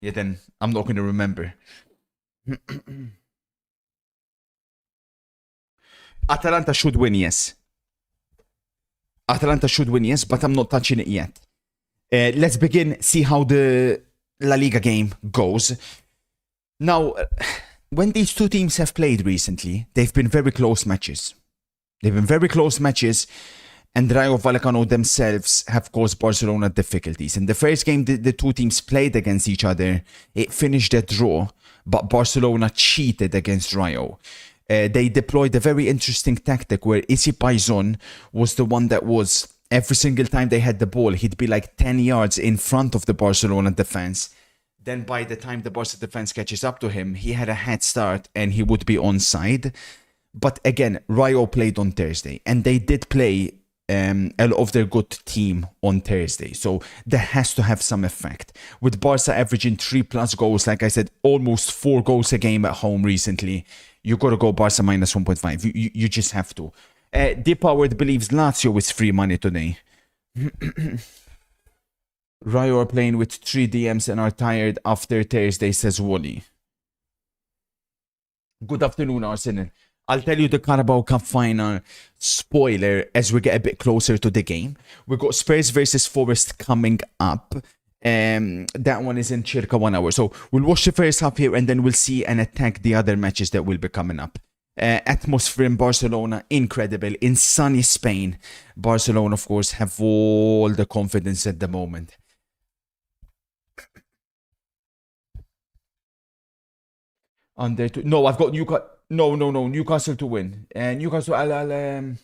Yeah, then I'm not going to remember. Atalanta should win, yes. Atalanta should win, yes, but I'm not touching it yet. Let's begin, see how the La Liga game goes. Now, when these two teams have played recently, they've been very close matches. They've been very close matches, and Rayo Vallecano themselves have caused Barcelona difficulties. In the first game, the two teams played against each other. It finished a draw, but Barcelona cheated against Rayo. They deployed a very interesting tactic where Issy Paizon was the one that was, every single time they had the ball, he'd be like 10 yards in front of the Barcelona defense. Then by the time the Barca defense catches up to him, he had a head start and he would be onside. But again, Rayo played on Thursday, and they did play a lot of their good team on Thursday. So that has to have some effect. With Barca averaging 3+ goals, like I said, almost 4 goals a game at home recently, you got to go Barca minus 1.5. You just have to. Deep Powered believes Lazio is free money today. Rayo are playing with 3 DMs and are tired after Thursday, says Wally. Good afternoon, Arsenal. I'll tell you the Carabao Cup final spoiler as we get a bit closer to the game. We've got Spurs versus Forest coming up. That one is in circa 1 hour. So we'll watch the first half here and then we'll see and attack the other matches that will be coming up. Atmosphere in Barcelona, incredible. In sunny Spain, Barcelona, of course, have all the confidence at the moment. Under two. No, I've got Newcastle. No, Newcastle to win. Newcastle, I'll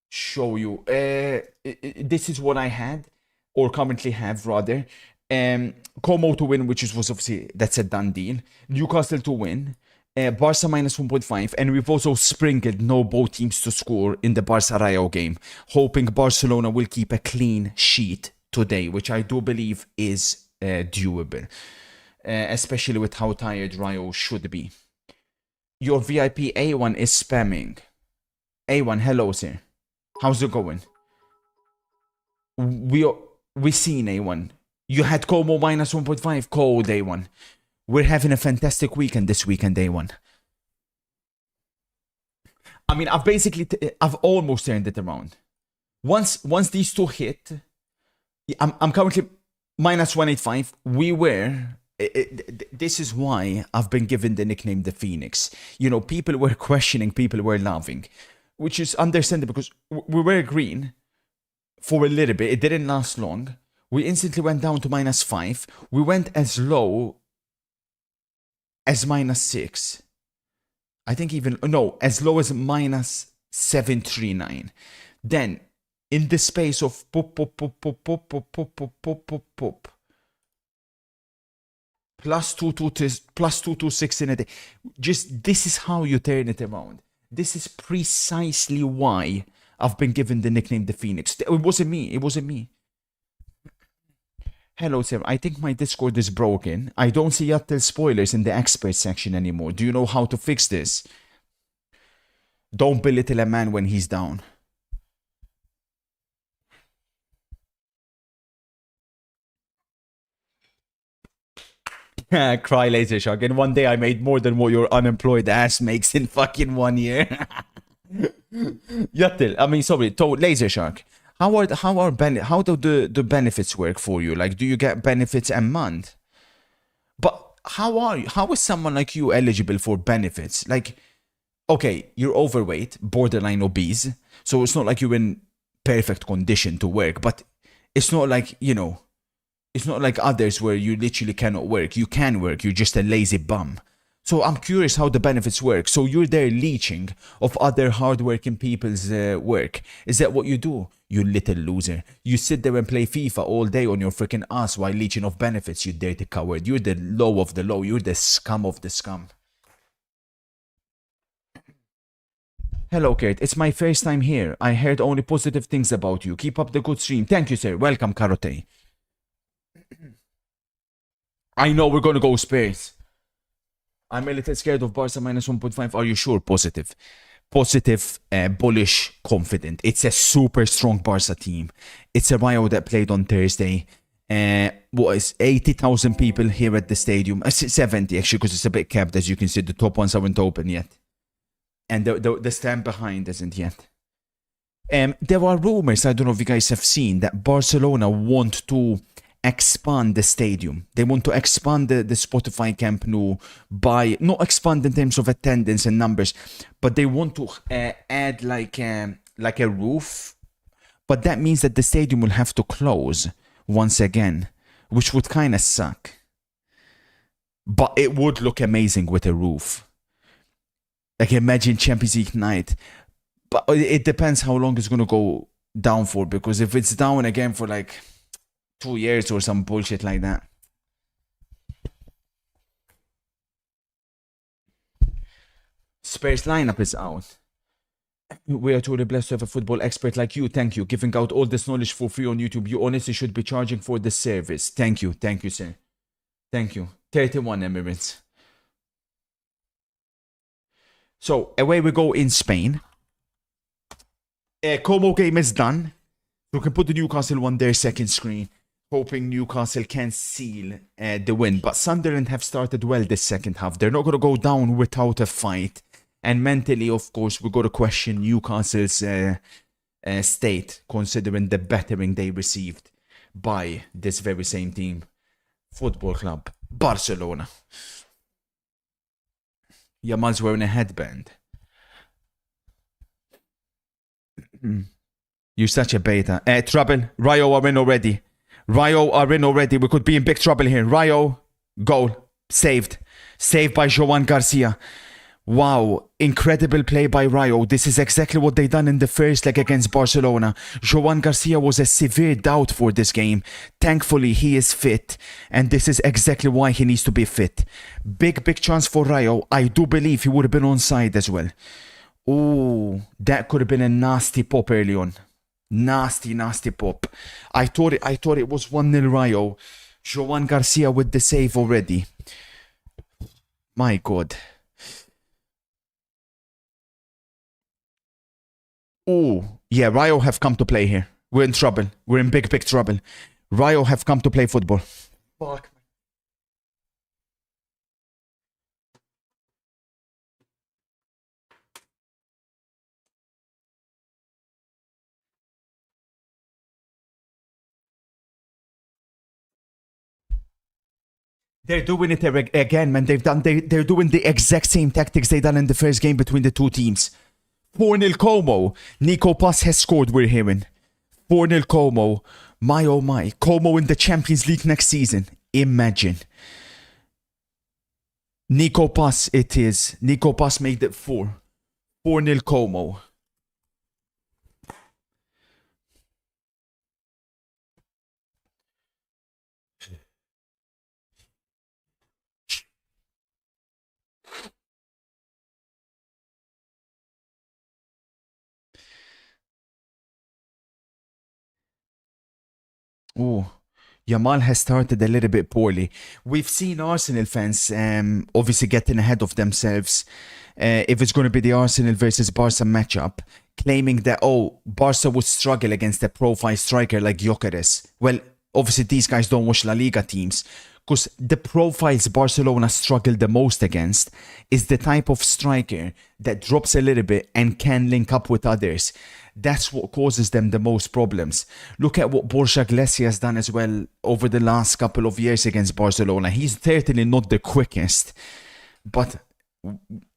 show you. This is what I had, or currently have rather. Como to win, which was obviously, that's a done deal. Newcastle to win. Barca minus 1.5, and we've also sprinkled no both teams to score in the Barca Rayo game, hoping Barcelona will keep a clean sheet today, which I do believe is doable, especially with how tired Rayo should be. Your VIP A1 is spamming. A1, hello sir. How's it going? We seen A1. You had Como minus 1.5 code A1. We're having a fantastic weekend this weekend, A1. I mean, I've almost turned it around. Once these two hit, I'm currently minus 185. We were. This is why I've been given the nickname the Phoenix. You know, people were questioning, people were laughing, which is understandable because we were green for a little bit. It didn't last long. We instantly went down to minus 5. We went as low as minus 6. I think even, no, as low as minus 739. Then, in the space of pop, plus 226 in a day. Just, this is how you turn it around. This is precisely why I've been given the nickname the Phoenix. It wasn't me. Hello, sir. I think my Discord is broken. I don't see Yattel spoilers in the expert section anymore. Do you know how to fix this? Don't belittle a man when he's down. Cry Laser Shark. In one day I made more than what your unemployed ass makes in fucking 1 year. Yattel, I mean, sorry, Laser Shark. How do the benefits work for you? Like, do you get benefits a month? But how is someone like you eligible for benefits? Like, okay, you're overweight, borderline obese, so it's not like you're in perfect condition to work, but it's not like, you know, it's not like others where you literally cannot work. You can work, you're just a lazy bum. So I'm curious how the benefits work. So you're there leeching of other hardworking people's work. Is that what you do? You little loser. You sit there and play FIFA all day on your freaking ass while leeching of benefits, you dirty coward. You're the low of the low. You're the scum of the scum. Hello, Kurt. It's my first time here. I heard only positive things about you. Keep up the good stream. Thank you, sir. Welcome, Karote. I know we're gonna go Spurs. I'm a little scared of Barca minus 1.5. Are you sure? Positive, bullish, confident. It's a super strong Barca team. It's a Rayo that played on Thursday. What is 80,000 people here at the stadium? 70 actually, because it's a bit capped, as you can see. The top ones aren't open yet, and the stand behind isn't yet. There are rumors, I don't know if you guys have seen, that Barcelona want to expand the stadium. They want to expand the Spotify Camp Nou by, not expand in terms of attendance and numbers, but they want to add like a roof. But that means that the stadium will have to close once again, which would kind of suck. But it would look amazing with a roof. Like imagine Champions League night. But it depends how long it's going to go down for, because if it's down again for like 2 years or some bullshit like that. Spurs lineup is out. We are truly blessed to have a football expert like you. Thank you. Giving out all this knowledge for free on YouTube. You honestly should be charging for the service. Thank you. Thank you, sir. Thank you. 31 Emirates. So, away we go in Spain. Como game is done. We can put the Newcastle one there, second screen. Hoping Newcastle can seal the win. But Sunderland have started well this second half. They're not going to go down without a fight. And mentally, of course, we've got to question Newcastle's state, considering the battering they received by this very same team. Football club, Barcelona. Yamal's wearing a headband. You're such a beta. Trouble. Rayo are in already. Rayo are in already. We could be in big trouble here. Rayo, goal. Saved. Saved by Joan Garcia. Wow, incredible play by Rayo. This is exactly what they done in the first leg against Barcelona. Joan Garcia was a severe doubt for this game. Thankfully, he is fit, and this is exactly why he needs to be fit. Big chance for Rayo. I do believe he would have been onside as well. Oh, that could have been a nasty pop early on. Nasty pop. I thought it was 1-0 Rayo. Joan Garcia with the save already. My God. Oh, yeah, Rayo have come to play here. We're in trouble. We're in big trouble. Rayo have come to play football. Fuck. They're doing it again, man. They're doing the exact same tactics they done in the first game between the two teams. 4-0 Como. Nico Pass has scored, we're hearing. 4-0 Como. My oh my. Como in the Champions League next season. Imagine. Nico Pass it is. Nico Pass made it 4. 4-0 Como. Oh, Yamal has started a little bit poorly. We've seen Arsenal fans obviously getting ahead of themselves if it's going to be the Arsenal versus Barca matchup, claiming that, oh, Barca would struggle against a profile striker like Gyökeres. Well, obviously these guys don't watch La Liga teams, because the profiles Barcelona struggle the most against is the type of striker that drops a little bit and can link up with others. That's what causes them the most problems. Look at what Borja Iglesias has done as well over the last couple of years against Barcelona. He's certainly not the quickest, but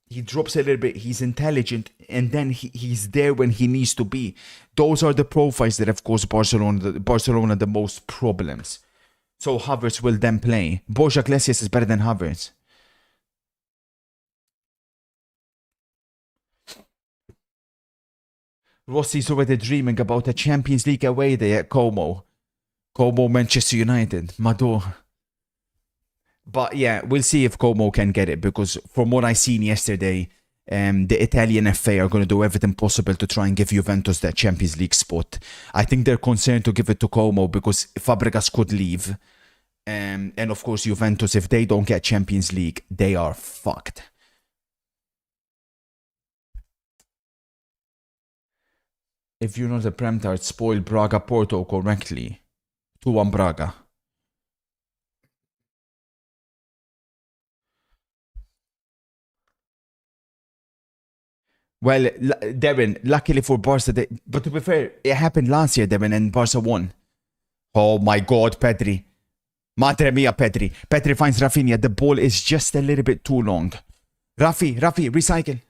he drops a little bit. He's intelligent, and then he's there when he needs to be. Those are the profiles that have caused Barcelona the most problems. So Havertz will then play. Borja Iglesias is better than Havertz. Rossi's already dreaming about a Champions League away day at Como. Como, Manchester United. Mado. But yeah, we'll see if Como can get it, because from what I seen yesterday, the Italian FA are going to do everything possible to try and give Juventus that Champions League spot. I think they're concerned to give it to Como because Fabregas could leave. And of course, Juventus, if they don't get Champions League, they are fucked. If you're not a Prem Tart, spoil Braga Porto correctly. 2-1 Braga. Well, Devin, luckily for Barca, but to be fair, it happened last year, Devin, and Barca won. Oh my God, Pedri. Madre mia, Pedri. Pedri finds Rafinha. The ball is just a little bit too long. Rafi, recycle.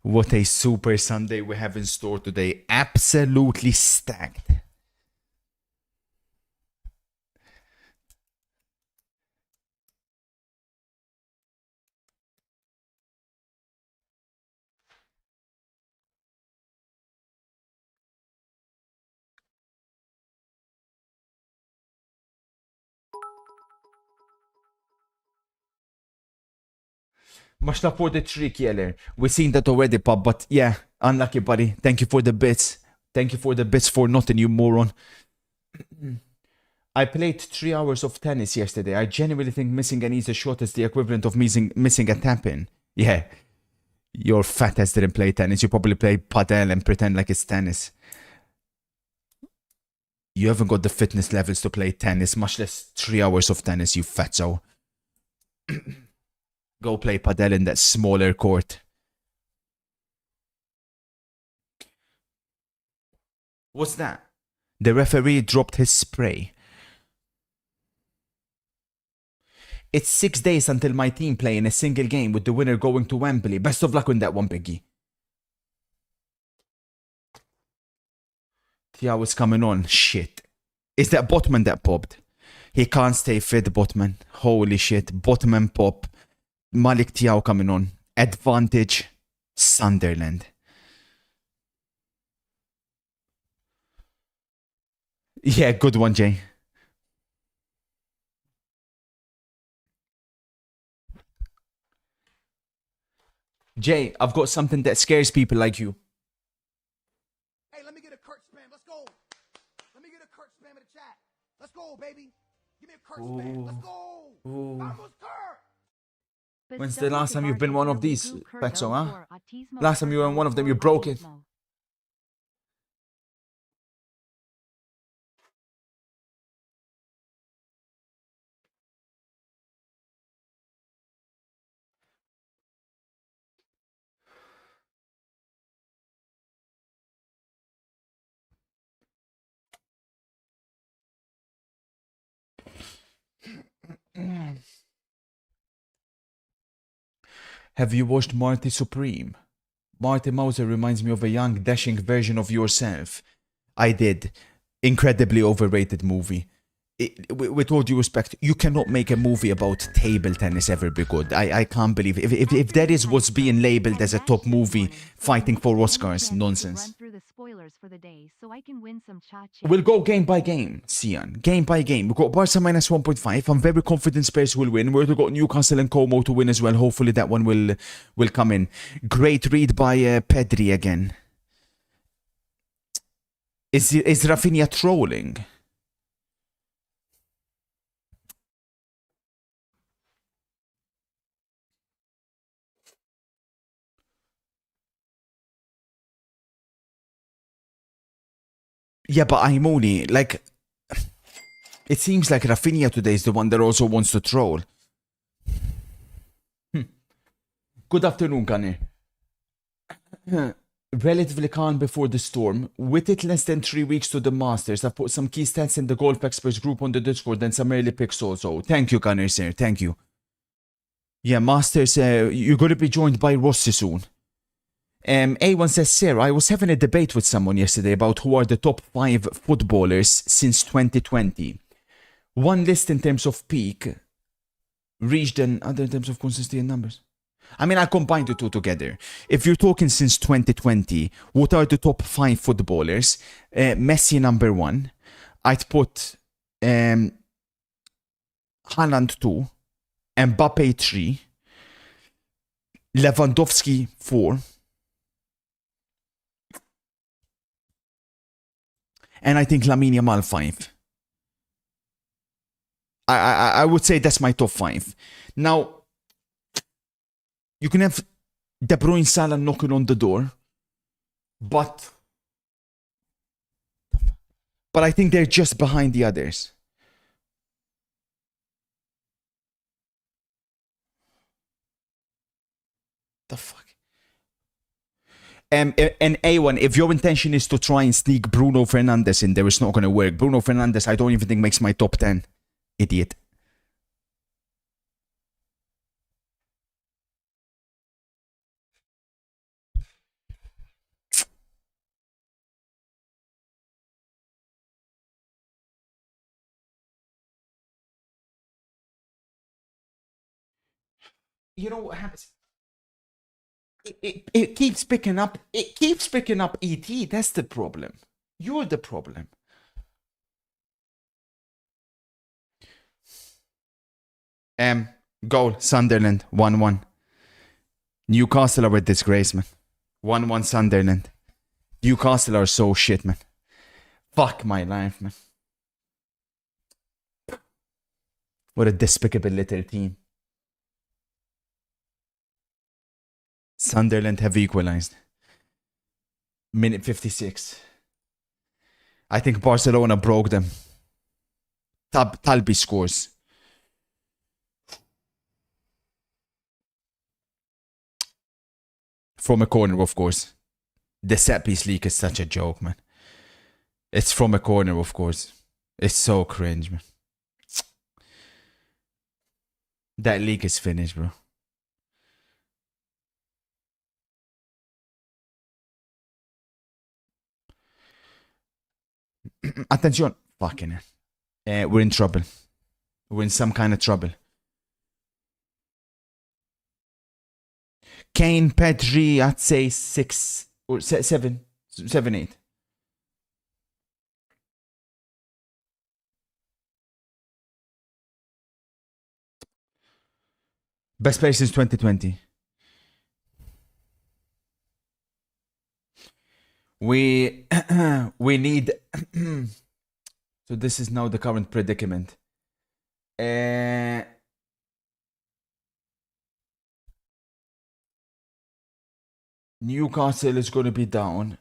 What a super Sunday we have in store today. Absolutely stacked. Much luck for the trick, Yeller. We've seen that already, Pop, but yeah, unlucky, buddy. Thank you for the bits. Thank you for the bits for nothing, you moron. I played 3 hours of tennis yesterday. I genuinely think missing an easy shot is the equivalent of missing a tap in. Yeah, your fat ass didn't play tennis. You probably play padel and pretend like it's tennis. You haven't got the fitness levels to play tennis, much less 3 hours of tennis, you fatso. Go play padel in that smaller court. What's that? The referee dropped his spray. It's 6 days until my team play in a single game with the winner going to Wembley. Best of luck on that one, Piggy. Thiago is coming on. Shit. Is that Botman that popped? He can't stay fit, Botman. Holy shit. Botman pop. Malik Thiago coming on. Advantage. Sunderland. Yeah, good one, Jay. Jay, I've got something that scares people like you. Hey, let me get a Kurt spam. Let's go. Let me get a Kurt spam in the chat. Let's go, baby. Give me a Kurt spam. Let's go. Vamos, Kurt. When's the last time you've been one of these, Petso, huh? Last time you were in one of them, you broke it. Have you watched Marty Supreme? Marty Mauser reminds me of a young, dashing version of yourself. I did. Incredibly overrated movie. With all due respect, you cannot make a movie about table tennis ever be good. I can't believe it. If that is what's being labeled as a top movie fighting for Oscars, nonsense. We'll go game by game, Sian. Game by game. We've got Barca minus 1.5. I'm very confident Spurs will win. We've got Newcastle and Como to win as well. Hopefully that one will come in. Great read by Pedri again. Is Rafinha trolling? Yeah, but I'm only, like, it seems like Rafinha today is the one that also wants to troll. Good afternoon, Gunner. Relatively calm before the storm. With it less than 3 weeks to the Masters, I've put some key stats in the Golf Experts group on the Discord and some early picks also. Thank you, Gunner, sir. Thank you. Yeah, Masters, you're going to be joined by Rossi soon. A1 says, Sir, I was having a debate with someone yesterday about who are the top 5 footballers since 2020. One list in terms of peak reached other in terms of consistency and numbers. I mean, I combined the two together. If you're talking since 2020, what are the top 5 footballers? Messi number 1. I'd put Haaland 2, Mbappe 3, Lewandowski 4, and I think Lamine Yamal 5. I would say that's my top 5. Now, you can have De Bruyne, Salah knocking on the door, but I think they're just behind the others. The fuck? And A1, if your intention is to try and sneak Bruno Fernandes in there, it's not going to work. Bruno Fernandes, I don't even think makes my top 10. Idiot. You know what happens? It keeps picking up. It keeps picking up ET. That's the problem. You're the problem. Goal, Sunderland, 1-1. Newcastle are a disgrace, man. 1-1 Sunderland. Newcastle are so shit, man. Fuck my life, man. What a despicable little team. Sunderland have equalized. Minute 56. I think Barcelona broke them. Talbi scores. From a corner, of course. The set piece leak is such a joke, man. It's from a corner, of course. It's so cringe, man. That leak is finished, bro. Attention. Fucking hell. We're in trouble. We're in some kind of trouble. Kane, Pedri, I'd say 6 or 7, 8. Best player since 2020. We need. So this is now the current predicament. Newcastle is going to be down.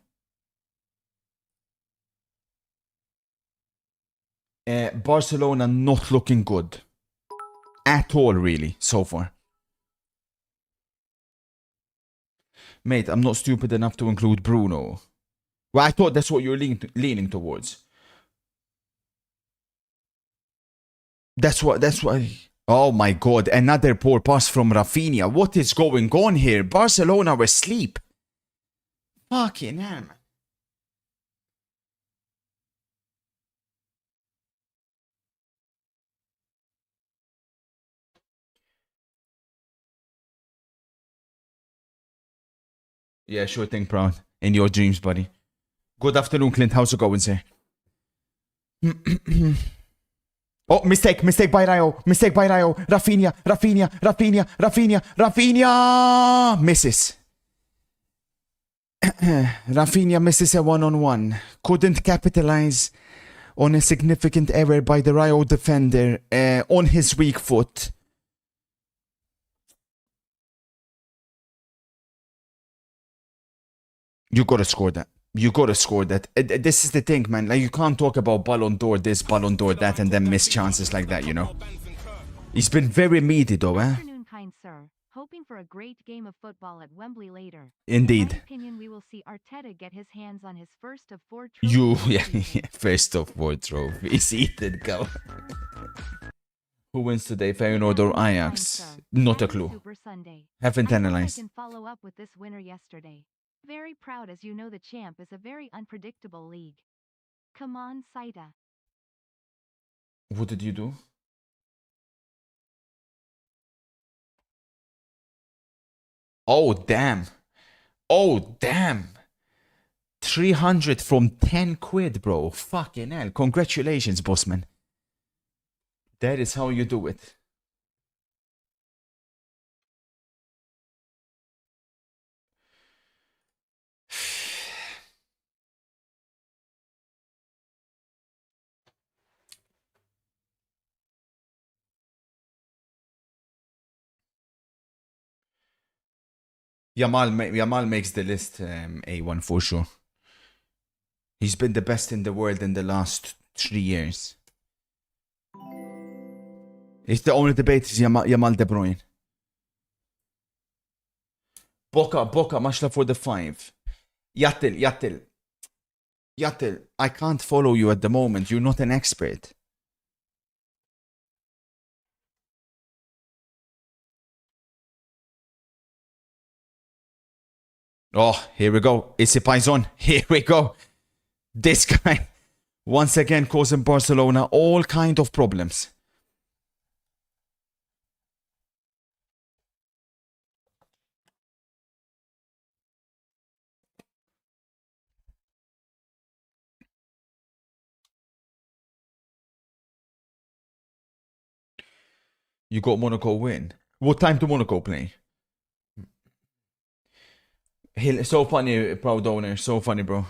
Barcelona not looking good at all, really, so far. Mate, I'm not stupid enough to include Bruno. Well, I thought that's what you're leaning towards. That's what. Oh my god, another poor pass from Rafinha. What is going on here? Barcelona were asleep. Fucking hell, man. Yeah, sure thing, Proud. In your dreams, buddy. Good afternoon, Clint. How's it going, sir? Oh, mistake by Rayo. Rafinha. Misses. Rafinha misses a one-on-one. Couldn't capitalize on a significant error by the Rayo defender on his weak foot. You gotta score that. This is the thing, man. Like, you can't talk about Ballon d'Or this, Ballon d'Or that, and then miss chances like that, you know? He's been very meaty, though, eh? Afternoon, kind sir. Hoping for a great game of football at Wembley later. Indeed. In my opinion, we will see Arteta get his hands on his first of 4 trophies. First of 4 trophies. Ethan, go. Who wins today, Feyenoord or Ajax? Not a clue. Haven't analyzed. I can follow up with this winner yesterday. Very proud, as you know the champ is a very unpredictable league. Come on, Saida. What did you do? Oh, damn. 300 from 10 quid, bro. Fucking hell. Congratulations, bossman. That is how you do it. Yamal makes the list, A1 for sure. He's been the best in the world in the last 3 years. It's the only debate is Yamal De Bruyne. Boca, Mashla for the 5. Yattil, I can't follow you at the moment. You're not an expert. Oh, here we go. Isi Paison. Here we go. This guy, once again, causing Barcelona all kind of problems. You got Monaco win. What time do Monaco play? So funny, proud owner. So funny, bro.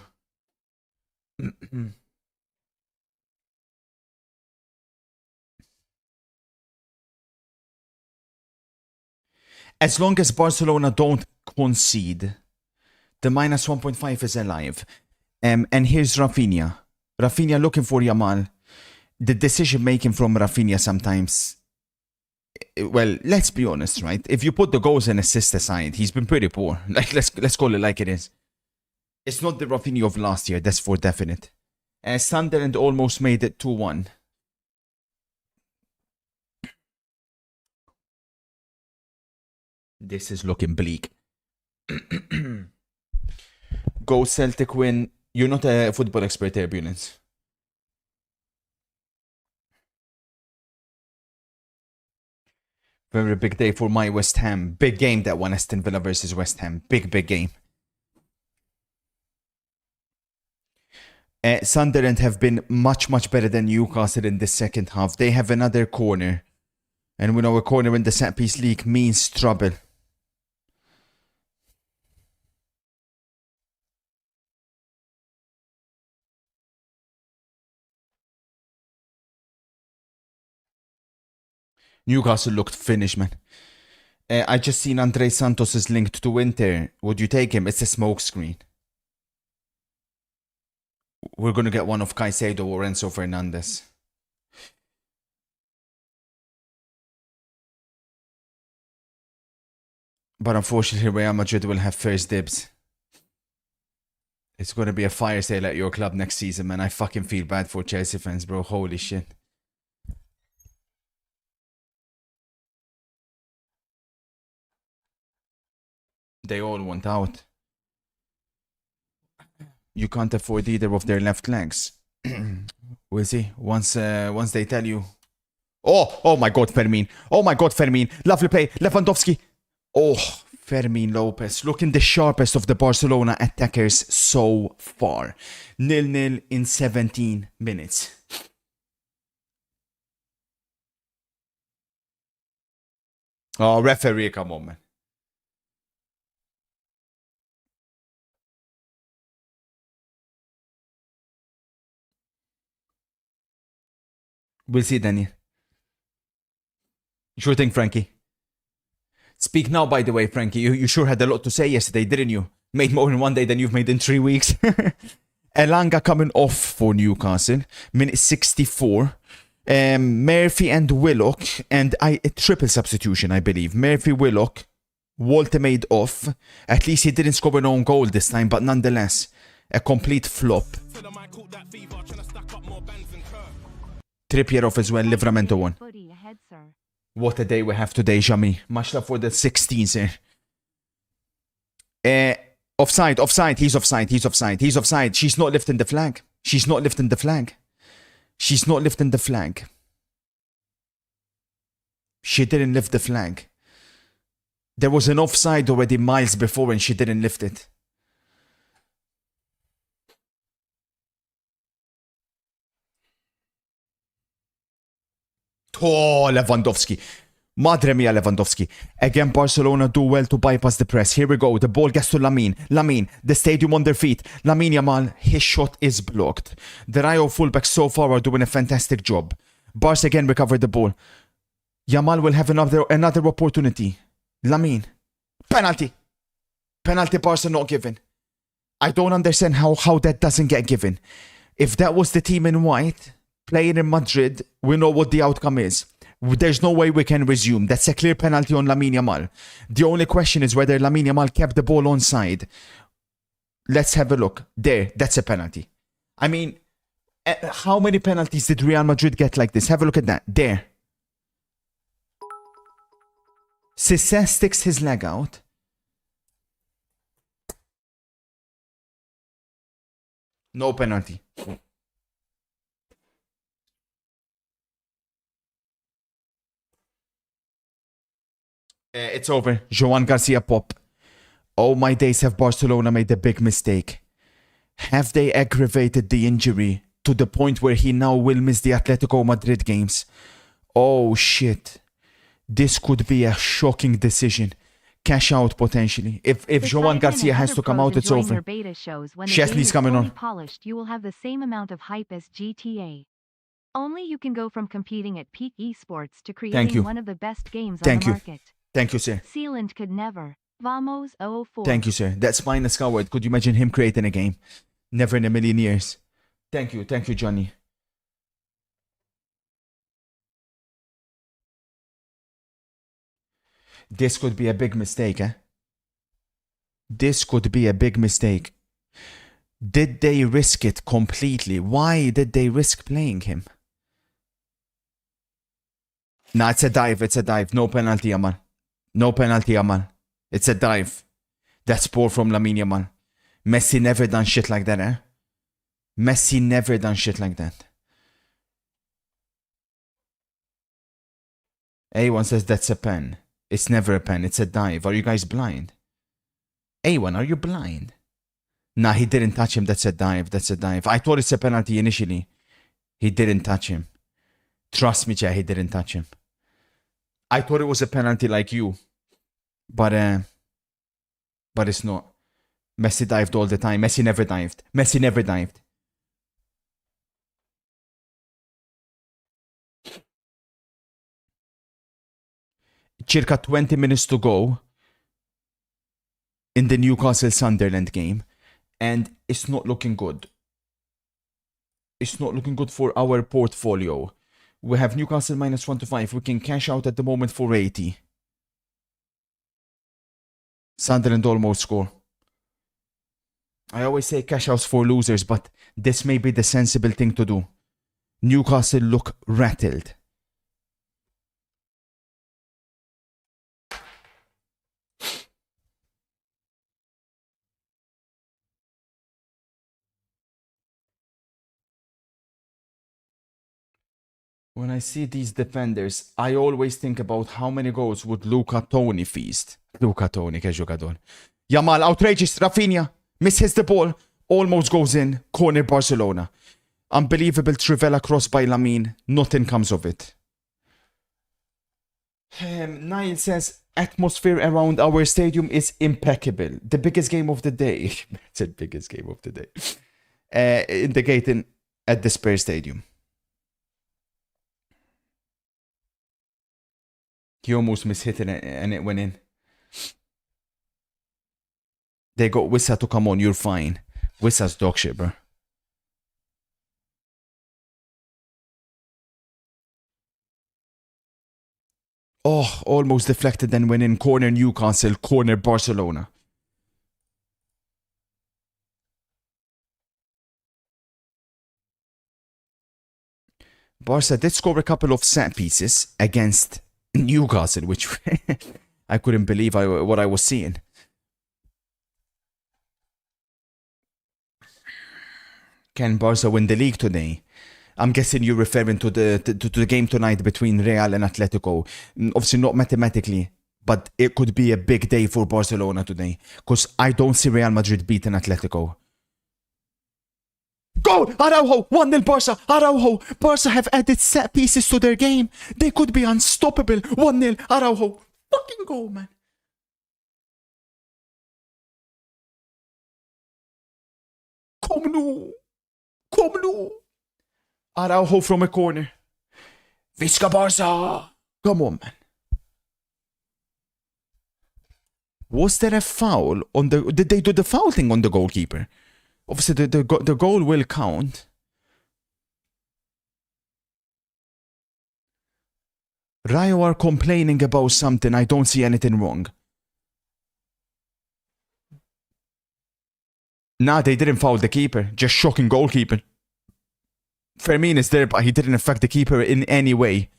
As long as Barcelona don't concede, the minus 1.5 is alive. And here's Rafinha. Rafinha looking for Yamal. The decision making from Rafinha sometimes. Well, let's be honest, right? If you put the goals and assists aside, he's been pretty poor. Like let's call it like it is. It's not the Rafinha of last year, that's for definite. Sunderland almost made it 2-1. This is looking bleak. Go Celtic win. You're not a football expert, Turbulence. Very big day for my West Ham. Big game, that one, Aston Villa versus West Ham. Big game. Sunderland have been much better than Newcastle in the second half. They have another corner. And we know a corner in the set piece league means trouble. Newcastle looked finished, man. I just seen Andre Santos is linked to Inter. Would you take him? It's a smoke screen. We're going to get one of Caicedo or Enzo Fernandez. But unfortunately, Real Madrid will have first dibs. It's going to be a fire sale at your club next season, man. I fucking feel bad for Chelsea fans, bro. Holy shit. They all want out. You can't afford either of their left legs. We'll see. Once they tell you. Oh my God, Fermin. Oh my God, Fermin. Lovely play. Lewandowski. Oh, Fermin Lopez. Looking the sharpest of the Barcelona attackers so far. 0-0 in 17 minutes. Oh, referee, come on, man. We'll see, Daniel. Sure thing, Frankie. Speak now, by the way, Frankie. You sure had a lot to say yesterday, didn't you? Made more in one day than you've made in 3 weeks. Elanga coming off for Newcastle. Minute 64. Murphy and Willock. And a triple substitution, I believe. Murphy, Willock. Walter made off. At least he didn't score an own goal this time, but nonetheless, a complete flop. Trippier off as well, Livramento won. What a day we have today, Jami. Much love for the 16th here. Offside. He's offside. She's not lifting the flag. She didn't lift the flag. There was an offside already miles before and she didn't lift it. Oh, Lewandowski. Madre mia, Lewandowski. Again, Barcelona do well to bypass the press. Here we go. The ball gets to Lamine, the stadium on their feet. Lamine Yamal, his shot is blocked. The Rayo fullbacks so far are doing a fantastic job. Barca again recovered the ball. Yamal will have another opportunity. Lamine. Penalty. Barca not given. I don't understand how that doesn't get given. If that was the team in white playing in Madrid, we know what the outcome is. There's no way we can resume. That's a clear penalty on Lamine Yamal. The only question is whether Lamine Yamal kept the ball onside. Let's have a look. There, that's a penalty. I mean, how many penalties did Real Madrid get like this? Have a look at that. There. Cisse sticks his leg out. No penalty. It's over. Joan Garcia pop. Oh my days, have Barcelona made a big mistake? Have they aggravated the injury to the point where he now will miss the Atletico Madrid games? Oh shit. This could be a shocking decision. Cash out potentially. If Joan Garcia has to come out, it's over. Chesney's coming on. Polished, you will have the same amount of hype as GTA. Only you can go from competing at peak esports to creating one of the best games on the market. Thank you, sir. Sealant could never. Vamos 04. Thank you, sir. That's Finest Coward. Could you imagine him creating a game? Never in a million years. Thank you, Johnny. This could be a big mistake, eh? This could be a big mistake. Did they risk it completely? Why did they risk playing him? Nah, it's a dive. It's a dive. No penalty, Yamal. No penalty, Yamal. It's a dive. That's poor from Lamine Yamal. Messi never done shit like that, eh? Messi never done shit like that. A1 says that's a pen. It's never a pen. It's a dive. Are you guys blind? A1, are you blind? Nah, he didn't touch him. That's a dive. That's a dive. I thought it's a penalty initially. He didn't touch him. Trust me, Jay, he didn't touch him. I thought it was a penalty like you. But it's not. Messi dived all the time. Messi never dived. Messi never dived. Circa 20 minutes to go in the Newcastle-Sunderland game, and it's not looking good. It's not looking good for our portfolio. We have Newcastle -1 to 5. We can cash out at the moment for 80. Sunderland almost score. I always say cash outs for losers, but this may be the sensible thing to do. Newcastle look rattled. When I see these defenders, I always think about how many goals would Luca Toni feast. Luca Toni, che giocatore. Yamal, outrageous. Rafinha misses the ball. Almost goes in. Corner Barcelona. Unbelievable Trivela cross by Lamine. Nothing comes of it. Niall says, atmosphere around our stadium is impeccable. The biggest game of the day. It's the biggest game of the day. Indicating at the Spurs Stadium. He almost mishit it and it went in. They got Wissa to come on. You're fine. Wissa's dog shit, bro. Oh, almost deflected and went in. Corner Newcastle, corner Barcelona. Barca did score a couple of set pieces against Newcastle, which I couldn't believe what I was seeing. Can Barca win the league today? I'm guessing you're referring to the game tonight between Real and Atletico. Obviously not mathematically, but it could be a big day for Barcelona today, because I don't see Real Madrid beating Atletico. Goal! Araujo! 1-0 Barca! Araujo! Barca have added set pieces to their game. They could be unstoppable. 1-0 Araujo. Fucking goal, man. Come nu! Come nu! Araujo from a corner. Visca Barca! Come on, man. Was there a foul on the... Did they do the foul thing on the goalkeeper? Obviously, the goal will count. Rayo are complaining about something. I don't see anything wrong. Nah, they didn't foul the keeper. Just shocking goalkeeping. Fermin is there, but he didn't affect the keeper in any way.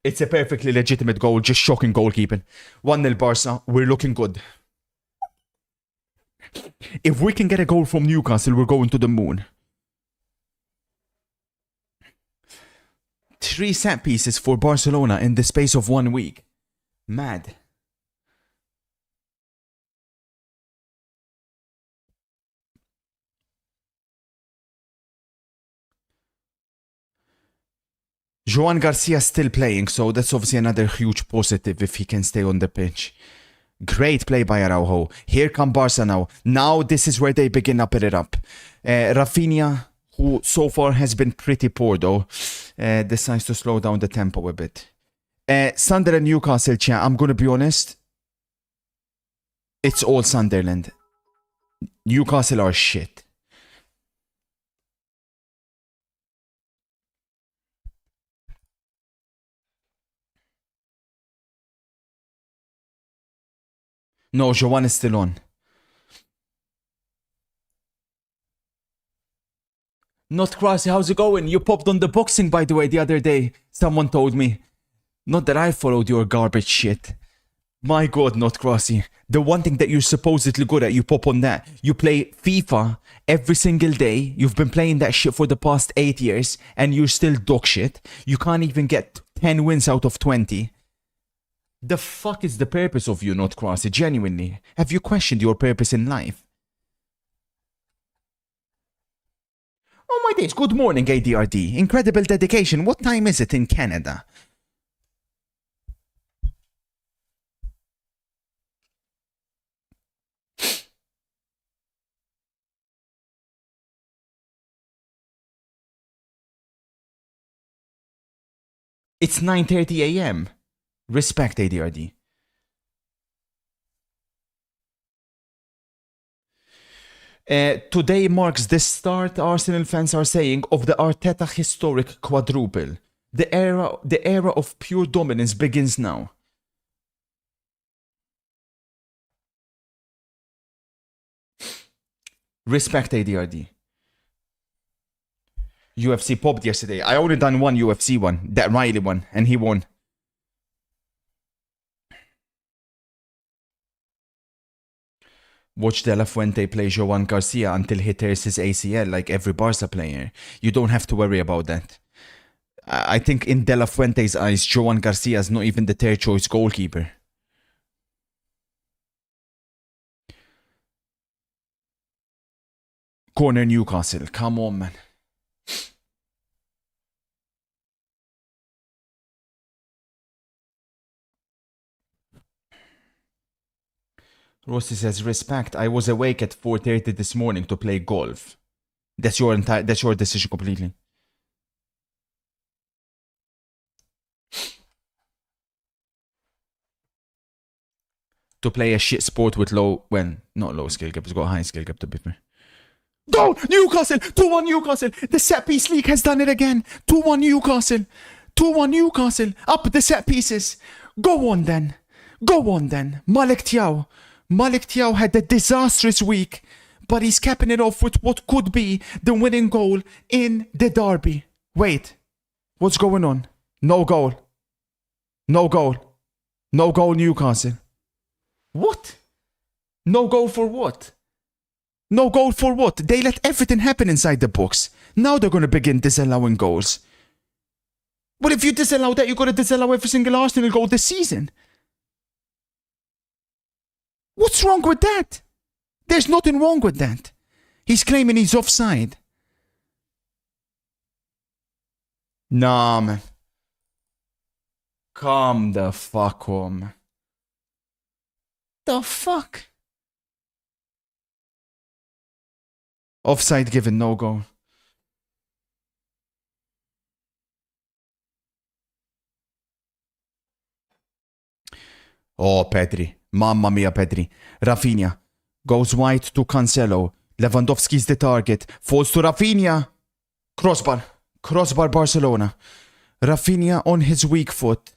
It's a perfectly legitimate goal, just shocking goalkeeping. 1-0 Barca, we're looking good. If we can get a goal from Newcastle, we're going to the moon. 3 set pieces for Barcelona in the space of 1 week. Mad. Joan Garcia still playing, so that's obviously another huge positive if he can stay on the pitch. Great play by Araujo. Here come Barca now. Now this is where they begin upping it up. Rafinha, who so far has been pretty poor though, decides to slow down the tempo a bit. Sunderland Newcastle, chat, I'm going to be honest. It's all Sunderland. Newcastle are shit. No, Joan is still on. Not Crossy, how's it going? You popped on the boxing, by the way, the other day. Someone told me. Not that I followed your garbage shit. My god, Not Crossy. The one thing that you're supposedly good at, you pop on that. You play FIFA every single day. You've been playing that shit for the past 8 years, and you're still dog shit. You can't even get 10 wins out of 20. The fuck is the purpose of you, Not Crossy? Genuinely. Have you questioned your purpose in life? Oh my days, good morning, ADRD. Incredible dedication. What time is it in Canada? It's 9:30 a.m. Respect, ADRD. Today marks the start, Arsenal fans are saying, of the Arteta historic quadruple. The era of pure dominance begins now. Respect, ADRD. UFC popped yesterday. I only done one UFC one, that Riley one, and he won. Watch De La Fuente play Joan Garcia until he tears his ACL like every Barca player. You don't have to worry about that. I think in De La Fuente's eyes, Joan Garcia is not even the third choice goalkeeper. Corner Newcastle. Come on, man. Rossi says, respect, I was awake at 4:30 this morning to play golf. That's your decision completely. To play a shit sport with not low skill gap, it's got a high skill gap to be fair. Go! Newcastle! 2-1 Newcastle! The set piece league has done it again! 2-1 Newcastle! 2-1 Newcastle! Up the set pieces! Go on then! Go on then! Malik Thiaw had a disastrous week, but he's capping it off with what could be the winning goal in the derby. Wait, what's going on? No goal. No goal. No goal, Newcastle. What? No goal for what? No goal for what? They let everything happen inside the box. Now they're going to begin disallowing goals. But if you disallow that, you're going to disallow every single Arsenal goal this season. What's wrong with that? There's nothing wrong with that. He's claiming he's offside. Nah, man. Come the fuck home. The fuck? Offside given, no goal. Oh, Pedri. Mamma mia, Pedri. Rafinha goes wide to Cancelo. Lewandowski's the target. Falls to Rafinha. Crossbar. Crossbar Barcelona. Rafinha on his weak foot.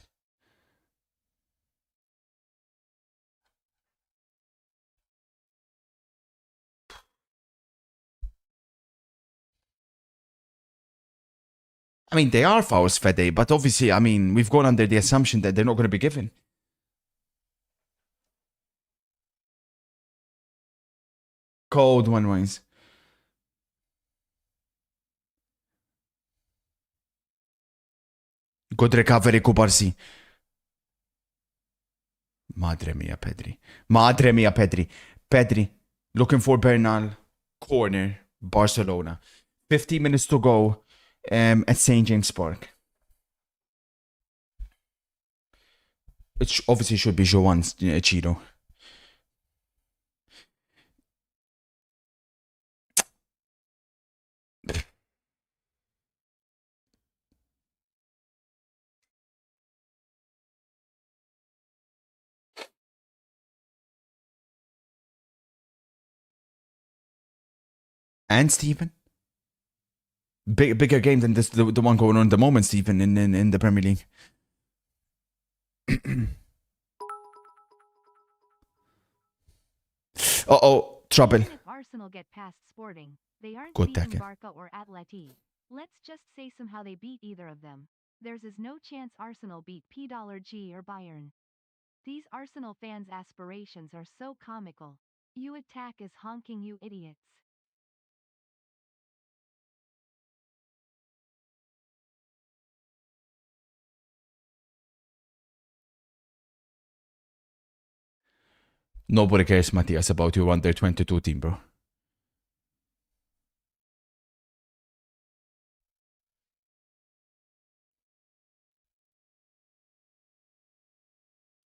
I mean, they are fouls, Fede, but obviously, I mean, we've gone under the assumption that they're not going to be given. Cold one wins. Good recovery, Kubarsi. Madre mia, Pedri. Madre mia, Pedri. Pedri, looking for Bernal. Corner, Barcelona. 15 minutes to go at St. James Park. It obviously should be Joan's Cheeto. And Stephen? Bigger game than this, the one going on at the moment, Stephen, in the Premier League. Uh-oh, trouble. Even if Arsenal get past Sporting, they aren't Good beating tackle. Barca or Atleti. Let's just say somehow they beat either of them. There's no chance Arsenal beat P$G or Bayern. These Arsenal fans' aspirations are so comical. You attack is honking, you idiots. Nobody cares, Matthias, about your under 22 team, bro.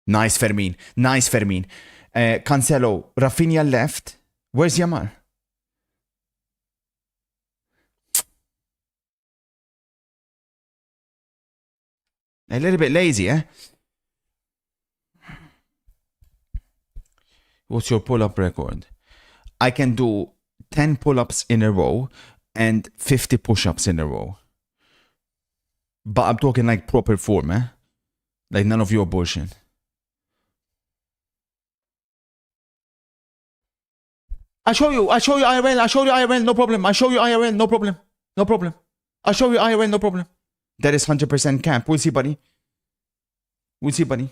Nice, Fermin. Nice, Fermin. Cancelo, Rafinha left. Where's Yamal? A little bit lazy, eh? What's your pull-up record? I can do 10 pull-ups in a row and 50 push-ups in a row. But I'm talking like proper form, eh? Like none of your bullshit. I show you IRL, no problem. I show you IRL, no problem. No problem. I show you IRL, no problem. That is 100% camp. We'll see, buddy. We'll see, buddy.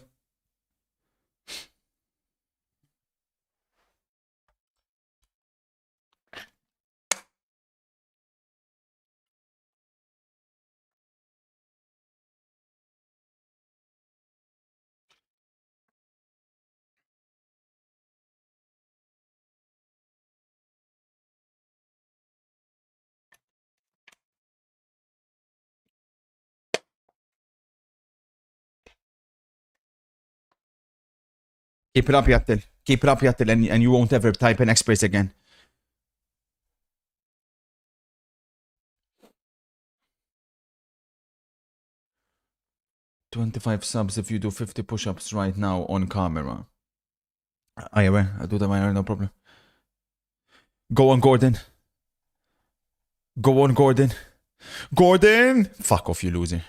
Keep it up, Yattel. Keep it up, Yattel, and you won't ever type in Express again. $25 subs if you do 50 push-ups right now on camera. I'll do them, no problem. Go on, Gordon. Go on, Gordon. Gordon! Fuck off, you loser.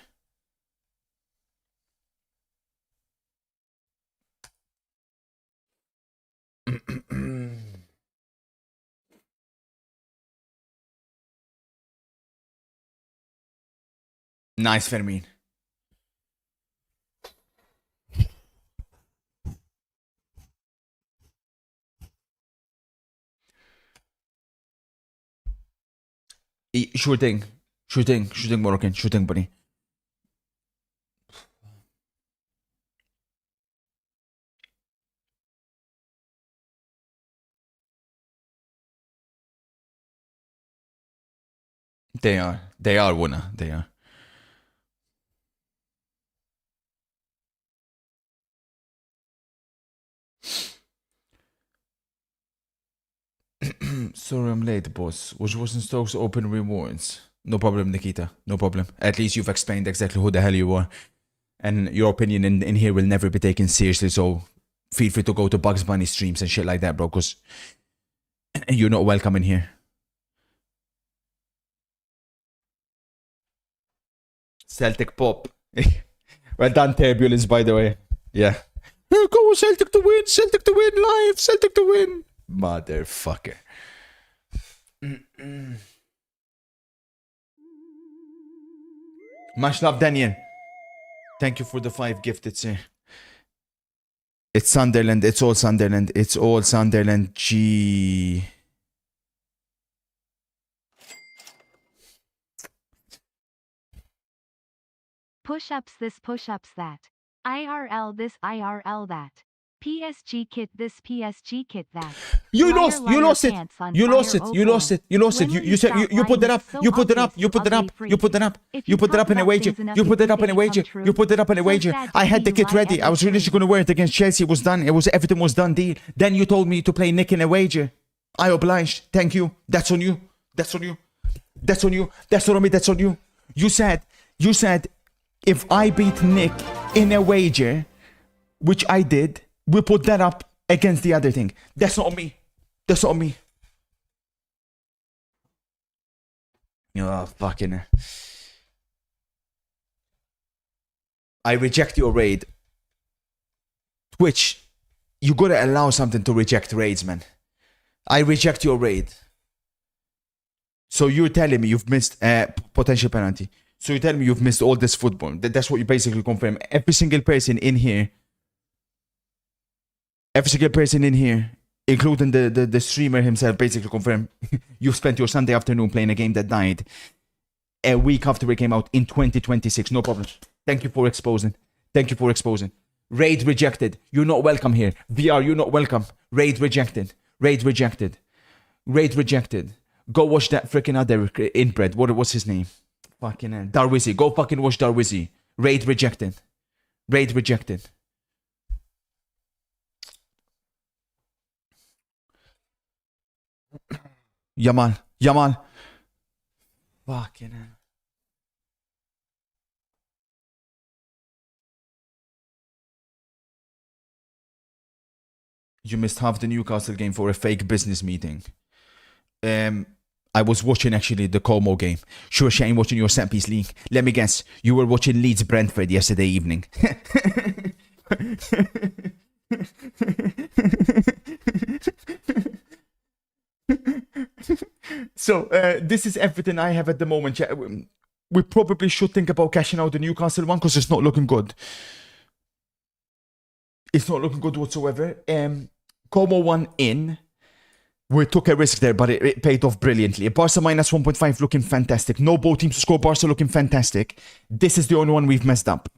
Nice, Fermin. Sure thing. Sure thing, Moroccan. Sure thing, buddy. They are. They are, Wuna. They are. Sorry I'm late, boss. Which wasn't Stokes open rewards? No problem, Nikita. No problem. At least you've explained exactly who the hell you are. And your opinion in here will never be taken seriously, so feel free to go to Bugs Bunny streams and shit like that, bro, because you're not welcome in here. Celtic pop. Well done, Turbulence, by the way. Yeah. Go Celtic to win, Celtic to win, live, Celtic to win. Motherfucker. Much love, Daniel. Thank you for the 5 gifted, sir. It's Sunderland, it's all Sunderland, it's all Sunderland. G. Push-ups this, push-ups that. IRL this, IRL that. PSG kit this, PSG kit that. You Liar, lost, you liar, lost it. pants on You lost fire, it, oh you boy. lost it, you lost it. When will You said stop you put it lying? up, It's so you put it up, obvious, you put it up, ugly you put it up. If You put it talk up in a about wager. things enough, You put it think up in they a wager. become You true. put it up in a So wager. sad to I had see the you kit lie ready. I was every really just time. going to wear it against Chelsea. It was done. Everything was done deal. Then you told me to play Nick in a wager. I obliged. Thank you. That's on you. That's on you. That's on you. That's not on me. That's on you. You said if I beat Nick in a wager, which I did, we put that up against the other thing. That's not on me. That's not on me. Oh, fucking. I reject your raid. Twitch, you gotta allow something to reject raids, man. I reject your raid. So you're telling me you've missed a potential penalty. So you're telling me you've missed all this football. That's what you basically confirm. Every single person in here, including the streamer himself, basically confirm you've spent your Sunday afternoon playing a game that died a week after it came out in 2026. No problem. Thank you for exposing. Thank you for exposing. Raid rejected. You're not welcome here. VR, you're not welcome. Raid rejected. Raid rejected. Raid rejected. Go watch that freaking other inbred. What's his name? Fucking hell. Darwizi. Go fucking watch Darwizi. Raid rejected. Raid rejected. Yamal. Yamal. Fucking hell. You missed half the Newcastle game for a fake business meeting. I was watching actually the Como game. Sure, Shane, watching your set piece league. Let me guess, you were watching Leeds Brentford yesterday evening. So this is everything I have at the moment. We probably should think about cashing out the Newcastle one because it's not looking good. It's not looking good whatsoever. Como one in. We took a risk there, but it paid off brilliantly. Barca minus 1.5 looking fantastic. No both teams to score. Barca looking fantastic. This is the only one we've messed up.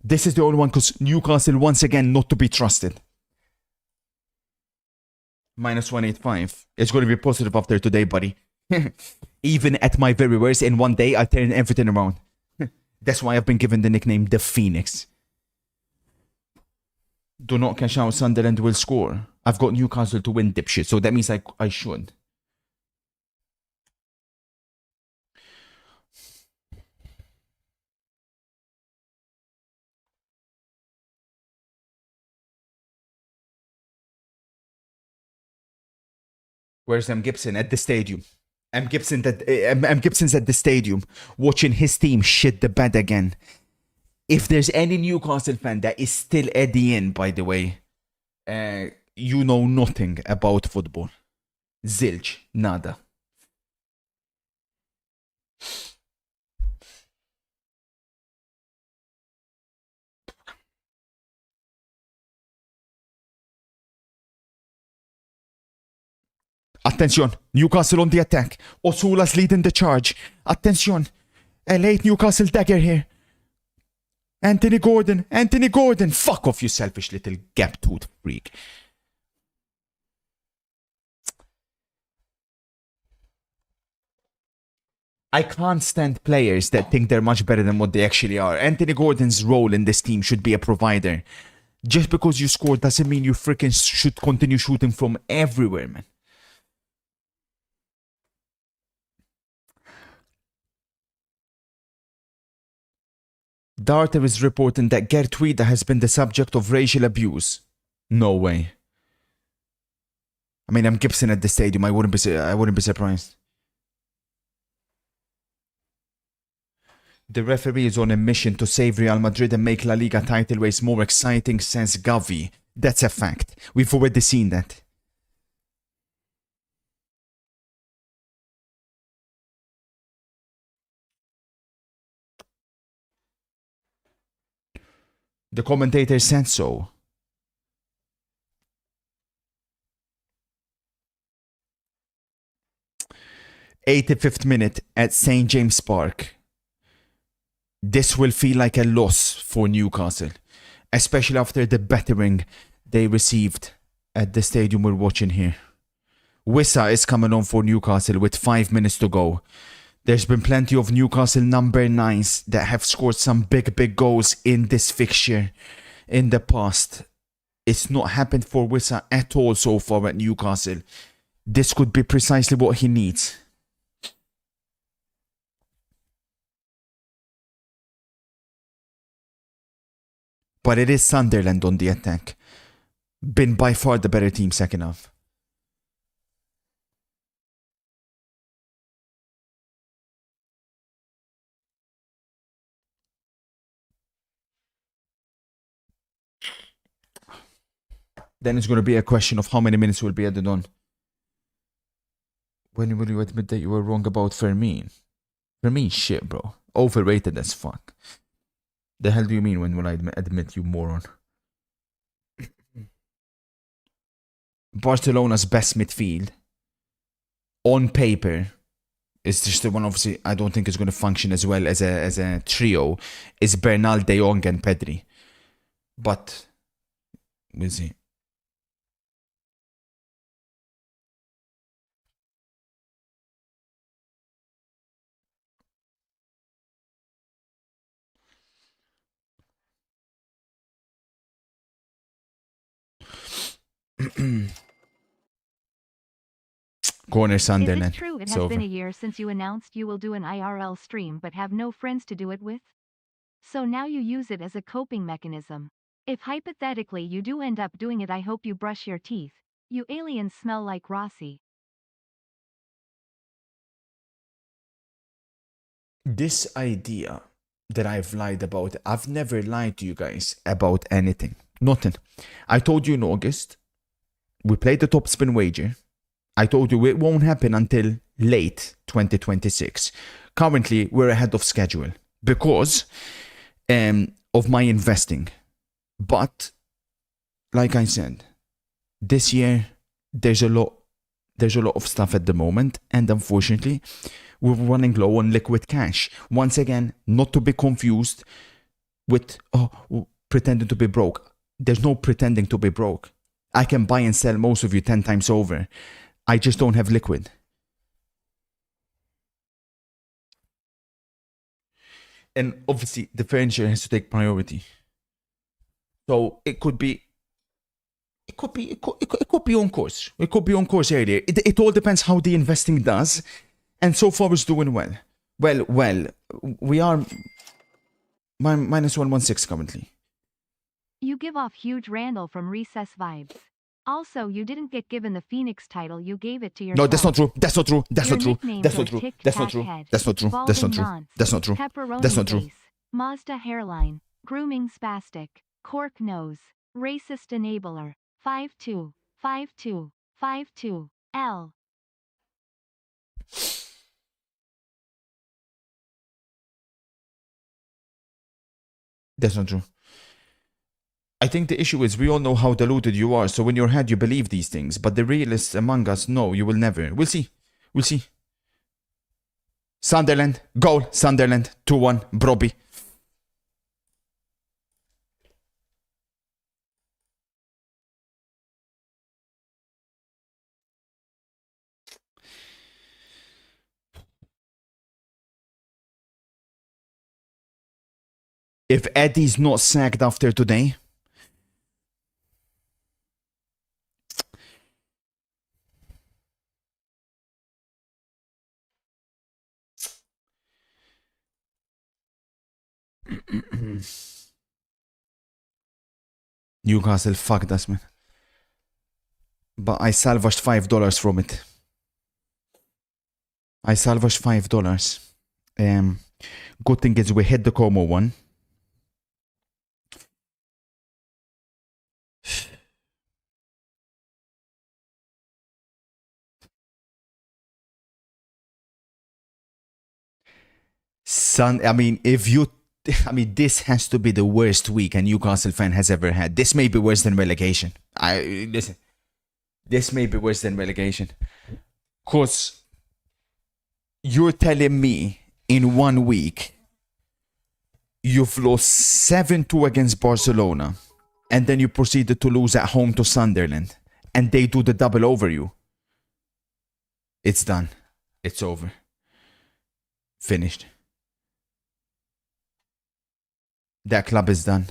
This is the only one because Newcastle, once again, not to be trusted. Minus 185. It's going to be positive after today, buddy. Even at my very worst, in one day, I turn everything around. That's why I've been given the nickname The Phoenix. Do not cash out. Sunderland will score. I've got Newcastle to win, dipshit, so that means I should. Where's M. Gibson? At the stadium. M. Gibson's at the stadium watching his team shit the bed again. If there's any Newcastle fan that is still at the end, by the way, you know nothing about football. Zilch. Nada. Attention, Newcastle on the attack. Osula's leading the charge. Attention, a late Newcastle dagger here. Anthony Gordon. Fuck off, you selfish little gap-toothed freak. I can't stand players that think they're much better than what they actually are. Anthony Gordon's role in this team should be a provider. Just because you scored doesn't mean you freaking should continue shooting from everywhere, man. Darter is reporting that Gertruida has been the subject of racial abuse. No way. I mean, I'm Gibson at the stadium. I wouldn't be surprised. The referee is on a mission to save Real Madrid and make La Liga title race more exciting, says Gavi. That's a fact. We've already seen that. The commentator said so. 85th minute at St. James Park. This will feel like a loss for Newcastle, especially after the battering they received at the stadium we're watching here. Wissa is coming on for Newcastle with 5 minutes to go. There's been plenty of Newcastle number 9s that have scored some big goals in this fixture in the past. It's not happened for Wissa at all so far at Newcastle. This could be precisely what he needs. But it is Sunderland on the attack. Been by far the better team second half. Then it's going to be a question of how many minutes will be added on. When will you admit that you were wrong about Fermin? Fermin shit, bro. Overrated as fuck. The hell do you mean when will I admit you moron? Barcelona's best midfield on paper is just the one. Obviously I don't think it's going to function as well as a trio is Bernal, De Jong and Pedri, but we'll see. Corner Sunderland. Is it true it It's has over. been a year since you announced you will do an IRL stream but have no friends to do it with? So now you use it as a coping mechanism. If hypothetically you do end up doing it, I hope you brush your teeth. You aliens smell like Rossi. This idea that I've lied about, I've never lied to you guys about anything. Nothing. I told you in August, we played the top spin wager. I told you it won't happen until late 2026. Currently, we're ahead of schedule because of my investing. But, like I said, this year, there's a lot of stuff at the moment, and unfortunately, we're running low on liquid cash. Once again, not to be confused with pretending to be broke. There's no pretending to be broke. I can buy and sell most of you 10 times over. I just don't have liquid. And obviously, the furniture has to take priority. So it could be on course. It could be on course earlier. It all depends how the investing does. And so far it's doing well. Well, we are minus 116 currently. You give off huge Randall from Recess vibes. Also, you didn't get given the Phoenix title, you gave it to yourself. No, that's not true. That's not true. That's Your not true. nicknames That's are not true. Tic That's not Tac true. Head, That's not true. That's not Balding true. Nonce, That's not true. Pepperoni That's not true. Face, Mazda Hairline, Grooming Spastic, Cork Nose, Racist Enabler, 52, 52, 52, L. That's not true. I think the issue is we all know how deluded you are, so in your head you believe these things, but the realists among us know you will never. We'll see. We'll see. Sunderland, goal, Sunderland, 2-1, Broby. If Eddie's not sacked after today, Newcastle fucked us, man. But I salvaged $5 from it. I salvaged $5. Good thing is we hit the Como one. This has to be the worst week a Newcastle fan has ever had. This may be worse than relegation. Listen, this may be worse than relegation. Because you're telling me in 1 week you've lost 7-2 against Barcelona, and then you proceeded to lose at home to Sunderland, and they do the double over you. It's done. It's over. Finished. That club is done.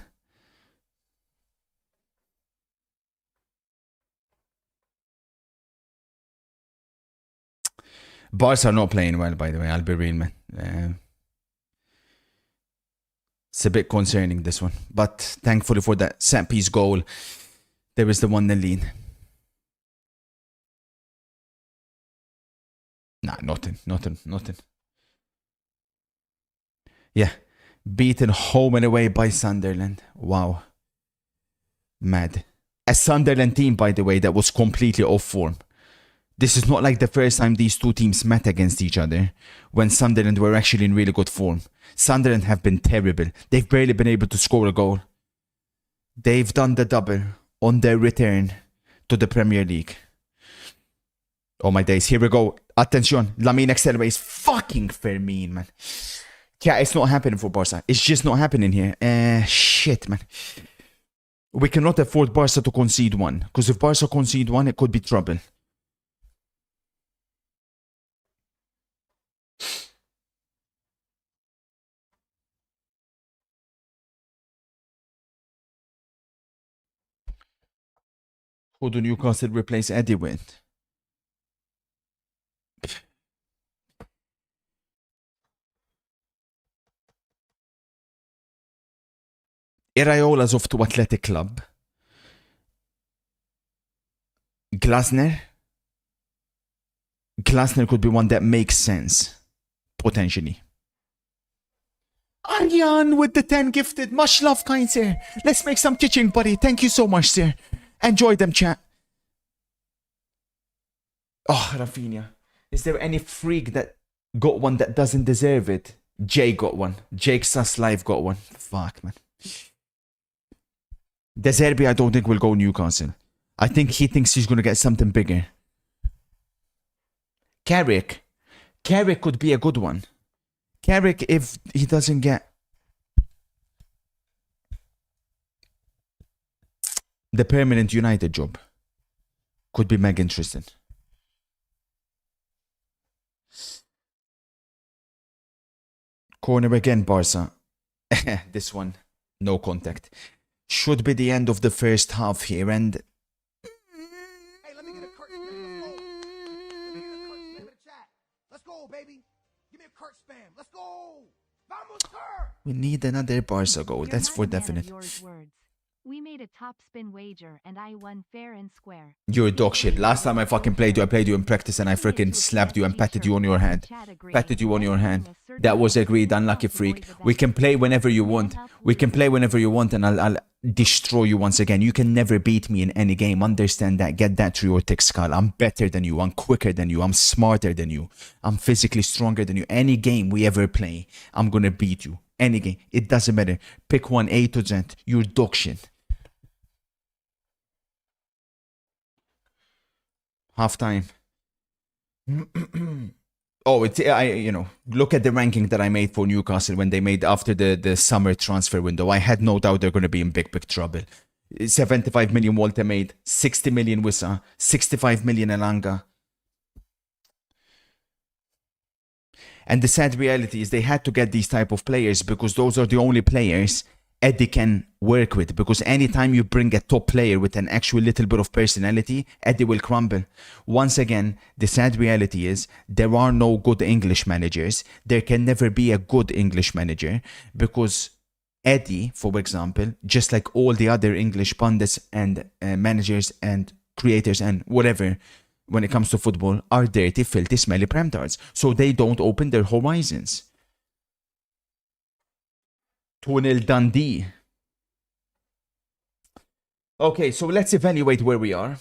Barca are not playing well, by the way. I'll be real, man. It's a bit concerning, this one. But thankfully for that set piece goal, there is the 1-0 lead. Nah, nothing. Yeah. Beaten home and away by Sunderland. Wow. Mad. A Sunderland team, by the way, that was completely off form. This is not like the first time these two teams met against each other, when Sunderland were actually in really good form. Sunderland have been terrible. They've barely been able to score a goal. They've done the double on their return to the Premier League. Oh my days, here we go. Attention, Lamine accelerates. Fucking Fermin, man. Yeah, it's not happening for Barca. It's just not happening here. Shit, man. We cannot afford Barca to concede one. Because if Barca concede one, it could be trouble. Who do Newcastle replace Eddie with? Iraiola's off to Athletic Club. Glasner could be one that makes sense. Potentially. Aryan with the 10 gifted. Much love, kind sir. Let's make some teaching, buddy. Thank you so much, sir. Enjoy them, chat. Oh, Rafinha. Is there any freak that got one that doesn't deserve it? Jake got one. Jake Suss Live got one. Fuck, man. De Zerbi, I don't think will go Newcastle. I think he thinks he's going to get something bigger. Carrick could be a good one. Carrick, if he doesn't get the permanent United job, could be mega interesting. Corner again, Barca. This one, no contact. Should be the end of the first half here, and Hey, let me get a Kurt spam. Let's go. Let me get a Kurt spam in the chat. Let's go, baby. Give me a Kurt spam. Let's go. Vamos, Kurt. we need another Barca goal. You're That's not for a man of definite. yours words. We made a top spin wager and I won fair and square. You're dog shit. Last time I fucking played you in practice and I freaking slapped you and patted you on your head. Patted you on your hand. That was agreed, unlucky freak. We can play whenever you want. We can play whenever you want and I'll destroy you once again. You can never beat me in any game. Understand that. Get that through your thick skull. I'm better than you. I'm quicker than you. I'm smarter than you. I'm physically stronger than you. Any game we ever play, I'm gonna beat you. Any game. It doesn't matter. Pick one, A to Z. You're dog shit. Half time. Oh, look at the ranking that I made for Newcastle when they made after the summer transfer window. I had no doubt they're going to be in big trouble. 75 million Walter made, 60 million Wissa, 65 million Elanga. And the sad reality is they had to get these type of players because those are the only players Eddie can work with, because anytime you bring a top player with an actual little bit of personality, Eddie will crumble. Once again, the sad reality is there are no good English managers. There can never be a good English manager because Eddie, for example, just like all the other English pundits and managers and creators and whatever, when it comes to football, are dirty, filthy, smelly pram tarts. So they don't open their horizons. 2-0 Dundee. Okay, so let's evaluate where we are.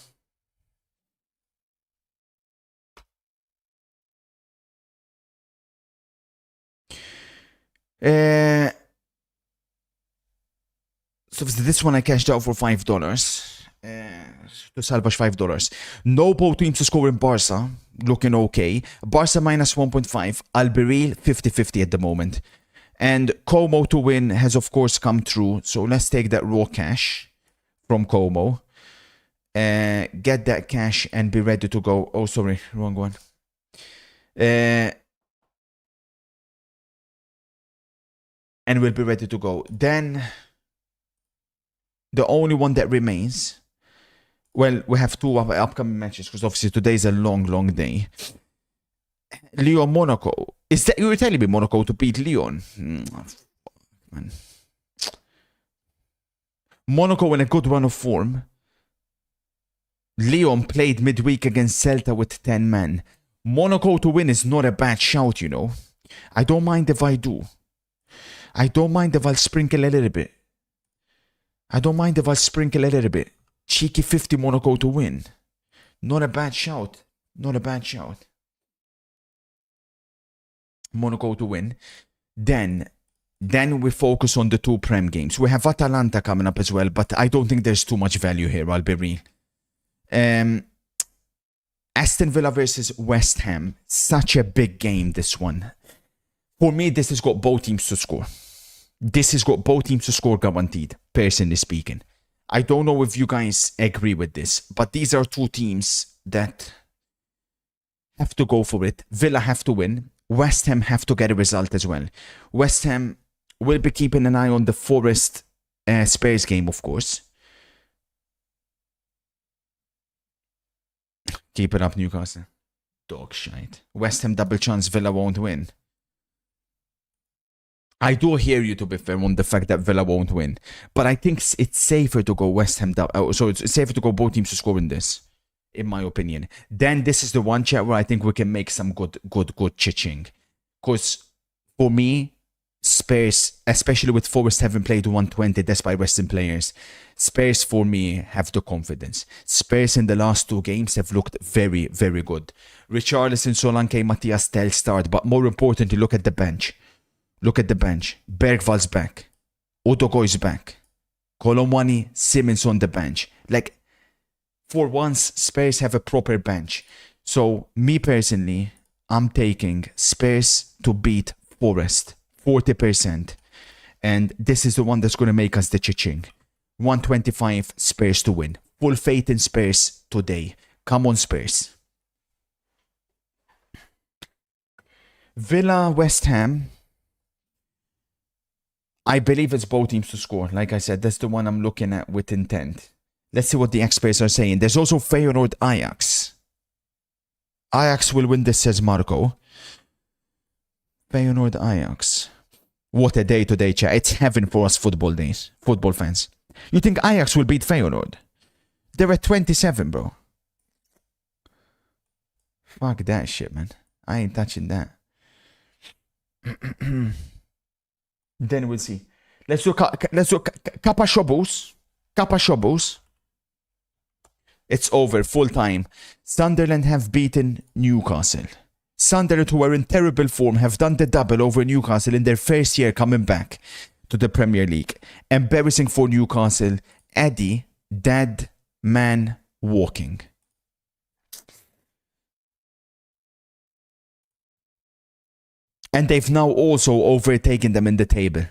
So this one I cashed out for $5. To salvage $5. No both teams to score in Barca. Looking okay. Barca minus 1.5. I'll be real, 50-50 at the moment. And Como to win has of course come true. So let's take that raw cash from Como. Get that cash and be ready to go. Oh, sorry, wrong one. And we'll be ready to go. Then the only one that remains, well, we have two upcoming matches because obviously today's a long day. Lyon Monaco. Is that you were telling me Monaco to beat Lyon? Man. Monaco in a good run of form. Lyon played midweek against Celta with 10 men. Monaco to win is not a bad shout, you know. I don't mind if I do. I don't mind if I'll sprinkle a little bit. Cheeky 50 Monaco to win. Not a bad shout. Monaco to win. Then we focus on the two Prem games. We have Atalanta coming up as well, but I don't think there's too much value here, I'll be real. Aston Villa versus West Ham. Such a big game, this one. For me, this has got both teams to score. Guaranteed, personally speaking. I don't know if you guys agree with this, but these are two teams that have to go for it. Villa have to win. West Ham have to get a result as well. West Ham will be keeping an eye on the Forest Spurs game, of course. Keep it up, Newcastle. Dog shite. West Ham double chance, Villa won't win. I do hear you, to be fair, on the fact that Villa won't win. But I think it's safer to go West Ham down. So it's safer to go both teams to score in this, in my opinion. Then this is the one chat where I think we can make some good chiching. Because for me, Spurs, especially with Forest having played 120 despite resting players, Spurs for me have the confidence. Spurs in the last two games have looked very, very good. Richarlison, Solanke, Matthias Tell start, but more importantly, look at the bench. Bergvall's back. Odogoy's back. Kolomwani, Simmons on the bench. Like, for once, Spurs have a proper bench. So, me personally, I'm taking Spurs to beat Forest. 40%. And this is the one that's going to make us the chiching. 125 Spurs to win. Full faith in Spurs today. Come on, Spurs. Villa, West Ham. I believe it's both teams to score. Like I said, that's the one I'm looking at with intent. Let's see what the experts are saying. There's also Feyenoord Ajax. Ajax will win this, says Marco. Feyenoord Ajax. What a day today, chat. It's heaven for us football fans. You think Ajax will beat Feyenoord? They're at 27, bro. Fuck that shit, man. I ain't touching that. Then we'll see. Let's do Kappa Shobos. It's over, full time. Sunderland have beaten Newcastle. Sunderland, who are in terrible form, have done the double over Newcastle in their first year coming back to the Premier League. Embarrassing for Newcastle. Eddie, dead man walking. And they've now also overtaken them in the table.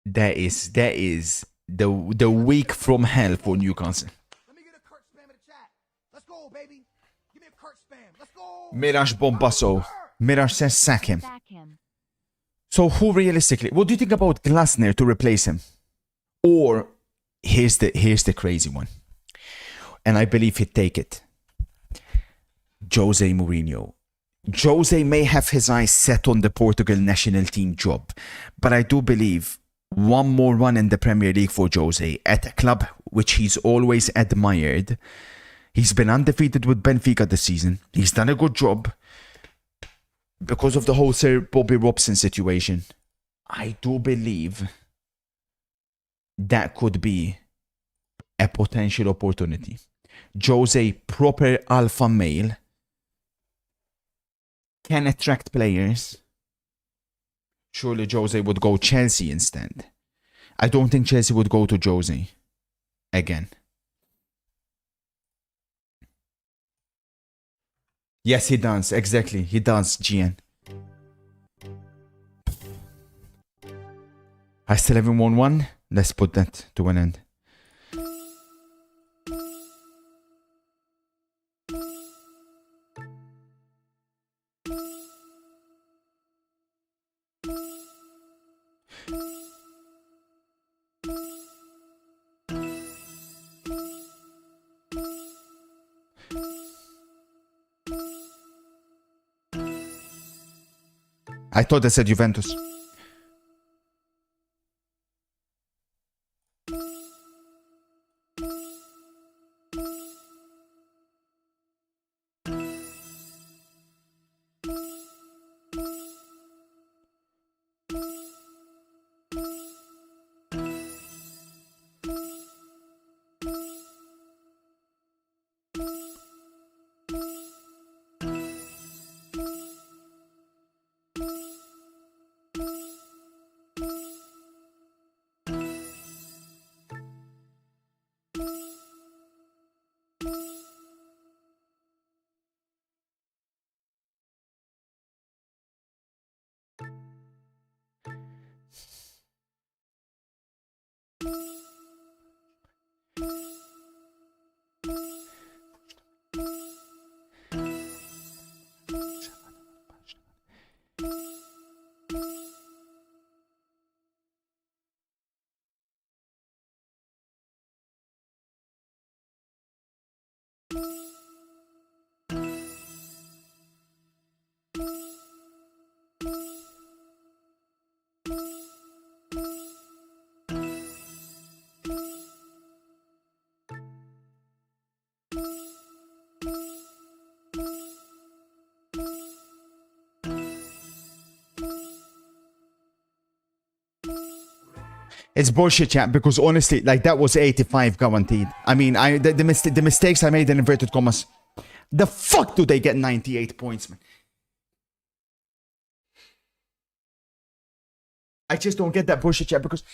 That is the week from hell for Newcastle. Let me get a Kurt spam in the chat. Let's go, baby. Give me a Kurt spam. Let's go. Mirage Bombasso. Mirage says sack him. Sack him. So who realistically, what do you think about Glasner to replace him? Or here's the crazy one. And I believe he'd take it. Jose Mourinho. Jose may have his eyes set on the Portugal national team job, but I do believe one more run in the Premier League for Jose at a club which he's always admired. He's been undefeated with Benfica this season. He's done a good job because of the whole Sir Bobby Robson situation. I do believe that could be a potential opportunity. Jose, proper alpha male, can attract players. Surely Jose would go Chelsea instead. I don't think Chelsea would go to Jose again. Yes, he does. Exactly. He does, GN. I still haven't won one. Let's put that to an end. I thought I said Juventus. It's bullshit, chat, because honestly, like, that was 85 guaranteed. I mean, the mistakes I made in inverted commas. The fuck do they get 98 points, man? I just don't get that bullshit, chat, because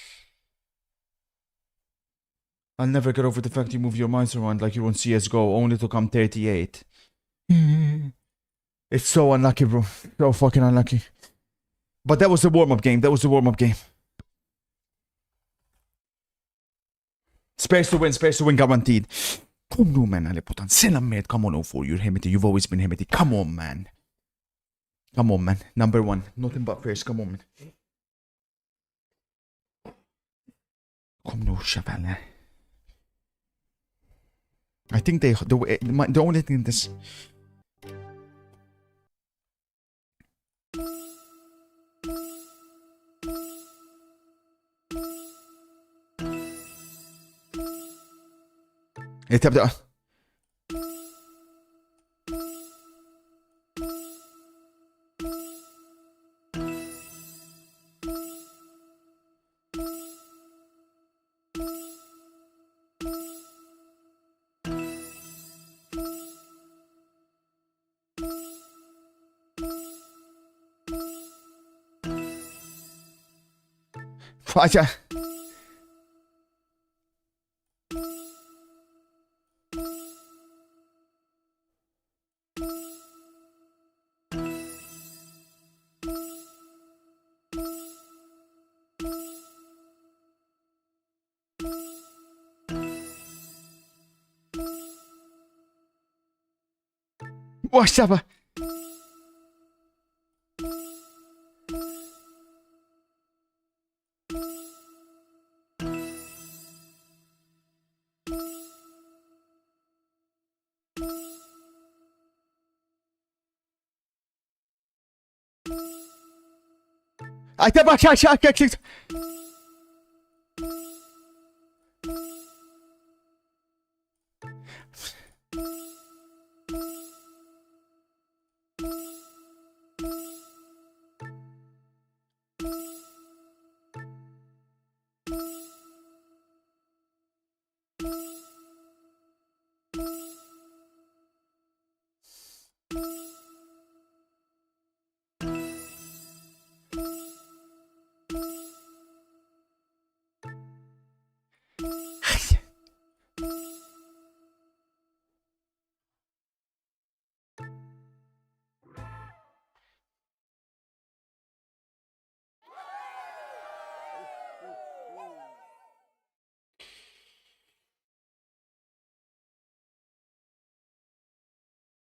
I'll never get over the fact you move your minds around like you on CSGO, only to come 38. It's so unlucky, bro. So fucking unlucky. But that was the warm-up game. That was the warm-up game. Spares to win guaranteed. Come on, man, Aliputan. Selamed, come on, 04. You're Hemity. You've always been Hemity. Come on, man. Come on, man. Number one. Nothing but prayers. Come on, man. Come on, chaval. I think the only thing this. تبدأ فاجأ واشبه أتبع شاشة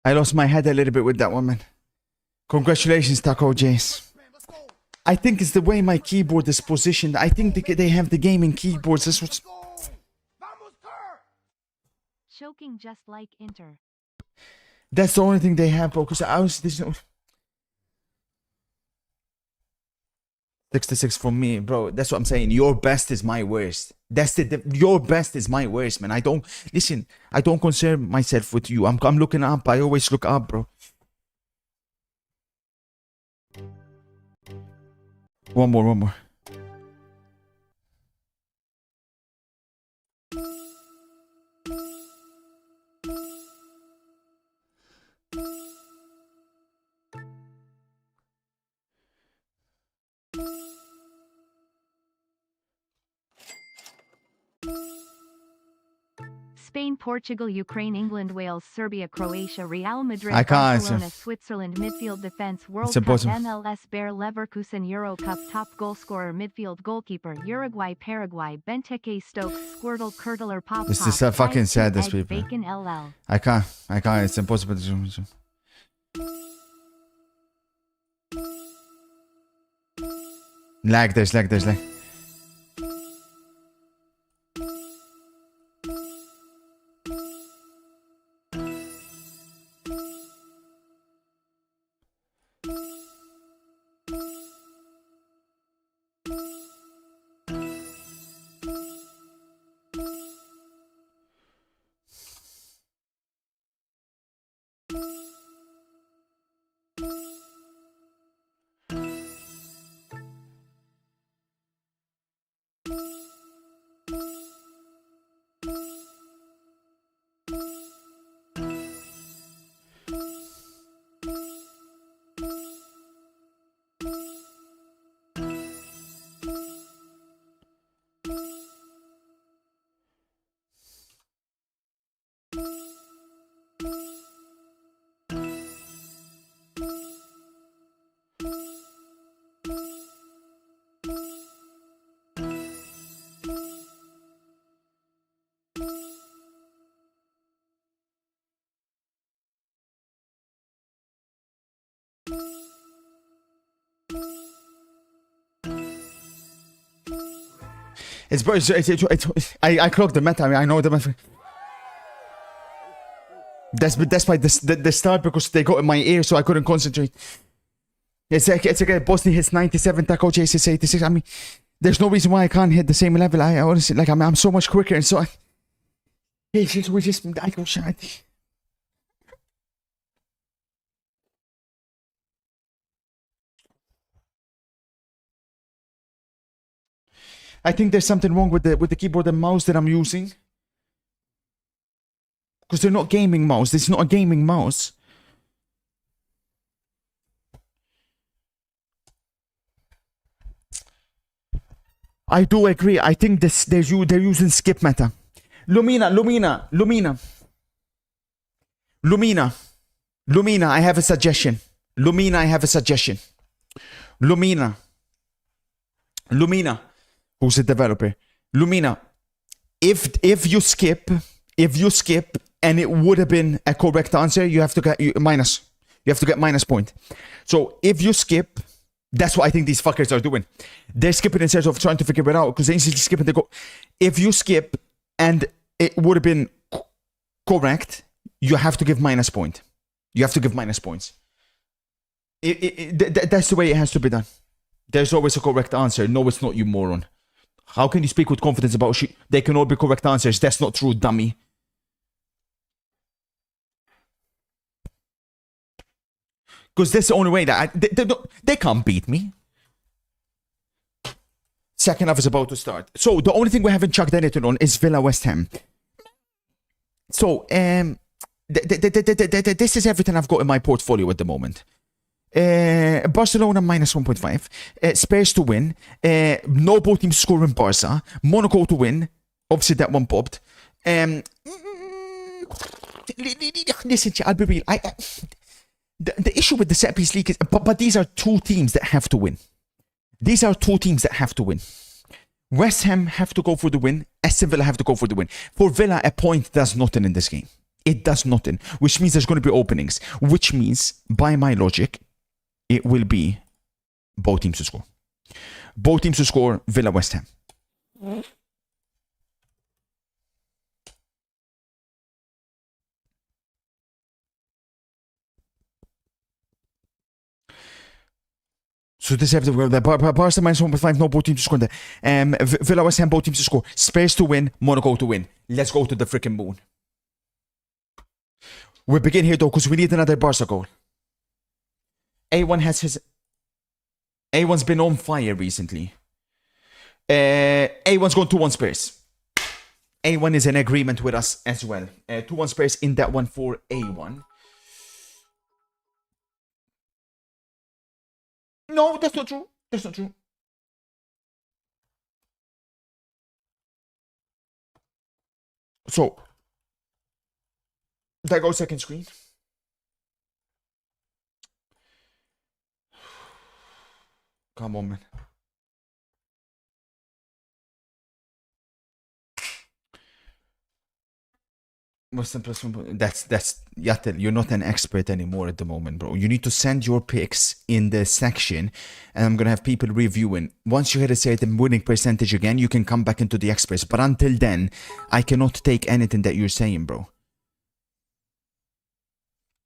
I lost my head a little bit with that one, man. Congratulations, Taco Jace. I think it's the way my keyboard is positioned. I think they have the gaming keyboards. That's what's... Choking just like Inter. That's the only thing they have, bro. Because I was... 66 for me, bro. That's what I'm saying. Your best is my worst. That's your best is my worst, man. I don't... Listen, I don't concern myself with you. I'm looking up. I always look up, bro. One more. Spain, Portugal, Ukraine, England, Wales, Serbia, Croatia, Real Madrid, I can't answer. Barcelona, Switzerland, midfield defense, World It's Cup, impossible. MLS, Bayer Leverkusen, Euro Cup, top goal scorer, midfield goalkeeper, Uruguay, Paraguay, Benteke, Stoke, Squirtle, Curdler, Pop, This Pop, is so fucking Rice, sad, this Egg, people. Bacon, LL. I can't. It's impossible to zoom. Lag, there's lag. I clocked the meta. I mean, I know the meta. That's why the start, because they got in my ear, so I couldn't concentrate. It's like Bosnia hits 97, Taco Chase is 86. I mean, there's no reason why I can't hit the same level. I honestly, like, I'm so much quicker, and so I go shy. I think there's something wrong with the keyboard and mouse that I'm using. Because they're not gaming mouse. This is not a gaming mouse. I do agree. I think they're using skip meta. Lumina, I have a suggestion. Lumina, who's the developer? Lumina, if you skip and it would have been a correct answer, you have to get minus. You have to get minus point. So if you skip, that's what I think these fuckers are doing. They're skipping instead of trying to figure it out, because they instantly skip and they go. If you skip and it would have been correct, you have to give minus point. You have to give minus points. That's the way it has to be done. There's always a correct answer. No, it's not, you moron. How can you speak with confidence about shit? They can all be correct answers. That's not true, dummy. Because that's the only way that they can't beat me. Second half is about to start. So the only thing we haven't chucked anything on is Villa West Ham. So this is everything I've got in my portfolio at the moment. Barcelona minus 1.5. Spurs to win. No both teams score in Barca. Monaco to win. Obviously that one popped. Listen, I'll be real. The issue with the set piece league is, but these are two teams that have to win. These are two teams that have to win. West Ham have to go for the win. Aston Villa have to go for the win. For Villa, a point does nothing in this game. It does nothing, which means there's going to be openings, which means, by my logic, it will be both teams to score. Both teams to score, Villa West Ham. So this is everything. Barca minus 1.5, no both teams to score. Villa West Ham, both teams to score. Spurs to win, Monaco to win. Let's go to the freaking moon. We begin here though, because we need another Barca goal. A1's been on fire recently. A1's going 2-1 Spurs. A1 is in agreement with us as well. 2-1 Spurs in that one for A1. No, that's not true. That's not true. So, there goes second screen. Come on, man. That's Yatel, you're not an expert anymore at the moment, bro. You need to send your picks in the section, and I'm gonna have people reviewing. Once you hit a certain winning percentage again, you can come back into the experts. But until then, I cannot take anything that you're saying, bro.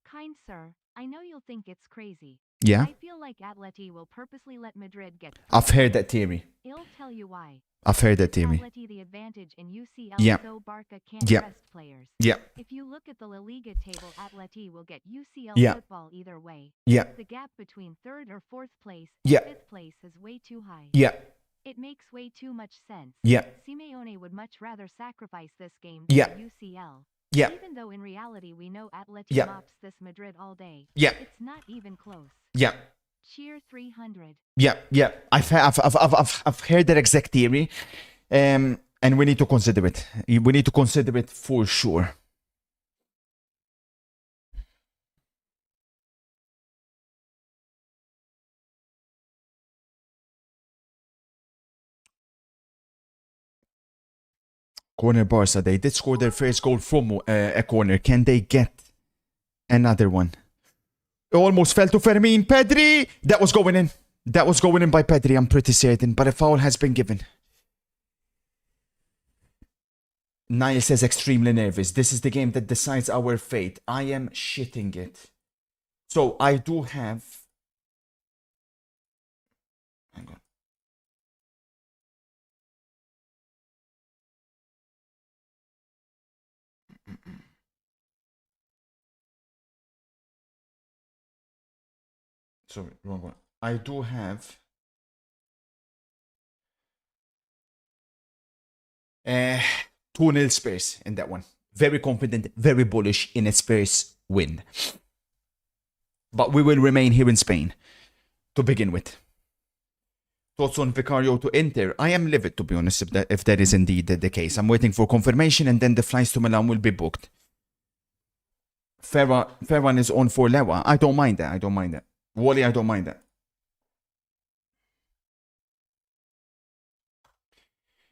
Kind sir, I know you'll think it's crazy. Yeah? I feel like Atleti will purposely let Madrid get. I've heard that theory. I'll tell you why. I've heard that theory. Atleti the advantage in UCL, Yeah. so Barca can't Yeah. rest players. Yeah. If you look at the La Liga table, Atleti will get UCL Yeah. football either way. Yeah. The gap between third or fourth place Yeah. and fifth place is way too high. Yeah. It makes way too much sense. Yeah. Simeone would much rather sacrifice this game Yeah. than UCL. Yeah. Even though in reality we know Atleti Yeah. mops this Madrid all day. Yeah. It's not even close. Yeah. Cheer 300. Yeah. Yeah. I've heard that exact theory. And we need to consider it. We need to consider it for sure. Corner Barca, they did score their first goal from a corner. Can they get another one? Almost fell to Fermin. Pedri! That was going in. That was going in by Pedri, I'm pretty certain. But a foul has been given. Niall says extremely nervous. This is the game that decides our fate. I am shitting it. So I do have... Hang on. Sorry, wrong one. I do have... 2-0 Spurs in that one. Very confident, very bullish in a Spurs win. But we will remain here in Spain to begin with. Thoughts on Vicario to Inter? I am livid, to be honest, if that is indeed the case. I'm waiting for confirmation, and then the flights to Milan will be booked. Ferran is on for Lewa. I don't mind that. I don't mind that. Wally, I don't mind that.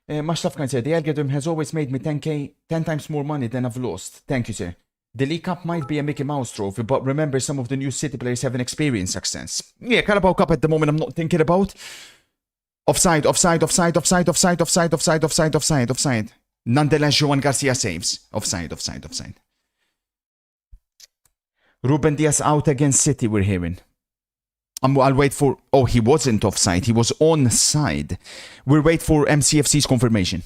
Mashtaf said, the algorithm has always made me 10 times more money than I've lost. Thank you, sir. The League Cup might be a Mickey Mouse trophy, but remember, some of the new City players haven't experienced success. Yeah, Carabao Cup at the moment I'm not thinking about. Offside. Nonetheless, Joan Garcia saves. Offside. Ruben Diaz out against City, we're hearing. I'll wait for... Oh, he wasn't offside. He was onside. We'll wait for MCFC's confirmation.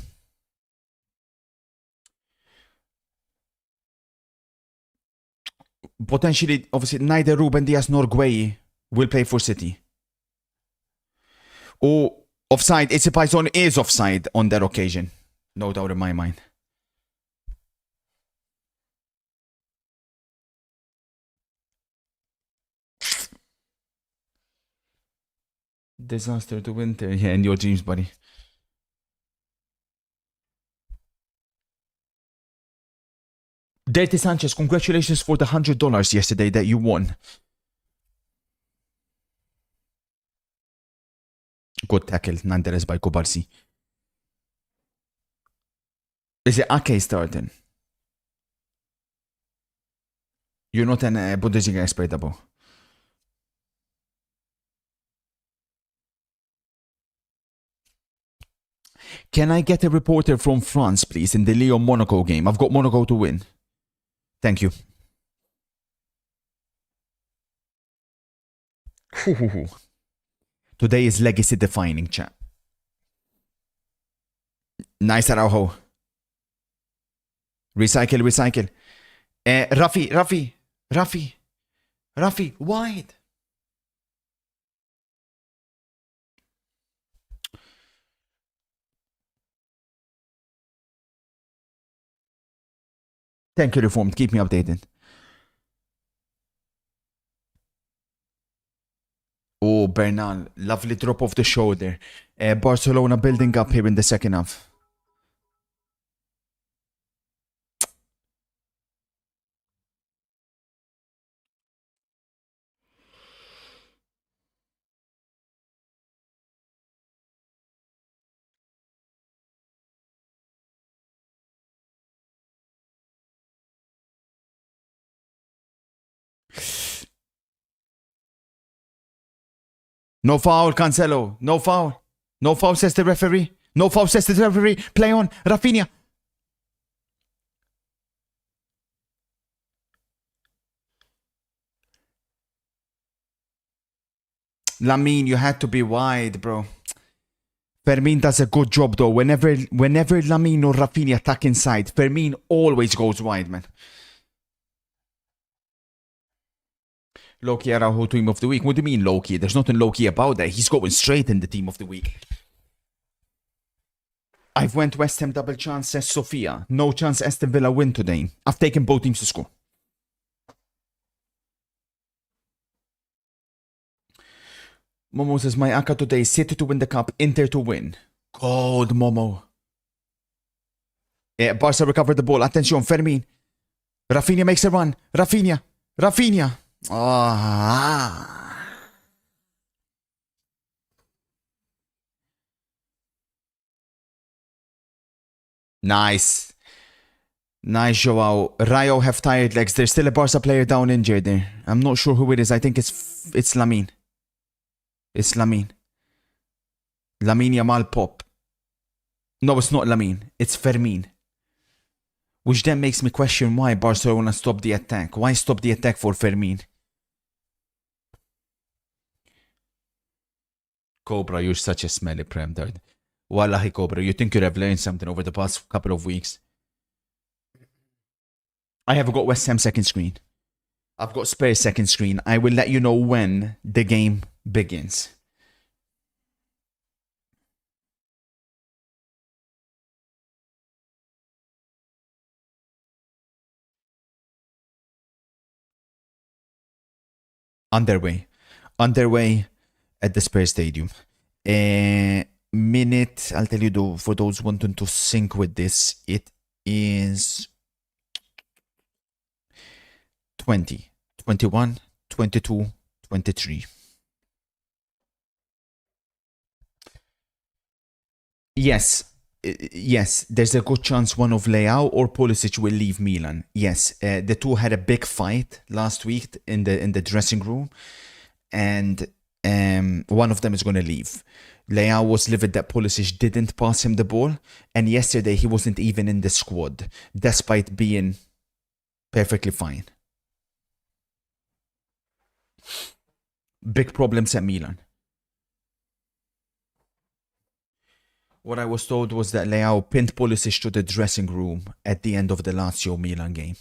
potentially, obviously, neither Ruben Diaz nor Gueye will play for City. Oh, offside. Itsipaiton is offside on that occasion. No doubt in my mind. Disaster to winter. Yeah, in your dreams, buddy. Dirty Sanchez, congratulations for the $100 yesterday that you won. Good tackle, nonetheless, by Kubarsi. Is it Ake starting? You're not an Bundesliga expert, Abo. Can I get a reporter from France, please, in the Lyon-Monaco game? I've got Monaco to win. Thank you. Today is legacy defining, chat. Nice, Araujo. Recycle. Rafi, wide. Thank you, Reformed. Keep me updated. Oh, Bernal. Lovely drop off the shoulder. Barcelona building up here in the second half. No foul, Cancelo. No foul. No foul, says the referee. No foul, says the referee. Play on. Rafinha. Lamine, you had to be wide, bro. Fermin does a good job, though. Whenever Lamine or Rafinha attack inside, Fermin always goes wide, man. Loki Araujo team of the week. What do you mean Loki? There's nothing Loki about that. He's going straight in the team of the week. I've went West Ham double chance, says Sophia. No chance Aston Villa win today. I've taken both teams to score. Momo says my Aka today, City to win the cup, Inter to win. Cold, Momo. Barca recovered the ball. Attention, Fermin. Rafinha makes a run. Rafinha. Nice, Joao. Rayo have tired legs. There's still a Barca player down injured there. I'm not sure who it is. I think it's Lamine. It's Lamine. Lamine Yamal pop. No, it's not Lamine. It's Fermin. Which then makes me question why Barcelona stopped the attack. Why stop the attack for Fermin? Cobra, you're such a smelly prem, dude. Wallahi, Cobra, you think you'd have learned something over the past couple of weeks? I have got West Ham second screen. I've got Spurs second screen. I will let you know when the game begins. Underway at the Spurs Stadium. Minute, I'll tell you though, for those wanting to sync with this, it is 20, 21, 22, 23. Yes, there's a good chance one of Leao or Pulisic will leave Milan. Yes, the two had a big fight last week in the dressing room, and one of them is going to leave. Leao was livid that Pulisic didn't pass him the ball, and yesterday he wasn't even in the squad, despite being perfectly fine. Big problems at Milan. What I was told was that Leao pinned Pulisic to the dressing room at the end of the Lazio Milan game.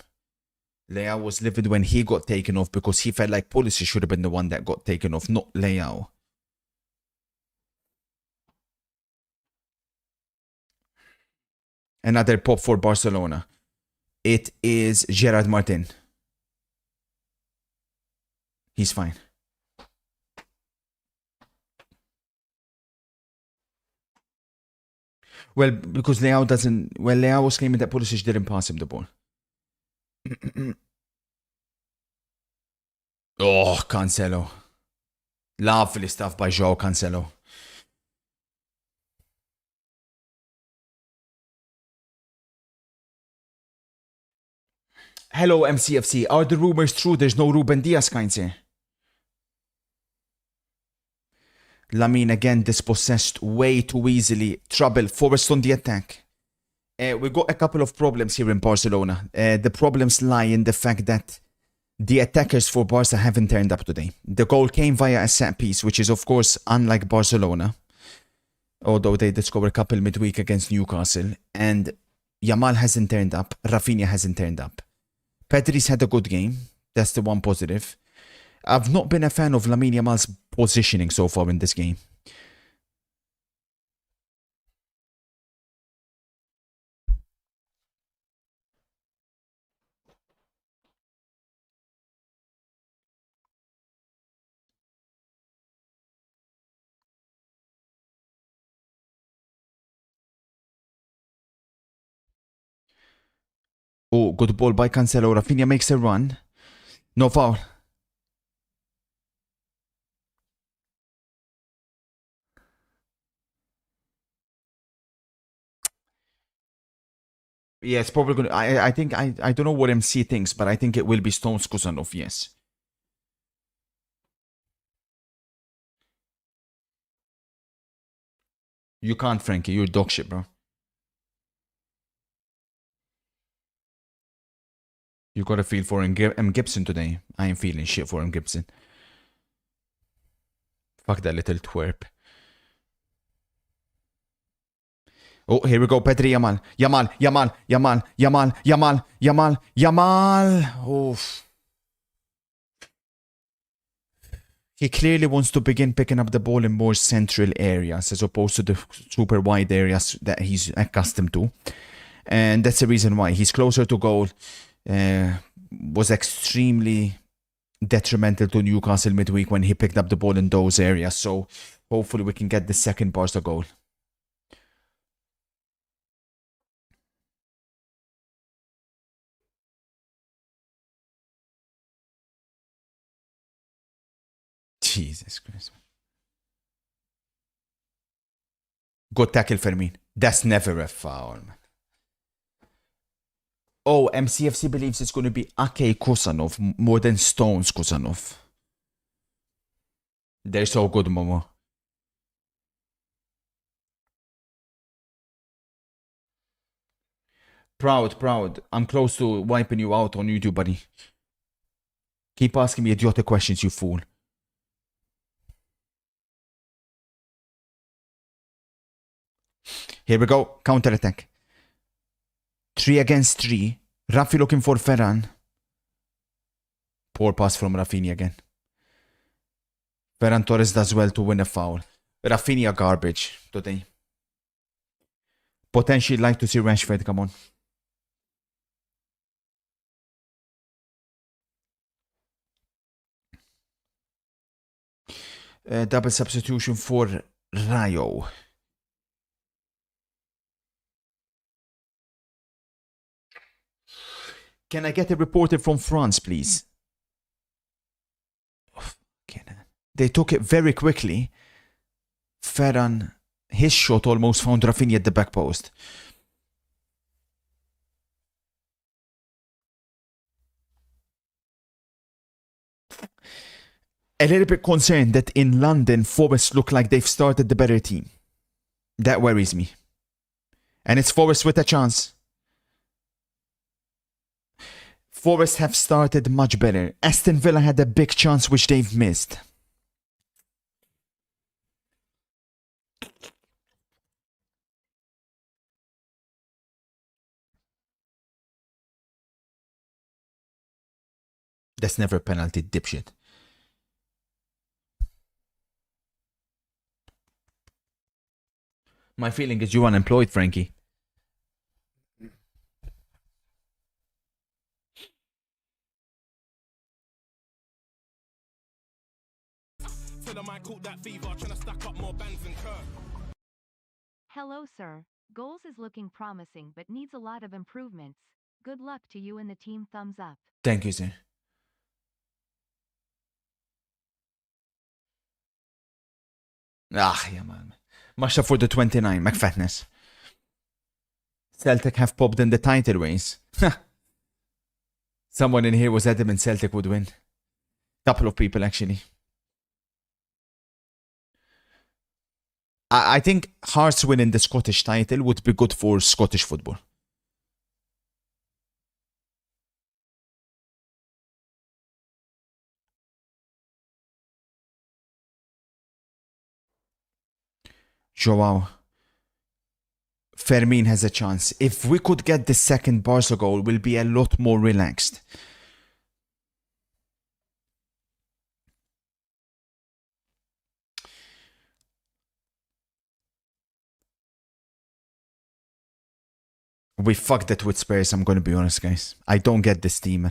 Leao was livid when he got taken off because he felt like Pulisic should have been the one that got taken off, not Leao. Another pop for Barcelona. It is Gerard Martin. He's fine. Well, because Leao doesn't... Well, Leao was claiming that Pulisic didn't pass him the ball. Oh, Cancelo. Lovely stuff by João Cancelo. Hello, MCFC. Are the rumors true there's no Ruben Diaz, Kainze? Lamine again dispossessed way too easily. Trouble. Forest on the attack. We've got a couple of problems here in Barcelona. The problems lie in the fact that the attackers for Barca haven't turned up today. The goal came via a set piece, which is of course unlike Barcelona, although they did score a couple midweek against Newcastle. And Yamal hasn't turned up. Rafinha hasn't turned up. Pedri's had a good game. That's the one positive. I've not been a fan of Lamine Yamal's positioning so far in this game. Oh, good ball by Cancelo. Rafinha makes a run. No foul. Yeah, it's probably going to... I think... I don't know what MC thinks, but I think it will be Stones Kusanov, yes. You can't, Frankie. You're dog shit, bro. You got a feel for M. Gibson today. I ain't feeling shit for M. Gibson. Fuck that little twerp. Oh, here we go. Pedri Yamal. Yamal. Oof. He clearly wants to begin picking up the ball in more central areas as opposed to the super wide areas that he's accustomed to. And that's the reason why. He's closer to goal. Was extremely detrimental to Newcastle midweek when he picked up the ball in those areas. So hopefully we can get the second Barca goal. Jesus Christ. Good tackle, Fermin. That's never a foul, man. Oh, MCFC believes it's going to be Ake Kusanov more than Stones Kusanov. They're so good, Momo. Proud. I'm close to wiping you out on YouTube, buddy. Keep asking me idiotic questions, you fool. Here we go. Counter attack. 3 against 3. Rafi looking for Ferran. Poor pass from Rafinha again. Ferran Torres does well to win a foul. Rafinha garbage today. Potentially like to see Rashford come on. Double substitution for Rayo. Can I get a reporter from France, please? They took it very quickly. Ferran, his shot almost found Rafinha at the back post. A little bit concerned that in London, Forest look like they've started the better team. That worries me. And it's Forest with a chance. Forest have started much better. Aston Villa had a big chance which they've missed. That's never a penalty, dipshit. My feeling is you're unemployed, Frankie. Hello, sir. Goals is looking promising but needs a lot of improvements. Good luck to you and the team. Thumbs up. Thank you, sir. Yeah, man. Masha for the 29, McFatness. Celtic have popped in the title race. Someone in here was adamant Celtic would win. Couple of people, actually. I think Hearts winning the Scottish title would be good for Scottish football. Joao. Fermin has a chance. If we could get the second Barca goal, we'll be a lot more relaxed. We fucked it with Spurs, I'm going to be honest, guys. I don't get this team.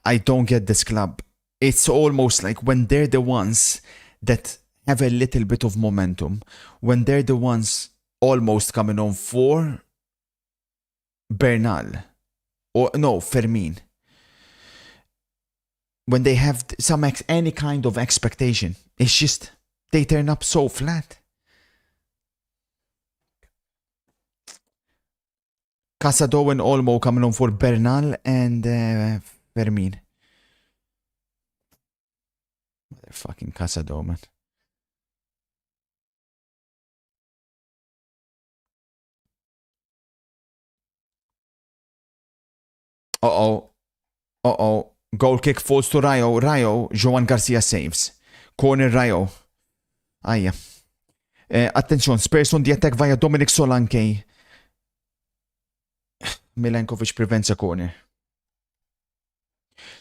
I don't get this club. It's almost like when they're the ones that have a little bit of momentum, when they're the ones almost coming on for Bernal, or no, Fermin. When they have any kind of expectation, it's just they turn up so flat. Casado and Olmo coming on for Bernal and Fermin. Fucking Casado, man. Uh-oh. Goal kick falls to Rayo. Joan Garcia saves. Corner Rayo. Ajja. Attention, Spurs on the attack via Dominic Solanke. Milankovic prevents a corner.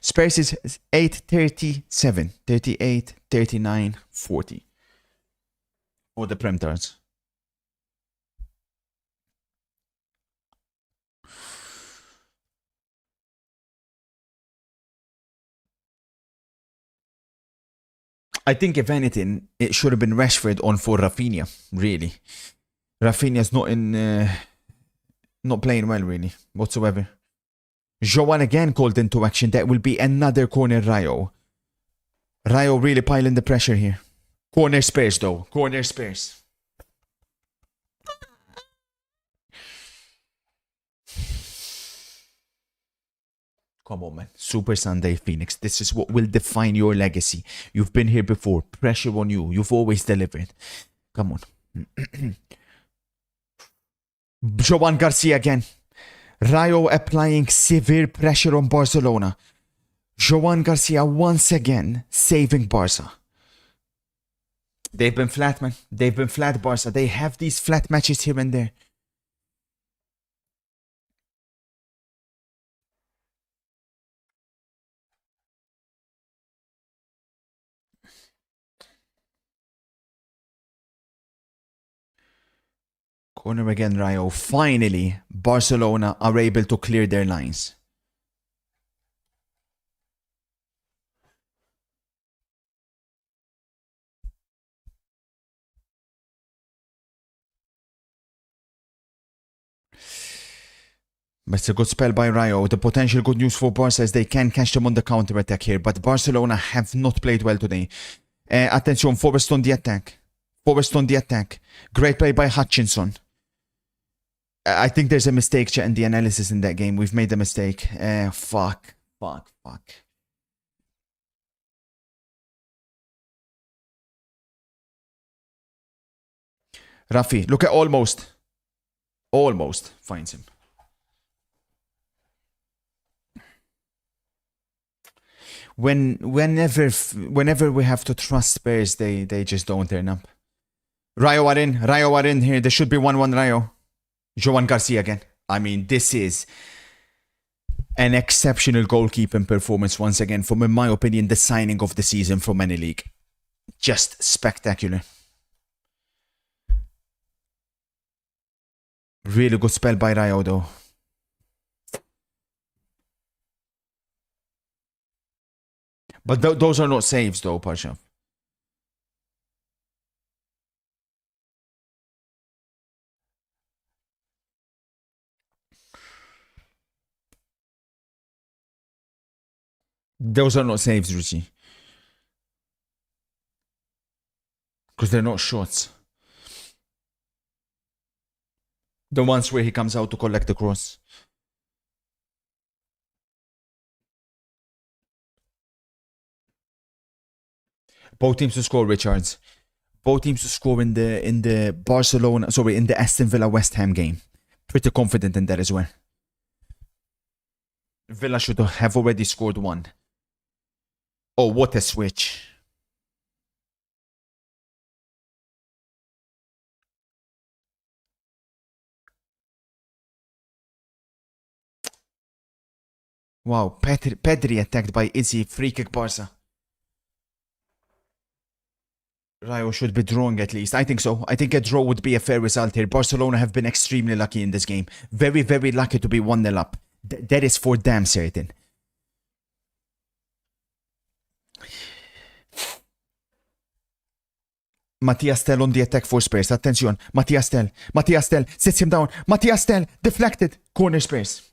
Spurs is 8-37, 38, 39, 40. For the Prem Tards. I think if anything, it should have been Rashford on for Rafinha, really. Rafinha's not playing well, really, whatsoever. Joan again called into action. That will be another corner Rayo. Rayo really piling the pressure here. Corner Spurs, though. Corner Spurs. Come on, man. Super Sunday, Phoenix. This is what will define your legacy. You've been here before. Pressure on you. You've always delivered. Come on. Joan Garcia again. Rayo applying severe pressure on Barcelona. Joan Garcia once again saving Barca. They've been flat, man. They've been flat, Barca. They have these flat matches here and there. Corner again, Rayo. Finally, Barcelona are able to clear their lines. But it's a good spell by Rayo. The potential good news for Barca is they can catch them on the counter-attack here. But Barcelona have not played well today. Attention, Forrest on the attack. Great play by Hutchinson. I think there's a mistake, chat, in the analysis in that game. We've made a mistake. Fuck. Rafi, look at almost. Almost finds him. Whenever we have to trust Spurs, they just don't turn up. Rayo are in here. There should be 1-1 Rayo. Joan Garcia again. I mean, this is An exceptional goalkeeping performance once again from, in my opinion, the signing of the season from any league. Just spectacular. Really good spell by Rayo though. But those are not saves though, Pasha. Those are not saves, Richie. Because they're not shots. The ones where he comes out to collect the cross. Both teams to score, Richards. Both teams to score in the Barcelona, sorry, in the Aston Villa West Ham game. Pretty confident in that as well. Villa should have already scored one. Oh, what a switch. Wow, Pedri attacked by Izzy, free kick Barca. Rayo should be drawing at least. I think so. I think a draw would be a fair result here. Barcelona have been extremely lucky in this game. Very, very lucky to be 1-0 up. That is for damn certain. Mattias Tell on the attack for Spurs. Attention. Mattias Tell sits him down. Mattias Tell deflected. Corner Spurs.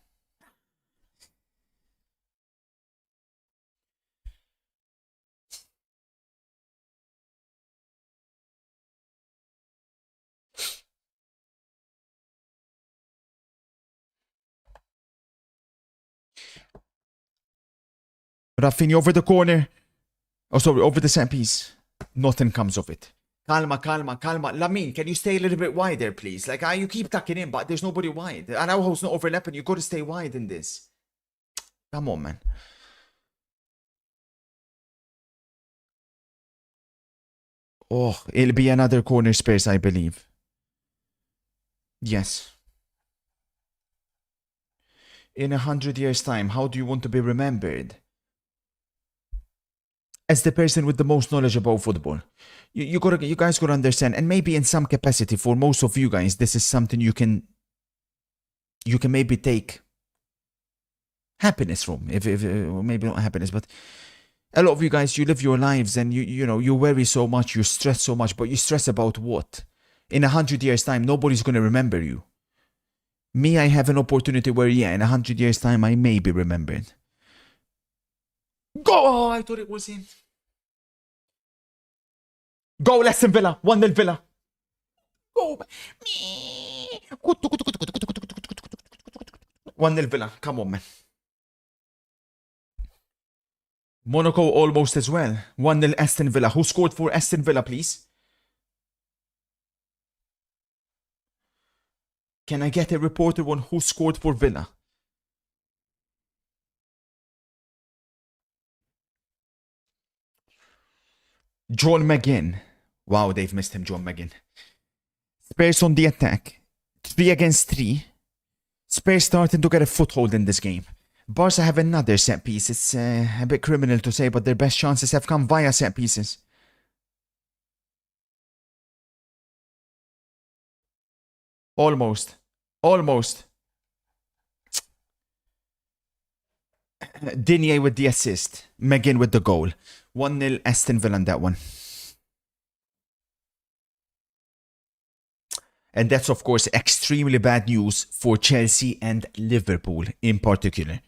Rafinha over the corner. Oh, sorry, over the set piece. Nothing comes of it. Calma. Lamine, can you stay a little bit wider, please? Like, you keep tucking in, but there's nobody wide. Araujo's not overlapping. You got to stay wide in this. Come on, man. Oh, it'll be another corner space, I believe. Yes. In 100 years' time, how do you want to be remembered? As the person with the most knowledge about football. You guys gotta understand, and maybe in some capacity for most of you guys, this is something you can maybe take happiness from. If maybe not happiness, but a lot of you guys, you live your lives and you worry so much, you stress so much, but you stress about what? In 100 years' time, nobody's gonna remember you. Me, I have an opportunity where, yeah, in 100 years' time, I may be remembered. Go! Oh, I thought it was in. Go, Aston Villa. 1-0 Villa. Go. 1-0 Villa. Come on, man. Monaco almost as well. 1-0 Aston Villa. Who scored for Aston Villa, please? Can I get a reporter on who scored for Villa? John McGinn. Wow, they've missed him, John McGinn. Spurs on the attack. 3 against 3. Spurs starting to get a foothold in this game. Barca have another set piece. It's a bit criminal to say, but their best chances have come via set pieces. Almost. Digne with the assist. McGinn with the goal. 1-0 Aston Villa on that one. And that's, of course, extremely bad news for Chelsea and Liverpool in particular.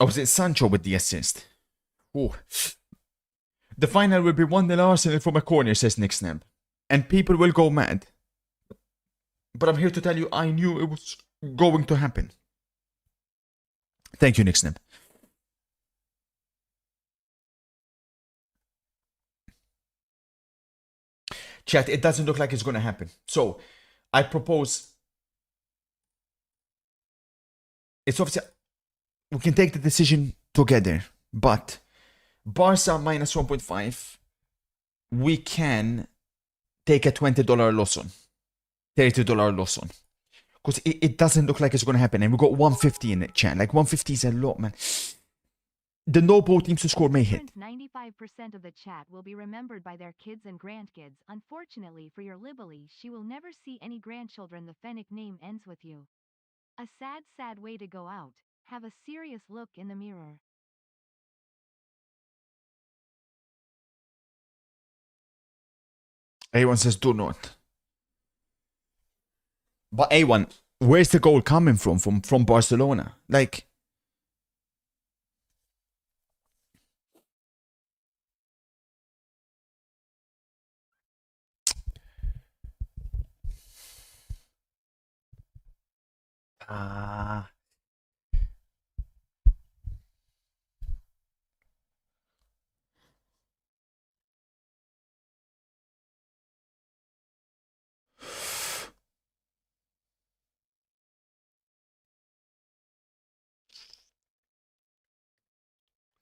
Oh, was it Sancho with the assist? Oh. The final will be 1-0 Arsenal from a corner, says Nick Snap. And people will go mad. But I'm here to tell you, I knew it was going to happen. Thank you, Nick Snap. Chat, it doesn't look like it's going to happen. So, I propose... It's obviously... We can take the decision together. But, Barca minus 1.5, we can take a $20 loss on. $30 loss on. Because it doesn't look like it's going to happen. And we've got 150 in it, chat. Like, 150 is a lot, man. The no both teams to score may hit. 95% of the chat will be remembered by their kids and grandkids. Unfortunately for your Libely, she will never see any grandchildren. The Fennec name ends with you. A sad, sad way to go out. Have a serious look in the mirror. A1 says do not. But A1, where's the goal coming from? From Barcelona? Like,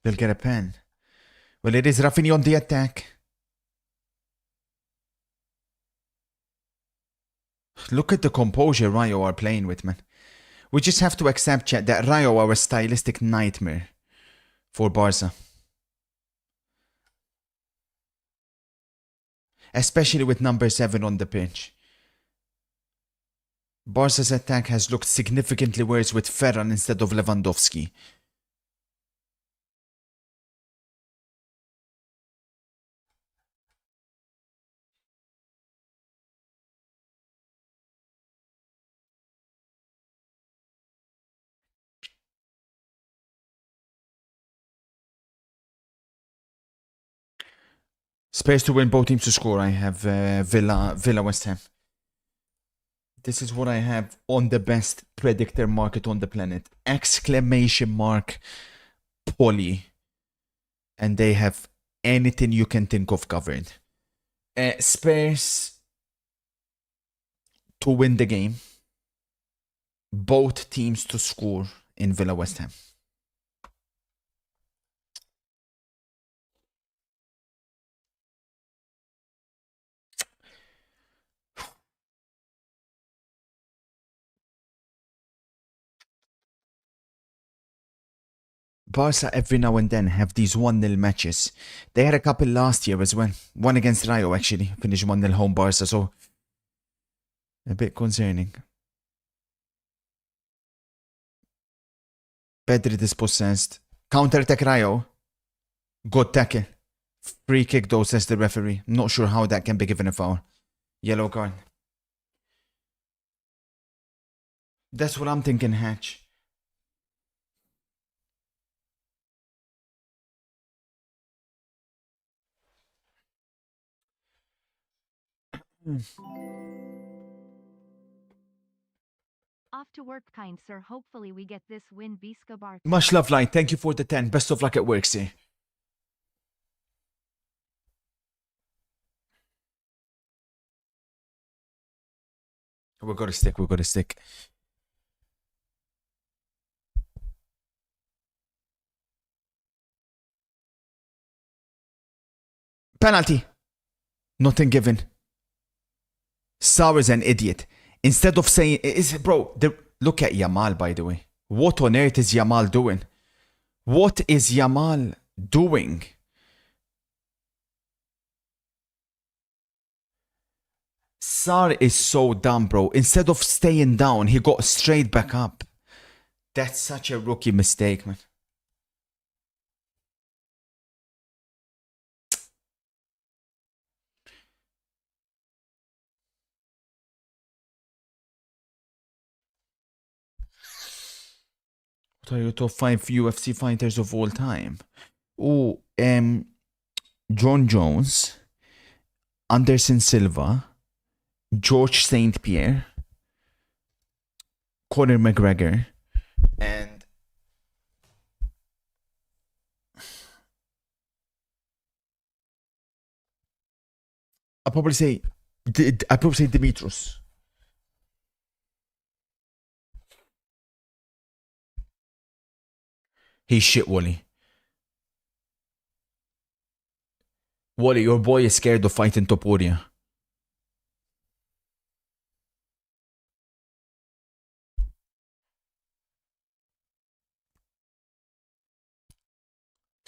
they'll get a pen. Well, it is Rafinha on the attack. Look at the composure Rayo are playing with, man. We just have to accept, chat, that Rayo are a stylistic nightmare for Barca. Especially with number 7 on the pitch. Barca's attack has looked significantly worse with Ferran instead of Lewandowski. Spurs to win, both teams to score. I have Villa, West Ham. This is what I have on the best predictor market on the planet. Exclamation mark Polly. And they have anything you can think of covered. Spurs to win the game. Both teams to score in Villa, West Ham. Barca every now and then have these 1-0 matches. They had a couple last year as well. One against Rayo, actually. Finished 1-0 home Barca, so a bit concerning. Pedri dispossessed. Counter-attack Rayo. Good tackle. Free kick though, says the referee. Not sure how that can be given a foul. Yellow card. That's what I'm thinking, Hatch. Off to work, kind sir. Hopefully we get this win. Visca Barca. Much love, Light. Thank you for the 10. Best of luck at work, sir. We're gonna stick. Penalty. Nothing given. Sauer is an idiot. Instead of saying, look at Yamal, by the way. What on earth is Yamal doing? What is Yamal doing? Sarr is so dumb, bro. Instead of staying down, he got straight back up. That's such a rookie mistake, man. What are your top 5 UFC fighters of all time? Oh, John Jones, Anderson Silva, George St. Pierre, Conor McGregor, and I'd probably say Dimitrios. He's shit, Wally. Wally, your boy is scared of fighting Topuria.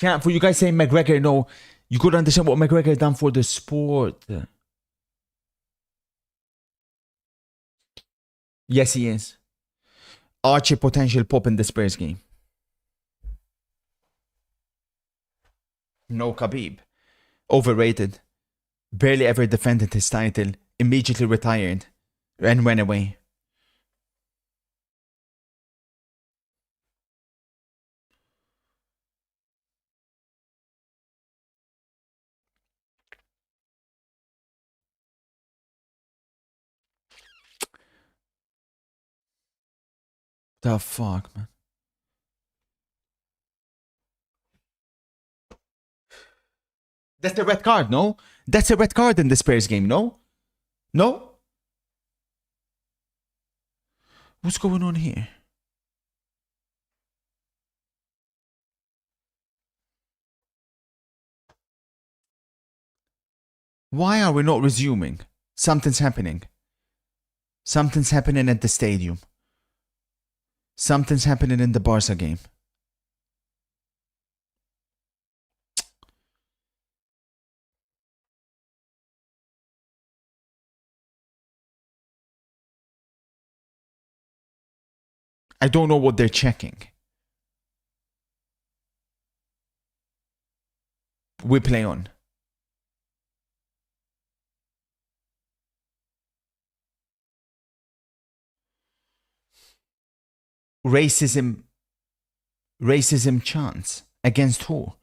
Can't for you guys saying McGregor, no, you gotta understand what McGregor done for the sport. Yes, he is. Archie potential pop in the Spurs game. No Khabib. Overrated. Barely ever defended his title. Immediately retired. And went away. The fuck, man. That's the red card, no? That's a red card in the Spurs game, no? No? What's going on here? Why are we not resuming? Something's happening. Something's happening at the stadium. Something's happening in the Barca game. I don't know what they're checking. We play on. Racism chance. Against who?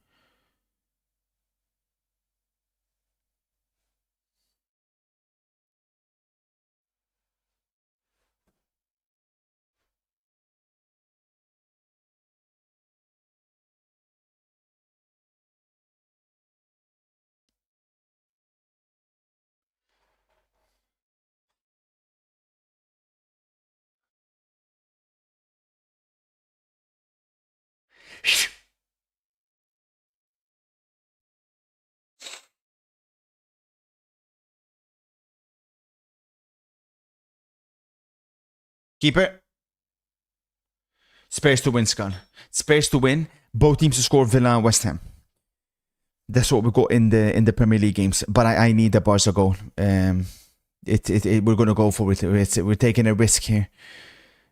Keeper. Spurs to win, Scott. Spurs to win. Both teams to score. Villa and West Ham. That's what we got in the Premier League games. But I need the Barca goal. We're gonna go for it. We're taking a risk here.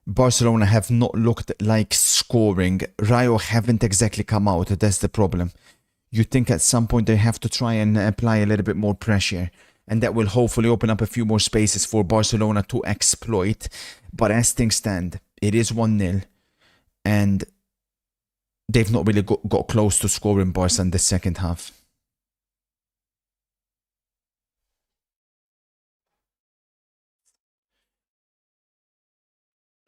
Barcelona have not looked like scoring. Rayo haven't exactly come out. That's the problem. You think at some point they have to try and apply a little bit more pressure, and that will hopefully open up a few more spaces for Barcelona to exploit. But as things stand, it is 1-0, and they've not really got close to scoring Barca in the second half.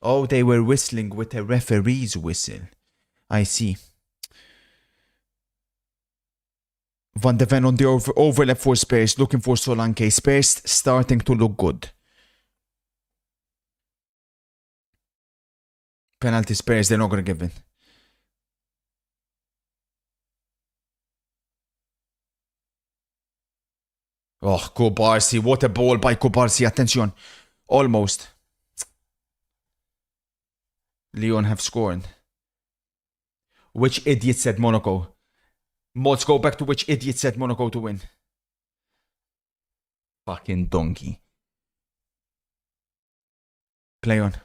Oh, they were whistling with a referee's whistle. I see. Van de Ven on the overlap for Spurs, looking for Solanke. Spurs starting to look good. Penalty Spurs, they're not going to give it. Oh, Kubarsi, what a ball by Kubarsi. Attention. Almost. Lyon have scored. Which idiot said Monaco? Let's go back to which idiot said Monaco to win. Fucking donkey. Play on.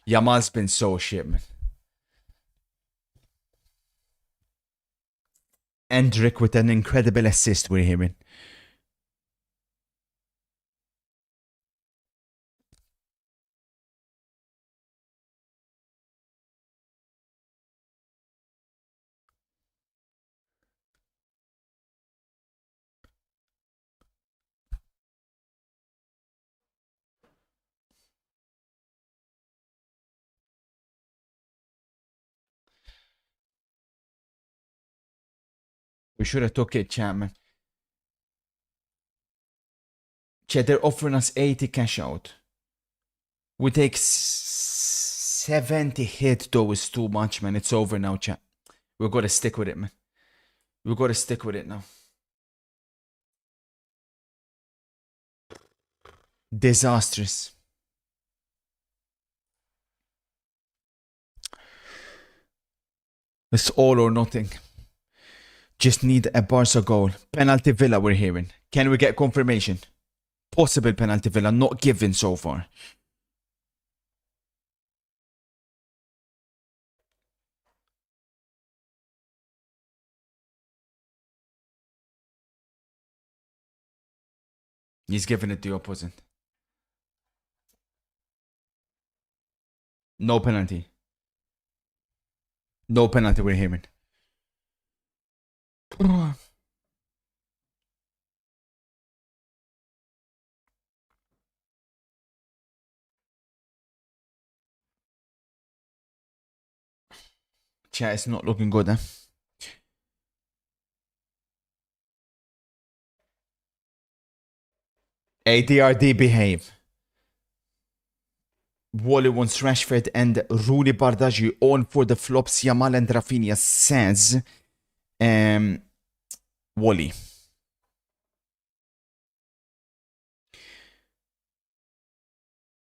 Yamal's been so shit, man. Endrick with an incredible assist we're hearing. We should have took it, Chapman. Chat, they're offering us 80 cash out. We take 70 hit though is too much, man. It's over now, chat. We've got to stick with it, man. We've got to stick with it now. Disastrous. It's all or nothing. Just need a Barca goal. Penalty Villa we're hearing. Can we get confirmation? Possible penalty Villa, not given so far. He's giving it to the opposite. No penalty. No penalty we're hearing. Chat, it's not looking good, eh? ADRD behave. Wally wants Rashford and Ruli Bardghji on for the flops. Yamal and Rafinha says Wally.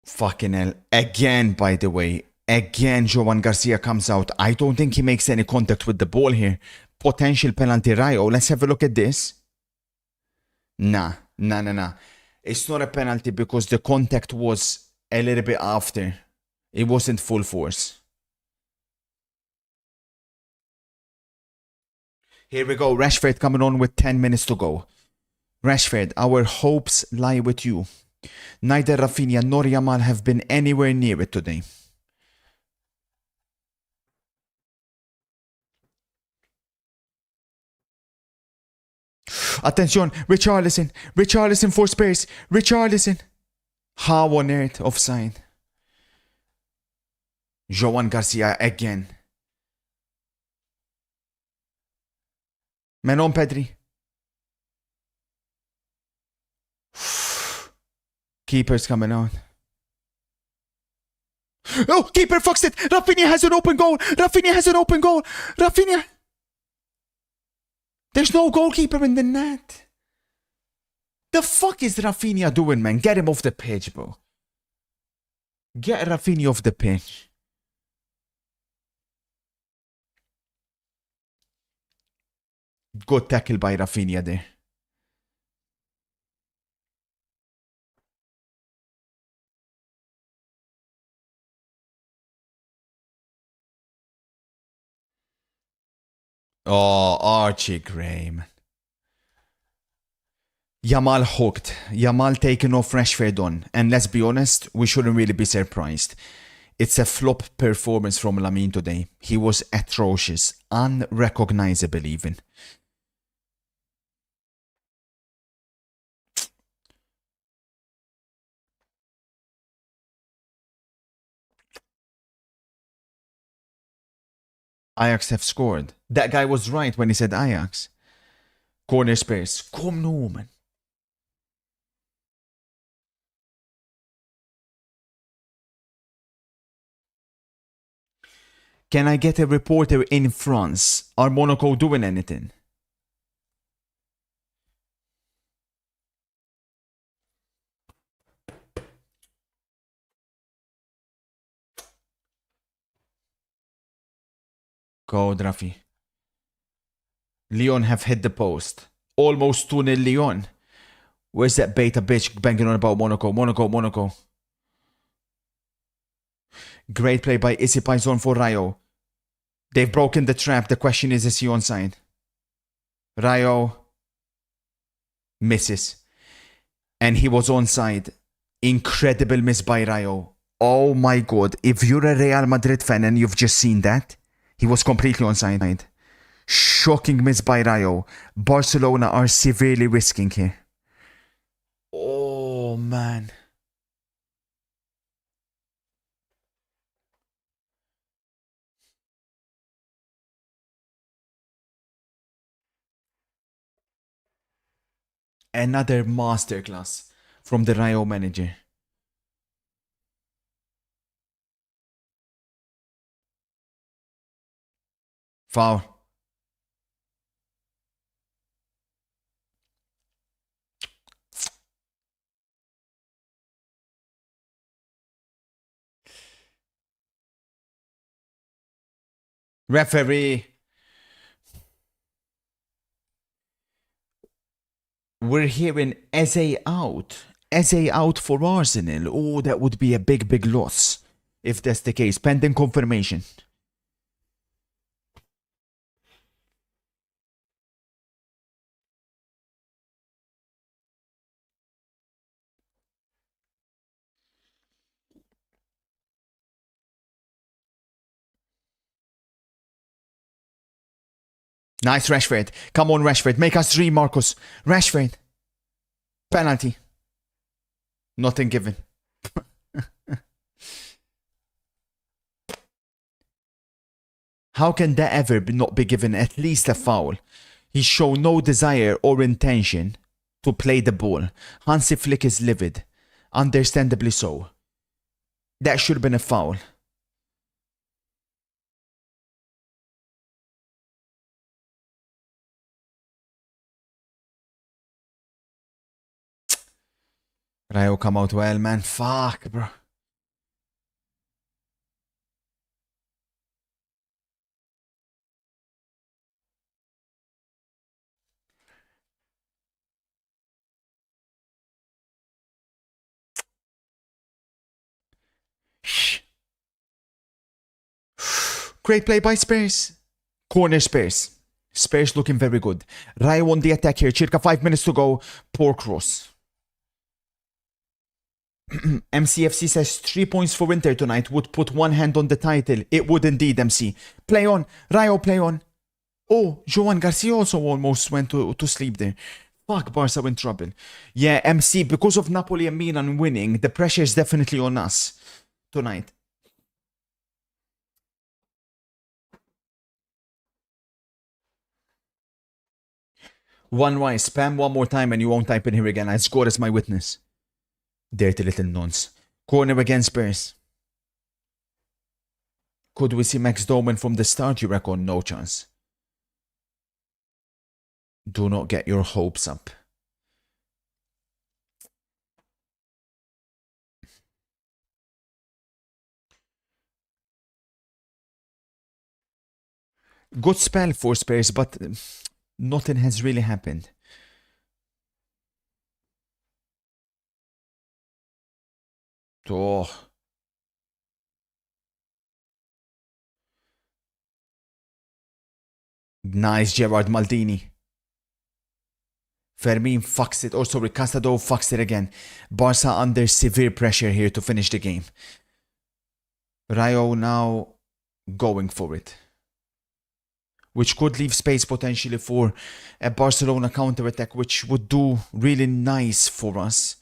Fucking hell. Again, by the way. Again, Joan Garcia comes out. I don't think he makes any contact with the ball here. Potential penalty, Rayo. Let's have a look at this. Nah. It's not a penalty because the contact was a little bit after. It wasn't full force. Here we go. Rashford coming on with 10 minutes to go. Rashford, our hopes lie with you. Neither Rafinha nor Yamal have been anywhere near it today. Attention, Richarlison for Spurs. Richarlison. How on earth offside? Joan Garcia again. Man on, Pedri. Keeper's coming out. Oh, keeper fucks it. Rafinha has an open goal. Rafinha. There's no goalkeeper in the net. The fuck is Rafinha doing, man? Get him off the pitch, bro. Get Rafinha off the pitch. Good tackle by Rafinha there. Oh, Archie Gray, man. Yamal hooked. Yamal taking off Rashford on. And let's be honest, we shouldn't really be surprised. It's a flop performance from Lamine today. He was atrocious. Unrecognizable even. Ajax have scored. That guy was right when he said Ajax. Corner Spurs. Come no, man. Can I get a reporter in France? Are Monaco doing anything? Go, Drafi. Lyon have hit the post. Almost 2-0 Lyon. Where's that beta bitch banging on about Monaco? Monaco. Great play by Issy Paison for Rayo. They've broken the trap. The question is he onside? Rayo misses. And he was onside. Incredible miss by Rayo. Oh my god. If you're a Real Madrid fan and you've just seen that, he was completely onside. Shocking miss by Rayo. Barcelona are severely risking here. Oh man. Another masterclass from the Rayo manager. Foul. Referee. We're hearing Eze out. Eze out for Arsenal. Oh, that would be a big, big loss if that's the case. Pending confirmation. Nice, Rashford. Come on, Rashford. Make us dream, Marcus. Rashford. Penalty. Nothing given. How can that ever not be given at least a foul? He showed no desire or intention to play the ball. Hansi Flick is livid. Understandably so. That should have been a foul. Rayo come out well, man. Fuck, bro. Great play by Spurs. Corner Spurs. Spurs looking very good. Rayo on the attack here. Circa 5 minutes to go. Poor cross. MCFC says 3 points for Inter tonight would put one hand on the title. It would indeed, MC. Play on. Rayo, play on. Oh, Joan Garcia also almost went to sleep there. Fuck, Barca in trouble. Yeah, MC, because of Napoli and Milan winning, the pressure is definitely on us tonight. One right, spam one more time and you won't type in here again. I score as my witness. Dirty little nonce. Corner against Spurs. Could we see Max Doman from the start, you reckon? No chance. Do not get your hopes up. Good spell for Spurs, but nothing has really happened. Oh. Nice, Gerard Maldini. Fermin fucks it. Oh, sorry, Casado fucks it again. Barca under severe pressure here to finish the game. Rayo now going for it. Which could leave space potentially for a Barcelona counter-attack, which would do really nice for us.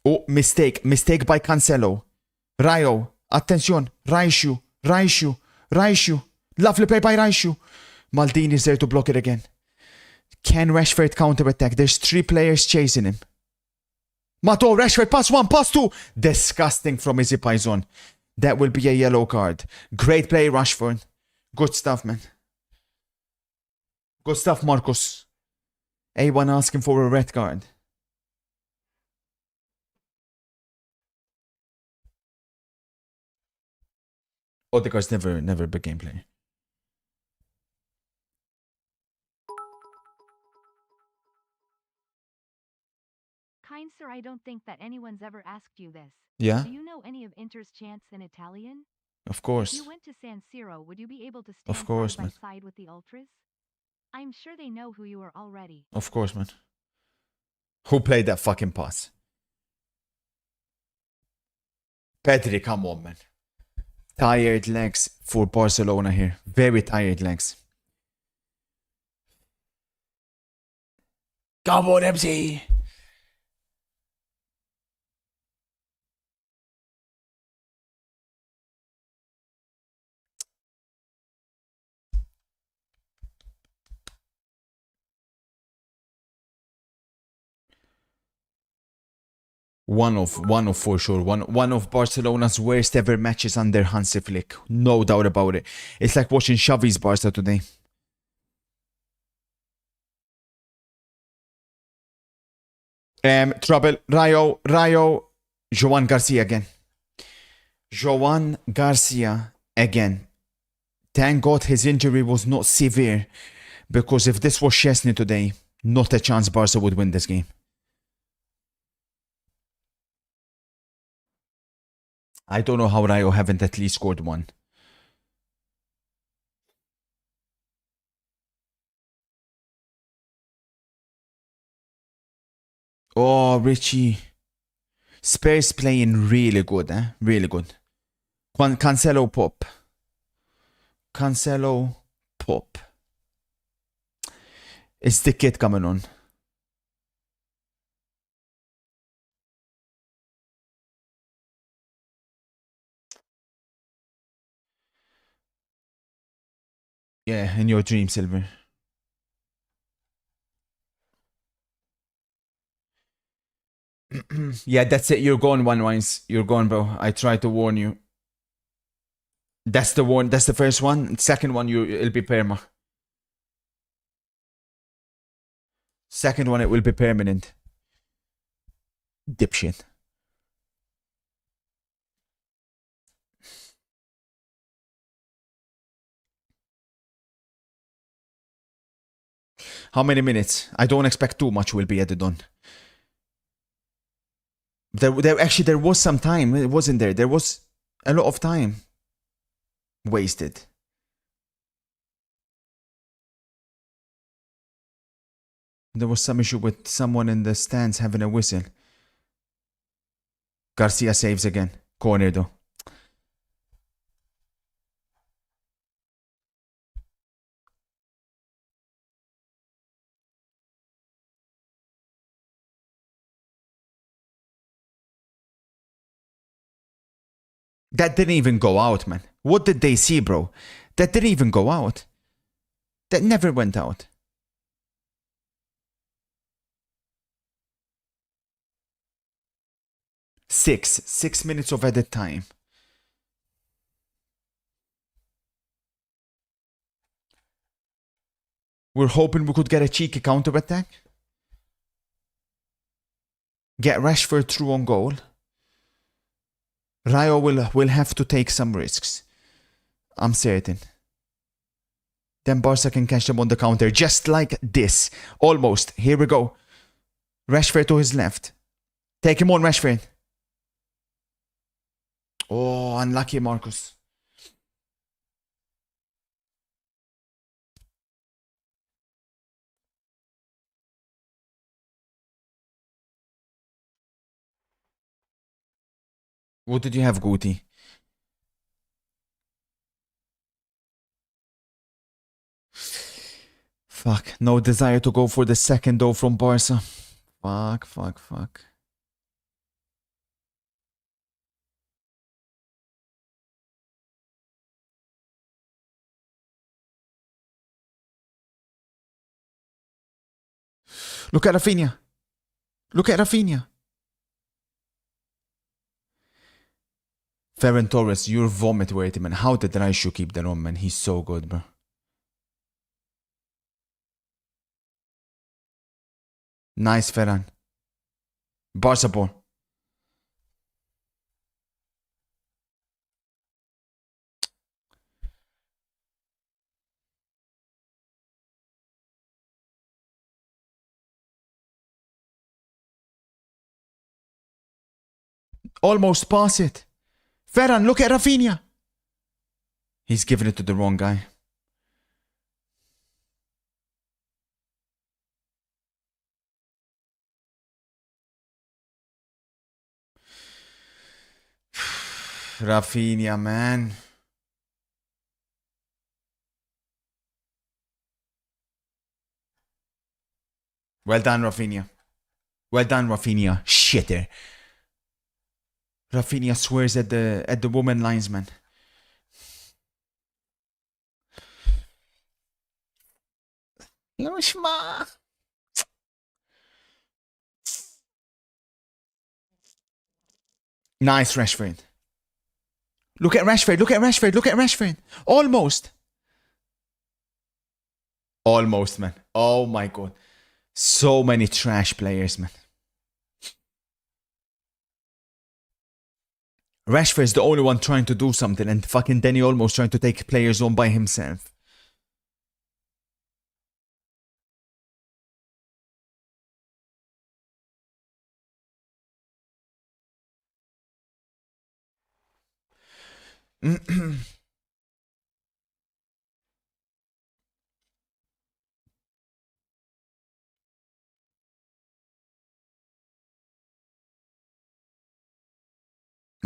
Oh, mistake. Mistake by Cancelo. Rayo. Attention. Raishu. Lovely play by Raishu. Maldini is there to block it again. Can Rashford counter-attack? There's 3 players chasing him. Mato, Rashford, pass 1, pass 2. Disgusting from Izzy Paizon. That will be a yellow card. Great play, Rashford. Good stuff, man. Good stuff, Marcus. A1 asking for a red card. Odegaard's never a big game player. Kind sir, I don't think that anyone's ever asked you this. Yeah, Do you know any of Inter's chants in Italian? of If course. you went to San Siro, would you be able to Of stand course, side by man. side with the ultras? I'm sure they know who you are already. Of course, man. Who played that fucking pass? Pedri, come on, man. Tired legs for Barcelona here. Very tired legs. Come on, MC. One of for sure. One of Barcelona's worst ever matches under Hansi Flick. No doubt about it. It's like watching Xavi's Barca today. Trouble. Rayo. Joan Garcia again. Joan Garcia again. Thank God his injury was not severe, because if this was Chesney today, not a chance Barca would win this game. I don't know how Rayo haven't at least scored one. Oh, Richie. Spurs playing really good, eh? Really good. Cancelo pop. Cancelo pop. Is the kid coming on? Yeah, in your dream, Silver. Yeah, that's it. You're gone, One Wines. You're gone, bro. I tried to warn you. That's the one. That's the first one. Second one, it'll be perma. Second one, it will be permanent. Dipshit. How many minutes? I don't expect too much will be added on. There was some time, it wasn't there? There was a lot of time wasted. There was some issue with someone in the stands having a whistle. Garcia saves again. Corner though. That didn't even go out, man. What did they see, bro? That didn't even go out. That never went out. Six minutes of added time. We're hoping we could get a cheeky counter-attack. Get Rashford through on goal. Rayo will have to take some risks. I'm certain. Then Barca can catch them on the counter just like this. Almost. Here we go. Rashford to his left. Take him on, Rashford. Oh, unlucky Marcus. What did you have, Guti? Fuck. No desire to go for the second though from Barca. Fuck. Look at Rafinha. Look at Rafinha. Ferran Torres, you're vomit worthy, man. How did Raishu keep that on, man? He's so good, bro. Nice, Ferran. Barca ball. Almost pass it. Ferran, look at Rafinha. He's giving it to the wrong guy. Rafinha, man. Well done, Rafinha. Well done, Rafinha. Shitter. Rafinha swears at the woman linesman. Nice, Rashford. Look at Rashford. Almost. Almost, man. Oh my god. So many trash players, man. Rashford's the only one trying to do something, and fucking Danny Olmo's trying to take players on by himself.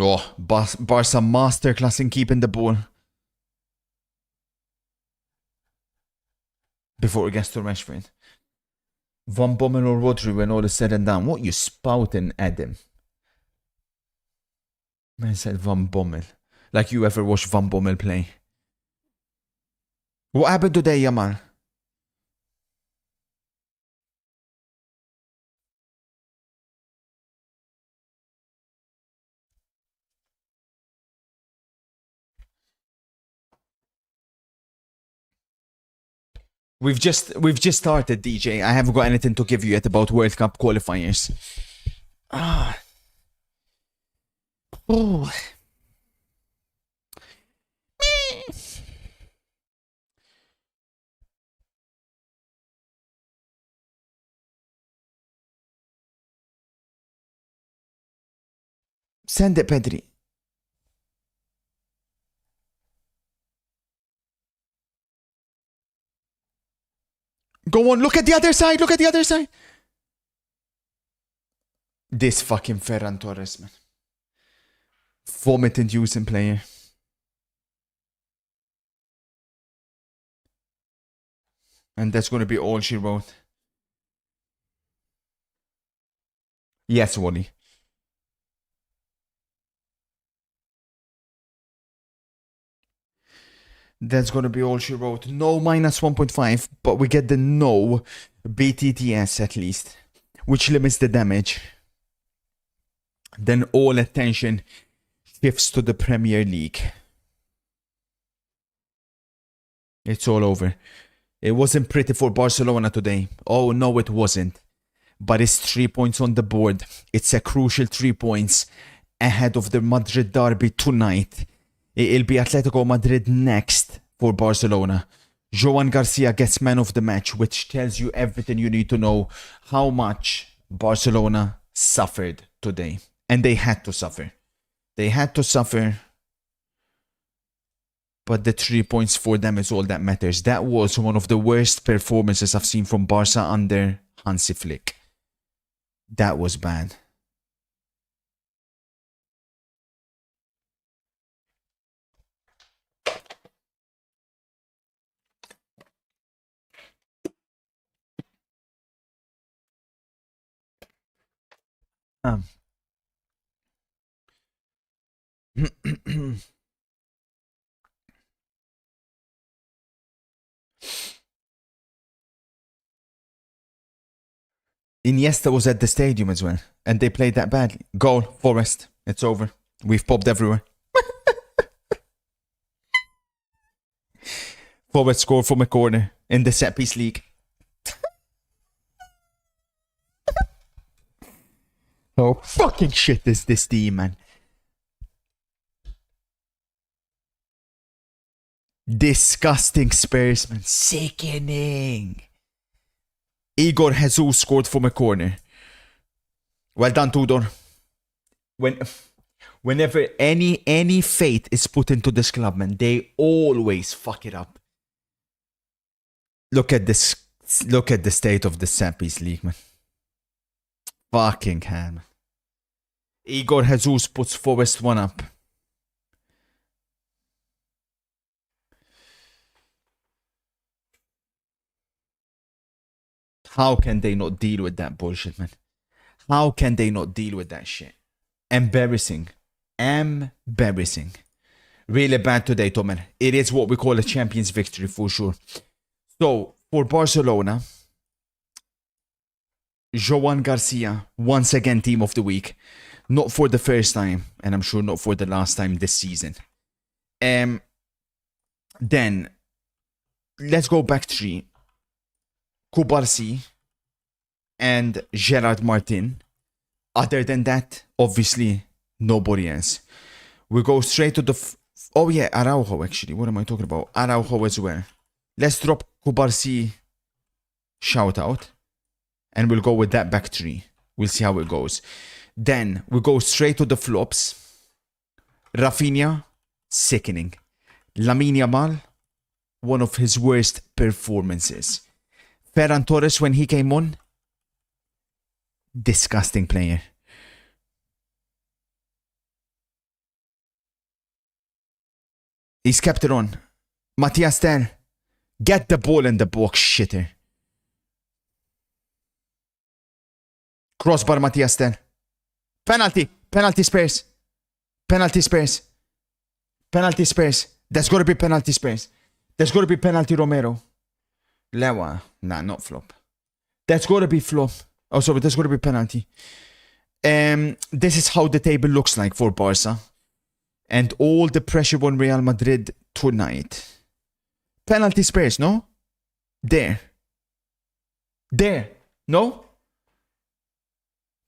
Oh, Barca masterclass in keeping the ball. Before it gets to Rashford. Van Bommel or Rodri when all is said and done. What you spouting, Adam? Man said Van Bommel. Like you ever watched Van Bommel play. What happened today, Yamal? We've just started, DJ. I haven't got anything to give you yet about World Cup qualifiers. Oh. Send it, Pedri. Go on, look at the other side, look at the other side. This fucking Ferran Torres, man. Vomit-inducing player. And that's going to be all she wrote. Yes, Wally. That's going to be all she wrote. No minus 1.5, but we get the no BTTS at least, which limits the damage. Then all attention shifts to the Premier League. It's all over. It wasn't pretty for Barcelona today. Oh, no, it wasn't. But it's 3 points on the board. It's a crucial 3 points ahead of the Madrid derby tonight. It'll be Atletico Madrid next for Barcelona. Joan Garcia gets man of the match, which tells you everything you need to know how much Barcelona suffered today. And they had to suffer. They had to suffer. But the 3 points for them is all that matters. That was one of the worst performances I've seen from Barca under Hansi Flick. That was bad. Iniesta was at the stadium as well, and they played that badly. Goal, Forest. It's over. We've popped everywhere. Forest scored from a corner in the set piece league. Oh, fucking shit is this team, man. Disgusting Spurs, man. Sickening. Igor Jesus scored from a corner. Well done, Tudor. Whenever any fate is put into this club, man, they always fuck it up. Look at this. Look at the state of the Sappies League, man. Fucking hell, man. Igor Jesus puts Forest 1 up. How can they not deal with that bullshit, man? How can they not deal with that shit? Embarrassing. Embarrassing. Really bad today, Tomer. It is what we call a champion's victory for sure. So, for Barcelona, Joan Garcia, once again team of the week. Not for the first time, and I'm sure not for the last time this season. Then, let's go back 3. Kubarsi and Gerard Martin. Other than that, obviously, nobody else. We go straight to the... oh yeah, Araujo actually. What am I talking about? Araujo as well. Let's drop Kubarsi shout out. And we'll go with that back three. We'll see how it goes. Then we go straight to the flops. Rafinha, sickening. Lamine Yamal, one of his worst performances. Ferran Torres, when he came on, disgusting player. He's kept it on. Matthias Tel, get the ball in the box, shitter. Crossbar Matthias Tel. Penalty. Penalty Spurs. Penalty Spurs. Penalty Spurs. There's got to be penalty Spurs. There's got to be penalty Romero. Lewa. Nah, not flop. That's got to be flop. Oh, sorry, there's got to be penalty. This is how the table looks like for Barca. And all the pressure on Real Madrid tonight. Penalty Spurs, no? There. There. No?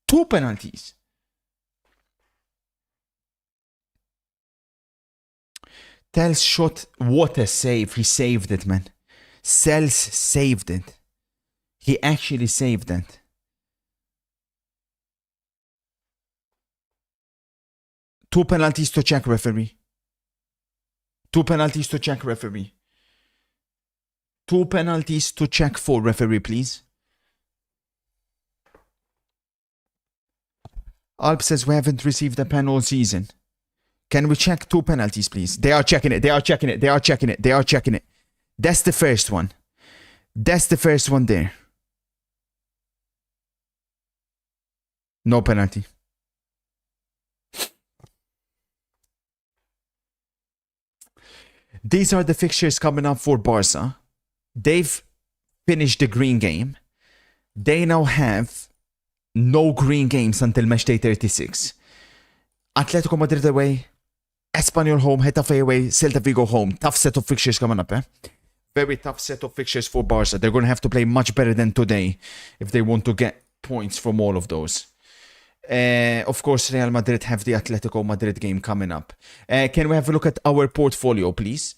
2 penalties. Tel's shot, what a save. He saved it, man. Sells saved it. He actually saved it. Two penalties to check, referee. 2 penalties to check, referee. 2 penalties to check for, referee, please. Alp says we haven't received a pen all season. Can we check 2 penalties, please? They are checking it. They are checking it. They are checking it. They are checking it. That's the first one. That's the first one there. No penalty. These are the fixtures coming up for Barca. They've finished the green game. They now have no green games until match day 36. Atletico Madrid away. Espanyol home, Getafe away, Celta Vigo home. Tough set of fixtures coming up, eh? Very tough set of fixtures for Barca. They're going to have to play much better than today if they want to get points from all of those. Of course, Real Madrid have the Atletico Madrid game coming up. Can we have a look at our portfolio, please?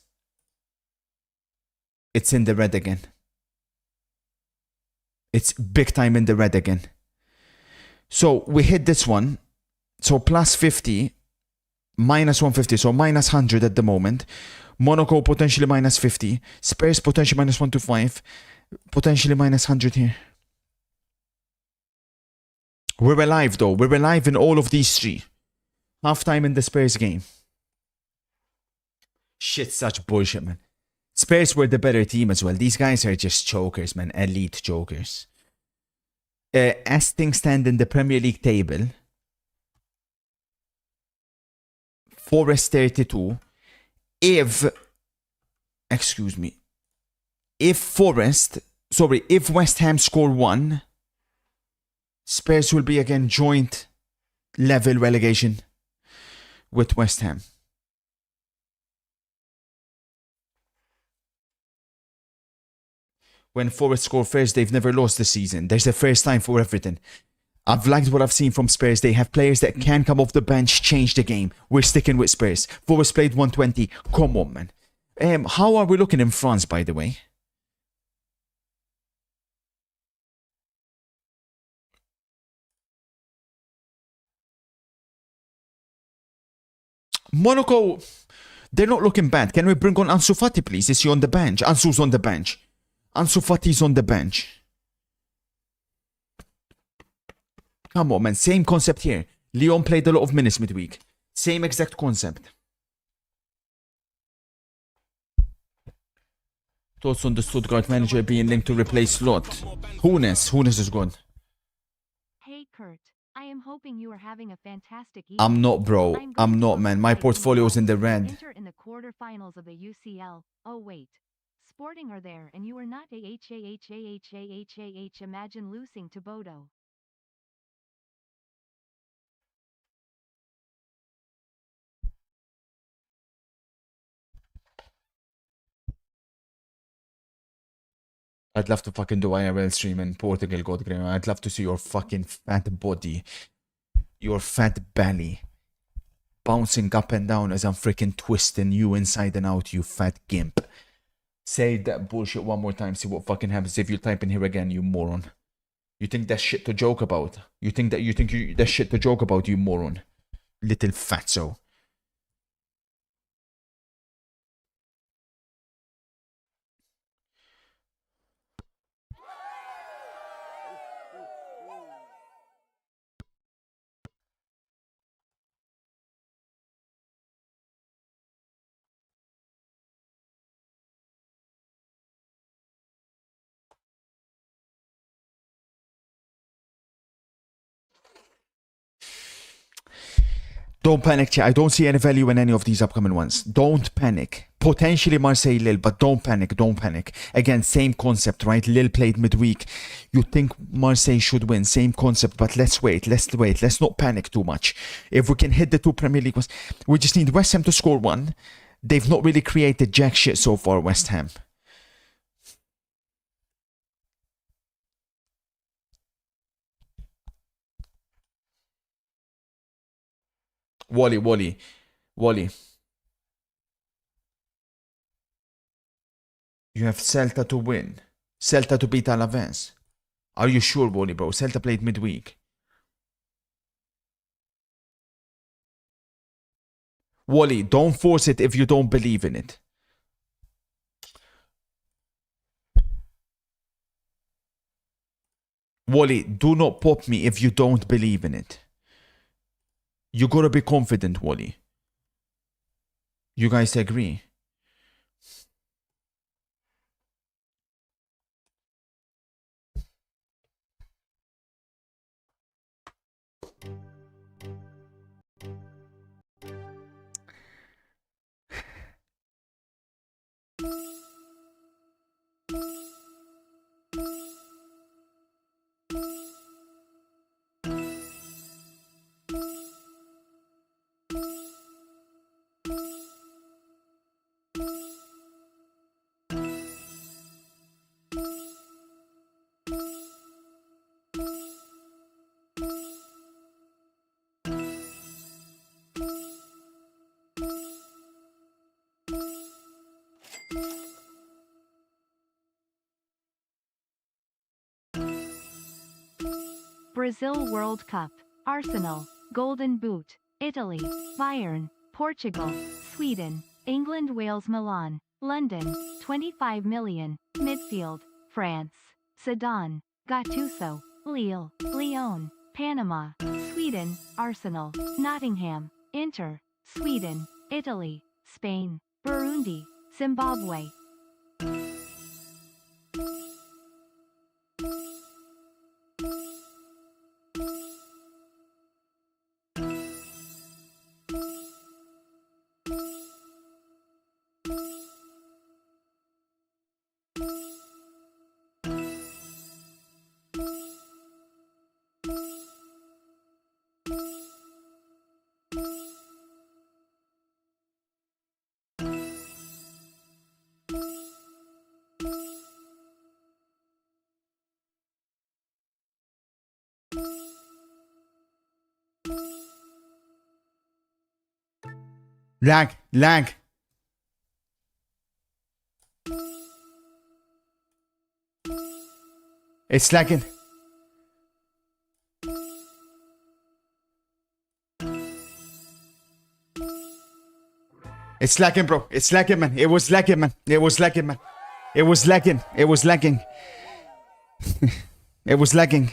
It's in the red again. It's big time in the red again. So we hit this one. So plus 50, minus 150. So minus 100 at the moment. Monaco potentially minus 50. Spurs potentially minus 125. Potentially minus 100 here. We're alive though. We're alive in all of these 3. Half-time in the Spurs game. Shit, such bullshit, man. Spurs were the better team as well. These guys are just chokers, man. Elite chokers. As things stand in the Premier League table, Forest 32. If West Ham score 1, Spurs will be again joint level relegation with West Ham. When Forest score first, they've never lost this season. There's a first time for everything. I've liked what I've seen from Spurs. They have players that can come off the bench, change the game. We're sticking with Spurs. Forest played 120. Come on, man. How are we looking in France, by the way? Monaco, they're not looking bad. Can we bring on Ansu Fati, please? Is he on the bench? Ansu's on the bench. Ansu Fati's on the bench. Come on, man. Same concept here. Lyon played a lot of minutes midweek. Same exact concept. Thoughts on the Stuttgart manager being linked to replace Slot? Hunes is good. Hey Kurt, I am hoping you are having a fantastic evening. I'm not, bro. I'm not, man. My portfolio's in the red. Enter in the quarterfinals of the UCL. Oh wait. Sporting are there and you are not imagine losing to Bodo. I'd love to fucking do IRL stream in Portugal, Godgrim. I'd love to see your fucking fat body. Your fat belly. bouncing up and down as I'm freaking twisting you inside and out, you fat gimp. Say that bullshit one more time, see what fucking happens if you type in here again, you moron. You think that's shit to joke about? You think that's shit to joke about, you moron? Little fatso. Don't panic, chat. I don't see any value in any of these upcoming ones. Don't panic. Potentially Marseille Lille, but don't panic. Don't panic. Again, same concept, right? Lille played midweek. You think Marseille should win. Same concept, but let's wait. Let's wait. Let's not panic too much. If we can hit the 2 Premier League ones, we just need West Ham to score 1. They've not really created jack shit so far, West Ham. Wally. You have Celta to win. Celta to beat Alaves. Are you sure, Wally, bro? Celta played midweek. Wally, don't force it if you don't believe in it. Wally, do not pop me if you don't believe in it. You gotta be confident, Wally. You guys agree? Brazil World Cup, Arsenal, Golden Boot, Italy, Bayern, Portugal, Sweden, England, Wales, Milan, London, 25 million, midfield, France, Sedan, Gattuso, Lille, Lyon, Panama, Sweden, Arsenal, Nottingham, Inter, Sweden, Italy, Spain, Burundi, Zimbabwe. Lag. It's lagging. It's lagging, bro. It's lagging, man. It was lagging, man. It was lagging, man. It was lagging. It was lagging. It was lagging.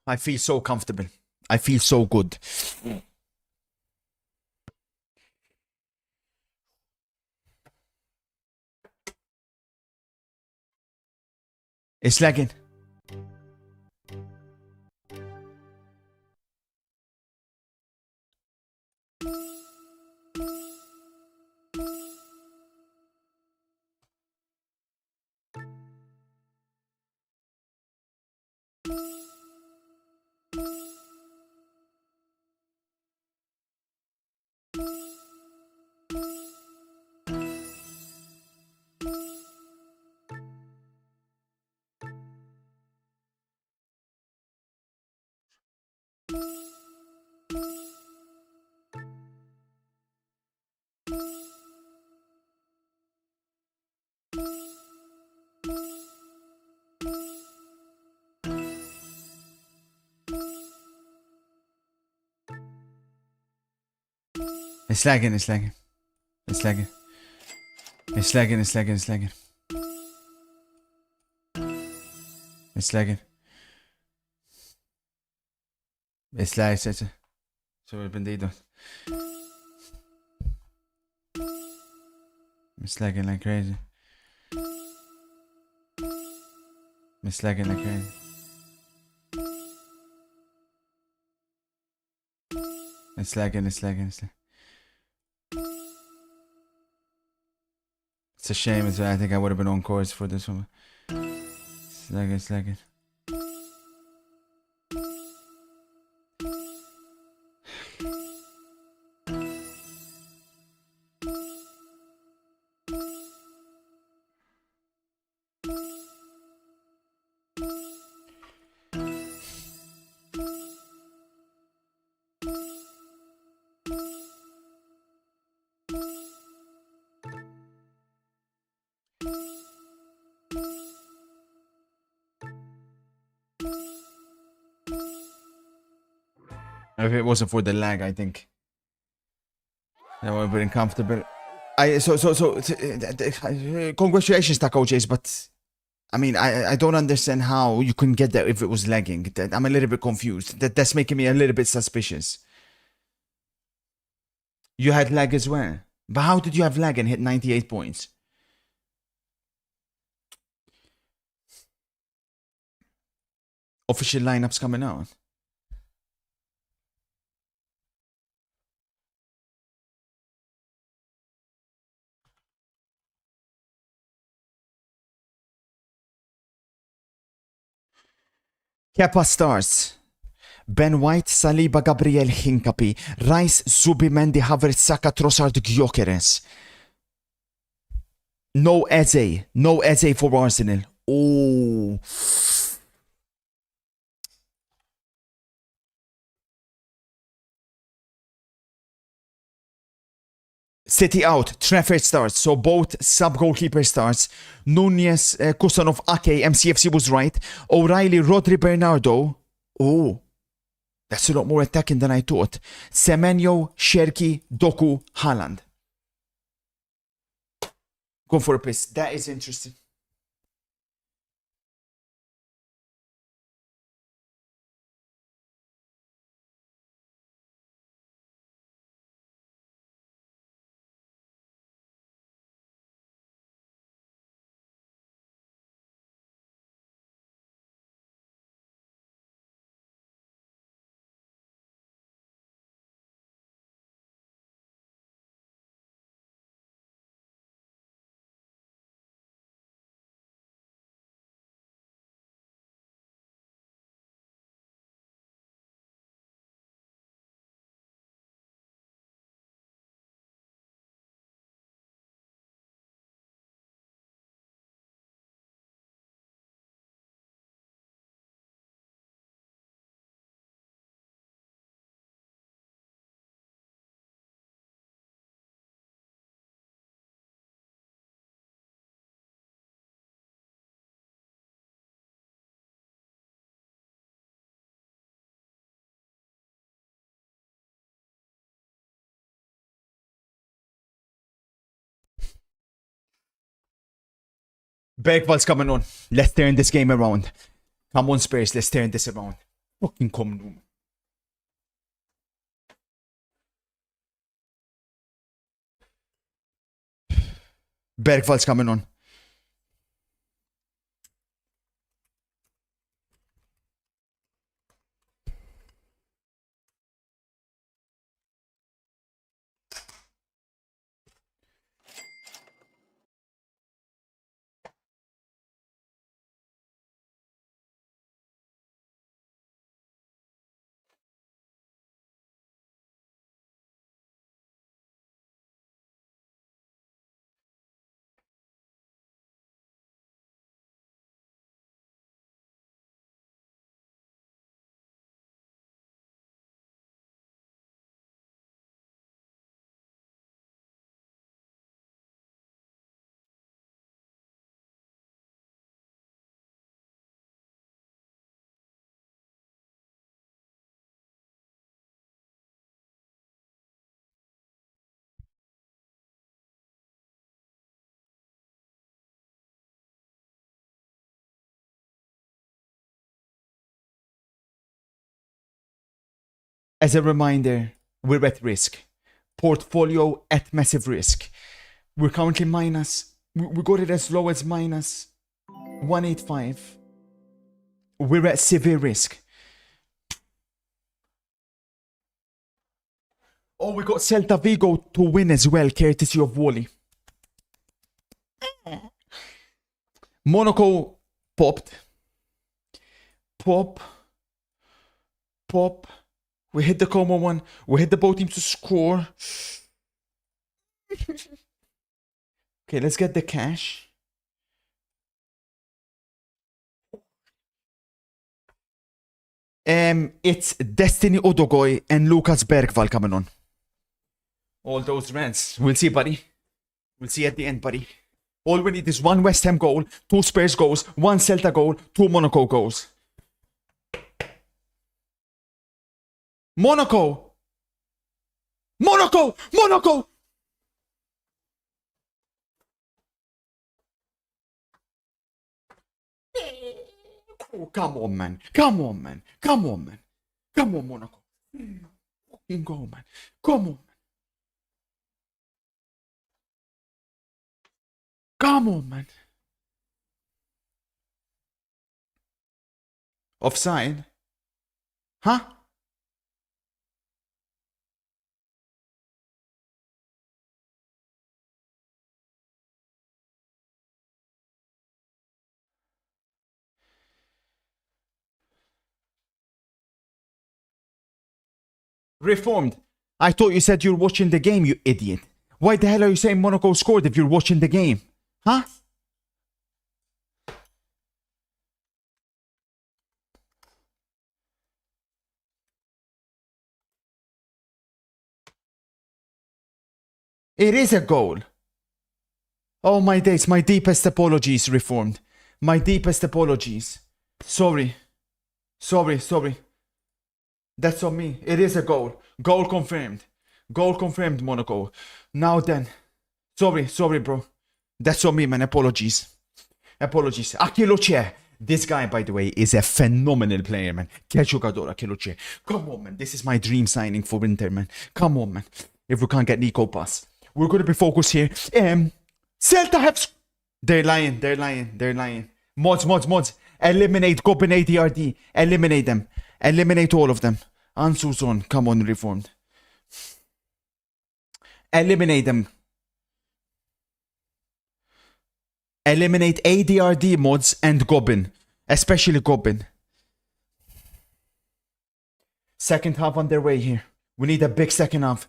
I feel so comfortable. I feel so good. It's lagging. It's lagging, it's lagging. It's lagging. It's lagging, it's lagging, it's lagging. It's lagging. It's lagging. Så är bendido. It's lagging like crazy. It's lagging like crazy. It's lagging, it's lagging, it's lagging. It's a shame as well. I think I would have been on course for this one. It's lagging, it's lagging. If it wasn't for the lag, I think that would have been comfortable. Congratulations, Taco Jace, but I mean, I don't understand how you couldn't get there if it was lagging. I'm a little bit confused. That's making me a little bit suspicious. You had lag as well. But how did you have lag and hit 98 points? Official lineups coming out. Kepa stars. Ben White, Saliba, Gabriel Hinkapi, Rice, Zubimendi, Havertz, Saka, Trossard, Gyökeres. No Eze. No Eze for Arsenal. Oh. City out. Trafford starts. So both sub-goalkeeper starts. Nunez, Kusanov, Ake, MCFC was right. O'Reilly, Rodri, Bernardo. Oh. That's a lot more attacking than I thought. Semenyo, Sherky, Doku, Haaland. Go for a piss. That is interesting. Bergvall's coming on. Let's turn this game around. Come on, Spurs. Let's turn this around. Fucking komnu. Bergval's coming on. As a reminder, we're at risk. Portfolio at massive risk. We're currently we got it as low as minus 185. We're at severe risk. Oh, we got Celta Vigo to win as well, courtesy of Wally. Monaco popped. Pop. We hit the Como one. We hit the both teams to score. Okay, let's get the cash. It's Destiny Odogoy and Lucas Bergvall coming on. All those rents. We'll see, buddy. We'll see at the end, buddy. All we need is one West Ham goal, 2 Spurs goals, 1 Celta goal, 2 Monaco goals. Monaco! Monaco! Monaco! Oh, come on, man. Come on, man. Come on, man. Come on, Monaco. Fucking go, man. Come on. Come on, man. Offside? Huh? Reformed. I thought you said you're watching the game, you idiot. Why the hell are you saying Monaco scored if you're watching the game? Huh? It is a goal. Oh my days, my deepest apologies, Reformed. My deepest apologies. Sorry. That's on me. It is a goal. Goal confirmed. Goal confirmed, Monaco. Now then. Sorry, bro. That's on me, man. Apologies. Akeloche. This guy, by the way, is a phenomenal player, man. Che giocatore, Akeloche. Come on, man. This is my dream signing for Inter, man. Come on, man. If we can't get Nico Pass. We're going to be focused here. Celta have... They're lying. Mods. Eliminate Gobin ADRD. Eliminate them. Eliminate all of them. Ansu's on. Come on, Reformed. Eliminate them. Eliminate ADRD mods and Gobin. Especially Gobin. Second half on their way here. We need a big second half.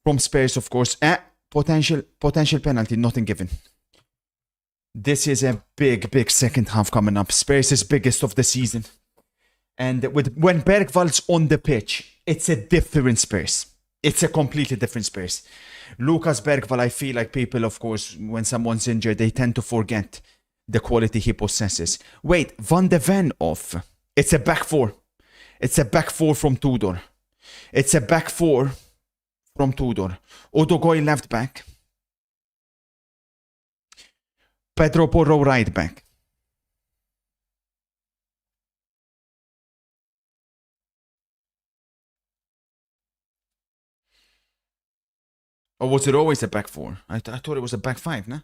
From Spurs, of course. Potential penalty, nothing given. This is a big second half coming up. Spurs is biggest of the season. And when Bergvall's on the pitch, it's a different Spurs. It's a completely different Spurs. Lucas Bergvall, I feel like people, of course, when someone's injured, they tend to forget the quality he possesses. Wait, Van de Ven off. It's a back four. It's a back four from Tudor. Odogoy left back. Pedro Porro right back. Or was it always a back four? I thought it was a back five, no?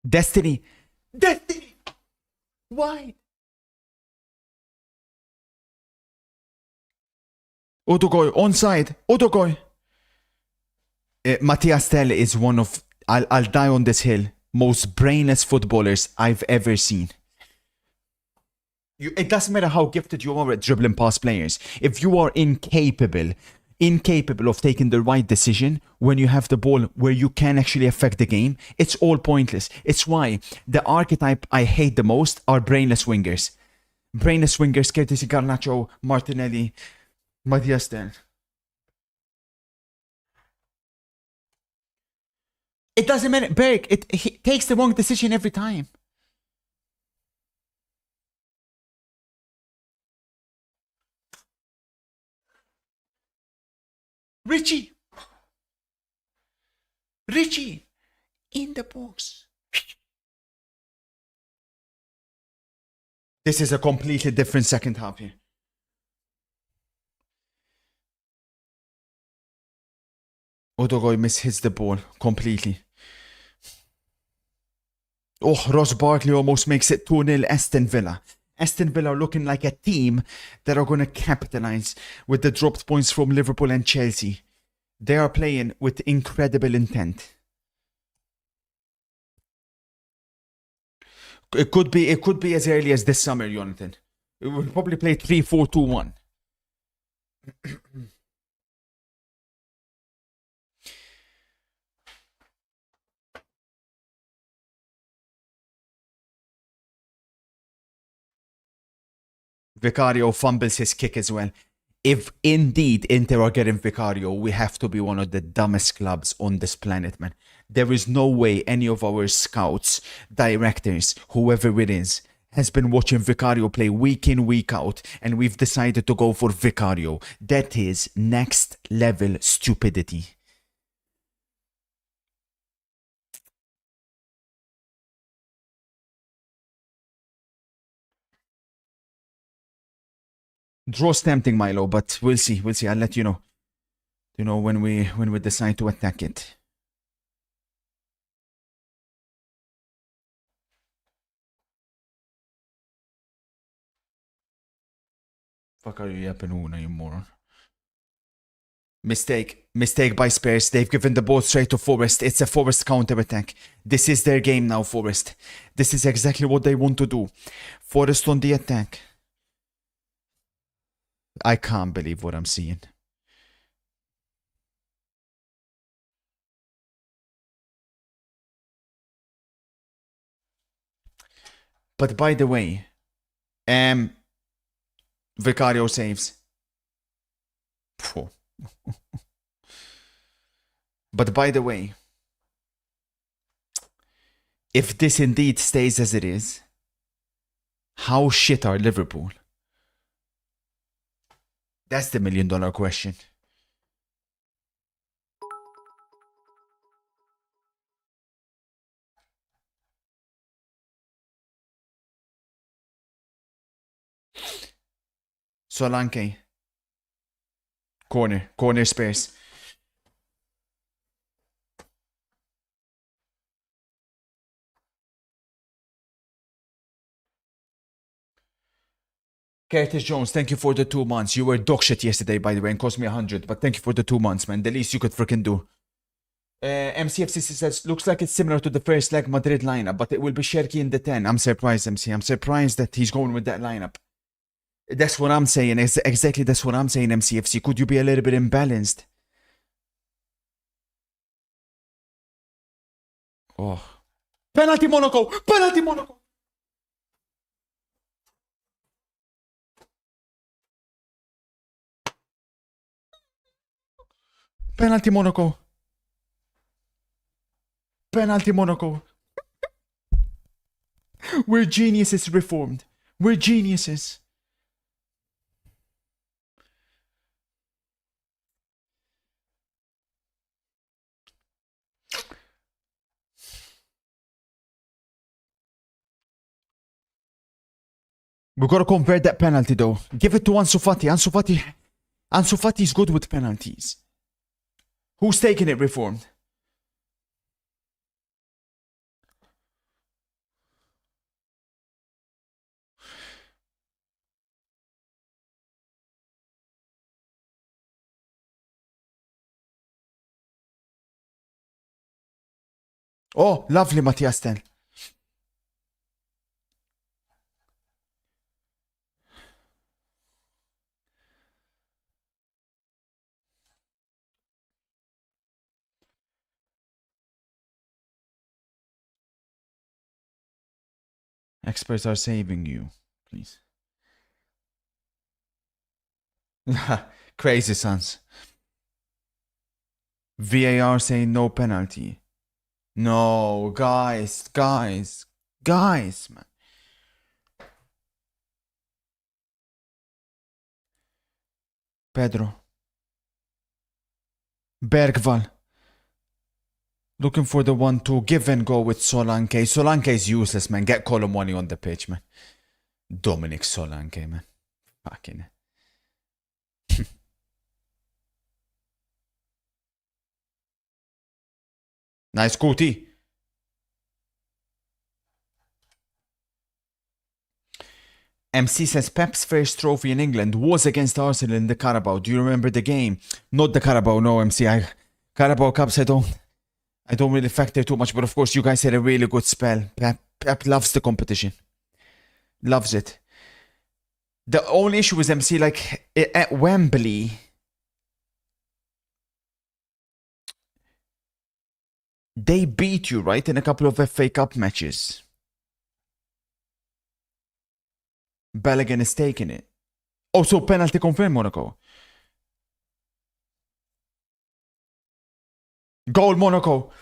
Destiny. Destiny! Why? Odogoy, onside. Odogoy. Matthias Tell is one of, I'll die on this hill, most brainless footballers I've ever seen. It doesn't matter how gifted you are at dribbling past players. If you are incapable of taking the right decision when you have the ball where you can actually affect the game, it's all pointless. It's why the archetype I hate the most are brainless wingers. Brainless wingers, courtesy Garnacho, Martinelli, Matthias Tell. It doesn't matter. Berg, he takes the wrong decision every time. Richie! In the box. This is a completely different second half here. Odogoy mishits the ball completely. Oh, Ross Barkley almost makes it 2-0 Aston Villa. Aston Villa are looking like a team that are going to capitalize with the dropped points from Liverpool and Chelsea. They are playing with incredible intent. It could be as early as this summer, Jonathan. We will probably play 3-4-2-1. Vicario fumbles his kick as well. If indeed Inter are getting Vicario, we have to be one of the dumbest clubs on this planet, man. There is no way any of our scouts, directors, whoever it is, has been watching Vicario play week in, week out, and we've decided to go for Vicario. That is next level stupidity. Draw's tempting, Milo, but we'll see. We'll see. I'll let you know. You know, when we decide to attack it. Fuck are you yapping, Una, you moron? Mistake by Spurs. They've given the ball straight to Forest. It's a Forest counter-attack. This is their game now, Forest. This is exactly what they want to do. Forest on the attack. I can't believe what I'm seeing. But by the way, Vicario saves. But by the way, if this indeed stays as it is, how shit are Liverpool? That's the $1 million question. Solanke. Corner space. Curtis Jones, thank you for the 2 months. You were dog shit yesterday, by the way, and cost me 100. But thank you for the 2 months, man. The least you could freaking do. MCFCC says, looks like it's similar to the first leg Madrid lineup, but it will be Sherky in the 10. I'm surprised, MC. I'm surprised that he's going with that lineup. That's what I'm saying. Exactly that's what I'm saying, MCFC. Could you be a little bit imbalanced? Oh. Penalty Monaco! Penalty Monaco! Penalty Monaco! Penalty Monaco! We're geniuses, Reformed. We're geniuses. We gotta convert that penalty though. Give it to Ansu Fati. Ansu Fati's good with penalties. Who's taking it, Reformed? Oh, lovely, Matthias Tel. Experts are saving you, please. Crazy sons. VAR saying no penalty. No, guys, man. Pedro. Bergval. Looking for the 1-2. Give and go with Solanke. Solanke is useless, man. Get Colomwani on the pitch, man. Dominic Solanke, man. Fucking. Nice Kuti. MC says Pep's first trophy in England was against Arsenal in the Carabao. Do you remember the game? Not the Carabao, no, MC. Carabao Cups, I don't really factor too much, but of course you guys had a really good spell. Pep loves the competition. Loves it. The only issue is MC, like, at Wembley, they beat you, right, in a couple of FA Cup matches. Balogun is taking it. Oh, so penalty confirmed, Monaco. Goal, Monaco.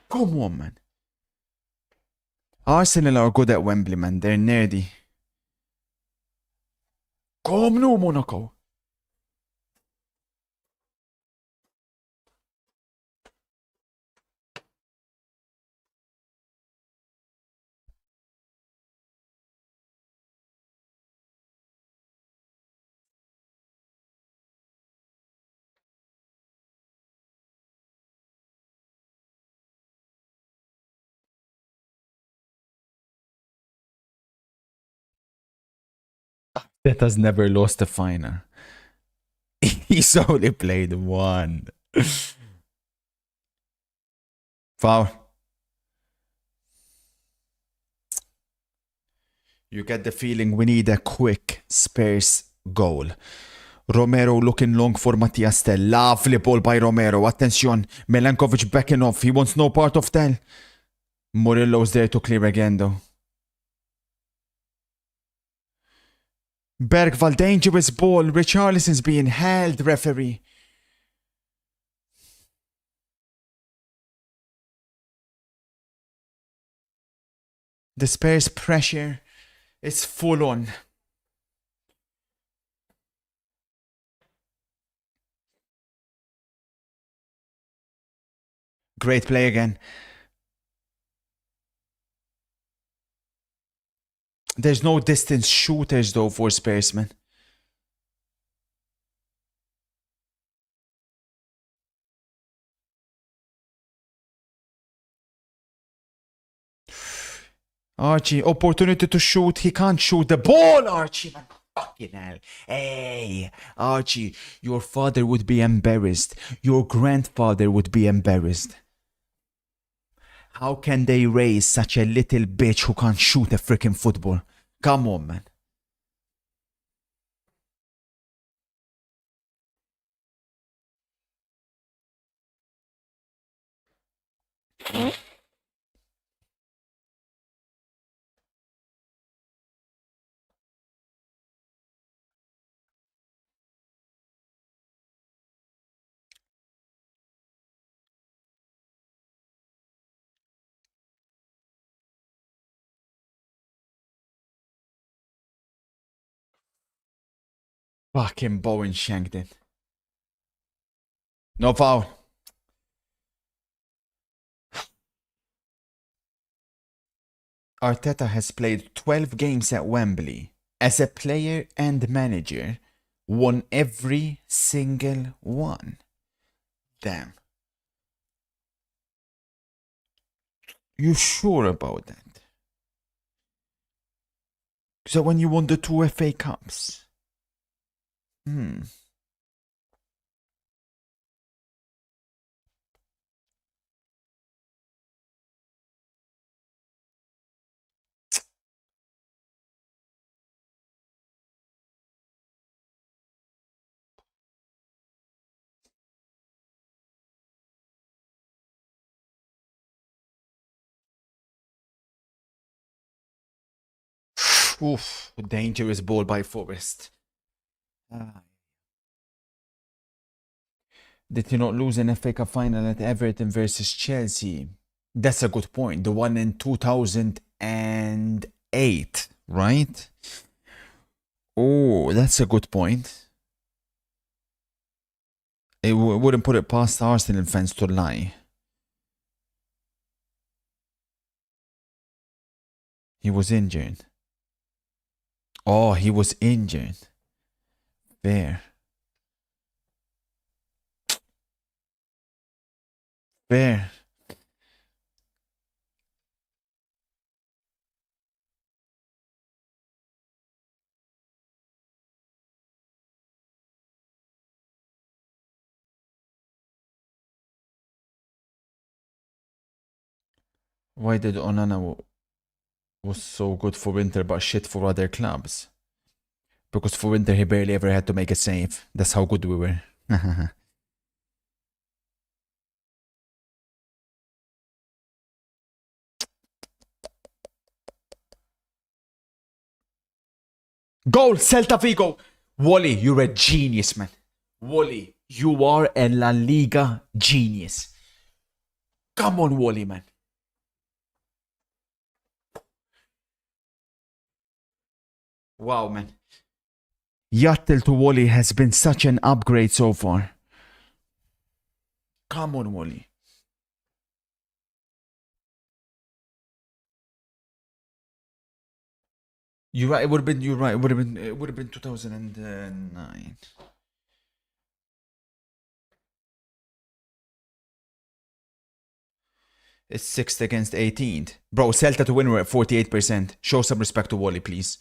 Come on, man. Arsenal are good at Wembley, man. They're nerdy. Come no, Monaco. That has never lost a final. He's only played one. Foul. You get the feeling we need a quick Spurs goal. Romero looking long for Matthias Tel. Lovely ball by Romero. Attention. Milankovic backing off. He wants no part of Tel. Murillo's there to clear again though. Bergval, dangerous ball. Richarlison's being held, referee. The Spurs pressure is full on. Great play again. There's no distance shooters though for Spurs, man. Archie, opportunity to shoot. He can't shoot the ball, Archie, man. Fucking hell. Hey, Archie, your father would be embarrassed. Your grandfather would be embarrassed. How can they raise such a little bitch who can't shoot a freaking football? Come on, man. Fucking Bowen shanked it. No foul. Arteta has played 12 games at Wembley. As a player and manager, won every single one. Damn. You sure about that? So when you won the 2 FA Cups? Oof, dangerous ball by Forest. Did you not lose an FA Cup final at Everton versus Chelsea? That's a good point. The one in 2008, right? Oh, that's a good point. It wouldn't put it past Arsenal fans to lie. He was injured. Oh, he was injured. Fair. Fair. Why did Onana was so good for Winter but shit for other clubs? Because for Winter he barely ever had to make a save. That's how good we were. Goal, Celta Vigo. Wally, you're a genius, man. Wally, you are a La Liga genius. Come on, Wally, man. Wow, man. Yattel to Wally has been such an upgrade so far. Come on, Wally. You're right. It would have been. You're right. It would have been. It would have been 2009. It's 6th against 18th. Bro, Celta to win, we're at 48%. Show some respect to Wally, please.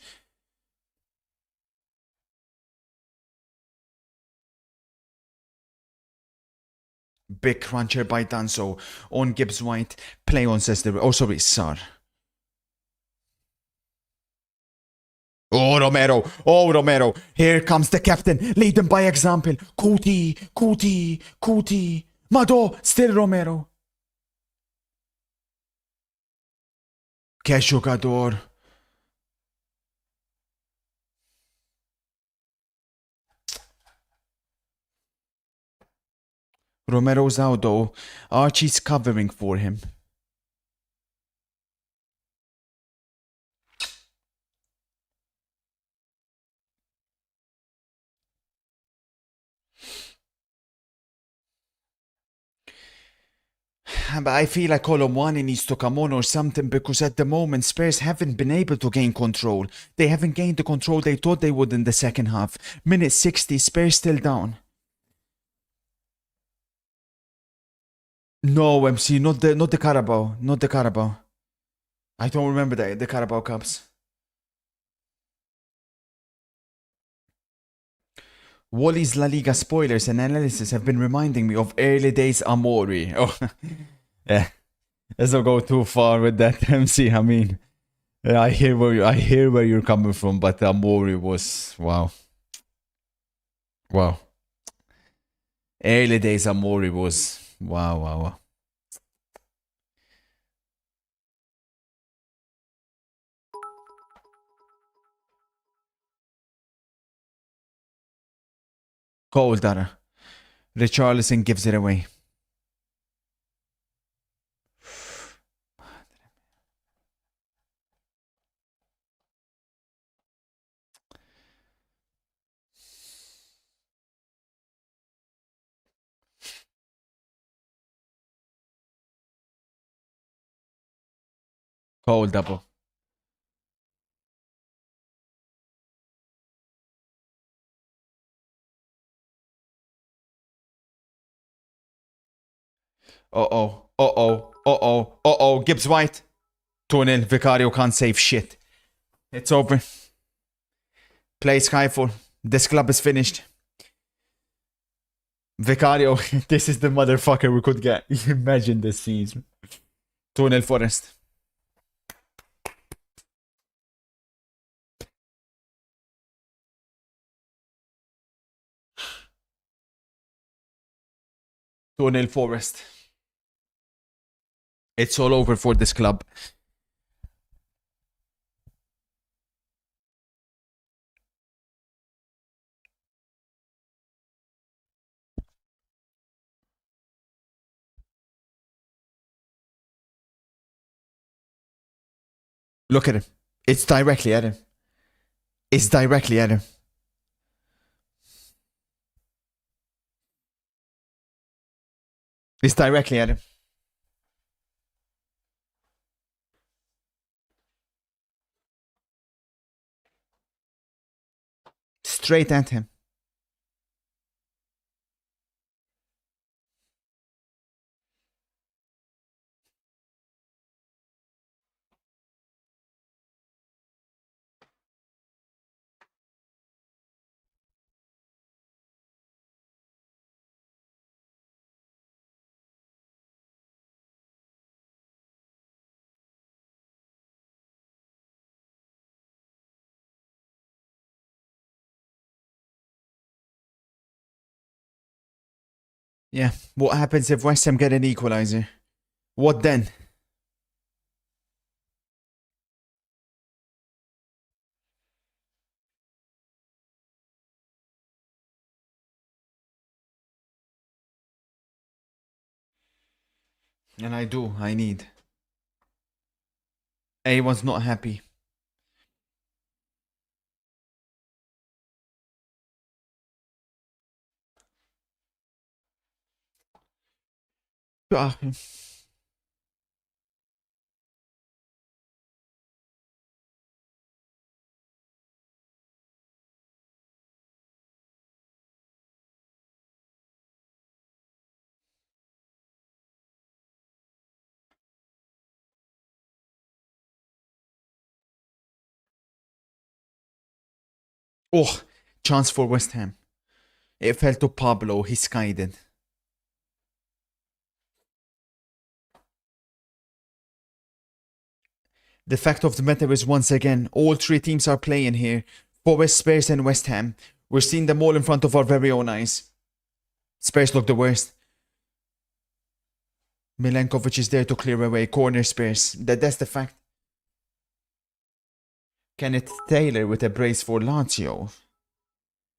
Big cruncher by Danso. On Gibbs White. Play on says the. Oh, sorry, Sar. Oh, Romero. Oh, Romero. Here comes the captain. Lead them by example. Kuti. Mado. Still Romero. Que jogador. Romero's out though. Archie's covering for him. But I feel like Colomwani needs to come on or something because at the moment Spurs haven't been able to gain control. They haven't gained the control they thought they would in the second half. Minute 60, Spurs still down. No, MC, not the Carabao. Not the Carabao. I don't remember the Carabao Cups. Wally's La Liga spoilers and analysis have been reminding me of early days Amori. Oh, yeah. Let's not go too far with that, MC. I mean, I hear where you're coming from, but Amori was wow. Early days Amori was wow. Goal, Dara. Richarlison gives it away. Goal double. Uh-oh. Uh-oh. Uh-oh. Uh-oh. Gibbs White. 2-0. Vicario can't save shit. It's over. Play Skyfall. This club is finished. Vicario, this is the motherfucker we could get. Imagine this season. 2-0 Forest. Forest. It's all over for this club. Look at him. It's directly at him. It's directly at him. It's directly at him. Straight at him. Yeah. What happens if West Ham get an equalizer? What then? And I need. A1's not happy. Ah. Oh, chance for West Ham. It fell to Pablo. He skied it. The fact of the matter is, once again, all three teams are playing here. Forest, Spurs and West Ham. We're seeing them all in front of our very own eyes. Spurs look the worst. Milenkovic is there to clear away. Corner Spurs. That's the fact. Kenneth Taylor with a brace for Lazio.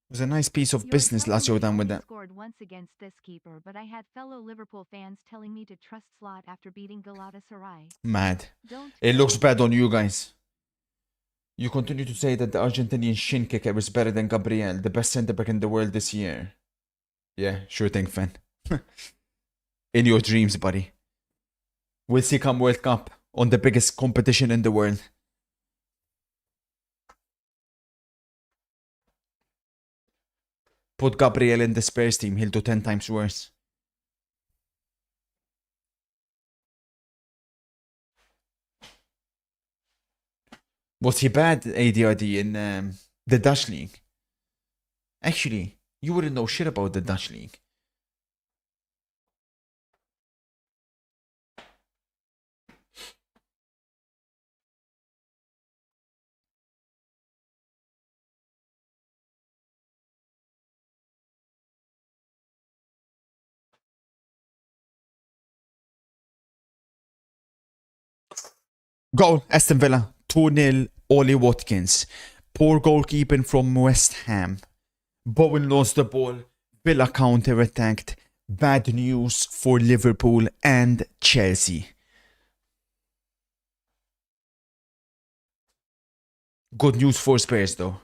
It was a nice piece of business Lazio done with that. Scored once against this keeper, but I had fellow Liverpool fans telling me to trust Slot after beating Galatasaray. Mad. It looks bad on you guys. You continue to say that the Argentinian shin kicker is better than Gabriel, the best centre back in the world this year. Yeah, sure thing, Finn. In your dreams, buddy. We'll see come World Cup on the biggest competition in the world. Put Gabriel in the Spurs team, he'll do 10 times worse. Was he bad, ADRD, in the Dutch League? Actually, you wouldn't know shit about the Dutch League. Goal, Aston Villa, 2-0, Ollie Watkins. Poor goalkeeping from West Ham. Bowen lost the ball, Villa counter-attacked. Bad news for Liverpool and Chelsea. Good news for Spurs though.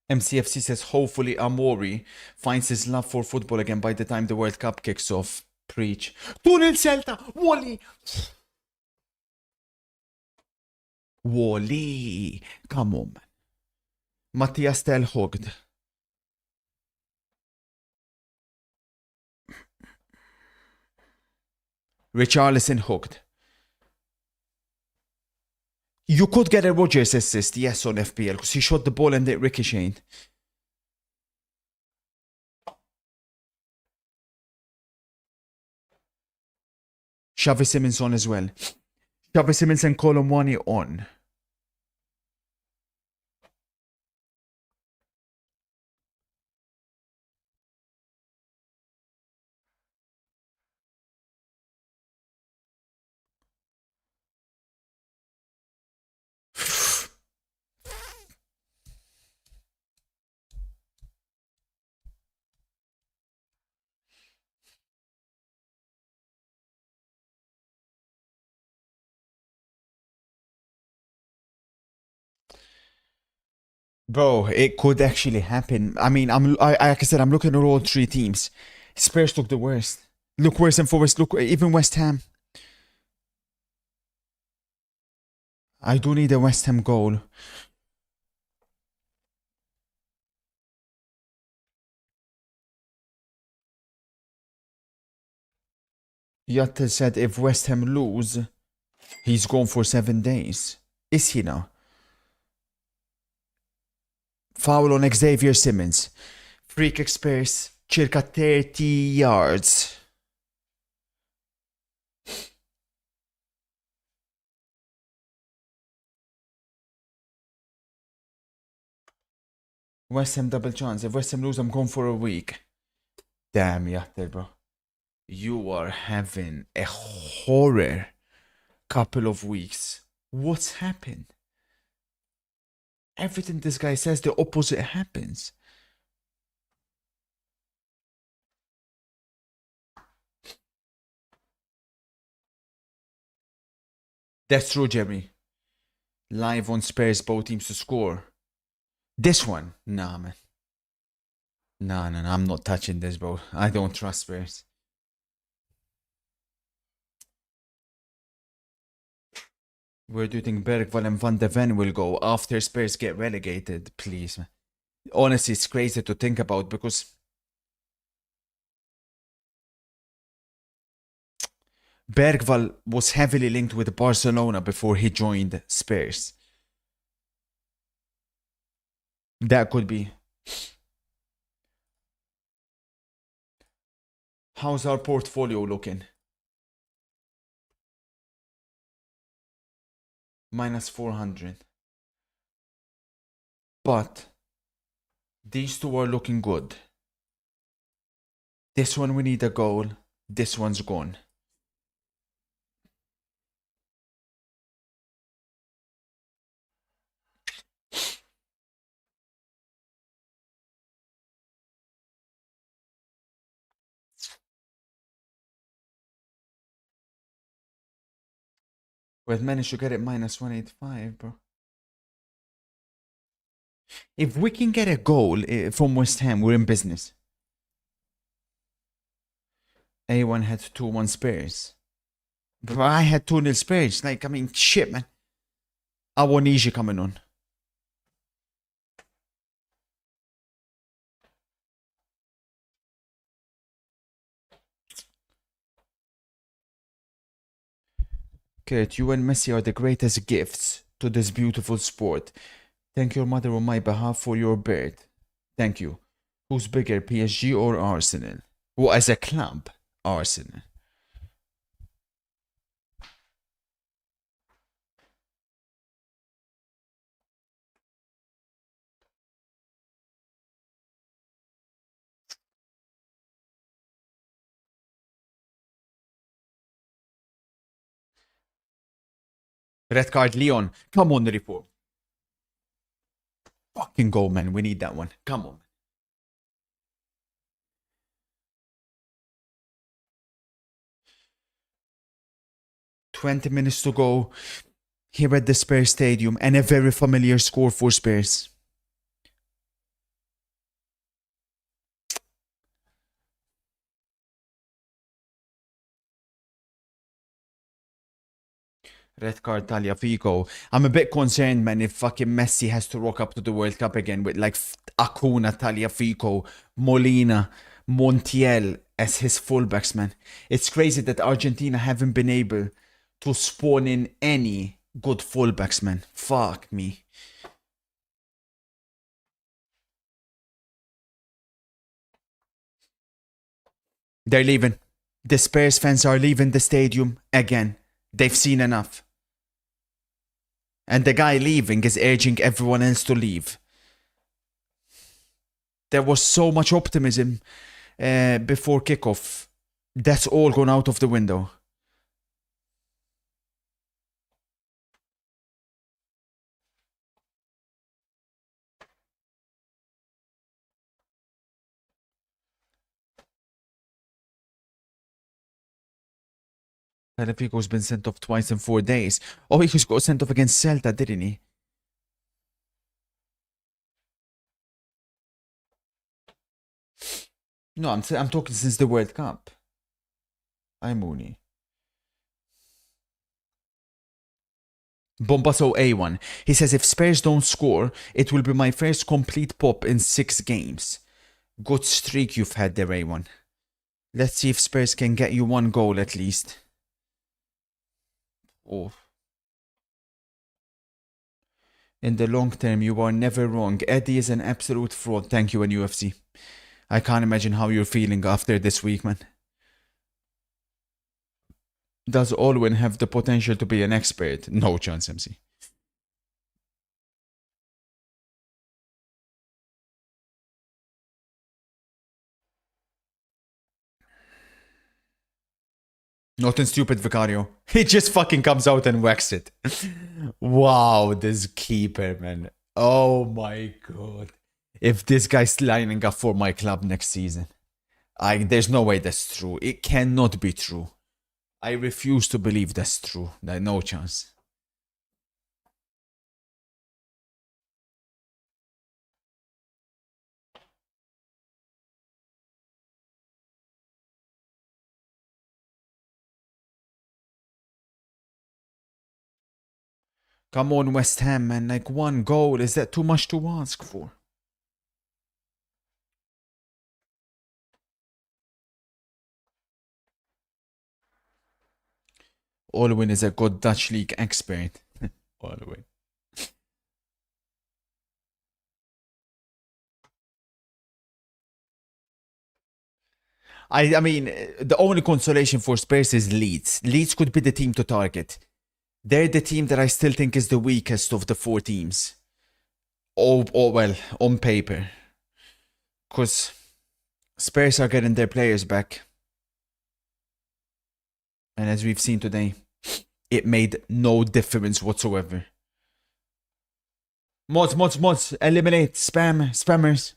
MCFC says hopefully Amori finds his love for football again by the time the World Cup kicks off. Preach. 2-0 Celta! Wally! Wally. Come on, man. Mattias Del hooked. Richarlison hooked. You could get a Rodgers assist, yes, on FPL, because he shot the ball and it ricocheted. Xavi Simons on as well. Xavi Simons and Colomwani on. Bro, it could actually happen. I mean, like I said, I'm looking at all three teams. Spurs look the worst. Look worse than Forest. Look, even West Ham. I do need a West Ham goal. Yatta said if West Ham lose, he's gone for 7 days. Is he now? Foul on Xavier Simmons. Free kick Spurs. Circa 30 yards. West Ham double chance. If West Ham lose, I'm going for a week. Damn, Yatta, bro. You are having a horror couple of weeks. What's happened? Everything this guy says, the opposite happens. That's true, Jeremy. Live on Spurs, both teams to score. This one? Nah, man. Nah, I'm not touching this, bro. I don't trust Spurs. Where do you think Bergwall and Van de Ven will go after Spurs get relegated? Please, man. Honestly, it's crazy to think about because Bergwall was heavily linked with Barcelona before he joined Spurs. That could be. How's our portfolio looking? Minus 400. But these two are looking good. This one we need a goal. This one's gone. We've managed to get it minus 185, bro. If we can get a goal from West Ham, we're in business. A1 had 2-1 Spurs. But I had 2-0 Spurs. Like, I mean, shit, man. Awoniji coming on. Kurt, you and Messi are the greatest gifts to this beautiful sport. Thank your mother on my behalf for your birth. Thank you. Who's bigger, PSG or Arsenal? Well, as a club, Arsenal. Red card, Leon. Come on, report. Fucking go, man. We need that one. Come on. $20 to go here at the Spurs Stadium and a very familiar score for Spurs. Red card Taliafico. I'm a bit concerned, man, if fucking Messi has to rock up to the World Cup again with like Acuna, Taliafico, Molina, Montiel as his fullbacks, man. It's crazy that Argentina haven't been able to spawn in any good fullbacks, man. Fuck me. They're leaving. The Spurs fans are leaving the stadium again. They've seen enough. And the guy leaving is urging everyone else to leave. There was so much optimism before kickoff. That's all gone out of the window. Taliafico's been sent off twice in 4 days. Oh, he got sent off against Celta, didn't he? No, I'm talking since the World Cup. I'm Mooney. Bombaso A1. He says, if Spurs don't score, it will be my first complete pop in 6 games. Good streak you've had there, A1. Let's see if Spurs can get you 1 goal at least. Oh. In the long term, you are never wrong. Eddie is an absolute fraud. Thank you, UFC. I can't imagine how you're feeling after this week, man. Does Olwen have the potential to be an expert? No chance, MC. Nothing stupid, Vicario. He just fucking comes out and whacks it. Wow, this keeper, man. Oh my god. If this guy's lining up for my club next season, there's no way that's true. It cannot be true. I refuse to believe that's true. No chance. Come on, West Ham, man. Like 1 goal. Is that too much to ask for? Olwen is a good Dutch league expert. Olwen. I mean, the only consolation for Spurs is Leeds. Leeds could be the team to target. They're the team that I still think is the weakest of the 4 teams. Oh well, on paper. Because Spurs are getting their players back. And as we've seen today, it made no difference whatsoever. Mods, eliminate spammers.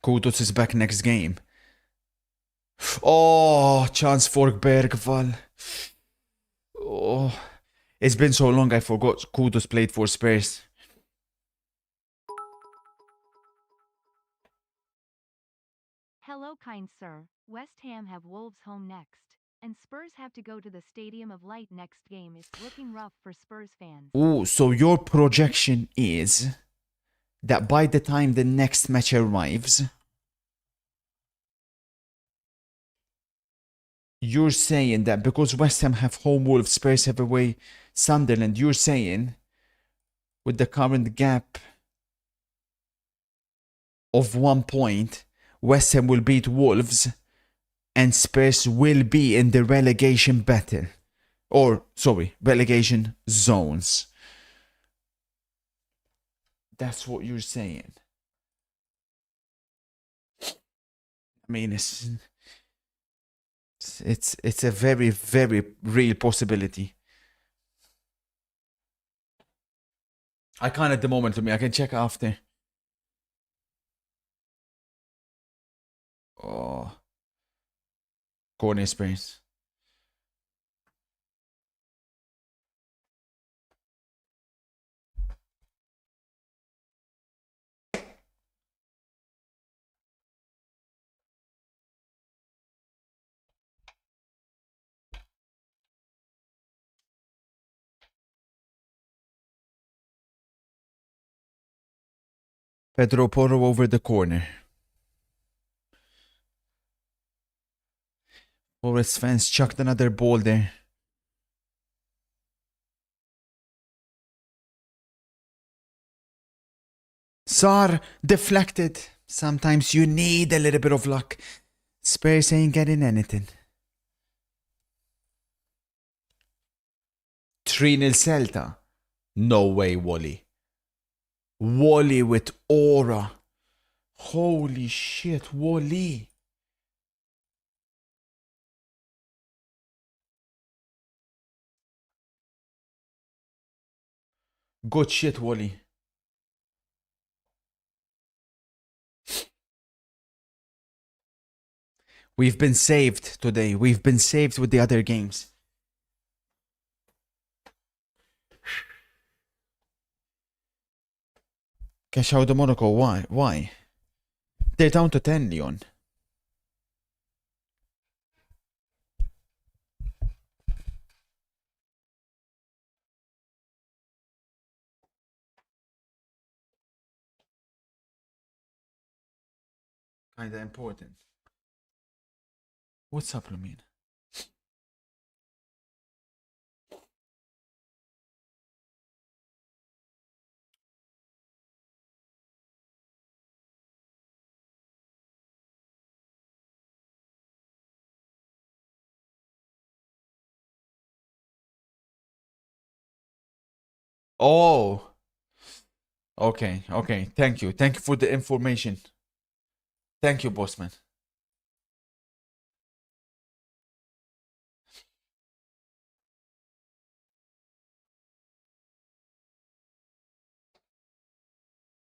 Kudos is back next game. Oh, chance for Bergvall. Oh, it's been so long I forgot Kudos played for Spurs. Hello, kind sir. West Ham have Wolves home next, and Spurs have to go to the Stadium of Light next game. It's looking rough for Spurs fans. Oh, so your projection is that by the time the next match arrives, you're saying that because West Ham have home Wolves, Spurs have away Sunderland, you're saying with the current gap of 1 point, West Ham will beat Wolves and Spurs will be in the relegation battle. Or, sorry, relegation zones. That's what you're saying. I mean, it's a very, very real possibility. I can't at the moment, to me. I can check after. Oh. Corner experience. Pedro Porro over the corner. Forest fans chucked another ball there. Sar deflected. Sometimes you need a little bit of luck. Spurs ain't getting anything. 3-0 Celta. No way, Wally. Wally with aura. Holy shit, Wally. Good shit, Wally. We've been saved today. We've been saved with the other games. Cash out the Monaco. Why? Why? They're down to 10, Leon. Kinda important. What's up, Lamin? Oh. Okay, okay. Thank you. Thank you for the information. Thank you, bossman.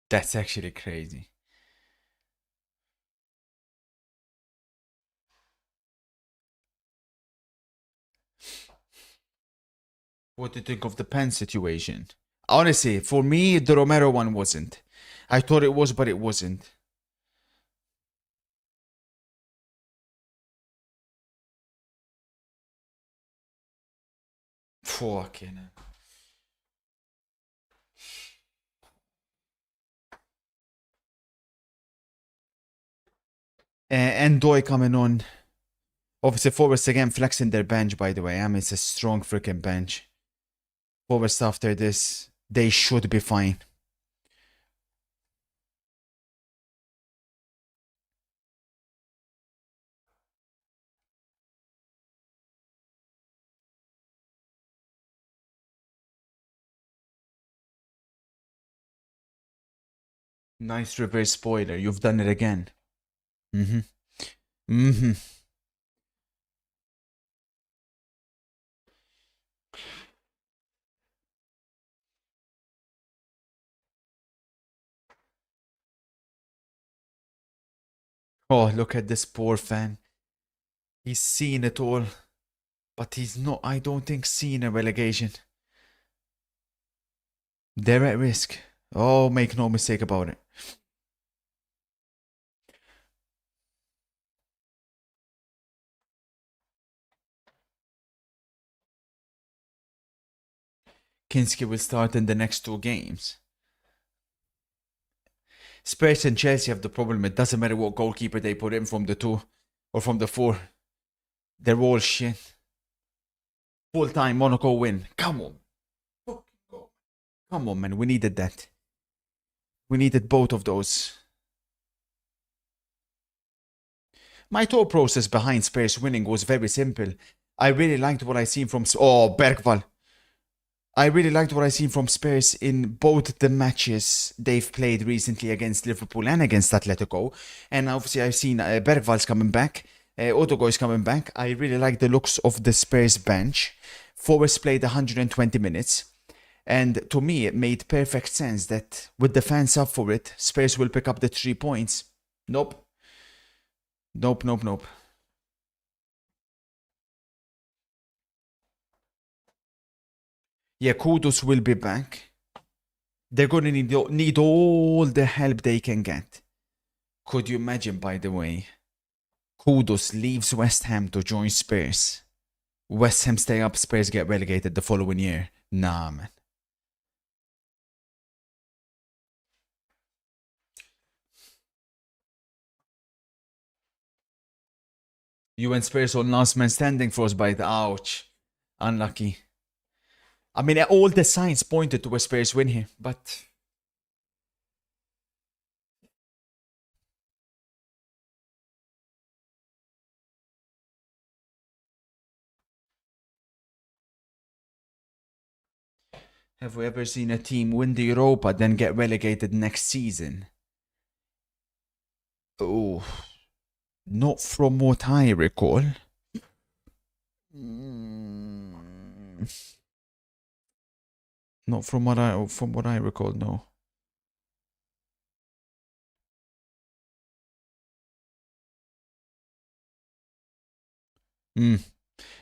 That's actually crazy. What do you think of the pen situation? Honestly, for me, the Romero one wasn't. I thought it was, but it wasn't. Fucking hell. And Doi coming on. Obviously, Forest again flexing their bench, by the way. I mean, it's a strong freaking bench. Forest after this, they should be fine. Nice reverse spoiler. You've done it again. Mm-hmm. Mm-hmm. Oh, look at this poor fan. He's seen it all. But he's not, I don't think, seen a relegation. They're at risk. Oh, make no mistake about it. Kinski will start in the next two games. Spurs and Chelsea have the problem. It doesn't matter what goalkeeper they put in from the 2 or from the 4. They're all shit. Full time Monaco win. Come on. Come on, man. We needed that. We needed both of those. My thought process behind Spurs winning was very simple. I really liked what I seen from... Oh, Bergvall. I really liked what I seen from Spurs in both the matches they've played recently against Liverpool and against Atletico. And obviously I've seen Bergvall's coming back. Odegaard is coming back. I really like the looks of the Spurs bench. Forest played 120 minutes. And to me, it made perfect sense that with the fans up for it, Spurs will pick up the 3 points. Nope. Nope, nope, nope. Yeah, Kudos will be back. They're going to need all the help they can get. Could you imagine, by the way, Kudos leaves West Ham to join Spurs? West Ham stay up, Spurs get relegated the following year. Nah, man. You and Spurs on last man standing, frostbite. Ouch. Unlucky. I mean, all the signs pointed to a Spurs win here, but have we ever seen a team win the Europa then get relegated next season? Oh, not from what I recall. Not from what I recall, no.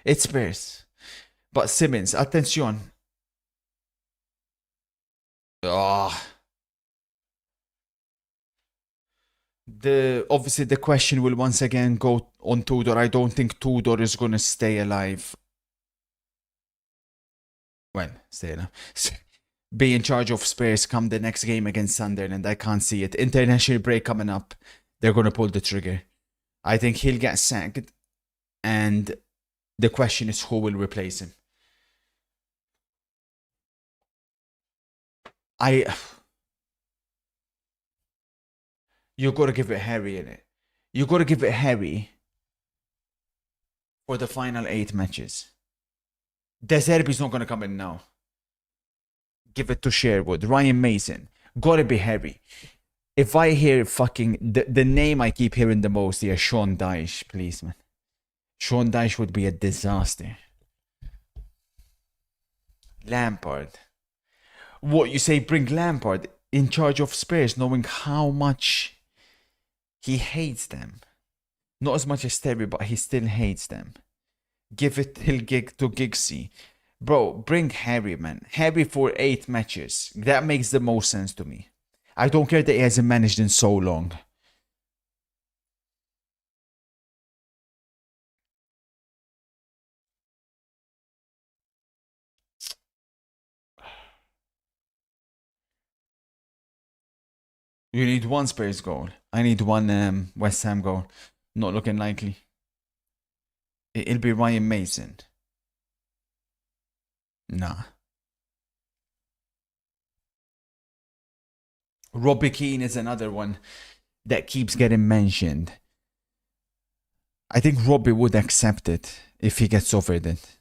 It's Spurs. But Simmons, attention. Obviously the question will once again go on Tudor. I don't think Tudor is gonna stay alive. Well, stay alive. Be in charge of Spurs come the next game against Sunderland. I can't see it. International break coming up. They're gonna pull the trigger. I think he'll get sacked, and the question is who will replace him. You gotta give it Harry in it. You gotta give it Harry for the final 8 matches. De Zerbi's not gonna come in now. Give it to Sherwood. Ryan Mason. Gotta be Harry. If I hear fucking the name I keep hearing the most here, Sean Dyche, please, man. Sean Dyche would be a disaster. Lampard. What you say? Bring Lampard in charge of Spurs, knowing how much he hates them. Not as much as Terry, but he still hates them. Give it to Giggsy. Bro, bring Harry, man. Harry for 8 matches. That makes the most sense to me. I don't care that he hasn't managed in so long. You need one Spurs goal. I need one West Ham goal. Not looking likely. It'll be Ryan Mason. Nah. Robbie Keane is another one that keeps getting mentioned. I think Robbie would accept it if he gets offered it.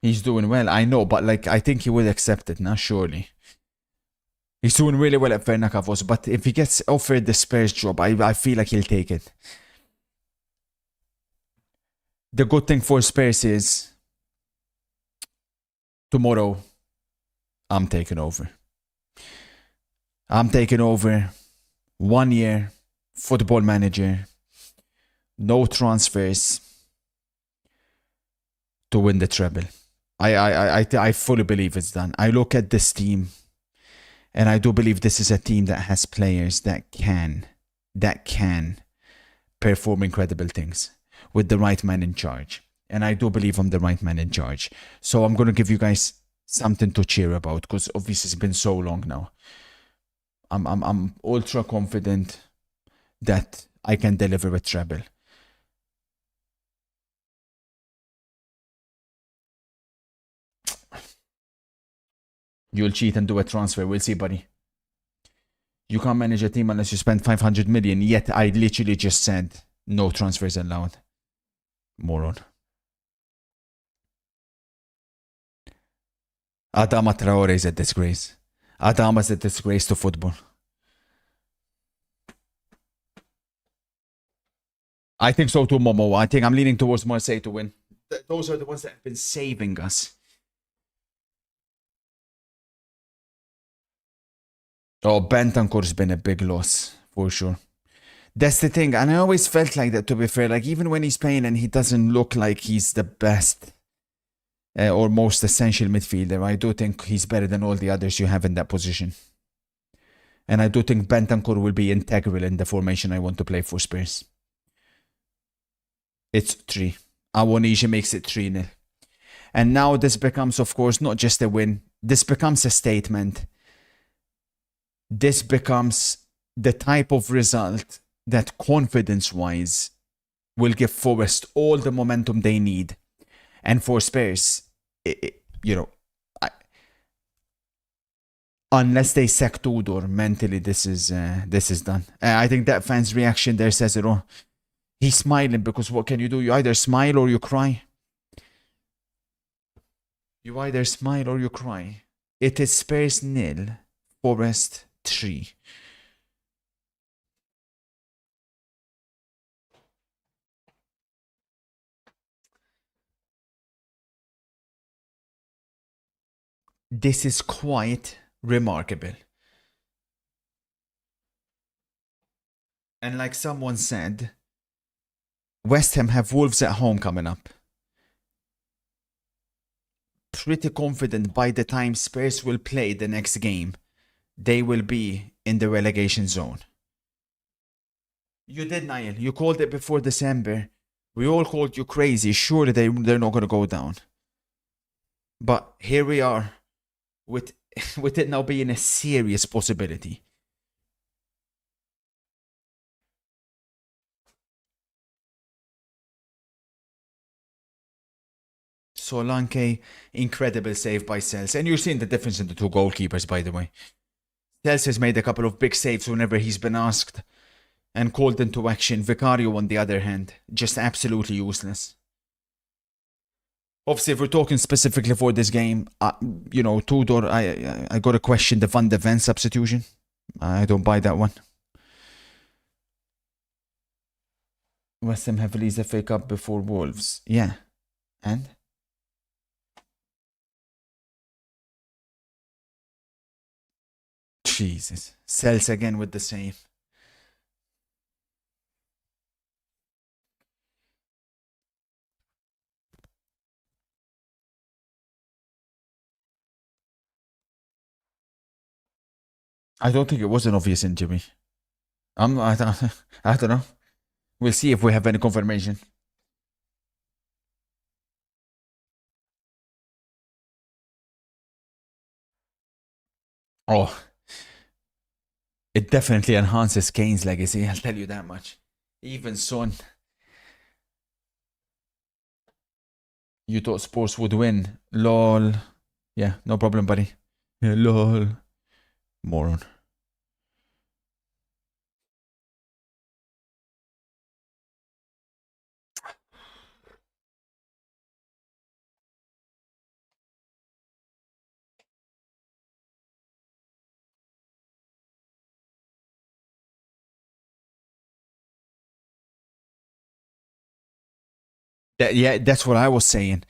He's doing well, I know, but like I think he will accept it now, surely. He's doing really well at Fernacavos, but if he gets offered the Spurs job, I feel like he'll take it. The good thing for Spurs is tomorrow I'm taking over. I'm taking over 1 year football manager, no transfers to win the treble. I fully believe it's done. I look at this team, and I do believe this is a team that has players that can perform incredible things with the right man in charge. And I do believe I'm the right man in charge. So I'm going to give you guys something to cheer about, because obviously it's been so long now. I'm ultra confident that I can deliver a treble. You'll cheat and do a transfer. We'll see, buddy. You can't manage a team unless you spend 500 million. Yet I literally just said no transfers allowed. Moron. Adama Traore is a disgrace. Adama is a disgrace to football. I think so too, Momo. I think I'm leaning towards Marseille to win. Those are the ones that have been saving us. Oh, Bentancur's been a big loss, for sure. That's the thing, and I always felt like that, to be fair. Like, even when he's playing and he doesn't look like he's the best or most essential midfielder, I do think he's better than all the others you have in that position. And I do think Bentancur will be integral in the formation I want to play for Spurs. It's 3. Awonishi makes it 3-0. And now this becomes, of course, not just a win. This becomes a statement. This becomes the type of result that confidence-wise will give Forest all the momentum they need. And for Spurs, unless they sack Tudor, mentally this is done. I think that fan's reaction there says it all. He's smiling because what can you do? You either smile or you cry. You either smile or you cry. It is Spurs 0, Forest 3. This is quite remarkable. And like someone said, West Ham have Wolves at home coming up. Pretty confident by the time Spurs will play the next game, they will be in the relegation zone. You did, Niall. You called it before December. We all called you crazy. Surely they're not going to go down. But here we are with it now being a serious possibility. Solanke, incredible save by Sels. And you're seeing the difference in the two goalkeepers, by the way. Sels has made a couple of big saves whenever he's been asked and called into action. Vicario, on the other hand, just absolutely useless. Obviously, if we're talking specifically for this game, Tudor, I got to question the Van de Ven substitution. I don't buy that one. West Ham have released the FA Cup before Wolves. Yeah. And? Jesus. Sells again with the save. I don't think it was an obvious injury. I don't know. We'll see if we have any confirmation. Oh. It definitely enhances Kane's legacy, I'll tell you that much. Even Son. You thought Spurs would win. Lol. Yeah, no problem, buddy. Yeah, lol. Moron. That's what I was saying.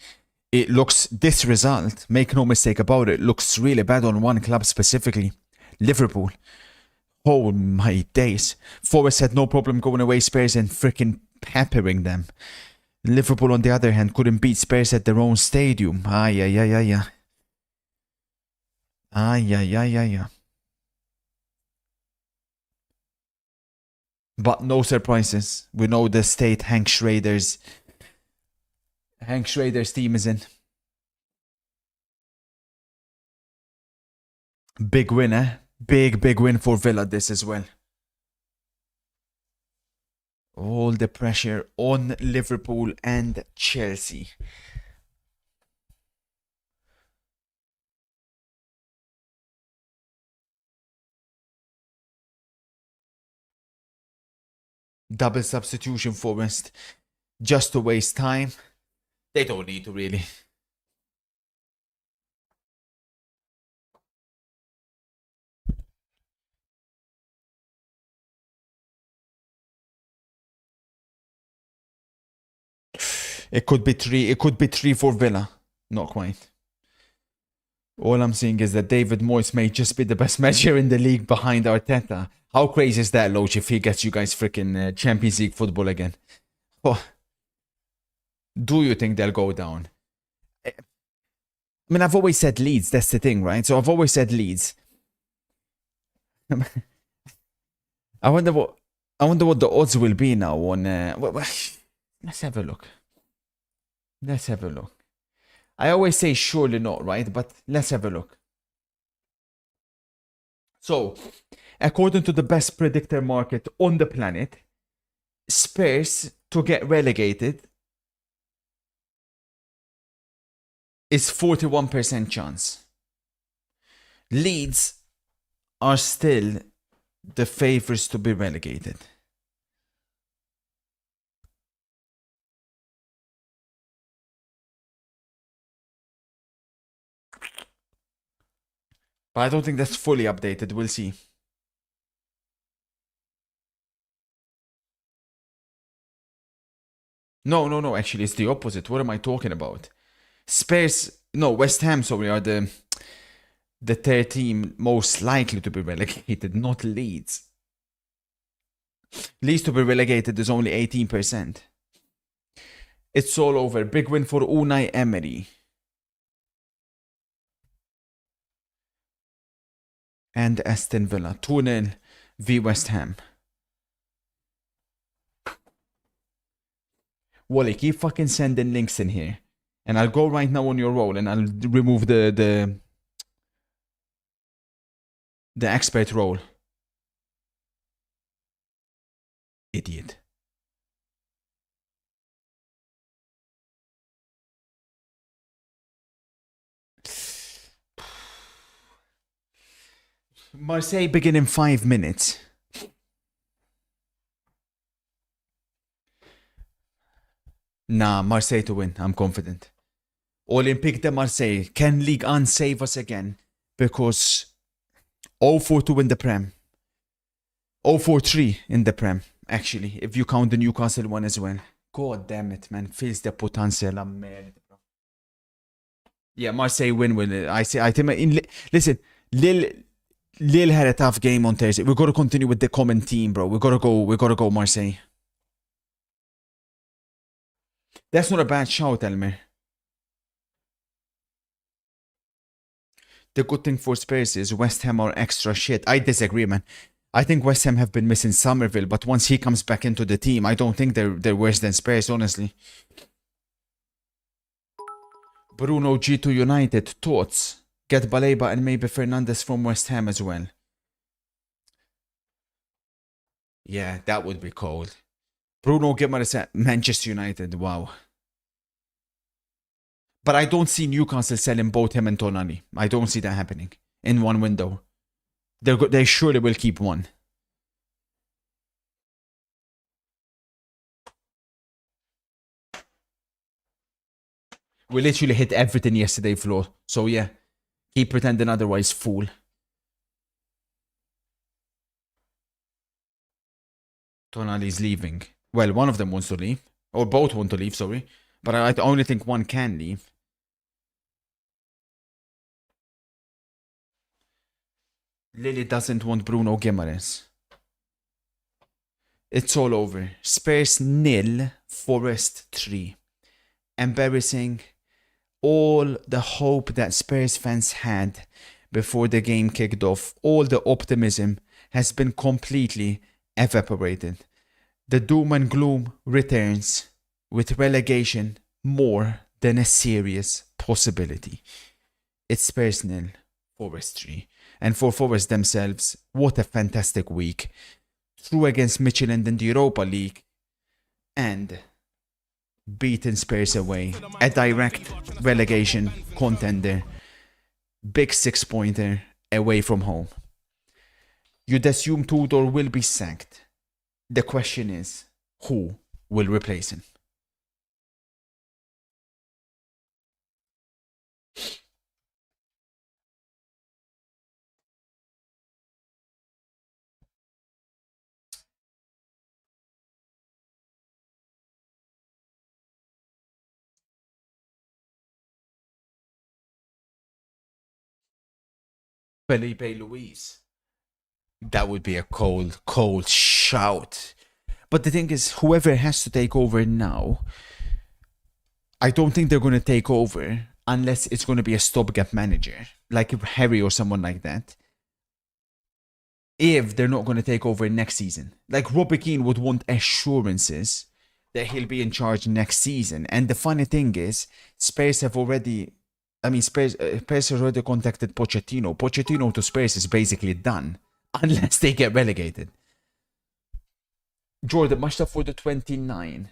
It looks, this result, make no mistake about it, looks really bad on one club specifically. Liverpool. Oh my days. Forest had no problem going away Spurs and freaking peppering them. Liverpool, on the other hand, couldn't beat Spurs at their own stadium. Ay. But no surprises. We know the state Hank Schrader's team is in. Big win, eh? Big win for Villa this as well. All the pressure on Liverpool and Chelsea. Double substitution for West. Just to waste time. They don't need to really. It could be 3. It could be 3 for Villa. Not quite. All I'm saying is that David Moyes may just be the best manager in the league behind Arteta. How crazy is that, Loach, if he gets you guys freaking Champions League football again? Oh. Do you think they'll go down? I mean, I've always said Leeds. That's the thing, right? So I've always said Leeds. I wonder what the odds will be now on. Let's have a look. Let's have a look. I always say surely not, right? But let's have a look. So, according to the best predictor market on the planet, Spurs to get relegated is 41% chance. Leeds are still the favorites to be relegated. But I don't think that's fully updated. We'll see. No. Actually, it's the opposite. What am I talking about? West Ham, sorry, are the third team most likely to be relegated, not Leeds. Leeds to be relegated is only 18%. It's all over. Big win for Unai Emery. And Aston Villa. 2-0 v West Ham. Wally, keep fucking sending links in here. And I'll go right now on your roll and I'll remove the expert role. Idiot. Marseille begin in 5 minutes. Nah, Marseille to win. I'm confident. Olympique de Marseille. Can Ligue 1 save us again? Because 0-4 to win the Prem. 0-4-3 in the Prem, actually, if you count the Newcastle one as well. God damn it, man. Feels the potential. Yeah, Marseille win. Listen, Lille had a tough game on Thursday. We got to continue with the common team, bro. We gotta go Marseille. That's not a bad shout, Elmer. The good thing for Spurs is West Ham are extra shit. I disagree, man. I think West Ham have been missing Somerville, but once he comes back into the team, I don't think they're worse than Spurs, honestly. Bruno G to United. Thoughts? Get Baleba and maybe Fernandes from West Ham as well. Yeah, that would be cold. Bruno Guimaraes at Manchester United. Wow. But I don't see Newcastle selling both him and Tonali. I don't see that happening in one window. They surely will keep one. We literally hit everything yesterday, Flo. So yeah, keep pretending otherwise, fool. Tonali's leaving. Well, one of them wants to leave. Or both want to leave, sorry. But I only think one can leave. Lily doesn't want Bruno Guimaraes. It's all over. Spurs 0, Forest 3. Embarrassing. All the hope that Spurs fans had before the game kicked off, all the optimism has been completely evaporated. The doom and gloom returns with relegation more than a serious possibility. It's Spurs 0, Forest 3. And for Forest themselves, what a fantastic week. Through against Michelin in the Europa League and beaten Spurs away. A direct relegation contender. Big 6-pointer away from home. You'd assume Tudor will be sacked. The question is, who will replace him? Felipe Luis. That would be a cold shout. But the thing is, whoever has to take over now, I don't think they're going to take over unless it's going to be a stopgap manager, like Harry or someone like that. if they're not going to take over next season. Like Robbie Keane would want assurances that he'll be in charge next season. And the funny thing is, Spurs have already, Spurs have already contacted Pochettino. Pochettino to Spurs is basically done, unless they get relegated. Jordan, much stuff for the 29.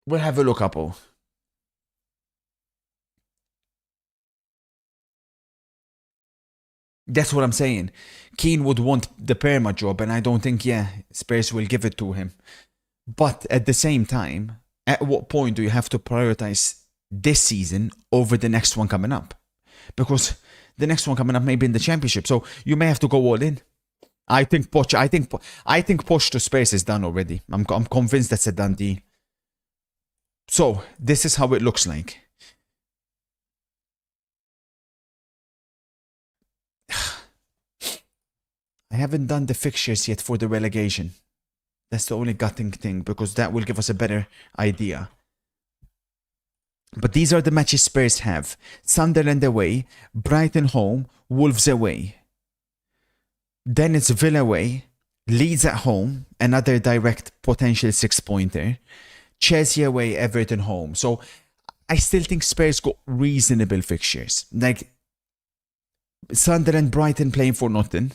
We'll have a look, Apo. That's what I'm saying. Keane would want the perma job, and I don't think, Spurs will give it to him. But at the same time, at what point do you have to prioritize this season over the next one coming up? Because the next one coming up may be in the championship, so you may have to go all in. I think Poch to Spurs is done already. I'm convinced that's a done deal. So this is how it looks like. I haven't done the fixtures yet for the relegation. That's the only gutting thing, because that will give us a better idea. But these are the matches Spurs have. Sunderland away, Brighton home, Wolves away. Then it's Villa away, Leeds at home, another direct potential 6-pointer. Chelsea away, Everton home. So I still think Spurs got reasonable fixtures. Like Sunderland, Brighton playing for nothing.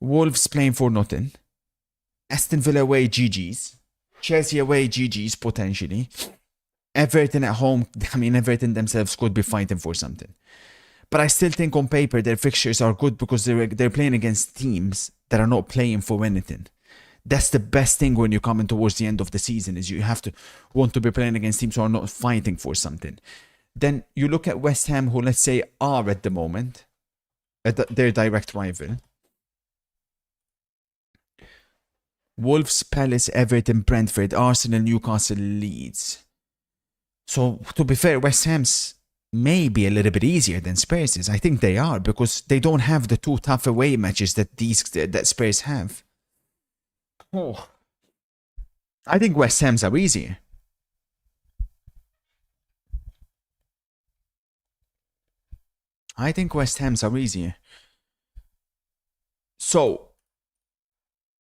Wolves playing for nothing. Aston Villa away, GG's. Chelsea away, GG's potentially. Everton at home, Everton themselves could be fighting for something. But I still think on paper their fixtures are good because they're playing against teams that are not playing for anything. That's the best thing when you're coming towards the end of the season, is you have to want to be playing against teams who are not fighting for something. Then you look at West Ham, who let's say are at the moment their direct rival. Wolves, Palace, Everton, Brentford, Arsenal, Newcastle, Leeds. So to be fair, West Ham's may be a little bit easier than Spurs' I think they are, because they don't have the two tough away matches that Spurs have. Oh, I think West Ham's are easier. I think West Ham's are easier. So,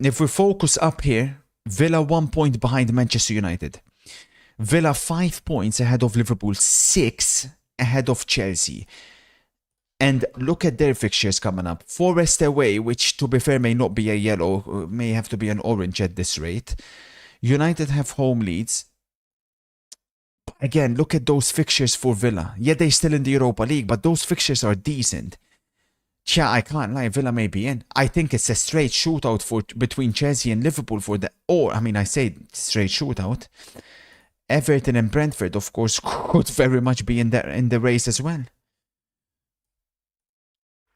if we focus up here, Villa 1 point behind Manchester United. Villa 5 points ahead of Liverpool, 6 ahead of Chelsea. And look at their fixtures coming up. Forest away, which to be fair may not be a yellow, may have to be an orange at this rate. United have home Leeds. Again, look at those fixtures for Villa. Yeah, they're still in the Europa League, but those fixtures are decent. Yeah, I can't lie, Villa may be in. I think it's a straight shootout between Chelsea and Liverpool for the... I say straight shootout. Everton and Brentford, of course, could very much be in the race as well.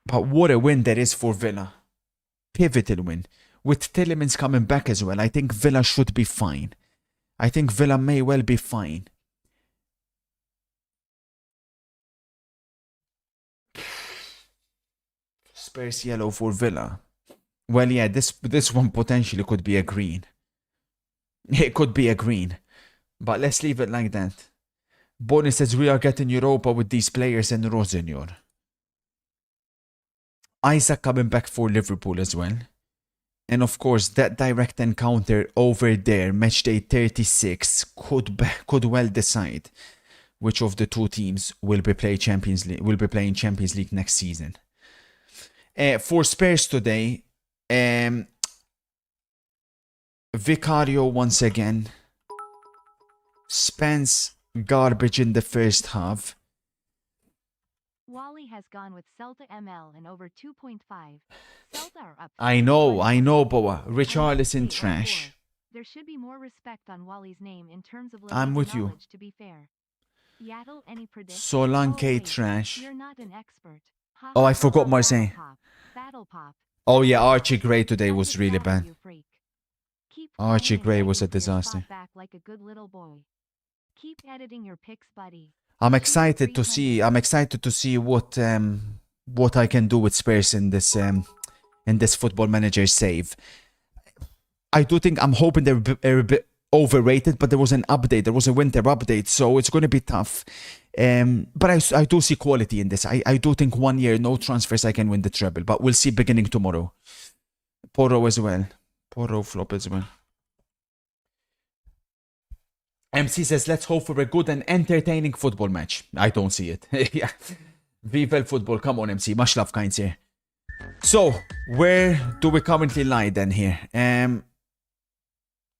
But what a win that is for Villa. Pivotal win. With Tielemans coming back as well, I think Villa should be fine. I think Villa may well be fine. Spurs yellow for Villa. Well, yeah, this one potentially could be a green. It could be a green. But let's leave it like that. Bonnie says we are getting Europa with these players and Rosenyor. Isaac coming back for Liverpool as well. And of course, that direct encounter over there, matchday 36, could well decide which of the two teams will be playing Champions League next season. For Spurs today, Vicario once again. Spence garbage in the first half. Wally has gone with Celta ML and over 2.5. Celta are up. I know, but Richarlison trash. There should be more respect on Wally's name in terms of I'm with you. To be fair. Yaddle, any prediction? Solanke trash. You're not an expert. Oh, I forgot Marseille. Battle pop. Oh yeah, Archie Gray today was really bad. Archie Gray was a disaster. Back like a good little boy. Keep editing your pics, buddy. I'm excited to see what I can do with Spurs in this Football Manager save. I'm hoping they're a bit overrated, but there was an update. There was a winter update, so it's going to be tough. But I do see quality in this. I do think 1 year, no transfers, I can win the treble. But we'll see beginning tomorrow. Porro as well. Porro flop as well. MC says, let's hope for a good and entertaining football match. I don't see it. Yeah. Viva el football. Come on, MC. Much love, kinds here. So, where do we currently lie then here?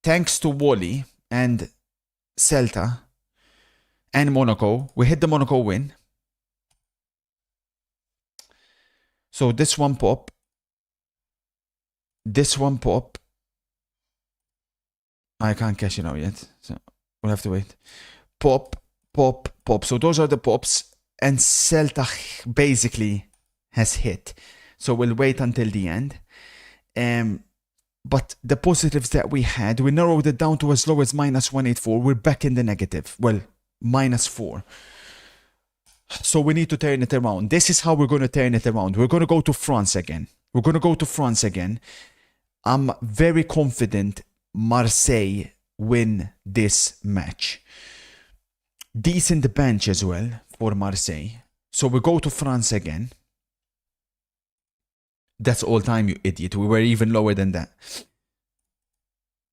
Thanks to Wally and Celta and Monaco, we hit the Monaco win. So this one pop. This one pop. I can't cash it out yet, so we'll have to wait. Pop, pop, pop. So those are the pops, and Celta basically has hit. So we'll wait until the end. But the positives that we had, we narrowed it down to as low as -184. We're back in the negative. Well, -4. So we need to turn it around. This is how we're going to turn it around. We're going to go to France again. I'm very confident Marseille win this match. Decent bench as well for Marseille. So we go to France again. That's all time, you idiot. We were even lower than that.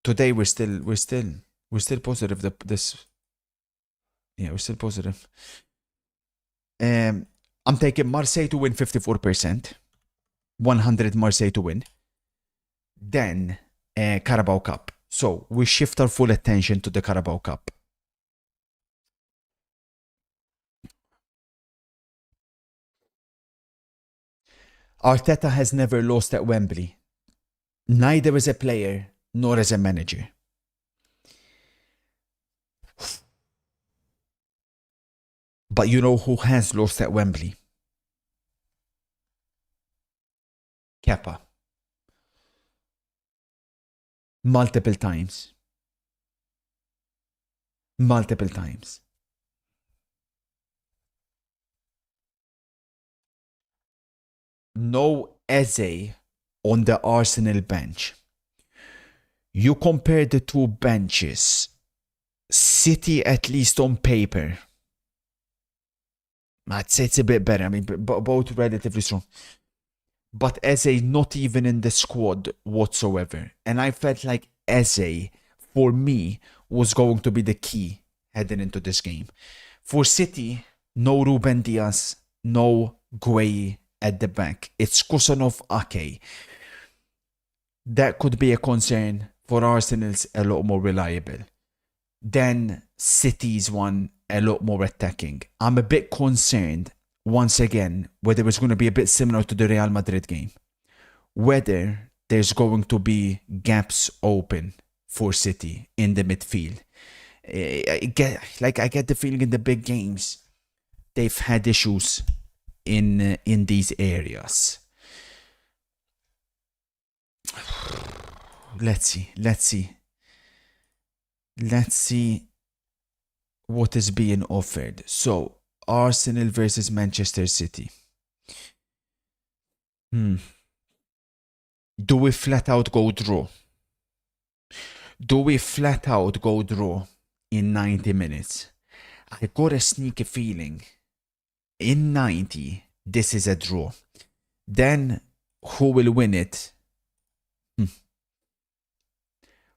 Today we're still positive. We're still positive. I'm taking Marseille to win 54%. 100 Marseille to win. Then Carabao Cup. So we shift our full attention to the Carabao Cup. Arteta has never lost at Wembley. Neither as a player nor as a manager. But you know who has lost at Wembley? Kepa. Multiple times. No Eze on the Arsenal bench. You compare the two benches. City, at least on paper, I'd say it's a bit better. I mean, both relatively strong. But Eze not even in the squad whatsoever. And I felt like Eze, for me, was going to be the key heading into this game. For City, no Ruben Diaz, no Gueye at the back. It's Kusanov, Ake. That could be a concern. For Arsenal's a lot more reliable. Then City's one a lot more attacking. I'm a bit concerned, once again, whether it's going to be a bit similar to the Real Madrid game. Whether there's going to be gaps open for City in the midfield. I get the feeling in the big games, they've had issues in these areas. Let's see what is being offered. So, Arsenal versus Manchester City. Do we flat out go draw? In 90 minutes? I got a sneaky feeling in 90 this is a draw. Then who will win it?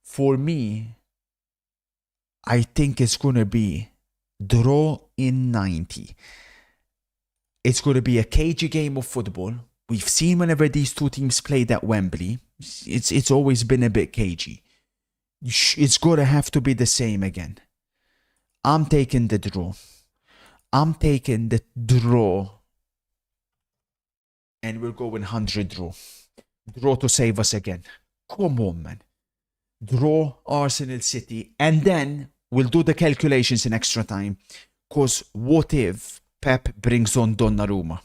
For me, I think it's going to be draw in 90. It's going to be a cagey game of football. We've seen whenever these two teams played at Wembley, it's always been a bit cagey. It's going to have to be the same again. I'm taking the draw. And we're going 100 draw. Draw to save us again. Come on, man. Draw Arsenal City, and then we'll do the calculations in extra time. Because what if Pep brings on Donnarumma?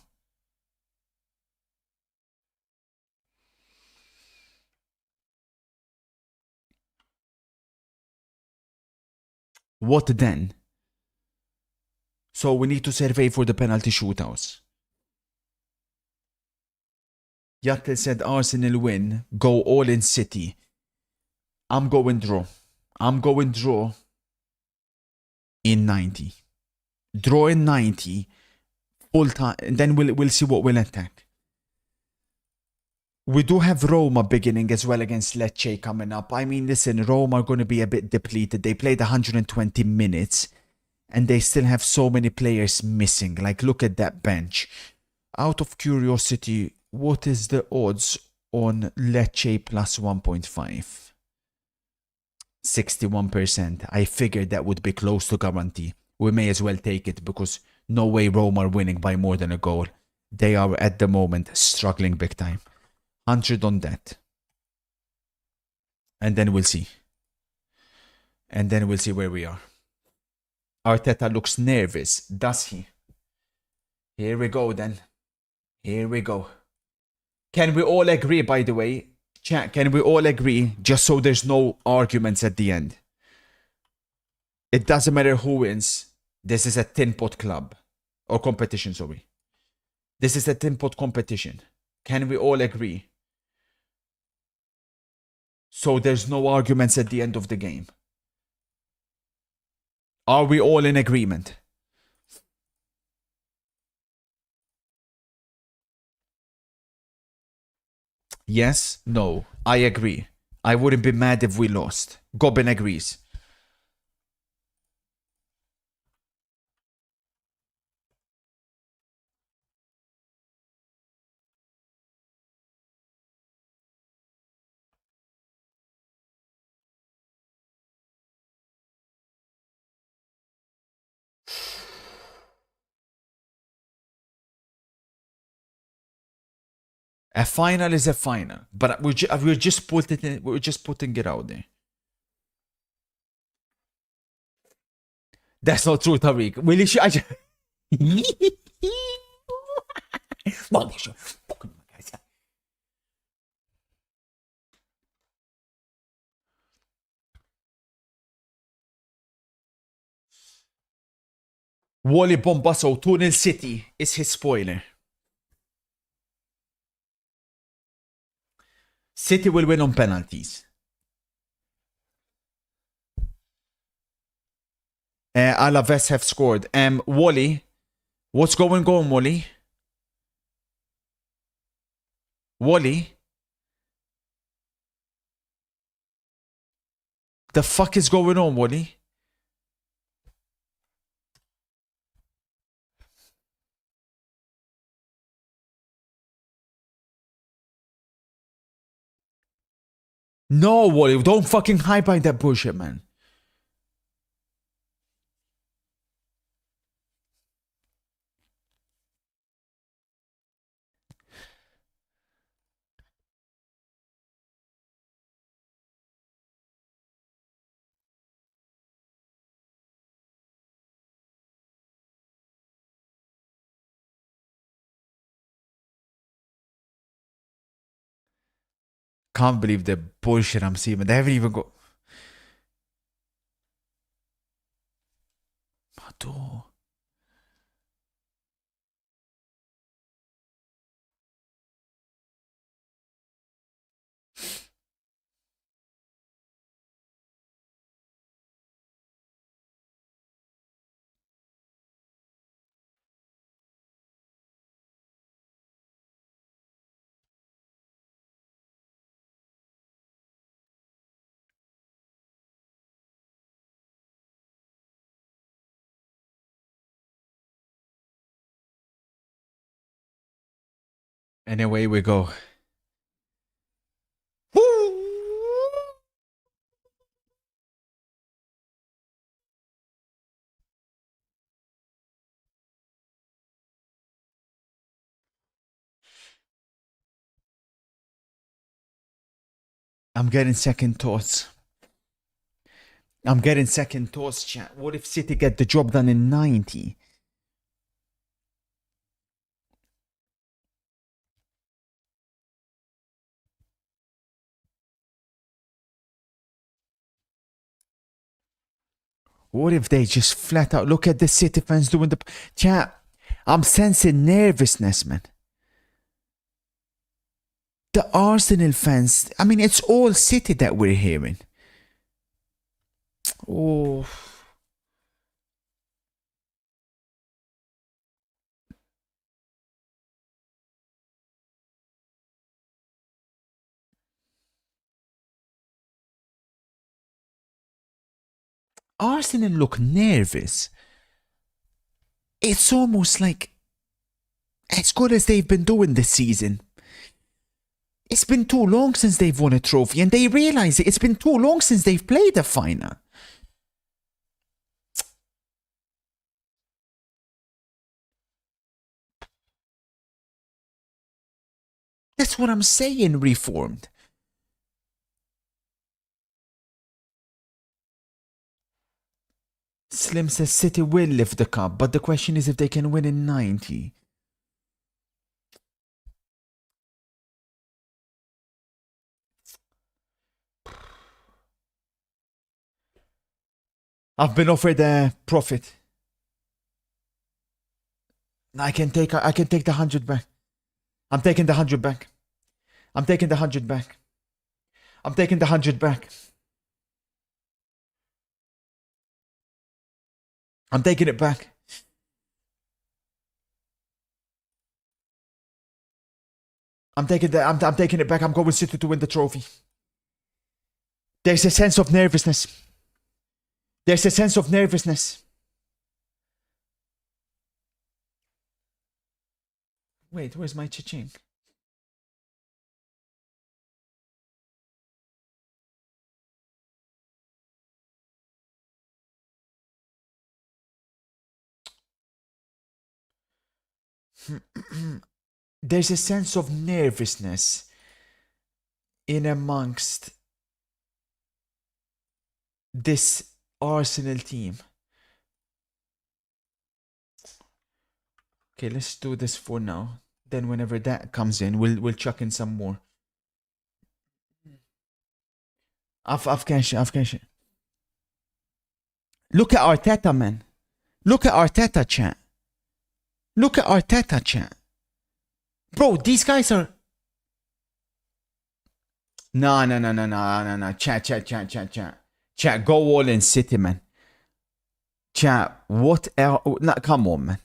What then? So we need to survey for the penalty shootouts. Yattel said Arsenal win, go all in City. I'm going draw. I'm going draw in 90. Draw in 90, full time, and then we'll see what we'll attack. We do have Roma beginning as well against Lecce coming up. I mean, listen, Roma are going to be a bit depleted. They played 120 minutes and they still have so many players missing. Like, look at that bench. Out of curiosity, what is the odds on Lecce plus 1.5? 61%. I figured that would be close to guarantee. We may as well take it because no way Roma are winning by more than a goal. They are at the moment struggling big time. 100 on that. And then we'll see. And then we'll see where we are. Arteta looks nervous, does he? Here we go then. Here we go. Can we all agree, by the way? Chat, can we all agree, just so there's no arguments at the end? It doesn't matter who wins. This is a tin pot club. Or competition, sorry. This is a tin pot competition. Can we all agree? So there's no arguments at the end of the game. Are we all in agreement? Yes? No. I agree. I wouldn't be mad if we lost. Gobbin agrees. A final is a final, but we're just putting it out there. That's not true, Tariq. Really, I just... Wally Bombasso, 2-0 City is his spoiler. City will win on penalties. Alaves have scored. Wally, what's going on, Wally? Wally? The fuck is going on, Wally? No, Wally, don't fucking hide behind that bullshit, man. Can't believe the bullshit I'm seeing, but they haven't even got... Mado. And away we go. I'm getting second thoughts. I'm getting second thoughts, chat. What if City get the job done in 90? What if they just flat out look at the City fans doing the... Chat, I'm sensing nervousness, man. The Arsenal fans, I mean, it's all City that we're hearing. Oh. Arsenal look nervous. It's almost like as good as they've been doing this season. It's been too long since they've won a trophy, and they realise it. It's been too long since they've played a final. That's what I'm saying, Reformed. Slim says City will lift the cup, but the question is if they can win in 90. I've been offered a profit. I can take the 100 back. I'm taking the 100 back. I'm taking the 100 back. I'm taking the 100 back. I'm taking it back. I'm taking it back. I'm going City to win the trophy. There's a sense of nervousness. There's a sense of nervousness. Wait, where's my cha-ching? There's a sense of nervousness in amongst this Arsenal team. Okay, let's do this for now. Then whenever that comes in, we'll chuck in some more. I've cash it. Look at Arteta, man. Look at Arteta, chat. Look at Arteta, chat. Bro, these guys are... No. Chat, go all in City, man. Chat, what else? No, come on, man.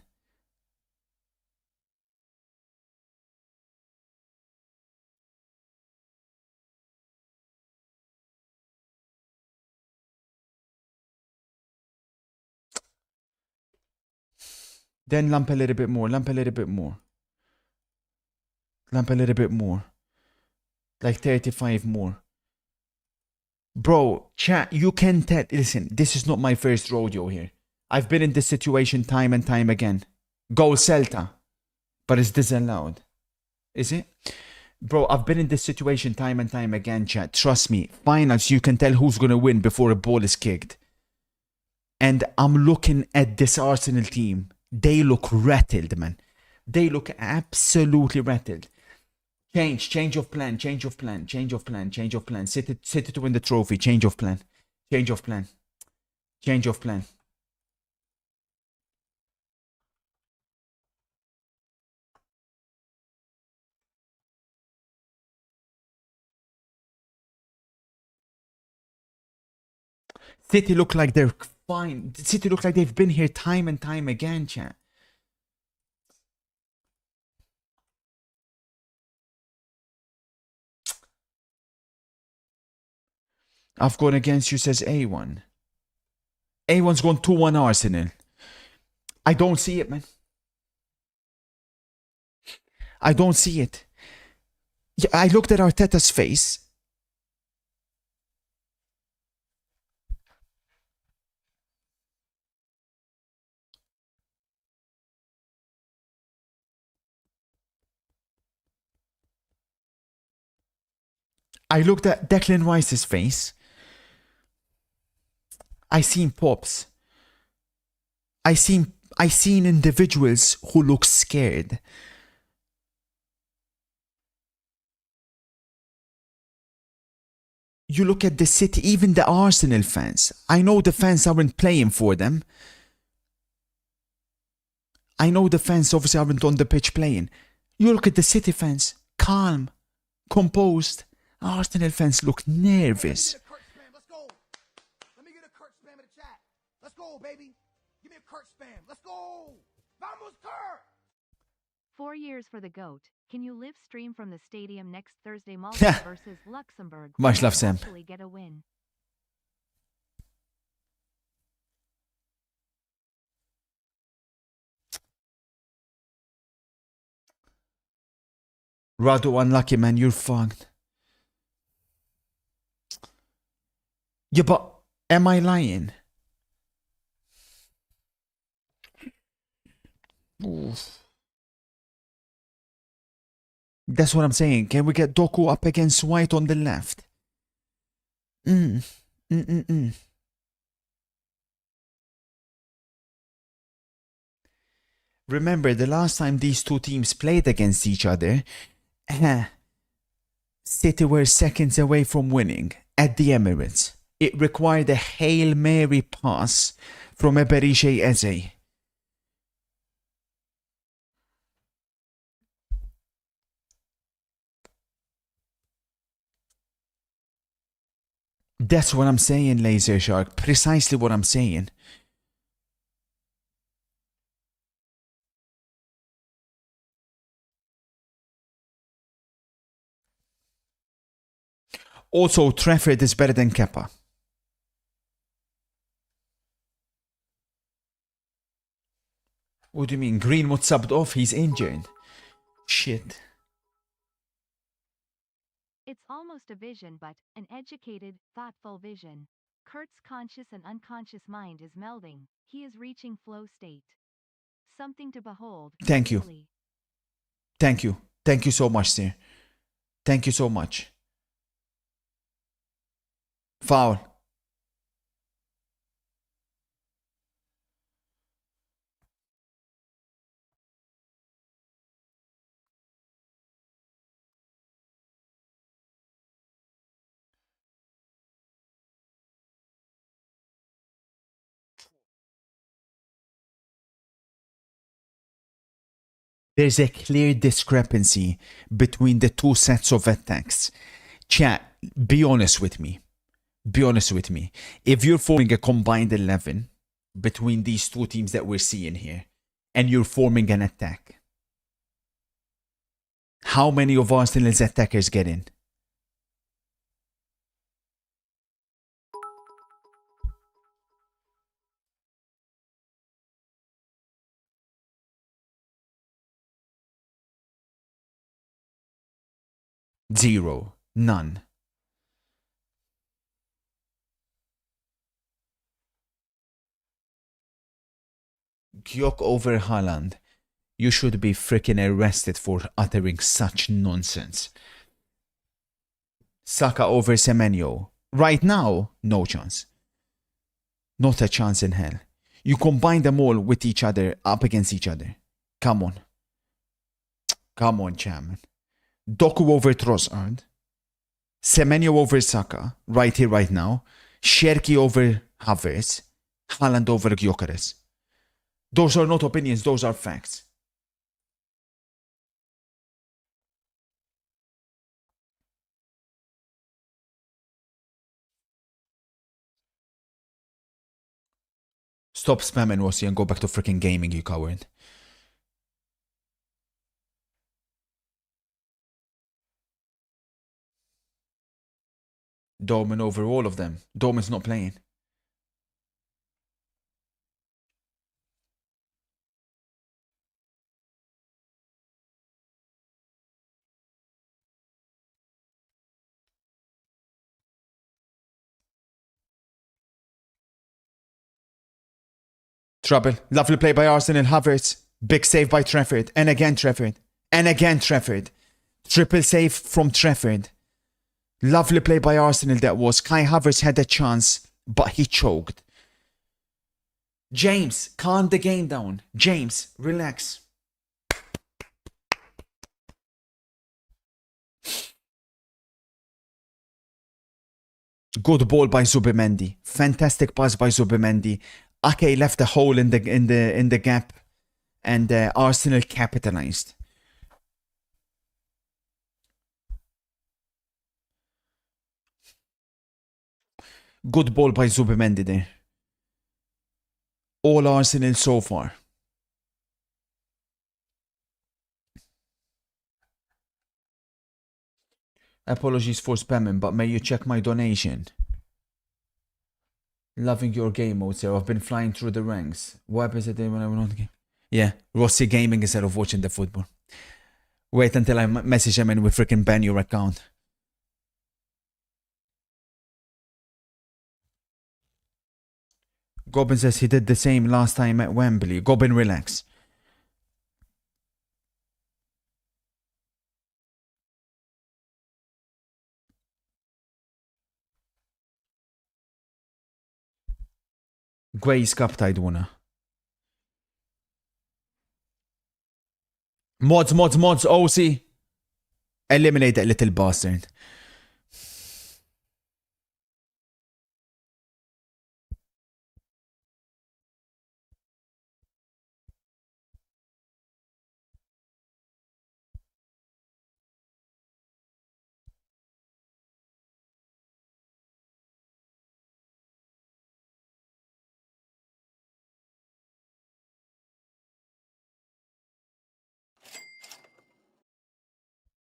Then lump a little bit more. Like 35 more. Bro, chat, you can tell. Listen, this is not my first rodeo here. I've been in this situation time and time again. Goal Celta. But it's disallowed. Is it? Bro, I've been in this situation time and time again, chat. Trust me. Finals, you can tell who's going to win before a ball is kicked. And I'm looking at this Arsenal team. They look rattled, man. They look absolutely rattled. Change of plan. City to win the trophy. Change of plan. City look like they're fine. City look like they've been here time and time again, chat. I've gone against you, says A1. A1's gone 2-1 Arsenal. I don't see it, man. I don't see it. Yeah, I looked at Arteta's face. I looked at Declan Rice's face. I seen pops. I seen individuals who look scared. You look at the City, even the Arsenal fans. I know the fans aren't playing for them. I know the fans obviously aren't on the pitch playing. You look at the City fans, calm, composed. Arsenal fans look nervous. Kurt spam in the chat. Let's go, baby. Give me a Kurt spam. Let's go. Vamos, Kurt. 4 years for the GOAT. Can you live stream from the stadium next Thursday? Malta versus Luxembourg. Much Will love, we Sam. actually get a win? Rado, unlucky, man. You're fucked. Yeah, but am I lying? Oof. That's what I'm saying. Can we get Doku up against White on the left? Remember, the last time these two teams played against each other, City were seconds away from winning at the Emirates. It required a Hail Mary pass from Eberishe Eze. That's what I'm saying, Laser Shark. Precisely what I'm saying. Also, Trafford is better than Kepa. What do you mean? Greenwood subbed off? He's injured. Shit. It's almost a vision, but an educated, thoughtful vision. Kurt's conscious and unconscious mind is melding. He is reaching flow state. Something to behold. Thank you. Really. Thank you. Thank you so much, sir. Thank you so much. Foul. There's a clear discrepancy between the two sets of attacks. Chat, be honest with me. Be honest with me. If you're forming a combined 11 between these two teams that we're seeing here, and you're forming an attack, how many of Arsenal's attackers get in? Zero. None. Gyok over Haaland. You should be freaking arrested for uttering such nonsense. Saka over Semenyo. Right now, no chance. Not a chance in hell. You combine them all with each other, up against each other. Come on. Come on, chairman. Doku over Trossard. Semenyo over Saka. Right here, right now. Sherky over Havertz. Haaland over Gyökeres. Those are not opinions, those are facts. Stop spamming, Rossi, and go back to freaking gaming, you coward. Dorman over all of them. Dorman's not playing. Trouble. Lovely play by Arsenal. Havertz. Big save by Trafford. And again Trafford. And again Trafford. Triple save from Trafford. Lovely play by Arsenal that was. Kai Havertz had a chance, but he choked. James, calm the game down. James, relax. Good ball by Zubimendi. Fantastic pass by Zubimendi. Ake left a hole in the gap, and Arsenal capitalized. Good ball by Zubimendi there. All Arsenal so far. Apologies for spamming, but may you check my donation? Loving your game mode, sir. I've been flying through the ranks. What happens a day when I'm not game? Yeah, Rossi gaming instead of watching the football. Wait until I message him and we freaking ban your account. Gobbin says he did the same last time at Wembley. Gobbin, relax. Gwejs kap tajduna. Mods, OC. Eliminate that little bastard.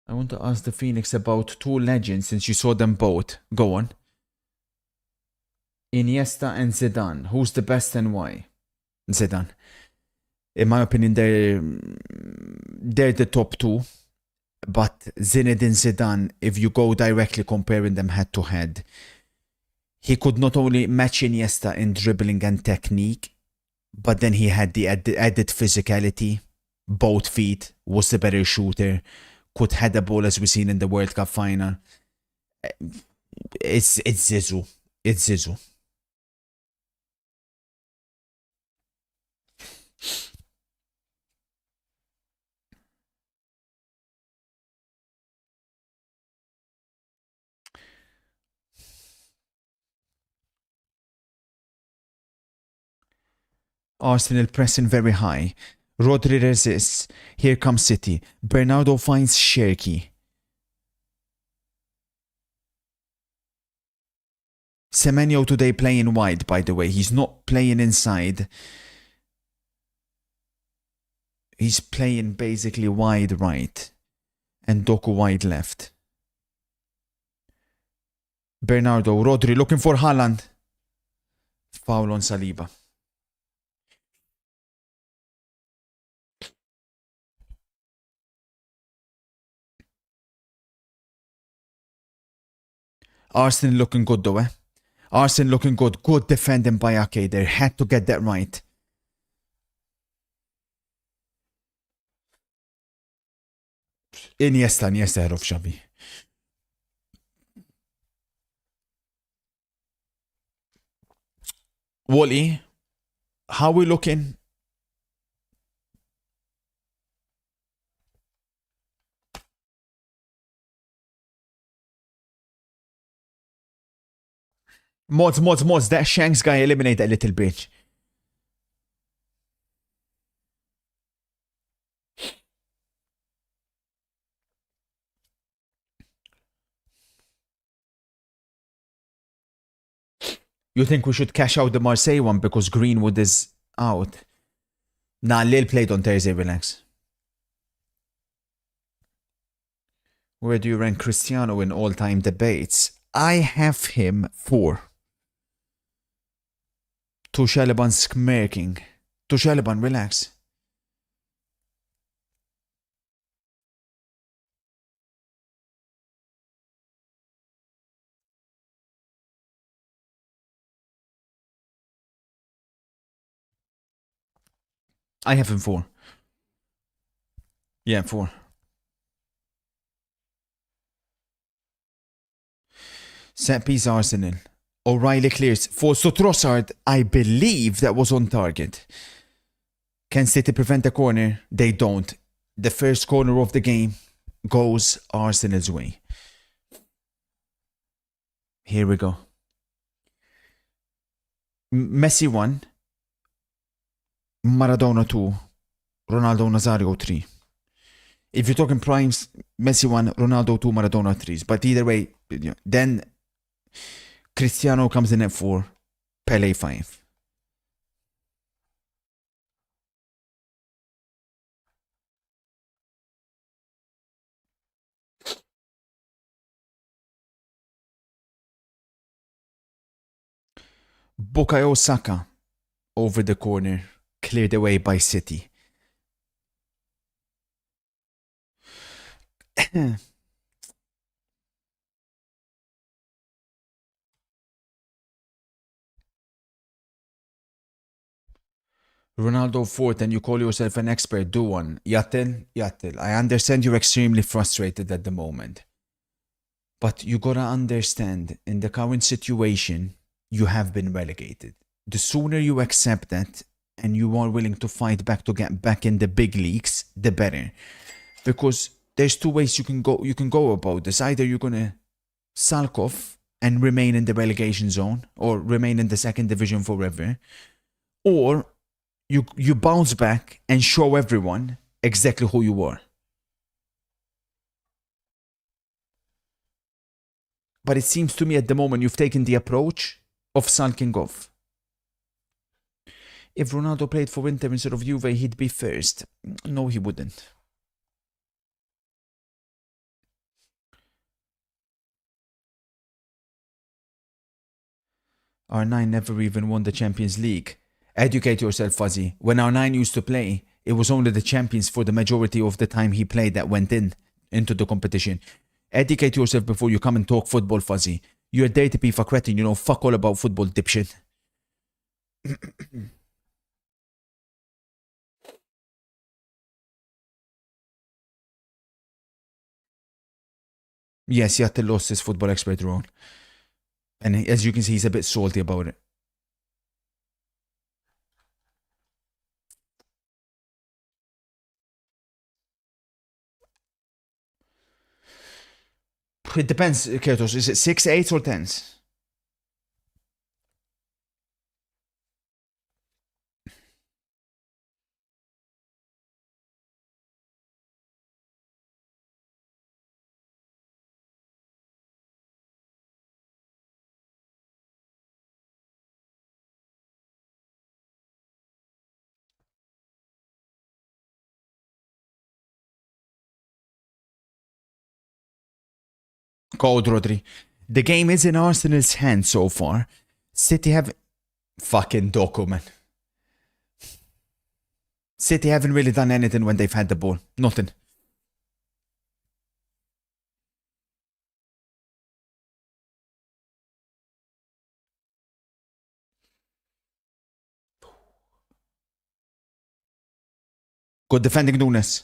I want to ask the Phoenix about two legends since you saw them both. Go on. Iniesta and Zidane. Who's the best and why? Zidane. In my opinion, they're the top two. But Zinedine Zidane, if you go directly comparing them head to head, he could not only match Iniesta in dribbling and technique, but then he had the added physicality. Both feet, was the better shooter, could head the ball as we've seen in the World Cup final. It's Zizou. It's Zizou. Arsenal pressing very high. Rodri resists. Here comes City. Bernardo finds Cherki. Semenyo today playing wide, by the way. He's not playing inside. He's playing basically wide right. And Doku wide left. Bernardo, Rodri looking for Haaland. Foul on Saliba. Arsenal looking good though, eh? Arsenal looking good. Good defending by Ake there. Had to get that right. Iniesta head of Xavi. Wally, how we looking? Mods. That Shanks guy eliminate that little bitch. You think we should cash out the Marseille one because Greenwood is out? Nah, Lille played on Thursday, relax. Where do you rank Cristiano in all-time debates? I have him 4. Tucheleban smirking. Tucheleban, relax. I have him 4. Yeah, 4. Set piece Arsenal. O'Reilly clears. For Trossard, I believe that was on target. Can City prevent a corner? They don't. The first corner of the game goes Arsenal's way. Here we go. Messi 1. Maradona 2. Ronaldo Nazario 3. If you're talking primes, Messi 1, Ronaldo 2, Maradona 3. But either way, then Cristiano comes in at 4. Pele 5. Bukayo Saka over the corner, cleared away by City. Ronaldo 4th, and you call yourself an expert. Do one. Yatel, I understand you're extremely frustrated at the moment. But you gotta understand, in the current situation, you have been relegated. The sooner you accept that and you are willing to fight back to get back in the big leagues, the better. Because there's two ways you can go about this. Either you're gonna sulk off and remain in the relegation zone or remain in the second division forever, or you bounce back and show everyone exactly who you are. But it seems to me at the moment you've taken the approach of sulking off. If Ronaldo played for Inter instead of Juve, he'd be first. No, he wouldn't. R9 never even won the Champions League. Educate yourself, Fuzzy. When R9 used to play, it was only the champions for the majority of the time he played that went into the competition. Educate yourself before you come and talk football, Fuzzy. You're a dirty piece of cretin, you know fuck all about football, dipshit. Yes, Yatta lost his football expert role. And as you can see, he's a bit salty about it. It depends, Kertos. Is it 6, 8 or 10s? Code, Rodri. The game is in Arsenal's hands so far. City have... Fucking Doku, man. City haven't really done anything when they've had the ball. Nothing. Good defending, Nunes.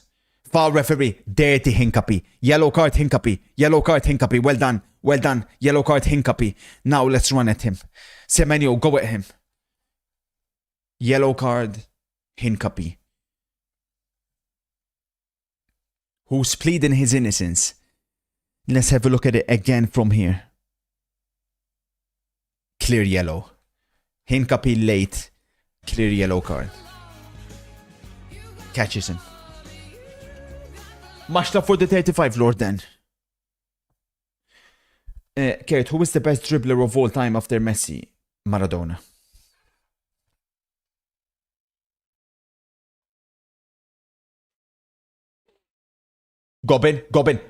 Foul referee. Dirty Hincapie. Yellow card Hincapie. Yellow card Hincapie. Well done. Well done. Yellow card Hincapie. Now let's run at him. Semenyo, go at him. Yellow card Hincapie. Who's pleading his innocence. Let's have a look at it again from here. Clear yellow. Hincapie late. Clear yellow card. Catches him. Much love for the 35, Lord Dan. Kurt, who is the best dribbler of all time after Messi? Maradona. Gobin. Gobin.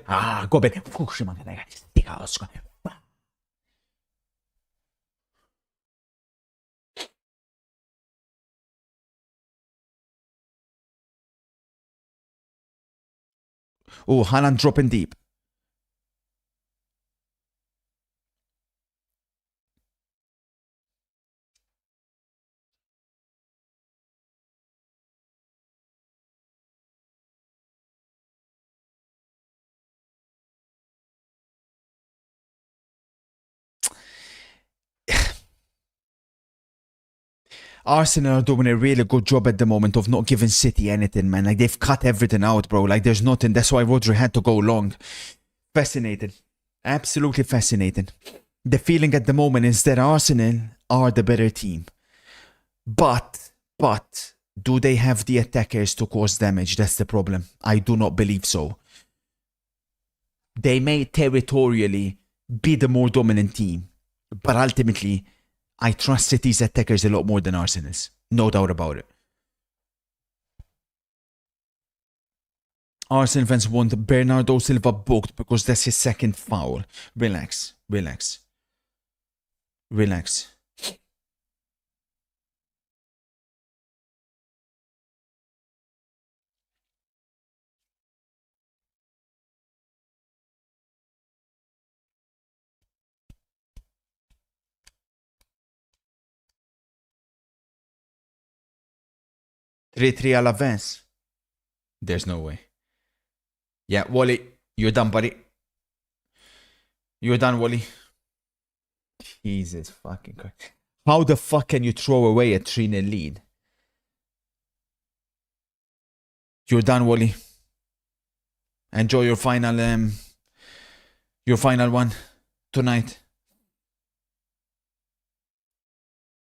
Oh, Haaland dropping deep. Arsenal are doing a really good job at the moment of not giving City anything, man. Like, they've cut everything out, bro. Like, there's nothing. That's why Rodri had to go long. Fascinating. Absolutely fascinating. The feeling at the moment is that Arsenal are the better team. But, do they have the attackers to cause damage? That's the problem. I do not believe so. They may territorially be the more dominant team, But ultimately, I trust City's attackers a lot more than Arsenal's. No doubt about it. Arsenal fans want Bernardo Silva booked because that's his second foul. Relax, relax, relax. Three alla Vance. There's no way. Yeah, Wally, you're done, buddy. You're done, Wally. Jesus fucking Christ. How the fuck can you throw away a 3-0 lead? You're done, Wally. Enjoy your final one tonight.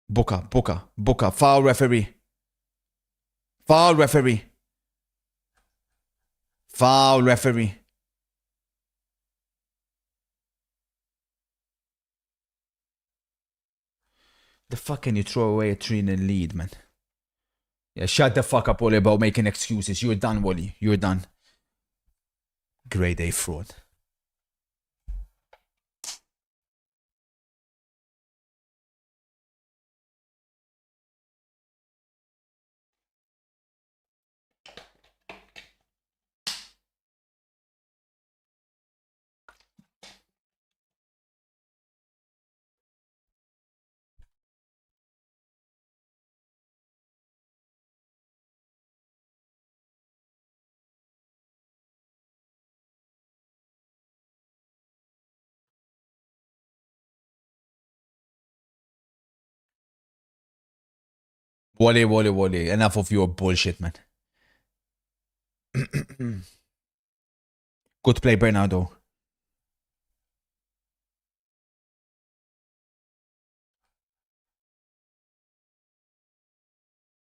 Booker. Foul referee. Foul referee. Foul referee. The fuck can you throw away a 3-0 lead, man? Yeah, shut the fuck up, Wally, about making excuses. You're done, Wally. You're done. Grade A fraud. Wally. Enough of your bullshit, man. Good play, Bernardo.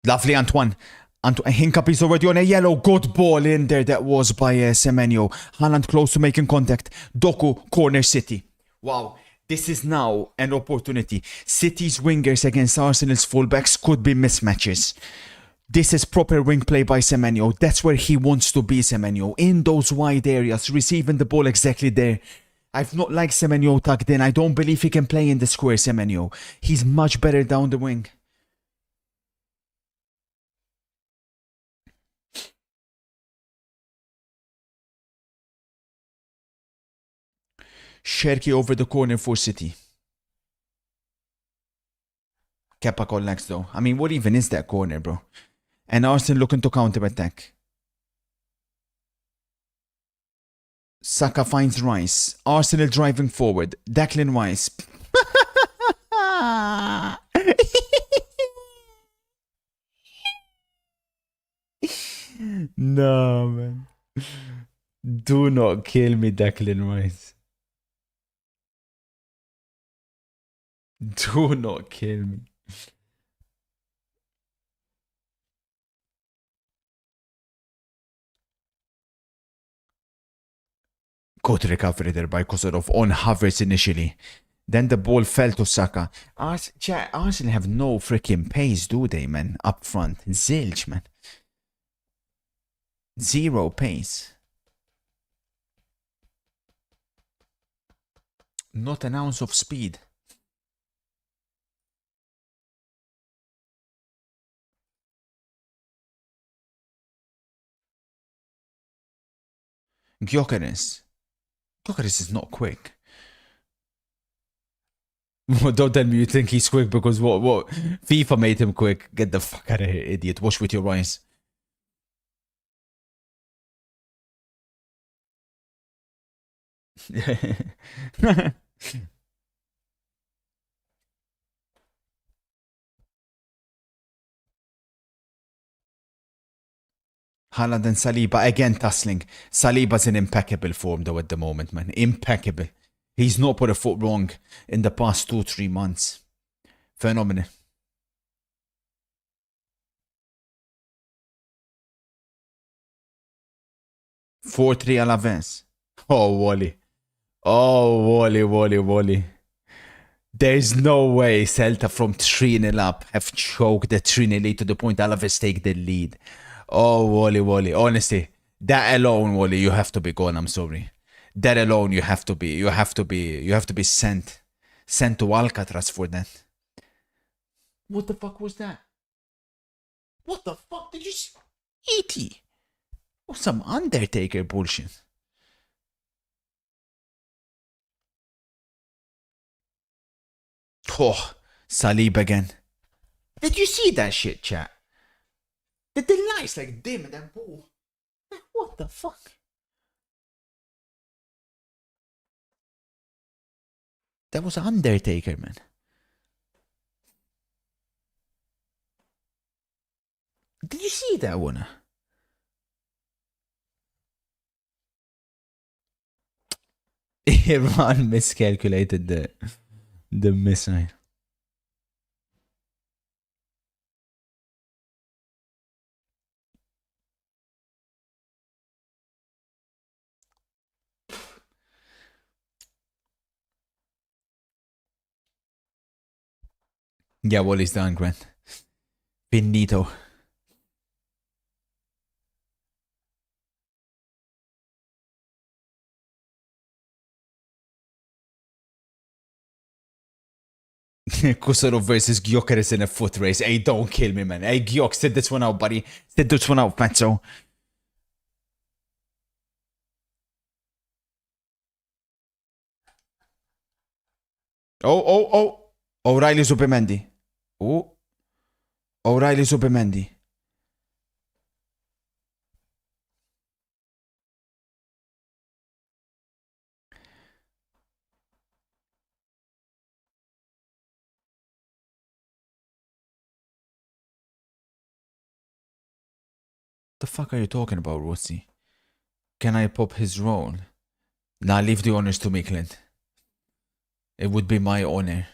Lovely, Antoine. Hincap is already on a yellow. Good ball in there. That was by Semenyo. Haaland close to making contact. Doku, corner City. Wow. This is now an opportunity. City's wingers against Arsenal's fullbacks could be mismatches. This is proper wing play by Semenyo. That's where he wants to be, Semenyo. In those wide areas, receiving the ball exactly there. I've not liked Semenyo tucked in. I don't believe he can play in the square, Semenyo. He's much better down the wing. Sherky over the corner for City. Kepa collects though. I mean, what even is that corner, bro? And Arsenal looking to counter-attack. Saka finds Rice. Arsenal driving forward. Declan Rice. No, man. Do not kill me, Declan Rice. Do not kill me. Good recovery there by Kosorov on Havertz initially. Then the ball fell to Saka. Arsenal have no freaking pace, do they, man? Up front. Zilch, man. Zero pace. Not an ounce of speed. Gyökeres is not quick. Don't tell me you think he's quick because what? FIFA made him quick. Get the fuck out of here, idiot. Wash with your eyes. Haaland and Saliba again tussling. Saliba's in impeccable form though at the moment, man. Impeccable. He's not put a foot wrong in the past 2-3 months. Phenomenal. Four-three alla Vance. Oh, Wally. Oh, Wally. There's no way Celta from 3-0 up have choked the 3-0 lead to the point Alaves take the lead. Oh, Wally. Honestly, that alone, Wally, you have to be gone. I'm sorry. That alone, you have to be sent to Alcatraz for that. What the fuck was that? What the fuck did you see? E.T. Or some Undertaker bullshit. Oh, Salib again. Did you see that shit, chat? Did the lights like dim and then boom? What the fuck? That was Undertaker, man. Did you see that one? Iran miscalculated the missile. Yeah, Wally's done, Grant. Finito. Kusurov versus Gyökeres in a foot race. Hey, don't kill me, man. Hey, Gyök, sit this one out, buddy. Sit this one out, Fatso. Oh. O'Reilly Zubimendi. Oh. O'Reilly Zubimendi. The fuck are you talking about, Rossi? Can I pop his role? Nah, leave the honors to me, Clint. It would be my honor.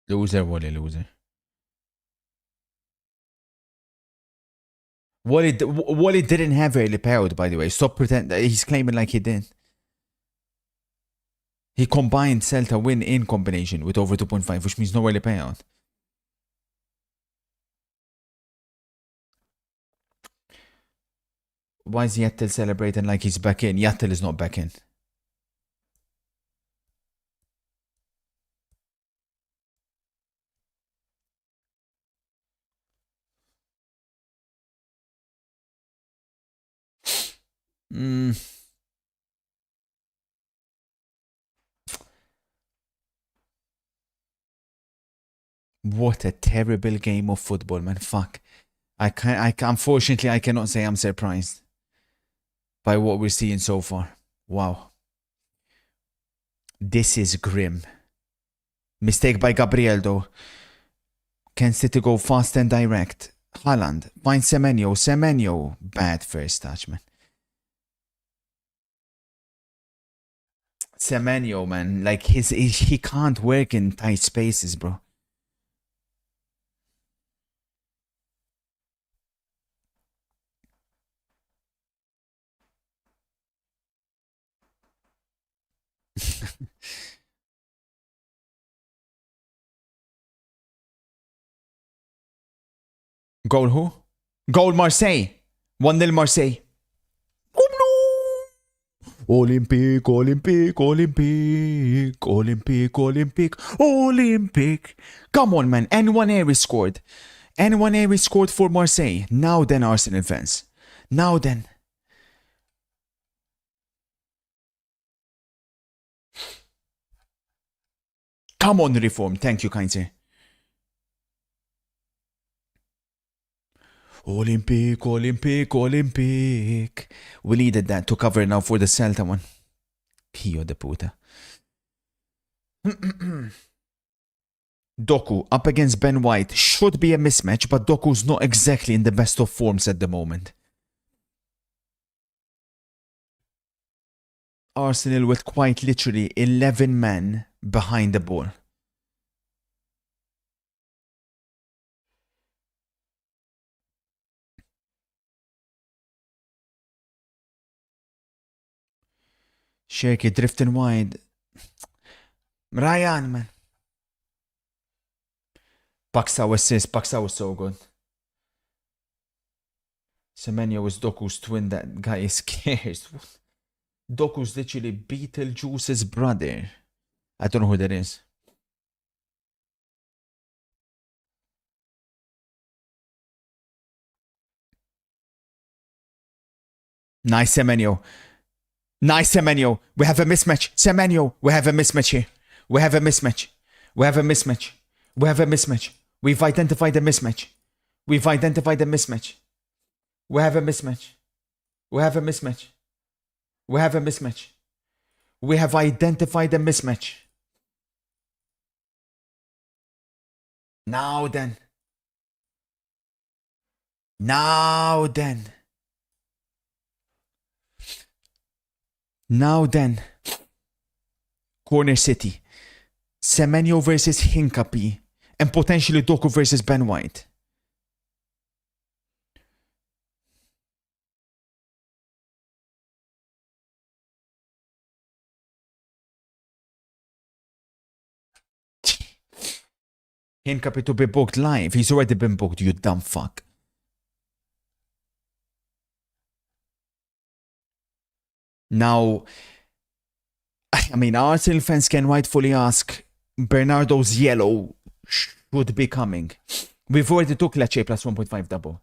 Loser, Wally, loser. Wally didn't have early payout, by the way. Stop pretending. He's claiming like he did. He combined Celta win in combination with over 2.5, which means no early payout. Why is Yattel celebrating like he's back in? Yattel is not back in. What a terrible game of football, man. Fuck. Unfortunately, I cannot say I'm surprised by what we're seeing so far. Wow. This is grim. Mistake by Gabriel, though. Can City go fast and direct? Haaland. Find Semenyo. Semenyo. Bad first touch, man. Semenyo, man. Like, he can't work in tight spaces, bro. Goal who? Goal Marseille. 1-0 Marseille. Oh no! Olympique. Come on, man. N1 Aries scored. N1 Aries scored for Marseille. Now then, Arsenal fans. Now then. Come on, Reform. Thank you, kind sir. Olympique. We needed that to cover now for the Celta one. Pio de puta. Doku up against Ben White should be a mismatch, but Doku's not exactly in the best of forms at the moment. Arsenal with quite literally 11 men behind the ball. Shaky drifting wide. Ryan, man. Paxao assist. Paxao is so good. Semenyo is Doku's twin. That guy is scared. Doku's literally Beetlejuice's brother. I don't know who that is. Nice Semenyo. Nice Semenyo. We have a mismatch. Semenyo. We have a mismatch here. We have a mismatch. We have a mismatch. We have a mismatch. We've identified a mismatch. We've identified a mismatch. We have a mismatch. We have a mismatch. We have a mismatch. We have identified a mismatch. Now then. Now then. Now then. Corner City. Semenyo versus Hincapi. And potentially Doku versus Ben White. Hincapi to be booked live. He's already been booked, you dumb fuck. Now, I mean, Arsenal fans can rightfully ask, Bernardo's yellow should be coming. We've already took Lecce plus 1.5 double.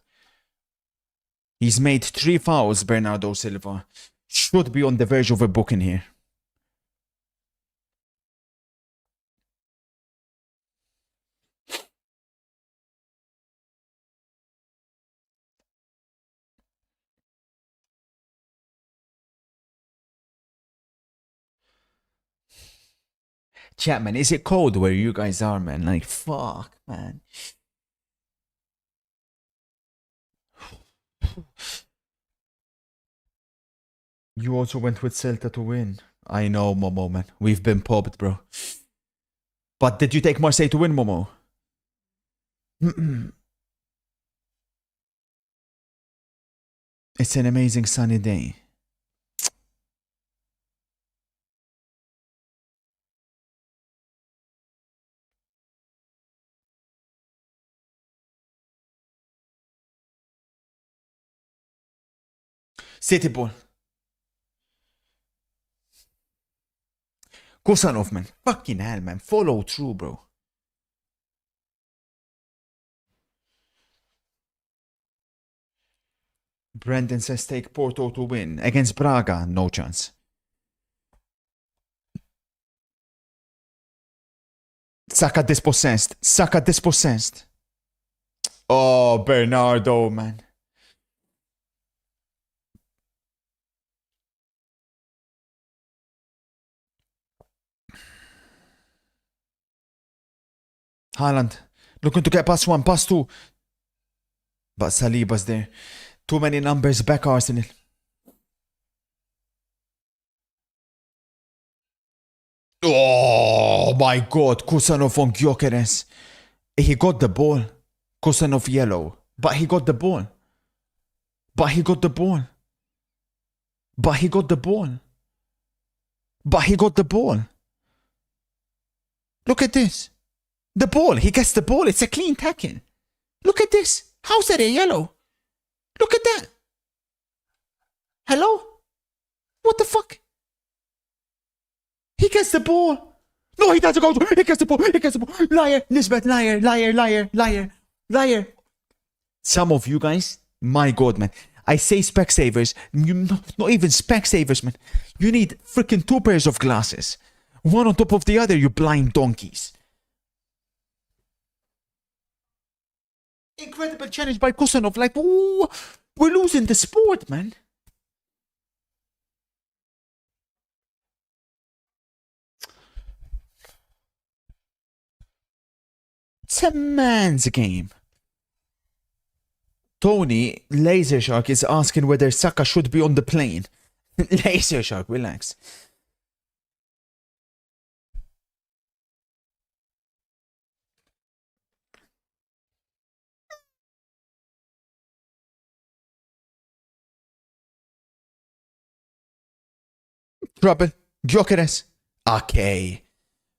He's made 3 fouls, Bernardo Silva. Should be on the verge of a booking here. Chat, man, is it cold where you guys are, man? Like, fuck, man. You also went with Celta to win. I know, Momo, man. We've been popped, bro. But did you take Marseille to win, Momo? It's an amazing sunny day. City ball. Kusanov, man. Fucking hell, man. Follow through, bro. Brandon says take Porto to win. Against Braga, no chance. Saka dispossessed. Saka dispossessed. Oh, Bernardo, man. Haaland. Looking to get past 1, past 2. But Saliba's there. Too many numbers back, Arsenal. Oh my god, Kusanov on Gyökeres. He got the ball. Kusanov yellow. But he got the ball. But he got the ball. But he got the ball. But he got the ball. Look at this. The ball. He gets the ball. It's a clean tackle. Look at this. How's that a yellow? Look at that. Hello? What the fuck? He gets the ball. No, he doesn't go. He gets the ball. He gets the ball. Liar. Nisbet. Liar. Liar. Liar. Liar. Liar. Some of you guys, my god, man. I say Specsavers. Not even Specsavers, man. You need freaking 2 pairs of glasses. One on top of the other, you blind donkeys. Incredible challenge by Kusanov. Like, ooh, we're losing the sport, man. It's a man's game. Tony Laser Shark is asking whether Saka should be on the plane. Laser Shark, relax. Trouble. Gyökeres. Okay.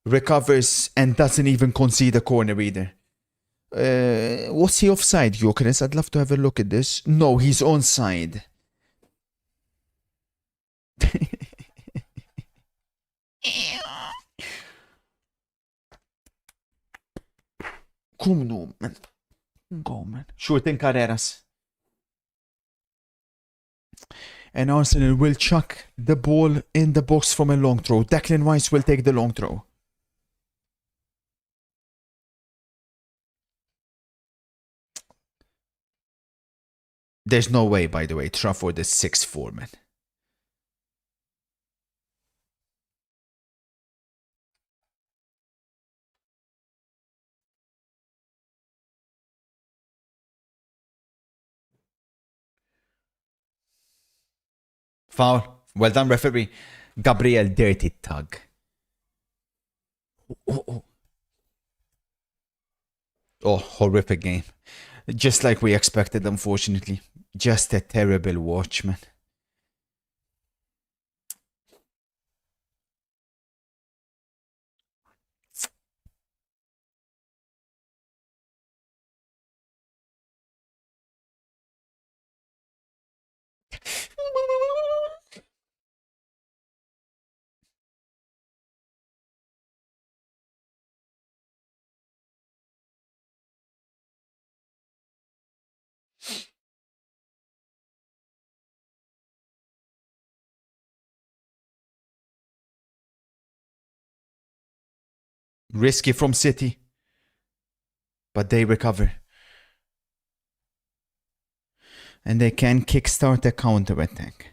Recovers and doesn't even concede a corner either. Was he offside, Gyökeres? I'd love to have a look at this. No, he's onside. Come no, man. Go, man. Shooting Carreras. And Arsenal will chuck the ball in the box from a long throw. Declan Rice will take the long throw. There's no way, by the way, Trafford is 6-4, man. Foul. Well done, referee. Gabriel, dirty tug. Oh, horrific game. Just like we expected, unfortunately. Just a terrible watch, man. Risky from City. But they recover. And they can kickstart a counter-attack.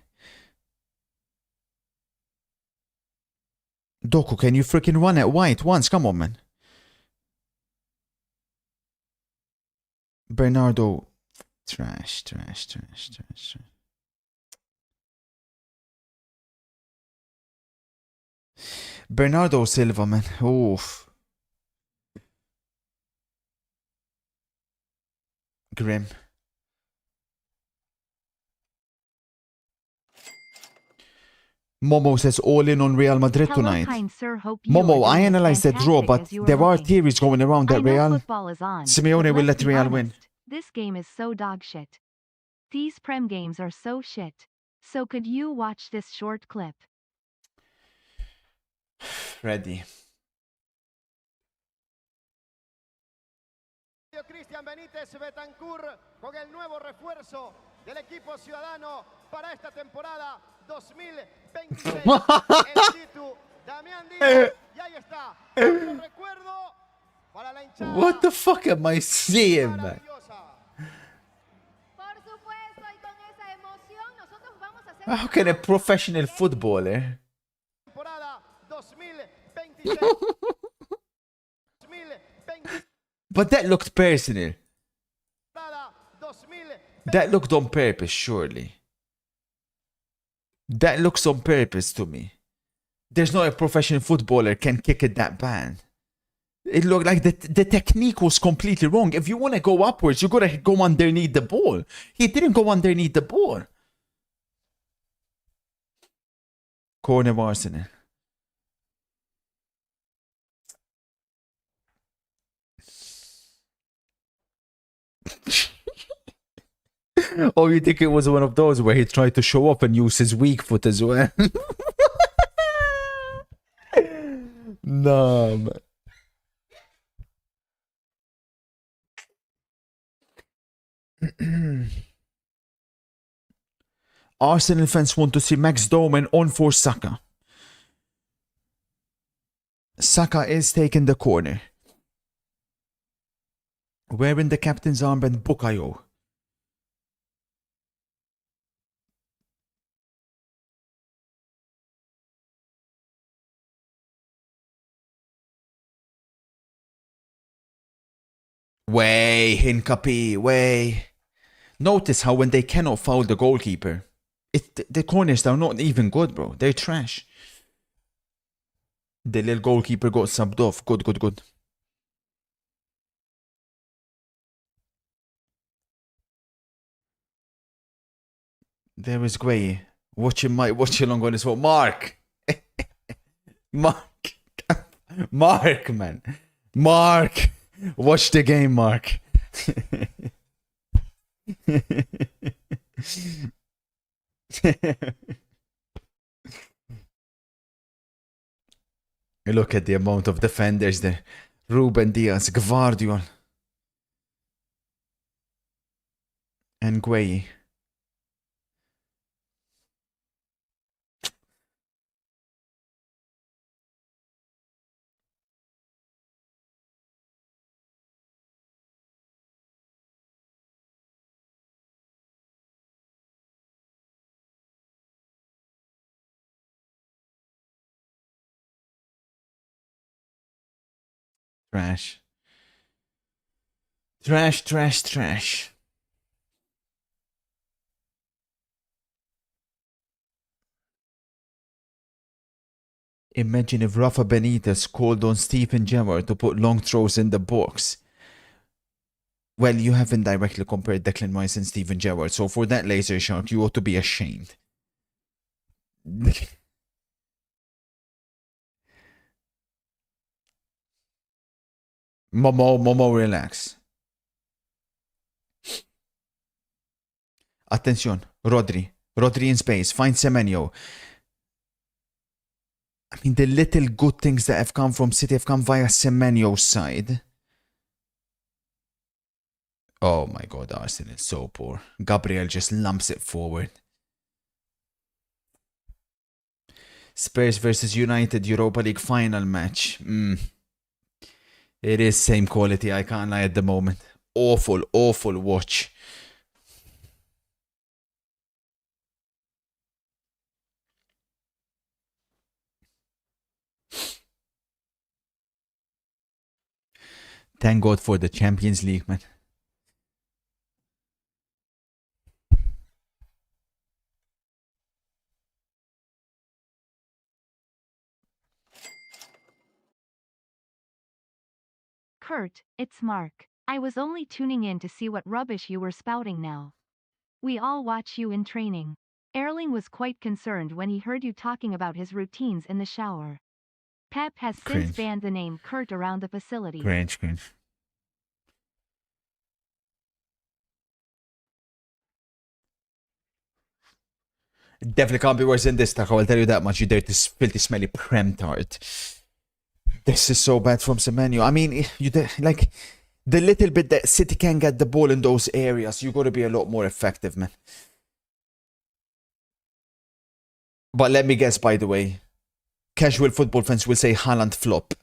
Doku, can you freaking run at White once? Come on, man. Bernardo. Trash. Bernardo Silva, man. Oof. Grim. Momo says all in on Real Madrid Hello, tonight. kind sir, hope you Momo, are I doing as analyzed the draw, fantastic but as you are there are looking. theories going around I that know Real football is on, Simeone but will let's let be Real win. honest, this game is so dog shit. These Prem games are so shit. So could you watch this short clip? Ready. Cristian Benítez Betancur con el nuevo refuerzo del equipo ciudadano para esta temporada 2026. El Titu, Damián Díaz, y ahí está. Otro recuerdo para la hinchada. What the fuck am I seeing, man? Por supuesto, y con esa emoción nosotros vamos a hacer How can a professional footballer? Temporada 2026. 2026. But that looked personal. 2026. That looked on purpose, surely. That looks on purpose to me. There's no a professional footballer can kick it that bad. It looked like the technique was completely wrong. If you want to go upwards, you gotta go underneath the ball. He didn't go underneath the ball. Corner of Arsenal. Oh, you think it was one of those where he tried to show up and use his weak foot as well? No, man. Arsenal fans want to see Max Doman on for Saka. Saka is taking the corner. Wearing the captain's armband, Bukayo. Way, Hincapi, way. Notice how when they cannot foul the goalkeeper, the corners are not even good, bro. They're trash. The little goalkeeper got subbed off. Good, good, good. There is Guay. Watching along on this one. Mark! Mark! Mark, man. Mark! Watch the game, Mark. Look at the amount of defenders there. Ruben Diaz, Gvardiol. And Guay. Trash. Trash, trash, trash. Imagine if Rafa Benitez called on Stephen Gerrard to put long throws in the box. Well, you haven't directly compared Declan Rice and Stephen Gerrard, so for that laser shark, you ought to be ashamed. Momo, relax. Attention, Rodri in space, find Semenyo. I mean, the little good things that have come from City have come via Semenyo's side. Oh my god, Arsenal is so poor. Gabriel just lumps it forward. Spurs versus United Europa League final match. It is same quality, I can't lie at the moment. Awful, awful watch. Thank God for the Champions League, man. Kurt, it's Mark. I was only tuning in to see what rubbish you were spouting now. We all watch you in training. Erling was quite concerned when he heard you talking about his routines in the shower. Pep has since banned the name Kurt around the facility. Cringe. Definitely can't be worse than this, Taco. I'll tell you that much. You dirty, filthy, smelly prem tart. This is so bad from Semenyo. I mean, like the little bit that City can get the ball in those areas, you got to be a lot more effective, man. But let me guess, by the way, casual football fans will say Haaland flop.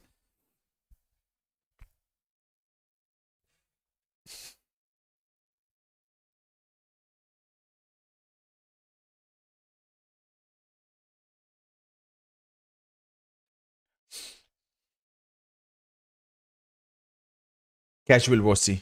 Casual Rossi.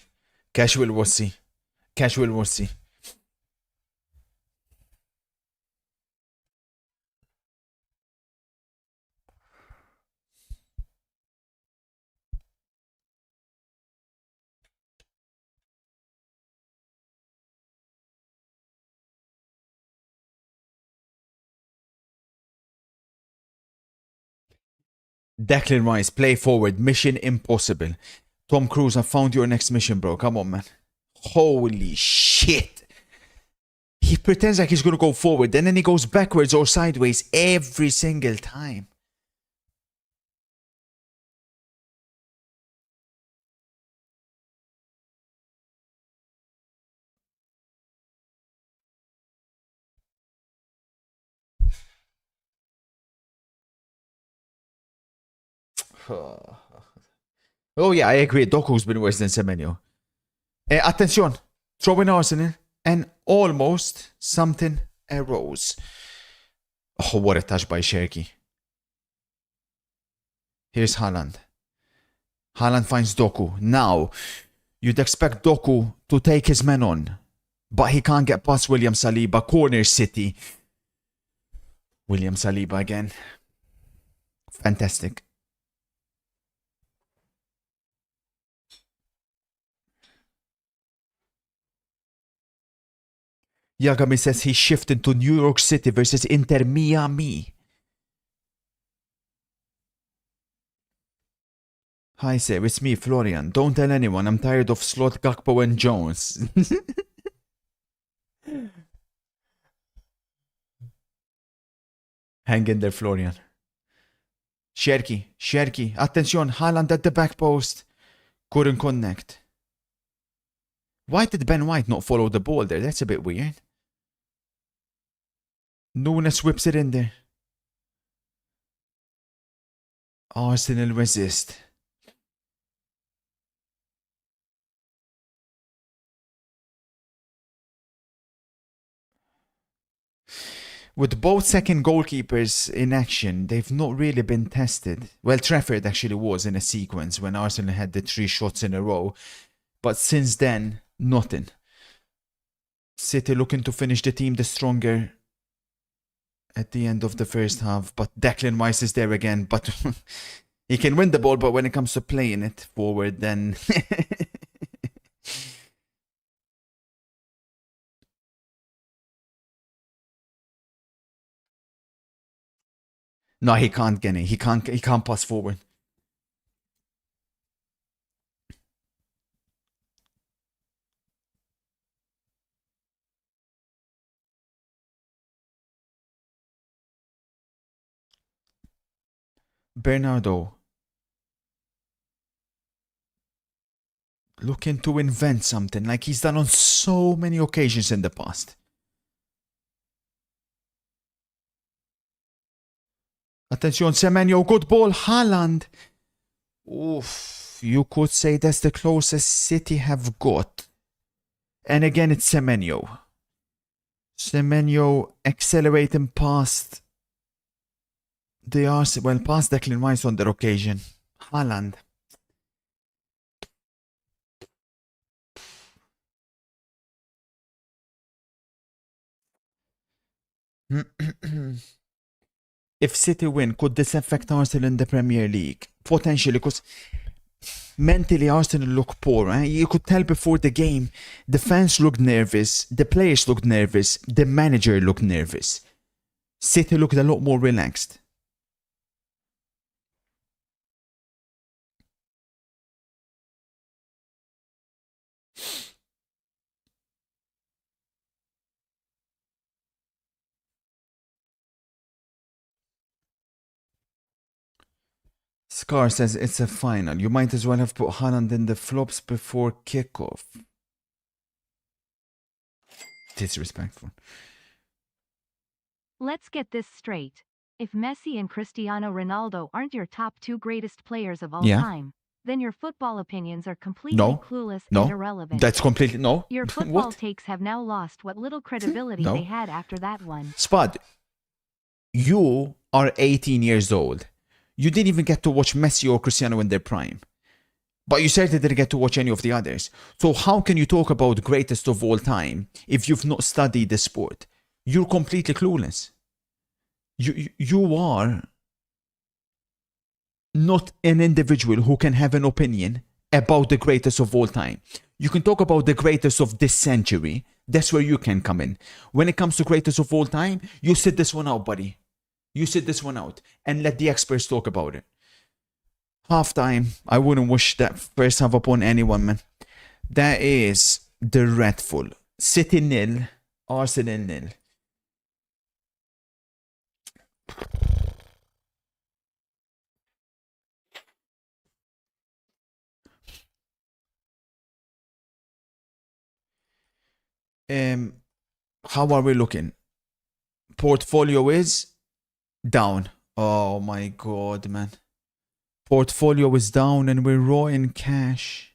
Declan Rice, play forward. Mission impossible. Tom Cruise, I found your next mission, bro. Come on, man. Holy shit. He pretends like he's going to go forward, and then he goes backwards or sideways every single time. Oh yeah, I agree. Doku's been worse than Semenyo. Attention. Throw in Arsenal. And almost something arose. Oh, what a touch by Cherki. Here's Haaland. Haaland finds Doku. Now, You'd expect Doku to take his men on, but he can't get past William Saliba. Corner City. William Saliba again. Fantastic. Yagami says he's shifting to New York City versus Inter Miami. Hi sir, it's me, Florian. Don't tell anyone. I'm tired of Slot, Gakpo and Jones. Hang in there, Florian. Sherky. Attention, Haaland at the back post. Couldn't connect. Why did Ben White not follow the ball there? That's a bit weird. Nunes whips it in there. Arsenal resist. With both second goalkeepers in action, they've not really been tested. Well, Trafford actually was in a sequence when Arsenal had the 3 shots in a row. But since then, nothing. City looking to finish the team the stronger at the end of the first half. But Declan Rice is there again. But he can win the ball, but when it comes to playing it forward, then... No, he can't get it. He can't pass forward. Bernardo. Looking to invent something like he's done on so many occasions in the past. Attention, Semenyo, good ball, Haaland. Oof, you could say that's the closest City have got. And again, it's Semenyo. Semenyo accelerating past the Arsenal, well, past Declan Rice on that occasion. Haaland. If City win, could this affect Arsenal in the Premier League? Potentially, because mentally Arsenal look poor. Eh? You could tell before the game, the fans looked nervous, the players looked nervous, the manager looked nervous. City looked a lot more relaxed. Scar says it's a final. You might as well have put Haaland in the flops before kickoff. Disrespectful. Let's get this straight. If Messi and Cristiano Ronaldo aren't your top 2 greatest players of all Yeah. time, then your football opinions are completely No. clueless No. and irrelevant. That's completely... No. Your football What? takes have now lost what little credibility No. they had after that one. Spud, you are 18 years old. You didn't even get to watch Messi or Cristiano in their prime. But you certainly didn't get to watch any of the others. So how can you talk about greatest of all time if you've not studied the sport? You're completely clueless. You are not an individual who can have an opinion about the greatest of all time. You can talk about the greatest of this century. That's where you can come in. When it comes to greatest of all time, you sit this one out, buddy. You sit this one out and let the experts talk about it. Halftime, I wouldn't wish that first half upon anyone, man. That is dreadful. City 0, Arsenal 0. How are we looking? Portfolio is down. Oh my god, man. Portfolio is down and we're raw in cash.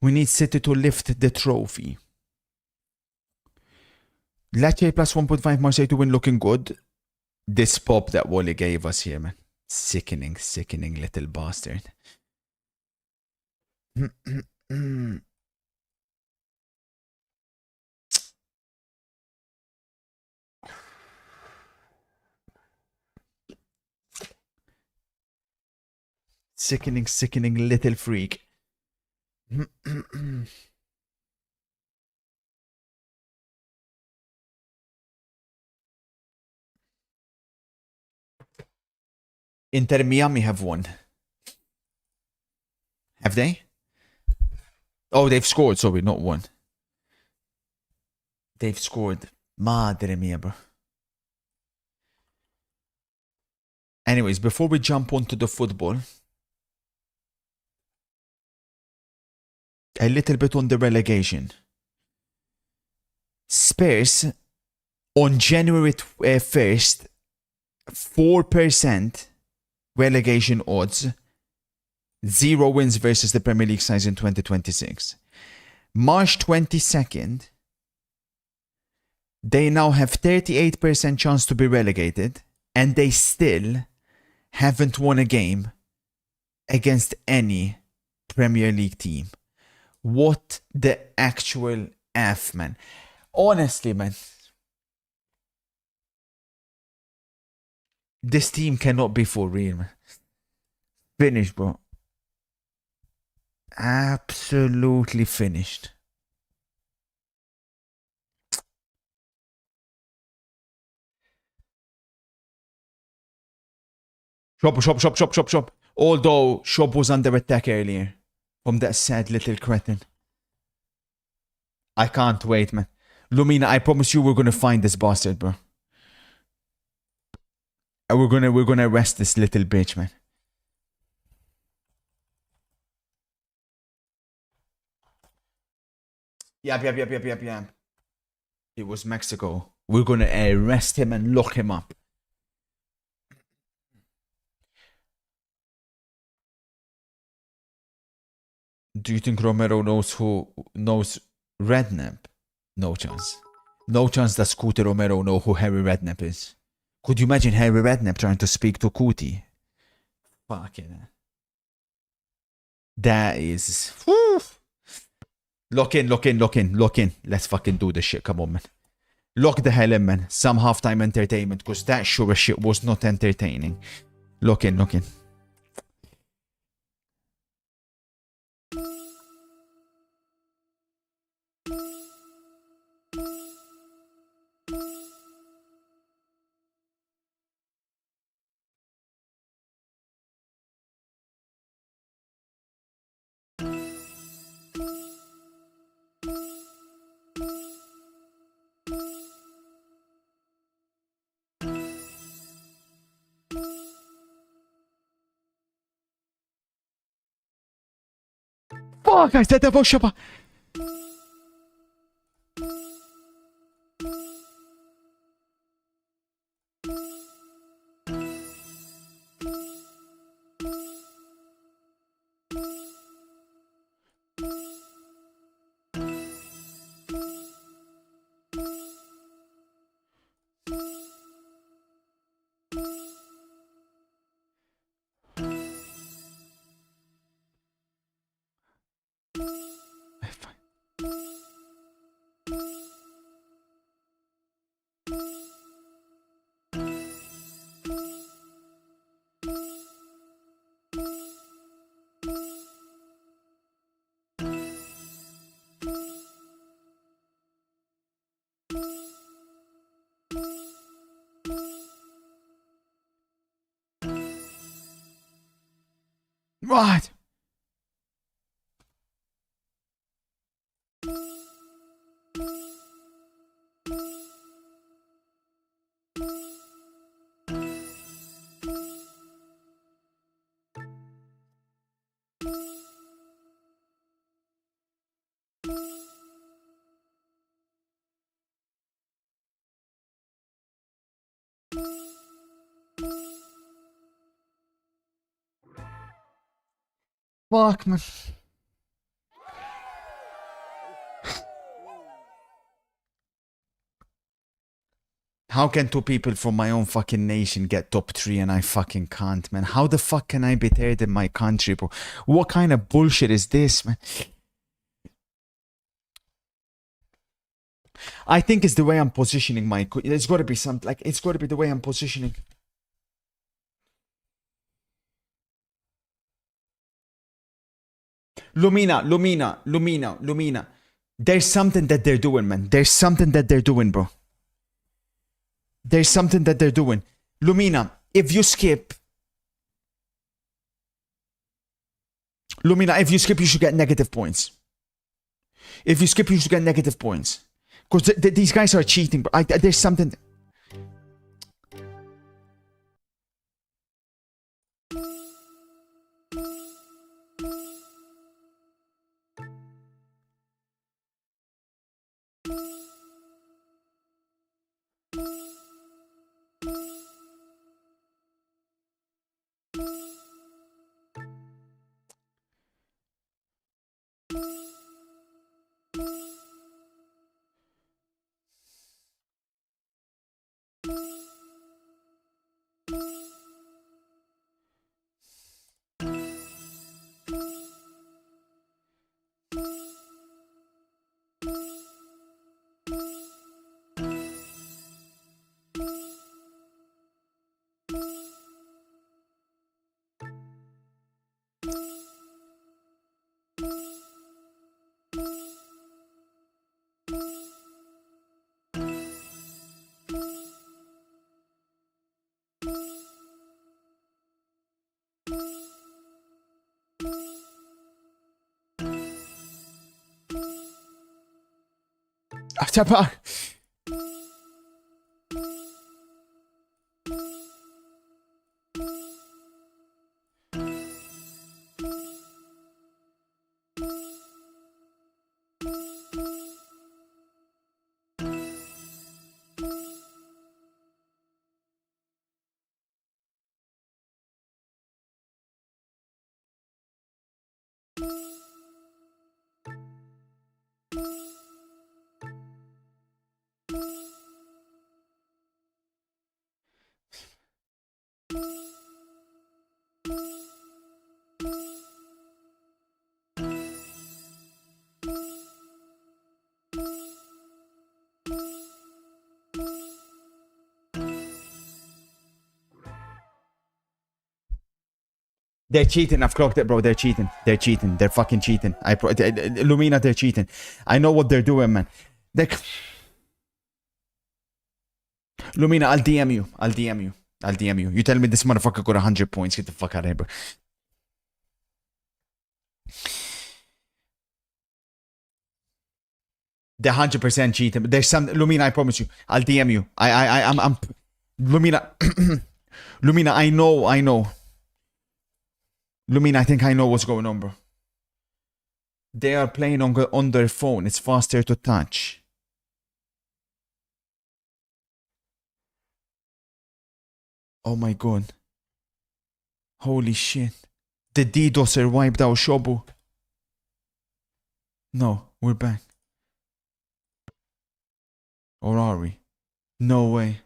We need City to lift the trophy. Lecce plus 1.5, Marseille to win looking good. This pop that Wally gave us here, man. Sickening, sickening little bastard. Sickening, sickening little freak. Inter Miami have won. Have they? Oh, they've scored, sorry, not won. They've scored. Madre mia, bro. Anyways, before we jump onto the football, a little bit on the relegation. Spurs, on January 1st, 4% relegation odds. 0 wins versus the Premier League sides in 2026. March 22nd, they now have 38% chance to be relegated, and they still haven't won a game against any Premier League team. What the actual F, man. Honestly, man. This team cannot be for real, man. Finished, bro. Absolutely finished. Shop. Although Shop was under attack earlier from that sad little cretin. I can't wait, man. Lumina, I promise you we're gonna find this bastard, bro. And we're gonna arrest this little bitch, man. Yep. It was Mexico. We're gonna arrest him and lock him up. Do you think Romero knows Redknapp? No chance. No chance that Scooter Romero know who Harry Redknapp is. Could you imagine Harry Redknapp trying to speak to Cootie? Fucking. That is. Whew. Lock in. Let's fucking do this shit. Come on, man. Lock the hell in, man. Some halftime entertainment, because that sure as shit was not entertaining. Lock in. Fuck, I said that for Shabba. Right. Fuck, man. How can two people from my own fucking nation get top 3 and I fucking can't, man? How the fuck can I be third in my country, bro? What kind of bullshit is this, man? I think it's the way I'm positioning my... It's got to be something... Like, it's got to be the way I'm positioning... Lumina. There's something that they're doing, man. There's something that they're doing, bro. There's something that they're doing. Lumina, if you skip... Lumina, if you skip, you should get negative points. If you skip, you should get negative points. Because these guys are cheating, bro. There's something... They're cheating. I've clocked it, bro. They're cheating. They're cheating. They're fucking cheating. Lumina, they're cheating. I know what they're doing, man. Lumina, I'll DM you. I'll DM you. I'll DM you. You tell me this motherfucker got 100 points. Get the fuck out of here, bro. They're 100% cheating. There's some... Lumina, I promise you. I'll DM you. I'm... Lumina... Lumina, I know. Lumina, I think I know what's going on, bro. They are playing on their phone. It's faster to touch. Oh my god. Holy shit. The DDoSer wiped out Shobu. No, we're back. Or are we? No way.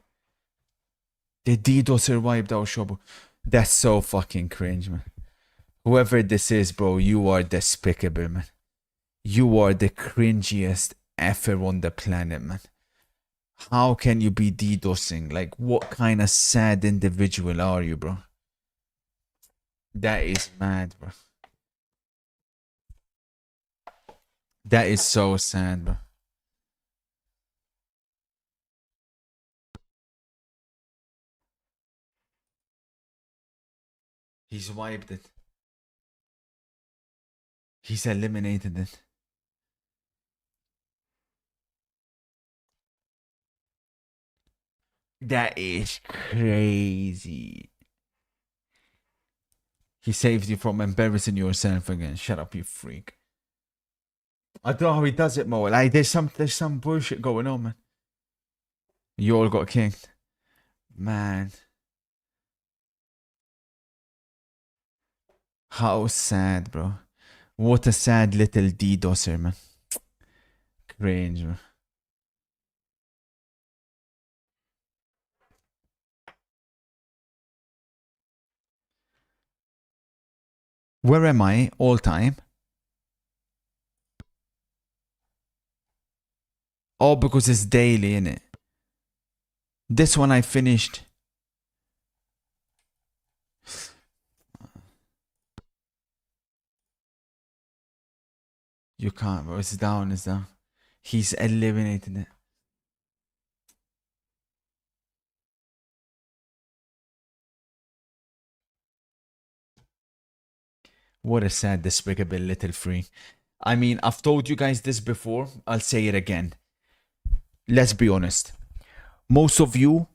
The DDoSer wiped out Shobu. That's so fucking cringe, man. Whoever this is, bro, you are despicable, man. You are the cringiest effer on the planet, man. How can you be DDoSing? Like, what kind of sad individual are you, bro? That is mad, bro. That is so sad, bro. He's wiped it. He's eliminated it. That is crazy. He saved you from embarrassing yourself again. Shut up, you freak. I don't know how he does it, Mo. Like, there's some bullshit going on, man. You all got kicked. Man. How sad, bro. What a sad little DDoSer, man. Cringe, man. Where am I? All time. Oh, because it's daily, innit? This one I finished. You can't, bro. It's down, it's down. He's eliminated it. What a sad, despicable little freak. I mean, I've told you guys this before. I'll say it again. Let's be honest. Most of you,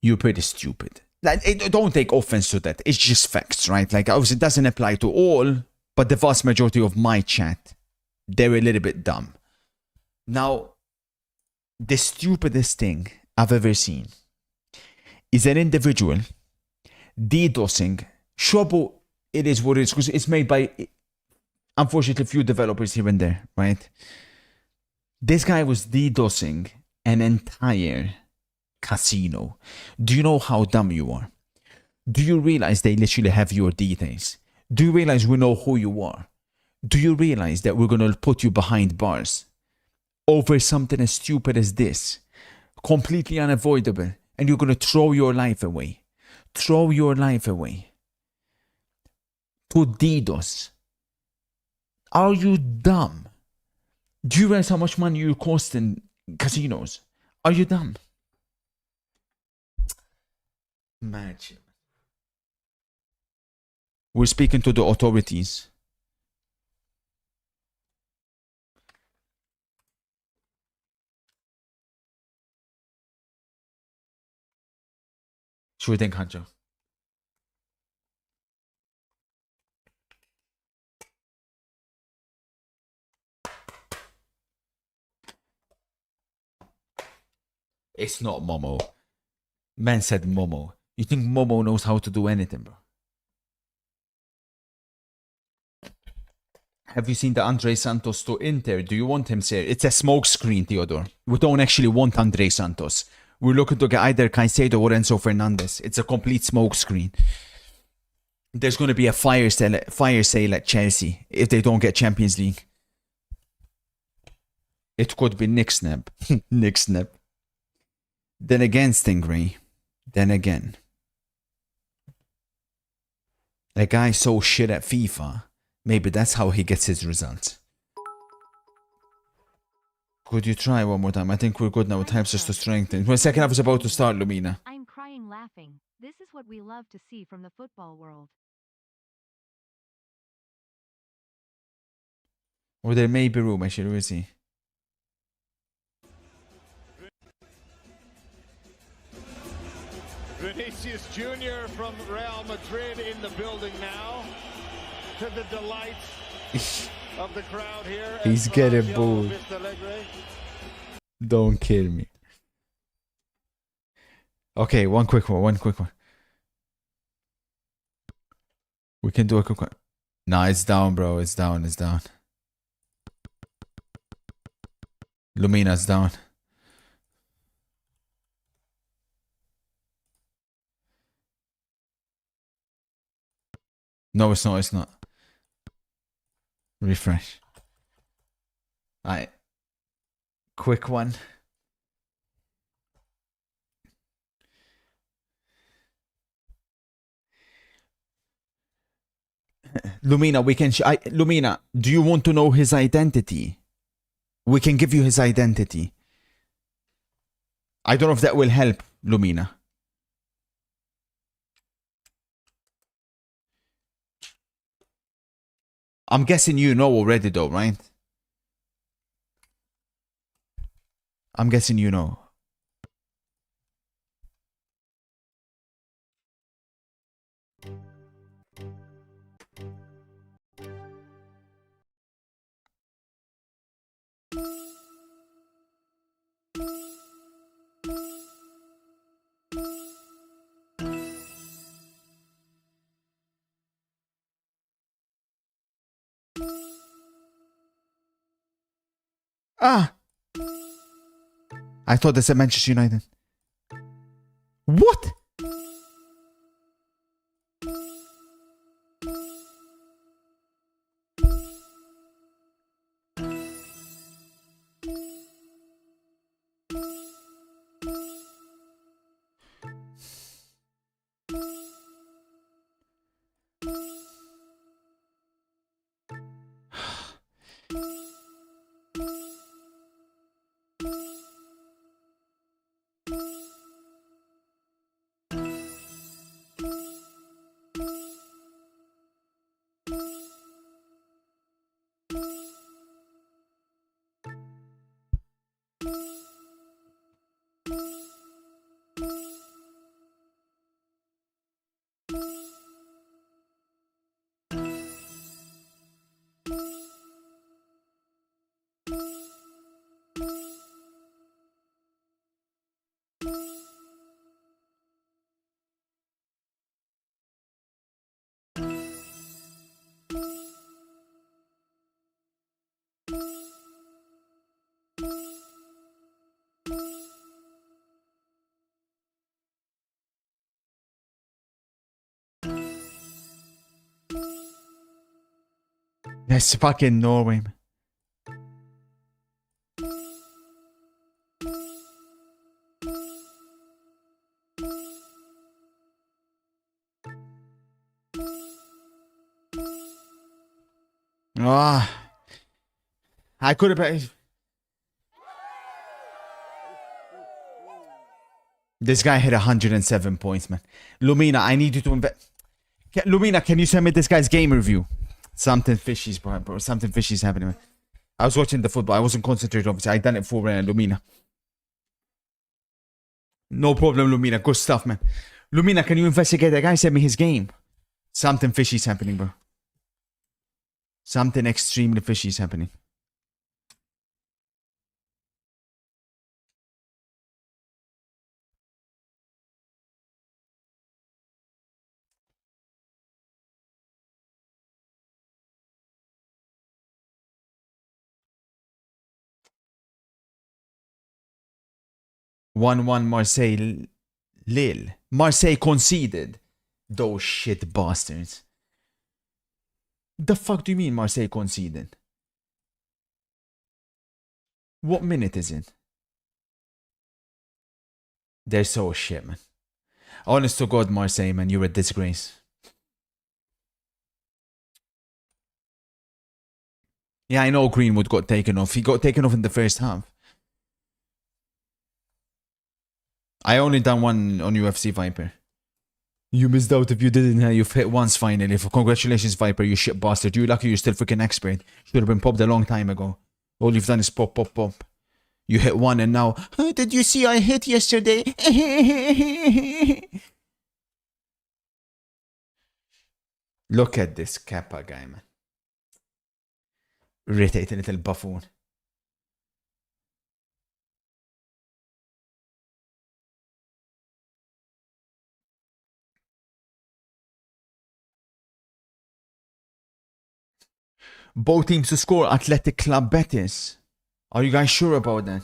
you're pretty stupid. Like, don't take offense to that. It's just facts, right? Like, obviously, it doesn't apply to all, but the vast majority of my chat, they're a little bit dumb. Now, the stupidest thing I've ever seen is an individual DDoSing. Shobo, it is what it is, because it's made by, unfortunately, a few developers here and there, right? This guy was DDoSing an entire casino. Do you know how dumb you are? Do you realize they literally have your details? Do you realize we know who you are? Do you realize that we're going to put you behind bars over something as stupid as this? Completely unavoidable. And you're going to throw your life away. Throw your life away. To DDoS. Are you dumb? Do you realize how much money you cost in casinos? Are you dumb? Imagine. We're speaking to the authorities. شو you think, Hanjo? It's not Momo. Man said Momo. You think Momo knows how to do anything, bro? Have you seen the Andre Santos to Inter? Do you want him, sir? It's a smoke screen, Theodore. We don't actually want Andre Santos. We're looking to get either Caicedo or Enzo Fernandez. It's a complete smoke screen. There's going to be a fire sale at Chelsea if they don't get Champions League. It could be Nick Snap. Nick Snap. Then again, Stingray. Then again. A guy so shit at FIFA, maybe that's how he gets his results. Could you try one more time? I think we're good now. It helps us to strengthen. When second half is about to start, Lumina. I'm crying laughing. This is what we love to see from the football world. Or there may be room, actually. We'll see. Vinicius Jr. from Real Madrid in the building now, to the delight of the crowd here. He's getting booed. Don't kill me. Okay, one quick one. We can do a quick one. Nah, it's down, bro. It's down. Lumina's down. No, it's not. Refresh. Alright. Quick one. Lumina, we can... Lumina, do you want to know his identity? We can give you his identity. I don't know if that will help, Lumina. I'm guessing you know already though, right? I'm guessing you know. Ah! I thought they said Manchester United. What? That's fucking Norway, man. Ah, I could have been. This guy hit 107 points, man. Lumina, I need you to invest. Lumina, can you send me this guy's game review? Something fishy's, bro. Something fishy's happening, man. I was watching the football. I wasn't concentrated, obviously. I done it for Lumina. No problem, Lumina. Good stuff, man. Lumina, can you investigate that guy? Send me his game. Something fishy's happening, bro. Something extremely fishy's happening. One Marseille Lille. Marseille conceded. Those shit bastards. The fuck do you mean Marseille conceded? What minute is it? They're so shit, man. Honest to God, Marseille, man, you're a disgrace. Yeah, I know Greenwood got taken off. He got taken off in the first half. I only done one on UFC Viper. You missed out if you didn't. You've hit once finally. Congratulations, Viper, you shit bastard. You're lucky you're still freaking expert. Should have been popped a long time ago. All you've done is pop, pop, pop. You hit one and now, oh, did you see I hit yesterday? Look at this Kappa guy, man. Irritating little buffoon. Both teams to score Athletic Club Betis. Are you guys sure about that?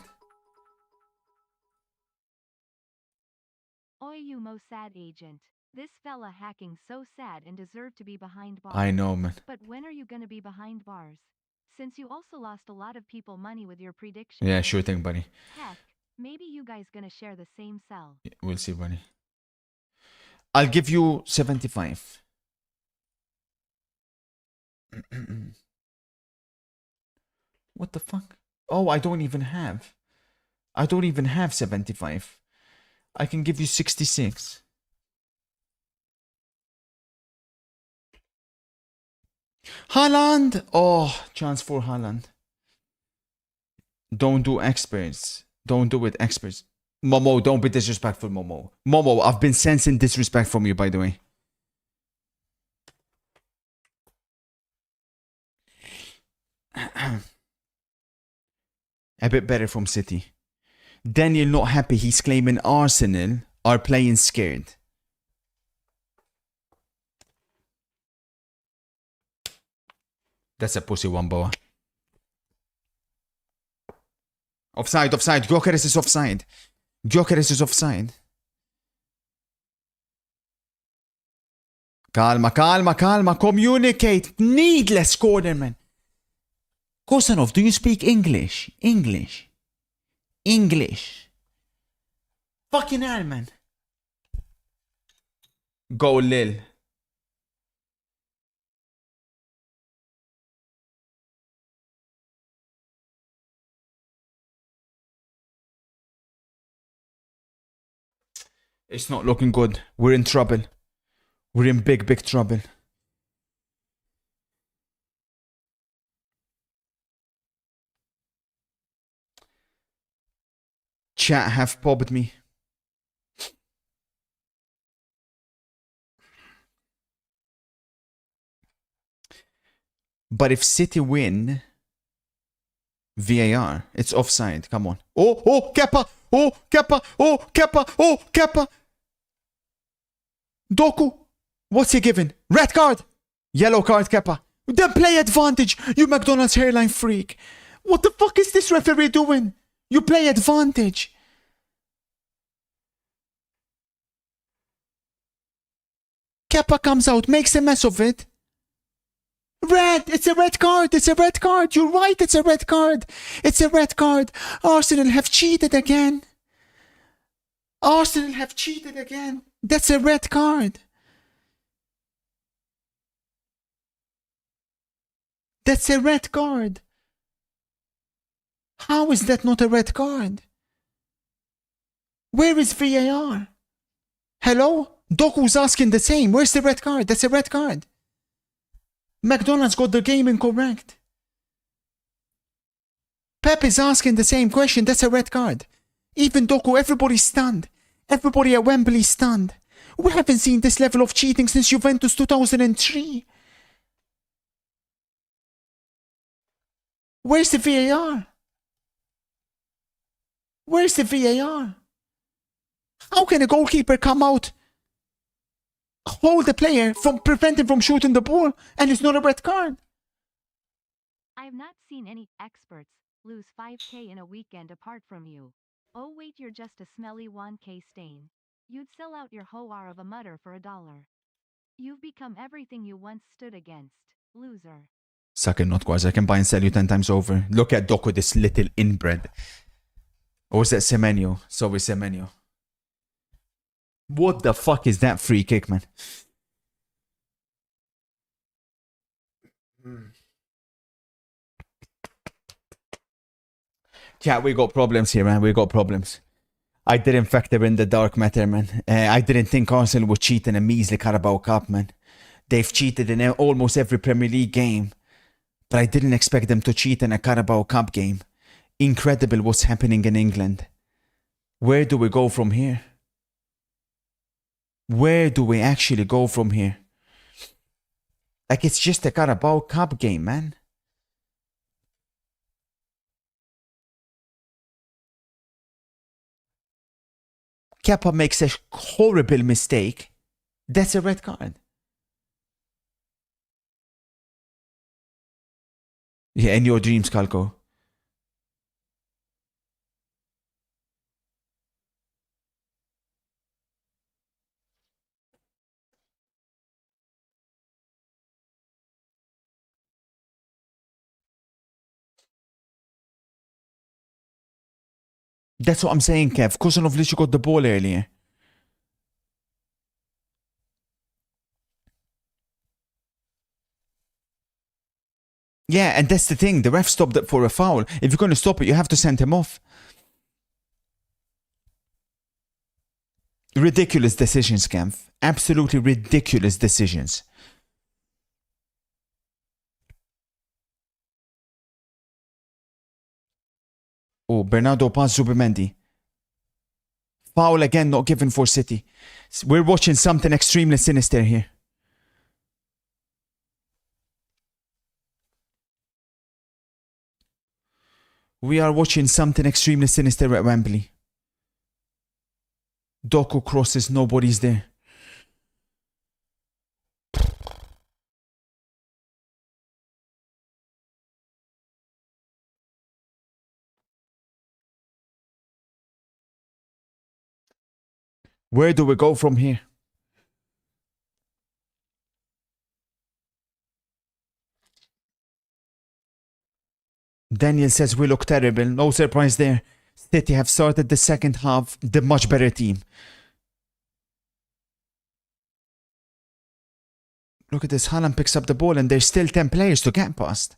Oi, you Mossad agent. This fella hacking so sad and deserved to be behind bars. I know, man. But when are you gonna be behind bars? Since you also lost a lot of people money with your predictions. Yeah, sure thing, buddy. Heck, maybe you guys gonna share the same cell. Yeah, we'll see, buddy. I'll give you 75. What the fuck? Oh, I don't even have 75. I can give you 66. Haaland! Oh, chance for Haaland. Don't do experts. Don't do it, experts. Momo, don't be disrespectful, Momo. Momo, I've been sensing disrespect from you, by the way. A bit better from City. Daniel not happy. He's claiming Arsenal are playing scared. That's a pussy one, boa. Offside, offside. Gyökeres is offside. Gyökeres is offside. Calma, calma, calma. Communicate. Needless corner, man. Kosanov, do you speak English? English. English. Fucking hell, man. Go, Lil. It's not looking good. We're in trouble. We're in big, big trouble. Chat have popped me. But if City win, VAR, it's offside. Come on. Oh, oh, Kepa. Oh, Kepa. Oh, Kepa. Oh, Kepa. Doku. What's he giving? Red card. Yellow card, Kepa. Then play advantage. You McDonald's hairline freak. What the fuck is this referee doing? You play advantage. Kepa comes out, makes a mess of it. Red! It's a red card! It's a red card! You're right, it's a red card! It's a red card! Arsenal have cheated again! Arsenal have cheated again! That's a red card! That's a red card! How is that not a red card? Where is VAR? Hello? Doku's asking the same. Where's the red card? That's a red card. McDonald's got the game incorrect. Pep is asking the same question. That's a red card. Even Doku, everybody's stunned. Everybody at Wembley stunned. We haven't seen this level of cheating since Juventus 2003. Where's the VAR? Where's the VAR? How can a goalkeeper come out, hold the player from prevent him from shooting the ball, and it's not a red card? I have not seen any experts lose 5K in a weekend apart from you. Oh wait, you're just a smelly 1K stain. You'd sell out your hoar of a mutter for $1. You've become everything you once stood against, loser. Suck it, not quite. I can buy and sell you 10 times over. Look at Doku, this little inbred. Or is that Semenyo? Sorry, Semenyo. What the fuck is that free kick, man? Yeah, we got problems here, man. We got problems. I didn't factor in the dark matter, man. I didn't think Arsenal would cheat in a measly Carabao Cup, man. They've cheated in almost every Premier League game. But I didn't expect them to cheat in a Carabao Cup game. Incredible what's happening in England. Where do we go from here? Where do we actually go from here? Like, it's just a Carabao Cup game, man. Kepa makes a horrible mistake. That's a red card. Yeah, in your dreams, Calco. That's what I'm saying, Kev. Kusanov literally got the ball earlier. Yeah, and that's the thing. The ref stopped it for a foul. If you're going to stop it, you have to send him off. Ridiculous decisions, Kev. Absolutely ridiculous decisions. Oh, Bernardo pass Zubimendi. Foul again, not given for City. We're watching something extremely sinister here. We are watching something extremely sinister at Wembley. Doku crosses, nobody's there. Where do we go from here? Daniel says we look terrible. No surprise there. City have started the second half, the much better team. Look at this. Haaland picks up the ball and there's still 10 players to get past.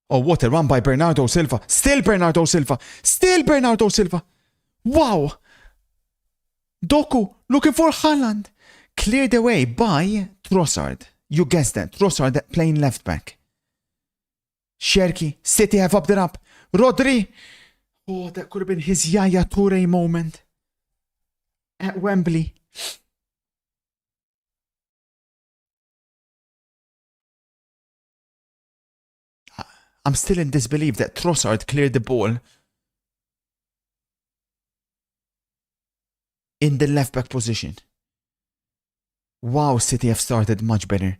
Oh, what a run by Bernardo Silva. Still Bernardo Silva. Still Bernardo Silva. Wow. Doku looking for Haaland. Cleared away by Trossard. You guessed that. Trossard playing left back. Sherky. City have upped it up. Rodri. Oh, that could have been his Yaya Toure moment. At Wembley. I'm still in disbelief that Trossard cleared the ball in the left back position. Wow, City have started much better.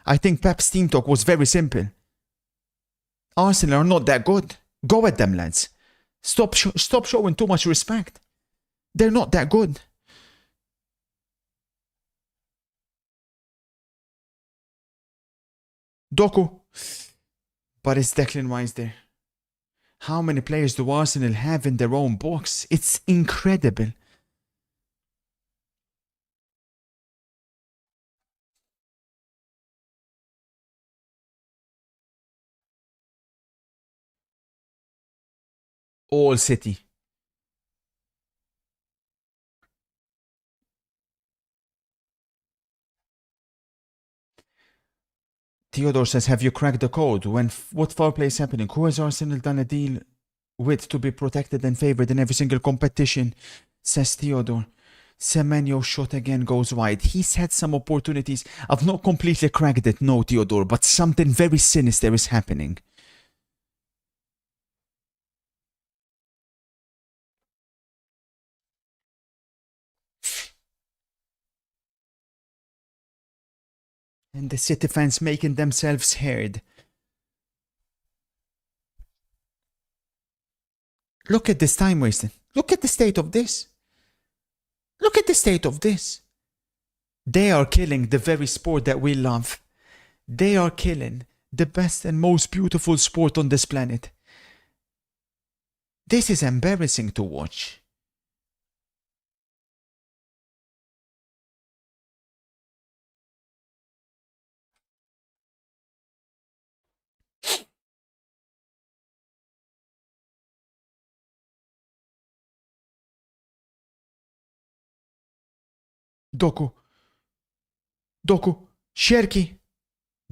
I think Pep's team talk was very simple. Arsenal are not that good. Go at them, lads. Stop showing too much respect. They're not that good. Doku. But it's Declan Rice there. How many players do Arsenal have in their own box? It's incredible. All City. Theodore says, have you cracked the code? What foul play is happening? Who has Arsenal done a deal with to be protected and favoured in every single competition? Says Theodore. Semenyo shot again goes wide. He's had some opportunities. I've not completely cracked it, no, Theodore, but something very sinister is happening. And the City fans making themselves heard. Look at this time wasting. Look at the state of this. Look at the state of this. They are killing the very sport that we love. They are killing the best and most beautiful sport on this planet. This is embarrassing to watch. Doku. Sherky.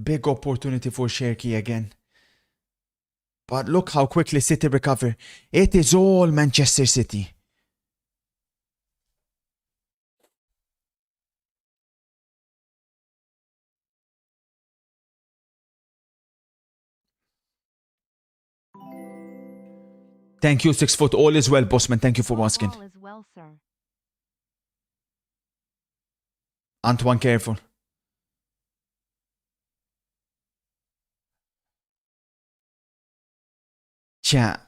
Big opportunity for Sherky again. But look how quickly City recover. It is all Manchester City. Thank you, 6 foot. All is well, Bossman. Thank you for asking. All is well, sir. Antoine, careful. Chat,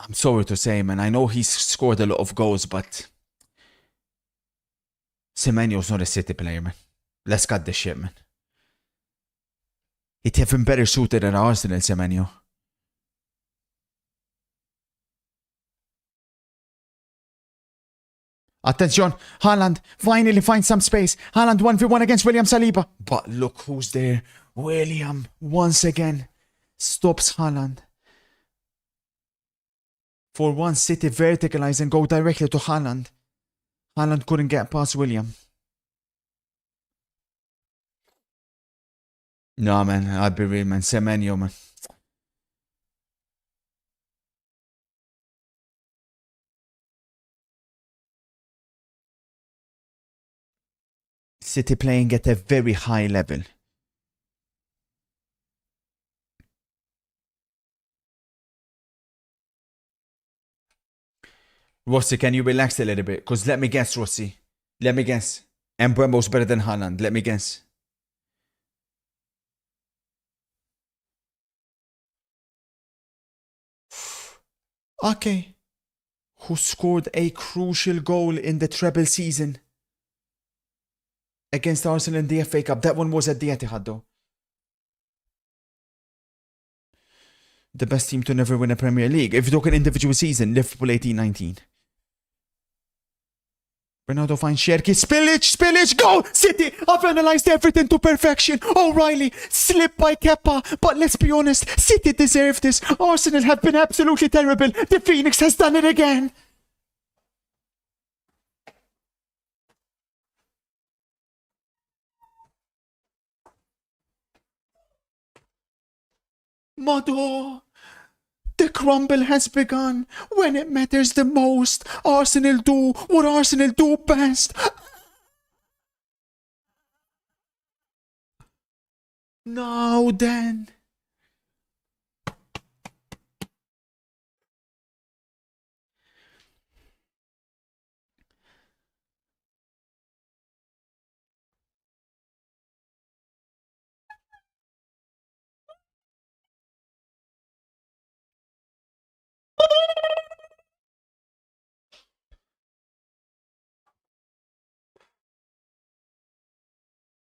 I'm sorry to say, man. I know he's scored a lot of goals, but Semenyo's not a City player, man. Let's cut this shit, man. He'd have been better suited at Arsenal, Semenyo. Attention, Haaland finally finds some space. Haaland 1v1 against William Saliba. But look who's there. William, once again, stops Haaland. For one, City verticalize and go directly to Haaland. Haaland couldn't get past William. No, man, I'll be real, man. Semenyo, man. City playing at a very high level. Rossi, can you relax a little bit? Because let me guess, Rossi. Let me guess. Mbembo's better than Haaland. Let me guess. Okay. Who scored a crucial goal in the treble season against Arsenal in the FA Cup. That one was at the Etihad, though. The best team to never win a Premier League. If you look at individual season, Liverpool 18-19. Bernardo finds Sherky. Spillage, goal! City, I've analysed everything to perfection. O'Reilly, slip by Kepa. But let's be honest, City deserve this. Arsenal have been absolutely terrible. The Phoenix has done it again. Mado, the crumble has begun. When it matters the most, Arsenal do what Arsenal do best. Now then.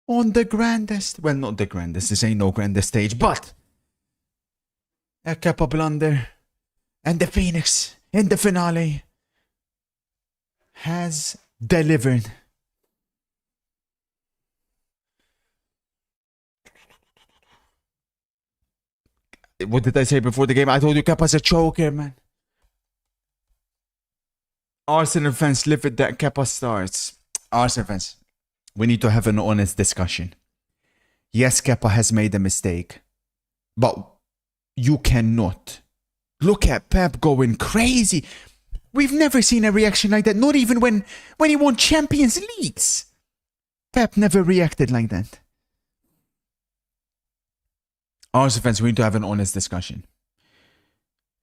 on the grandest, well, not the grandest, this ain't no grandest stage, but a Kepa blunder and the Phoenix in the finale has delivered. What did I say before the game? I told you Kepa's a choker, man. Arsenal fans live with that Kepa starts. Arsenal fans, we need to have an honest discussion. Yes, Kepa has made a mistake, but you cannot. Look at Pep going crazy. We've never seen a reaction like that, not even when he won Champions Leagues. Pep never reacted like that. Arsenal fans, we need to have an honest discussion.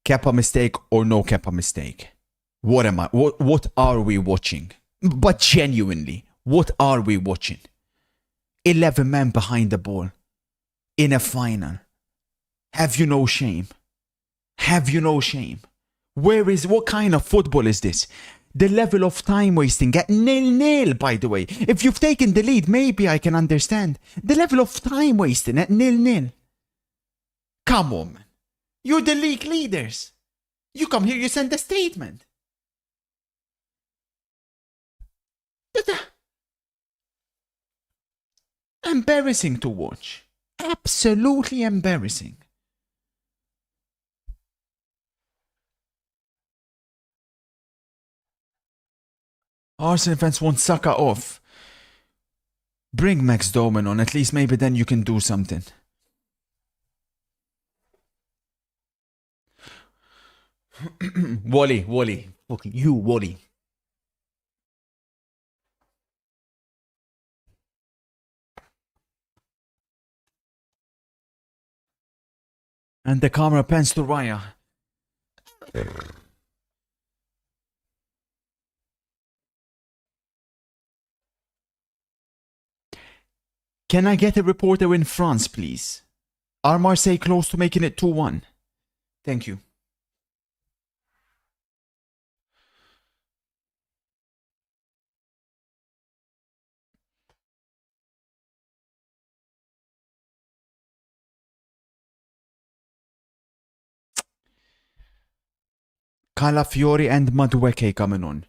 Kepa mistake or no Kepa mistake? What are we watching? But genuinely, what are we watching? 11 men behind the ball in a final. Have you no shame? Have you no shame? What kind of football is this? The level of time wasting at 0-0, by the way. If you've taken the lead, maybe I can understand. The level of time wasting at 0-0. Come on, man. You're the league leaders. You come here, you send a statement. Embarrassing to watch. Absolutely embarrassing. Arsenal fans want Saka off. Bring Max Doman on, at least maybe then you can do something. Wally. Fucking you, Wally. And the camera pans to Raya. Can I get a reporter in France, please? Are Marseille close to making it 2-1? Thank you. Calafiori and Madueke coming on.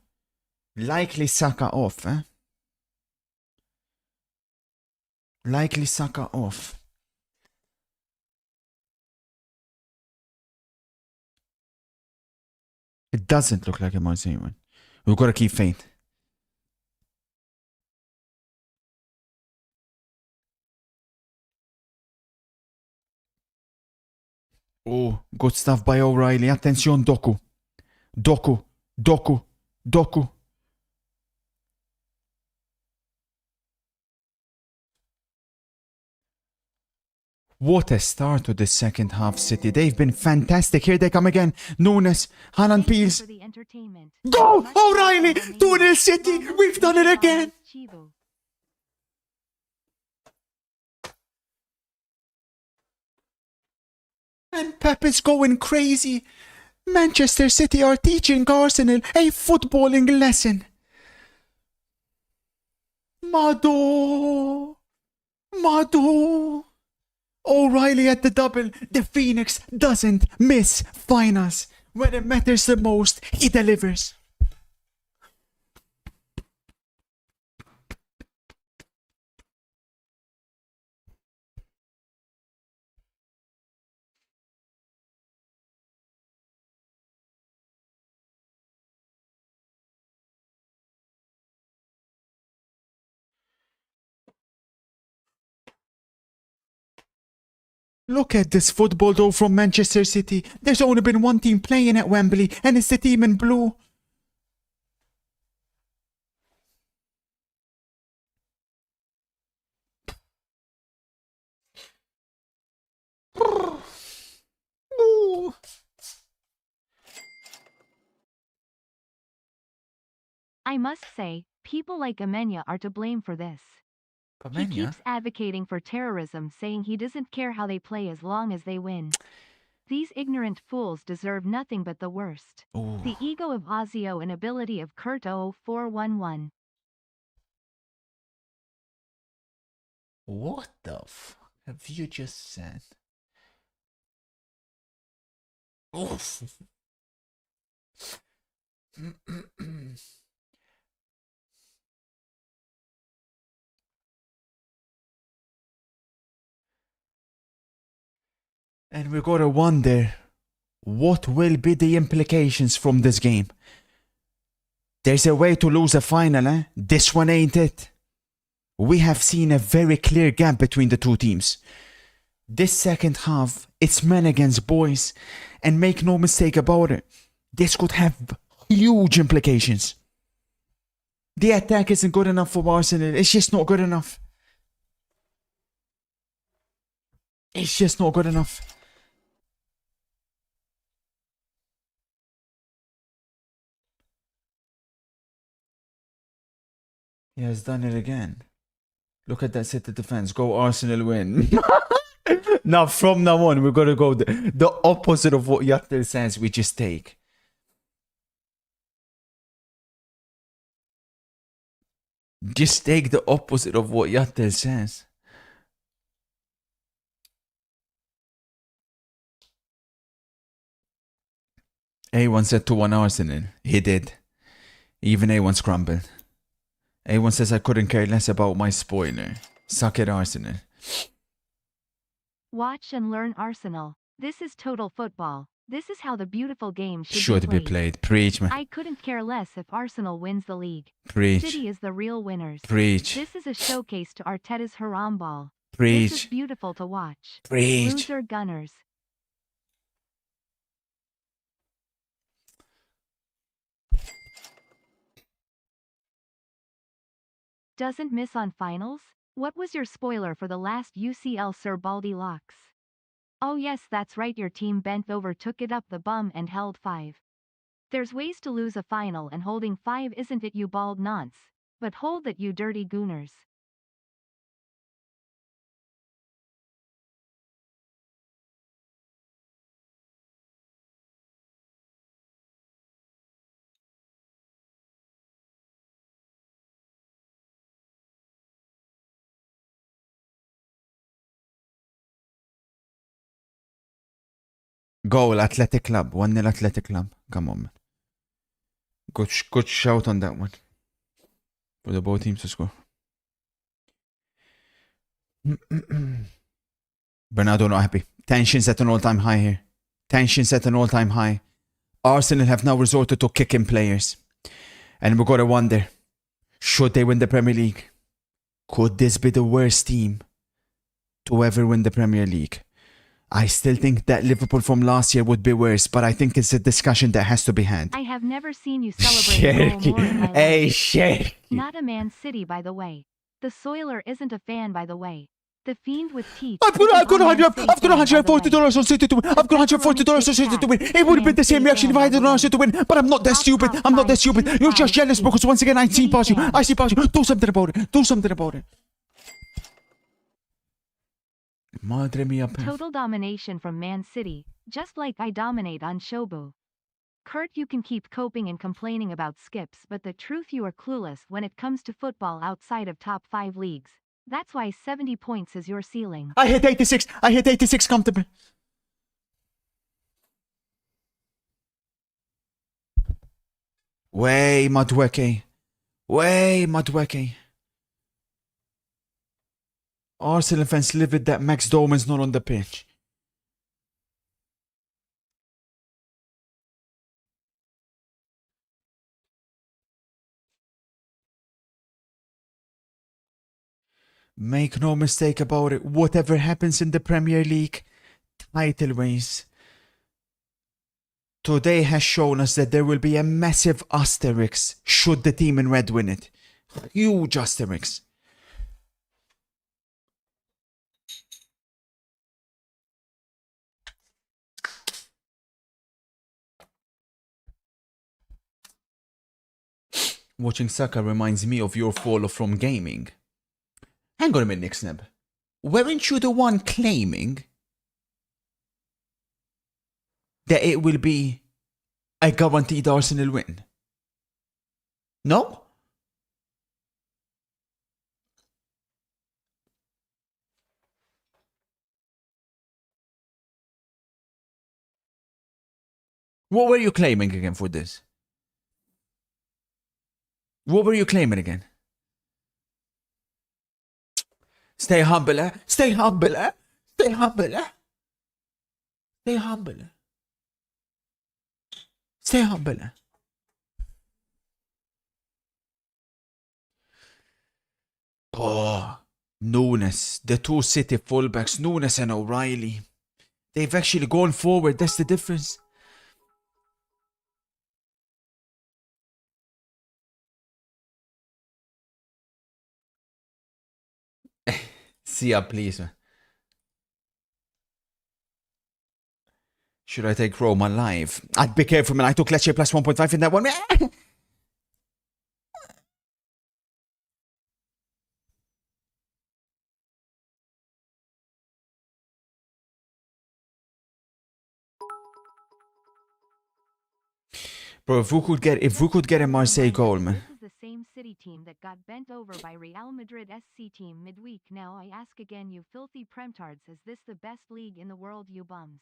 Likely Saka off, eh? Likely Saka off. It doesn't look like a Marseille one. We've got to keep faith. Oh, good stuff by O'Reilly. Attention, Doku. Doku. What a start to the second half, City. They've been fantastic. Here they come again. Nunes, Haaland Peels. For the entertainment. Go! Much O'Reilly! better than 2-0 City! We've done it again! Chivo. And Pep is going crazy. Manchester City are teaching Arsenal a footballing lesson. Mado. O'Reilly at the double. The Phoenix doesn't miss finals. When it matters the most, he delivers. Look at this football though from Manchester City. There's only been one team playing at Wembley, and it's the team in blue. I must say, people like Amenya are to blame for this. He keeps advocating for terrorism, saying he doesn't care how they play as long as they win. These ignorant fools deserve nothing but the worst. Ooh. The ego of Ozio and ability of Kurt 0411. What the fuck have you just said? Oof. And we gotta wonder, what will be the implications from this game? There's a way to lose a final, eh? This one ain't it. We have seen a very clear gap between the two teams. This second half, it's men against boys, and make no mistake about it, this could have huge implications. The attack isn't good enough for Arsenal. It's just not good enough. It's just not good enough. He has done it again. Look at that City defense. Go Arsenal win. Now from now on, we're gonna go the opposite of what Yattel says. We just take. Just take the opposite of what Yattel says. A1 said 2-1 Arsenal. He did. Even A1 scrambled. A1 says I couldn't care less about my spoiler. Suck it, Arsenal. Watch and learn Arsenal. This is total football. This is how the beautiful game Should be played. Preach, man. I couldn't care less if Arsenal wins the league. Preach. City is the real winners. Preach. This is a showcase to Arteta's haram ball. Preach. This is beautiful to watch. Preach. Loser Gunners. Doesn't miss on finals? What was your spoiler for the last UCL Sir Baldy Locks? Oh yes, that's right, your team bent over, took it up the bum and held 5. There's ways to lose a final, and holding 5 isn't it, you bald nonce. But hold that, you dirty gooners. Goal, Athletic Club. 1-0 Athletic Club. Come on, man. Good shout on that one. For the both teams to score. Bernardo not happy. Tensions at an all-time high here. Tensions at an all-time high. Arsenal have now resorted to kicking players. And we've got to wonder, should they win the Premier League? Could this be the worst team to ever win the Premier League? I still think that Liverpool from last year would be worse, but I think it's a discussion that has to be had. I have never seen you celebrate a goal more in my life. Hey, shit. Not a Man City, by the way. The Soiler isn't a fan, by the way. The Fiend with teeth. I've got $140 on City to win. I've got $140 on City to win. It would have been the same reaction if I had on City to win, but I'm not that stupid. I'm not that stupid. You're just jealous because once again I see past you. I see past you. Do something about it. Do something about it. Madre mia. Total domination from Man City, just like I dominate on Shobu. Kurt, you can keep coping and complaining about skips, but the truth, you are clueless when it comes to football outside of top 5 leagues. That's why 70 points is your ceiling. I hit 86. I hit 86 comfortably. Way Madueke. Way Madueke. Arsenal fans livid that Max Doman's not on the pitch. Make no mistake about it, whatever happens in the Premier League, title race, today has shown us that there will be a massive asterisk should the team in red win it. Huge asterisk. Watching Saka reminds me of your fall from gaming. Hang on a minute, Nick Sneb. Weren't you the one claiming that it will be a guaranteed Arsenal win? No? What were you claiming again for this? What were you claiming again? Stay humble, eh? Stay humble, eh? Stay humble, eh? Stay humble. Stay humble. Oh, Nunes, the two City fullbacks, Nunes and O'Reilly. They've actually gone forward, that's the difference. See ya, please, man. Should I take Roma live? I'd be careful, man. I took Lecce plus 1.5 in that one. Bro, if we could get a Marseille goal, man. This is the same City team that got bent over by Real Madrid SC team midweek. Now I ask again, you filthy premtards, is this the best league in the world, you bums?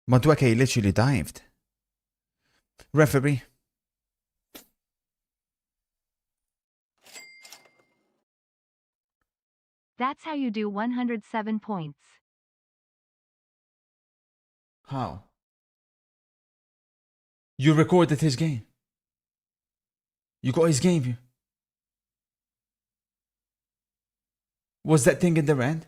Madueke literally dived. Referee. That's how you do 107 points. How? You recorded his game. You got his game view. Was that thing in the red?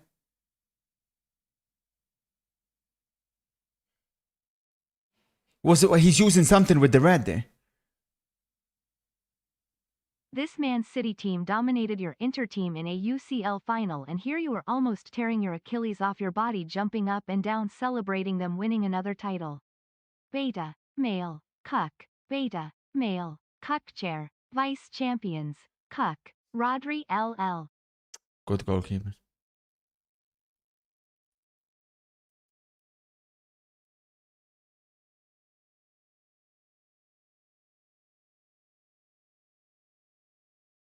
Was it he's using something with the red there? This Man City team dominated your Inter team in a UCL final, and here you are almost tearing your Achilles off your body, jumping up and down celebrating them winning another title. Beta, male, cuck, beta, male, cuck chair, vice champions, cuck, Rodri LL. Good goalkeeper.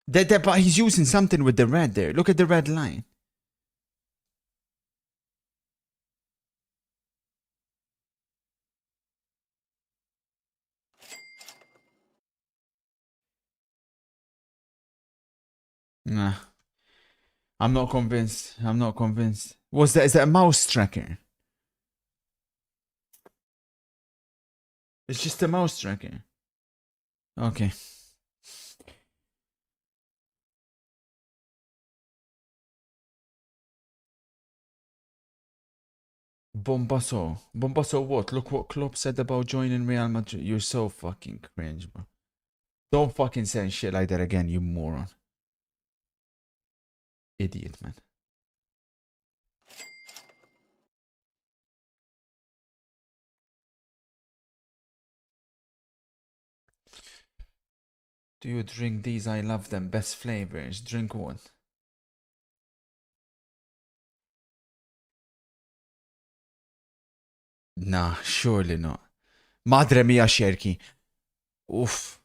But he's using something with the red there. Look at the red line. Nah. I'm not convinced. I'm not convinced. Is that a mouse tracker? It's just a mouse tracker. Okay. Bombasso. Bombasso what? Look what Klopp said about joining Real Madrid. You're so fucking cringe, bro. Don't fucking say shit like that again, you moron. Idiot, man. Do you drink these? I love them. Best flavors. Drink what? Nah, surely not. Madre mia, Sherky. Oof.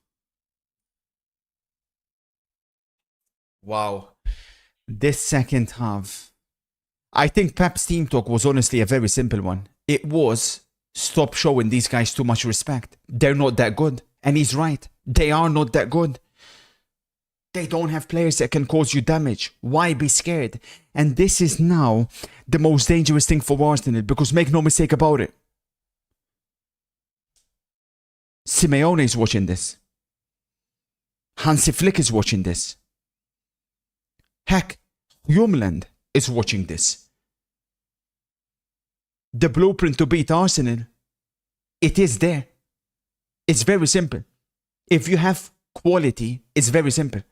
Wow. This second half. I think Pep's team talk was honestly a very simple one. It was, stop showing these guys too much respect. They're not that good. And he's right. They are not that good. They don't have players that can cause you damage. Why be scared? And this is now the most dangerous thing for Arsenal, because make no mistake about it. Simeone is watching this. Hansi Flick is watching this. Heck, Humland is watching this. The blueprint to beat Arsenal, it is there. It's very simple. If you have quality, it's very simple.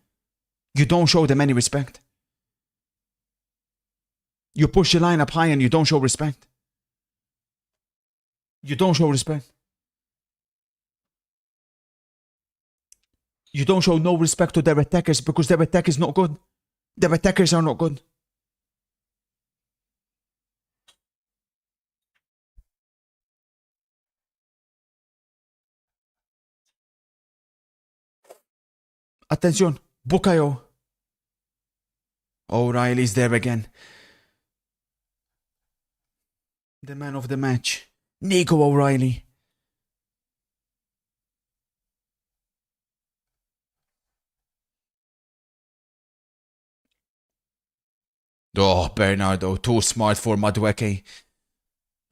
You don't show them any respect. You push the line up high and you don't show respect. You don't show respect. You don't show no respect to their attackers because their attack is not good. Their attackers are not good. Attention, Bukayo. O'Reilly's there again. The man of the match. Nico O'Reilly. Oh, Bernardo, too smart for Madueke.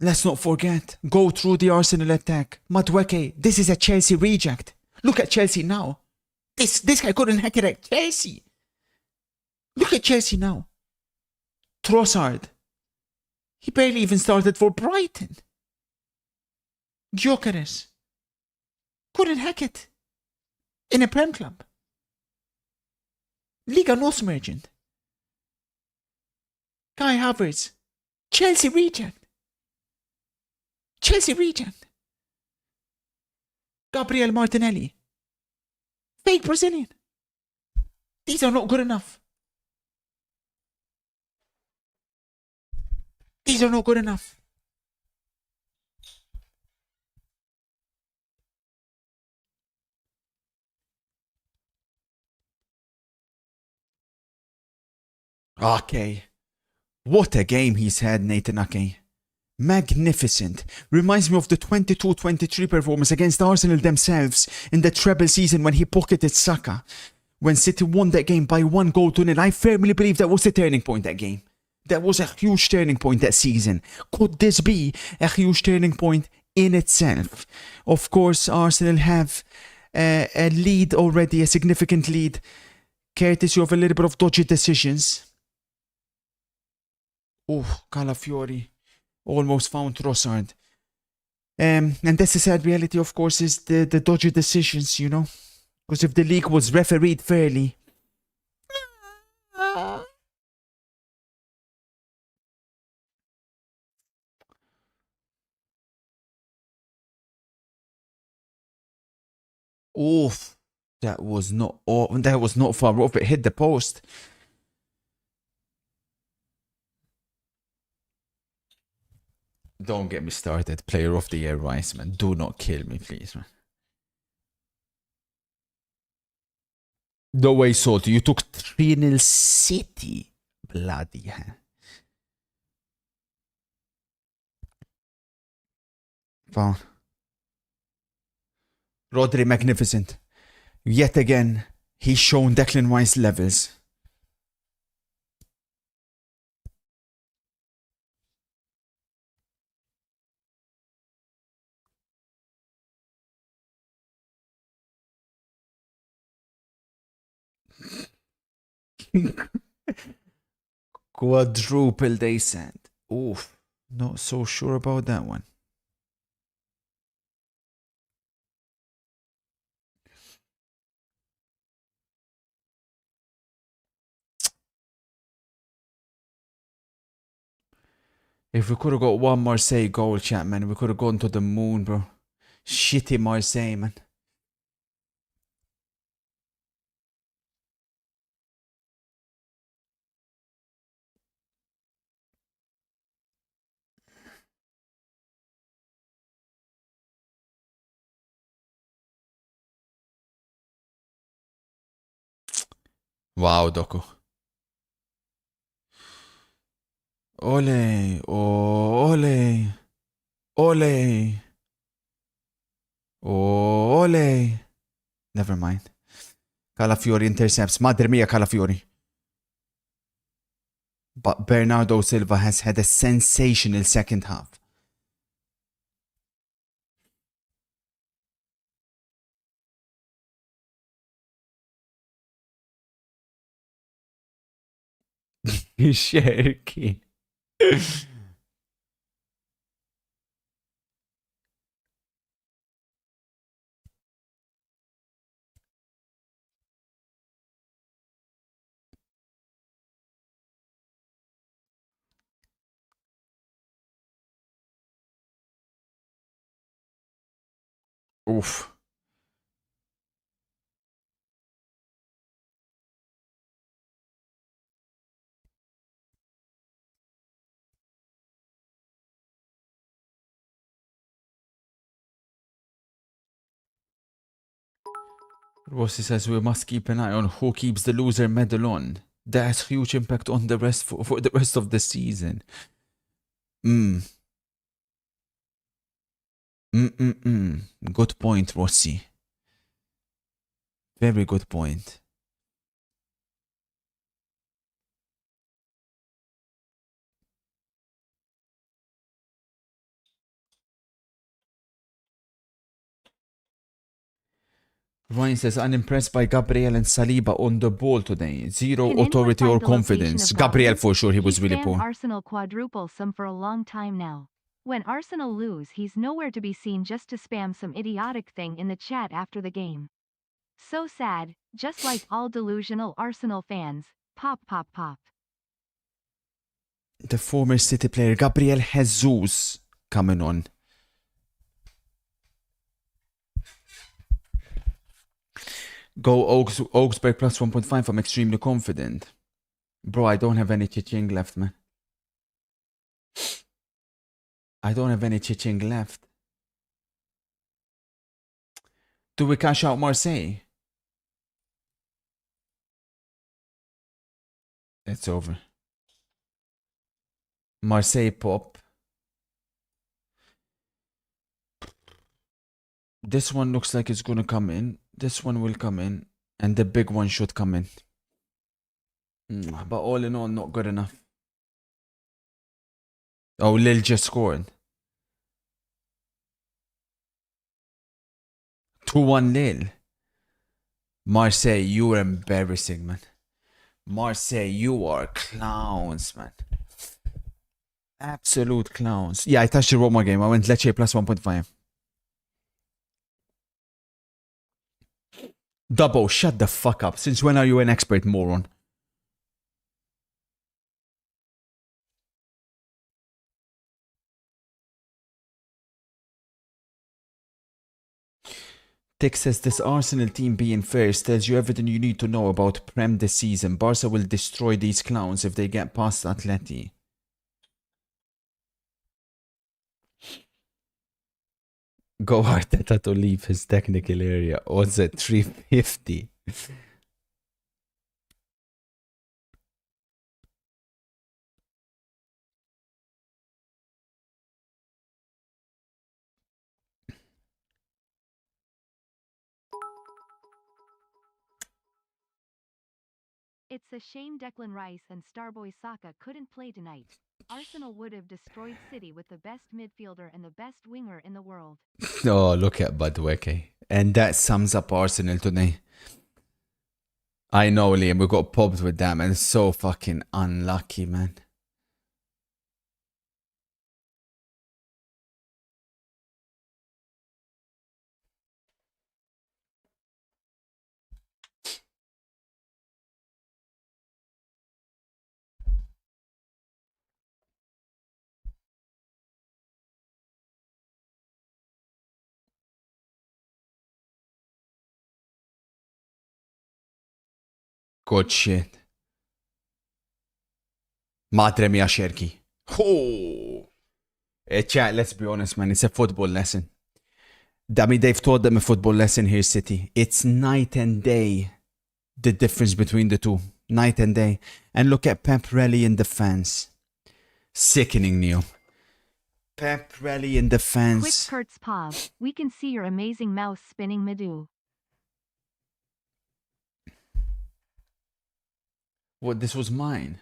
Let's not forget, go through the Arsenal attack. Madueke, this is a Chelsea reject. Look at Chelsea now. This guy couldn't hack it at Chelsea. Look at Chelsea now. Trossard. He barely even started for Brighton. Gyökeres. Couldn't hack it. In a Prem club. Liga NOS merchant. Kai Havertz. Chelsea reject. Chelsea reject. Gabriel Martinelli. Fake Brazilian. These are not good enough. These are not good enough. Okay. What a game he's had, Nathan Ake. Magnificent. Reminds me of the 22-23 performance against Arsenal themselves in the treble season when he pocketed Saka. When City won that game by 1-0. I firmly believe that was the turning point that game. That was a huge turning point that season. Could this be a huge turning point in itself? Of course, Arsenal have a lead already, a significant lead, courtesy of a little bit of dodgy decisions. Oh, Calafiori almost found Trossard. And that's the sad reality, of course, is the dodgy decisions, you know. Because if the league was refereed fairly... Oof. That was not far off. It hit the post. Don't get me started. Player of the year, Rice, man. Do not kill me, please, man. No way, Salty. You took 3-0 City. Bloody hell. Wow. Rodri, magnificent. Yet again, he's shown Declan Rice levels. Quadruple, they said. Oof. Not so sure about that one. If we could have got one Marseille goal, chat, man, we could have gone to the moon, bro. Shitty Marseille, man. Wow, Doku. Ole, oh, ole, ole, oh, ole. Never mind. Calafiori intercepts. Madre mia, Calafiori. But Bernardo Silva has had a sensational second half. Sherky. Oof. Rossi says we must keep an eye on who keeps the loser medal on. that has huge impact on the rest for the rest of the season. Good point, Rossi. Very good point. Ryan says, unimpressed by Gabriel and Saliba on the ball today. Zero Can authority anyone or find the location confidence. of Gabriel, Robin? for sure, he was He's really spammed poor. Arsenal quadruple some for a long time now. When Arsenal lose, he's nowhere to be seen just to spam some idiotic thing in the chat after the game. So sad, just like all delusional Arsenal fans. Pop pop pop. The former City player Gabriel Jesus coming on. Go Augsburg plus 1.5. I'm extremely confident. Bro, I don't have any Chiching left, man. I don't have any Chiching left. Do we cash out Marseille? It's over. Marseille pop. This one looks like it's gonna come in. This one will come in. And the big one should come in. But all in all, not good enough. Oh, Lille just scored. 2-1 Lille. Marseille, you are embarrassing, man. Marseille, you are clowns, man. Absolute clowns. Yeah, I touched the Roma game. I went Lecce plus 1.5. Dubbo, shut the fuck up. Since when are you an expert, moron? Tick says this Arsenal team being first tells you everything you need to know about Prem this season. Barca will destroy these clowns if they get past Atleti. Go Arteta to leave his technical area. Odds at 350. It's a shame Declan Rice and Starboy Saka couldn't play tonight. Arsenal would have destroyed City with the best midfielder and the best winger in the world. Oh, look at Budweke. And that sums up Arsenal today. I know, Liam, we got popped with them, and it's so fucking unlucky, man. Good shit. Madre mia, Sherky. Oh. Chat, let's be honest, man. It's a football lesson. I mean, they've taught them a football lesson here, City. It's night and day, the difference between the two. Night and day. And look at Pep Rally in defense. Sickening, Neil. Pep Rally in defense. Quick Kurt's Pav, we can see your amazing mouse spinning Madou. What, this was mine?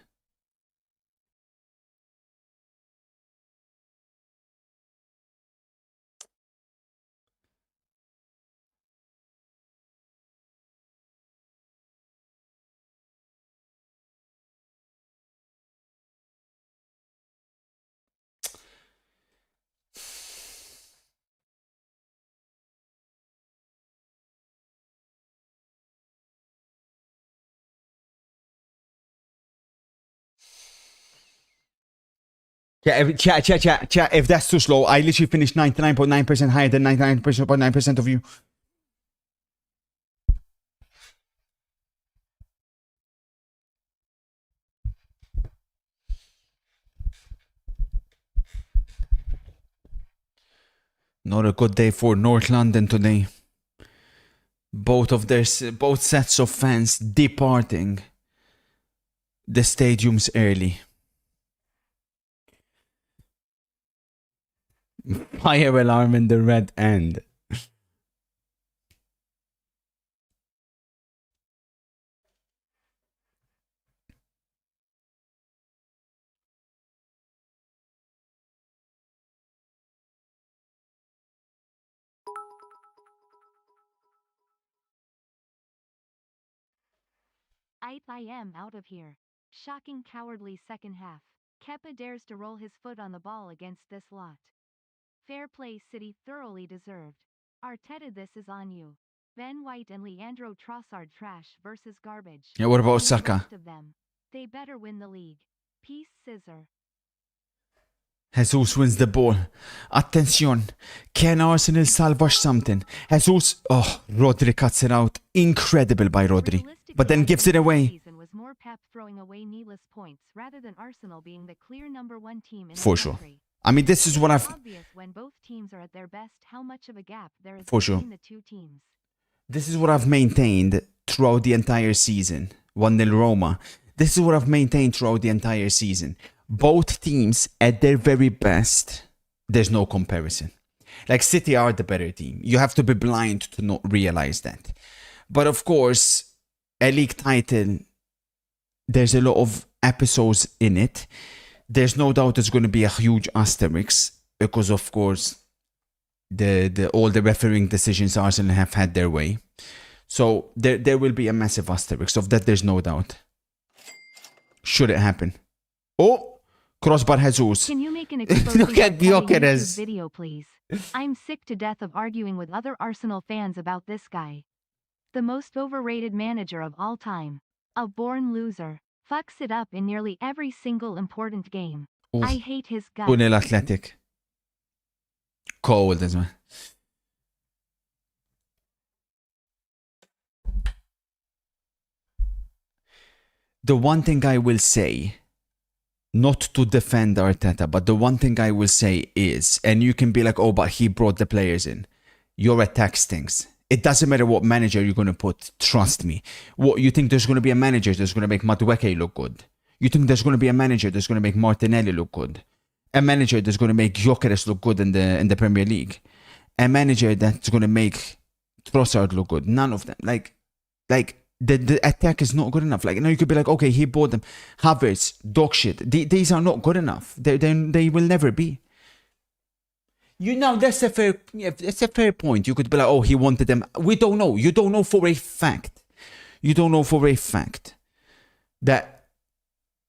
Chat. If that's too slow, I literally finished 99.9% higher than 99.9% of you. Not a good day for North London today. Both sets of fans departing. the stadium's early. Fire alarm in the red end. I am out of here. Shocking cowardly second half. Kepa dares to roll his foot on the ball against this lot. Fair play City thoroughly deserved. Arteta, this is on you. Ben White and Leandro Trossard trash versus garbage. Yeah, what about And the Saka? rest of them. They better win the league. Peace, scissor. Jesus wins the ball. Attention. Can Arsenal salvage something? Jesus. Oh, Rodri cuts it out. Incredible by Rodri. But then gives it away. Season was more Pep throwing away needless points rather than Arsenal being the clear number one team in For the sure. country. I mean, this is what I've... It's obvious when both teams are at their best how much of a gap there is For sure. between the two teams. This is what I've maintained throughout the entire season. 1-0 Roma. This is what I've maintained throughout the entire season. Both teams at their very best, there's no comparison. Like, City are the better team. You have to be blind to not realize that. But of course, a league title, there's a lot of episodes in it. There's no doubt there's going to be a huge asterisk because, of course, all the refereeing decisions Arsenal have had their way. So there will be a massive asterisk. Of that, there's no doubt. Should it happen? Oh, crossbar Jesus. Can you make an exposing Look at Gyökeres. video, please? I'm sick to death of arguing with other Arsenal fans about this guy. The most overrated manager of all time. A born loser. Fucks it up in nearly every single important game. Oof. I hate his guts. 2-0 Athletic. Cold as well. The one thing I will say, not to defend Arteta, but the one thing I will say is, and you can be like, oh, but he brought the players in. Your attack stinks. It doesn't matter what manager you're going to put. Trust me. What you think there's going to be a manager that's going to make Madueke look good? You think there's going to be a manager that's going to make Martinelli look good? A manager that's going to make Gyökeres look good in the Premier League? A manager that's going to make Trossard look good? None of them. Like the attack is not good enough. Like, now you could be like, okay, he bought them. Havertz, dog shit. These are not good enough. They will never be. You know, that's a fair point. You could be like, oh, he wanted them. We don't know. You don't know for a fact. You don't know for a fact that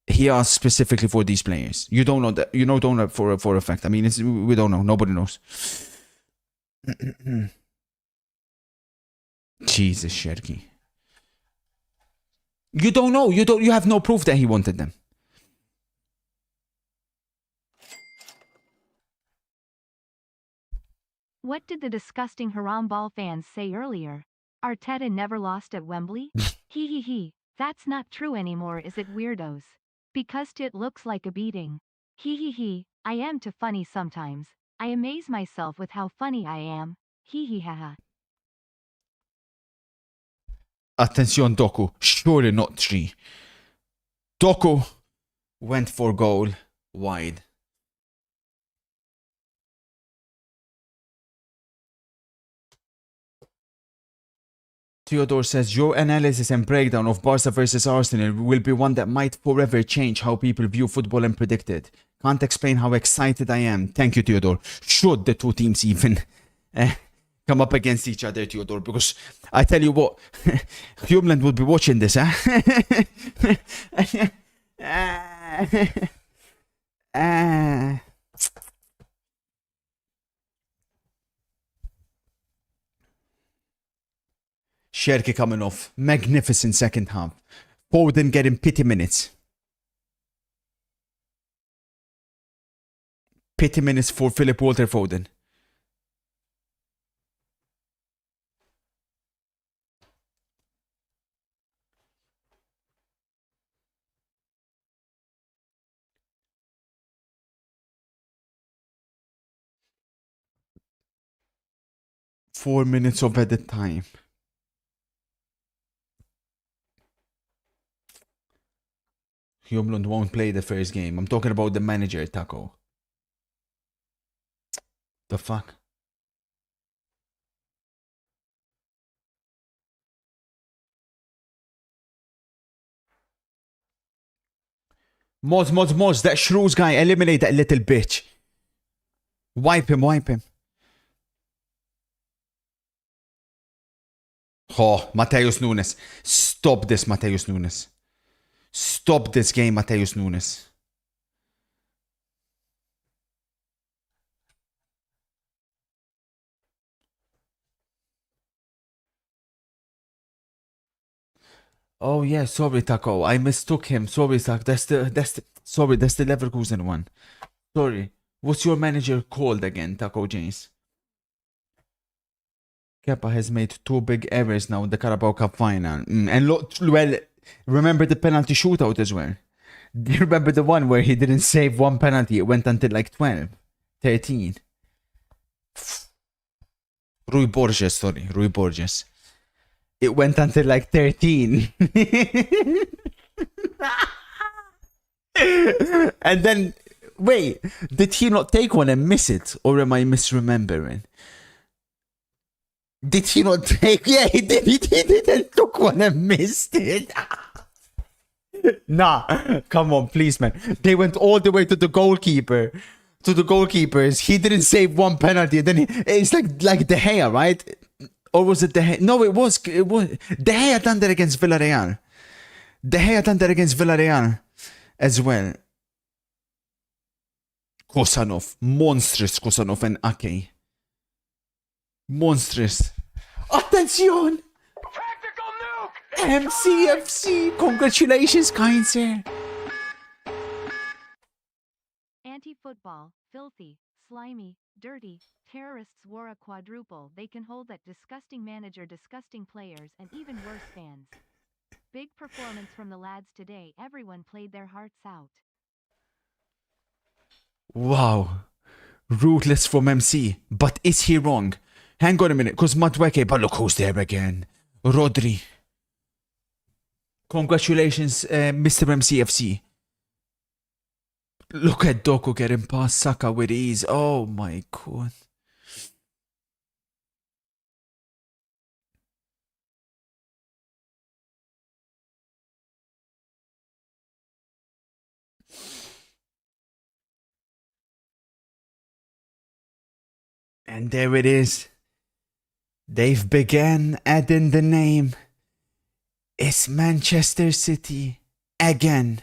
he asked specifically for these players. You don't know that. You don't know for a fact. I mean, we don't know. Nobody knows. Jesus, Sherky. You don't know. You have no proof that he wanted them. What did the disgusting Haram Ball fans say earlier? Arteta never lost at Wembley? He. That's not true anymore, is it, weirdos? Because it looks like a beating. He. I am too funny sometimes. I amaze myself with how funny I am. Haha. Attention, Doku. Surely not 3. Doku went for goal wide. Theodore says, your analysis and breakdown of Barca versus Arsenal will be one that might forever change how people view football and predict it. Can't explain how excited I am. Thank you, Theodore. Should the two teams even come up against each other, Theodore? Because I tell you what, Humeland will be watching this, huh? Sherky coming off. Magnificent second half. Foden getting pity minutes. Pity minutes for Philip Walter Foden. Four minutes of added time. Hjumlund won't play the first game. I'm talking about the manager, Taco. The fuck? Mods, that Shrews guy, eliminate that little bitch. Wipe him. Oh, Mateus Nunes. Stop this, Mateus Nunes. Stop this game, Mateus Nunes. Oh yeah, sorry Taco. I mistook him. Sorry, Taco. That's the Leverkusen one. Sorry. What's your manager called again, Taco James? Kepa has made 2 big errors now in the Carabao Cup final. And look, well, remember the penalty shootout as well. Do you remember the one where he didn't save one penalty? It went until like 12, 13. Rui Borges. It went until like 13. And then, wait, did he not take one and miss it? Or am I misremembering? Did he not take? Yeah, he did. He did and took one and missed it. Nah, come on, please, man. They went all the way to the goalkeeper. To the goalkeepers. He didn't save one penalty. And then it's like De Gea, right? Or was it De Gea? No, it was. De Gea done that against Villarreal. As well. Kosanov. Monstrous Kosanov and Ake. Monstrous. Attention! Tactical nuke! MCFC! Congratulations, kind sir. Anti-football, filthy, slimy, dirty, terrorists wore a quadruple. They can hold that disgusting manager, disgusting players, and even worse fans. Big performance from the lads today. Everyone played their hearts out. Wow. Ruthless from MC. But is he wrong? Hang on a minute, because Madueke, but look who's there again. Rodri. Congratulations, Mr. MCFC. Look at Doku getting past Saka with ease. Oh my god. And there it is. They've began adding the name. It's Manchester City again,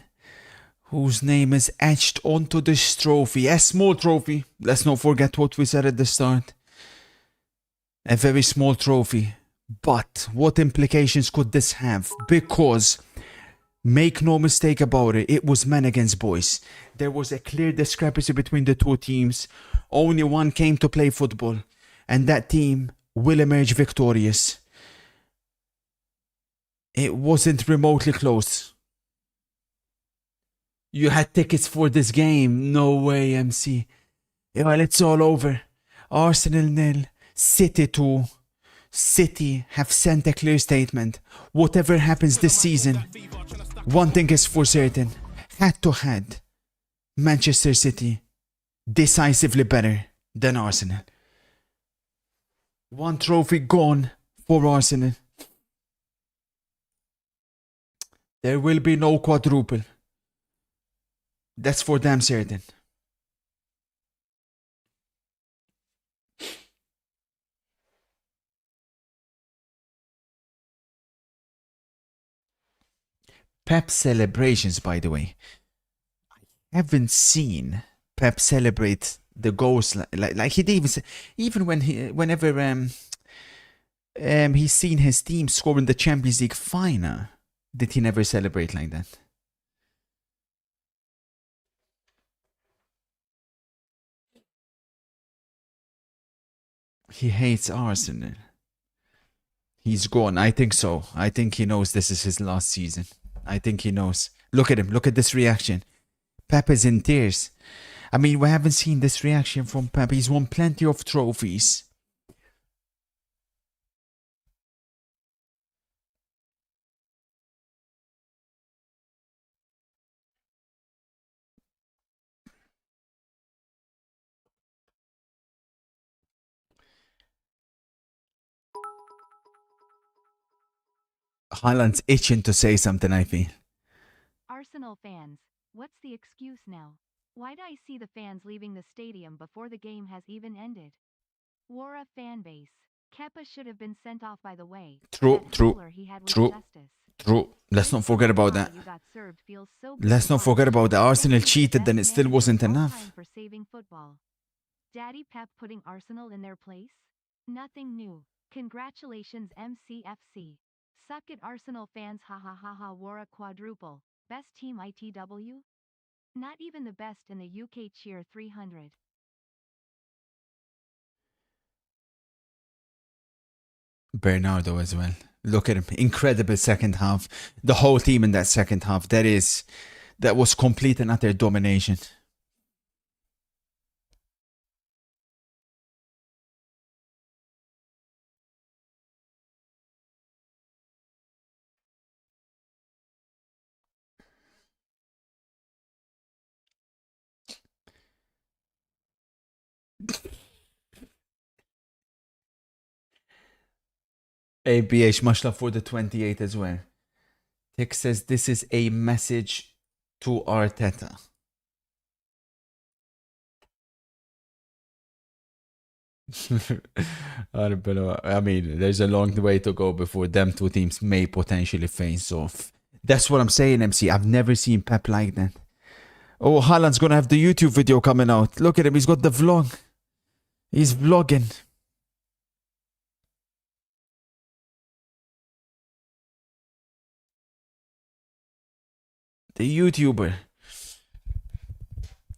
whose name is etched onto this trophy. A small trophy. Let's not forget what we said at the start. A very small trophy. But what implications could this have? Because, make no mistake about it, it was men against boys. There was a clear discrepancy between the two teams. Only one came to play football. And that team will emerge victorious. It wasn't remotely close. You had tickets for this game. No way, MC. Well, it's all over. Arsenal 0, City 2. City have sent a clear statement. Whatever happens this season, one thing is for certain. Head to head, Manchester City decisively better than Arsenal. One trophy gone for Arsenal. There will be no quadruple. That's for damn certain. Pep celebrations, by the way. I haven't seen Pep celebrate the goals like he did even whenever he's seen his team score in the Champions League final. Did he never celebrate like that? He hates Arsenal. He's gone. I think so. I think he knows this is his last season. I think he knows. Look at him. Look at this reaction. Pep is in tears. I mean, we haven't seen this reaction from Pep. He's won plenty of trophies. Haaland's itching to say something, I feel. Arsenal fans, what's the excuse now? Why'd I see the fans leaving the stadium before the game has even ended? Wara fan base. Kepa should have been sent off by the way. True, That true, howler he had was true. justice. True. Let's This not forget about how that. you got served feels so good Let's to not forget watch. about that. Arsenal Thank you to the cheated, then it best still manager wasn't of all enough. time for saving football. Daddy Pep putting Arsenal in their place? Nothing new. Congratulations MCFC. Suck it Arsenal fans, ha ha ha ha. Wara quadruple. Best team ITW? Not even the best in the UK cheer 300. Bernardo as well. Look at him. Incredible second half. The whole team in that second half. That was complete and utter domination. ABH, much love for the 28 as well. Tick says this is a message to Arteta. I mean, there's a long way to go before them two teams may potentially face off. That's what I'm saying, MC. I've never seen Pep like that. Oh, Haaland's gonna have the YouTube video coming out. Look at him, he's got the vlog. He's vlogging. The YouTuber.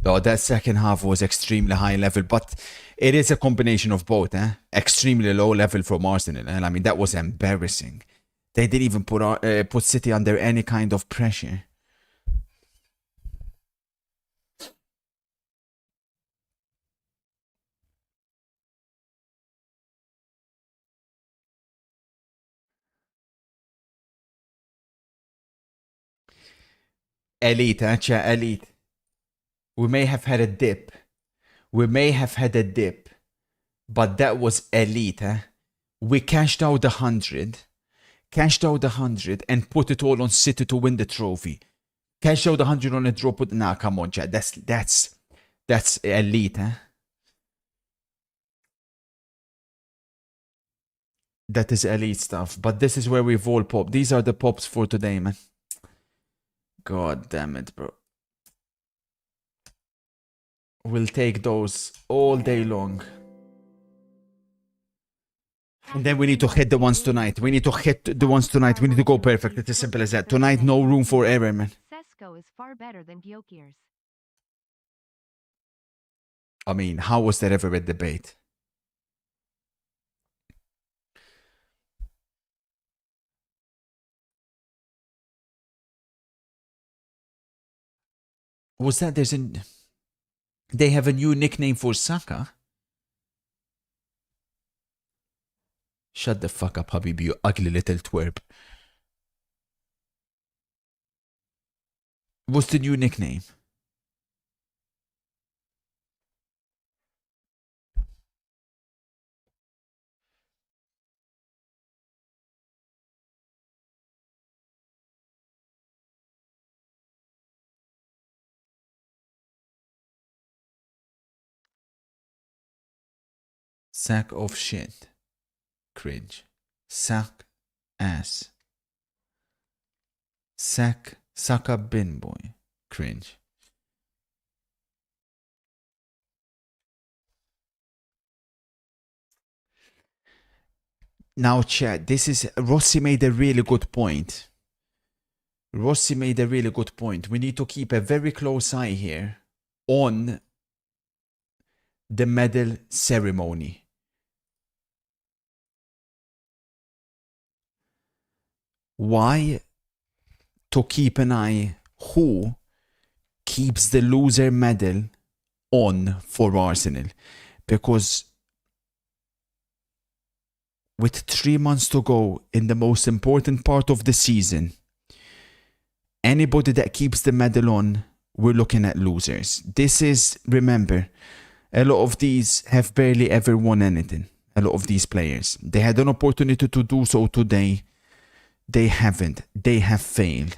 Oh, that second half was extremely high level, but it is a combination of both. Extremely low level from Arsenal, and I mean that was embarrassing. They didn't even put City under any kind of pressure. Elite, elite. We may have had a dip. But that was elite, We cashed out the 100. And put it all on City to win the trophy. Cash out the 100 on a draw. Nah, come on, chat. That's elite, That is elite stuff. But this is where we've all popped. These are the pops for today, man. God damn it, bro. We'll take those all day long. And then we need to hit the ones tonight. We need to go perfect. It's as simple as that. Tonight, no room for error, man. Sesko is far better than Gyökeres. I mean, how was there ever a debate? Was that they have a new nickname for Saka? Shut the fuck up, Habibi, you ugly little twerp. What's the new nickname? Sack of shit. Cringe. Sack ass. Suck a bin boy. Cringe. Now, chat, Rossi made a really good point. We need to keep a very close eye here on the medal ceremony. Why? To keep an eye who keeps the loser medal on for Arsenal. Because with 3 months to go in the most important part of the season, anybody that keeps the medal on, we're looking at losers. Remember, a lot of these have barely ever won anything. A lot of these players. They had an opportunity to do so today. They haven't. They have failed.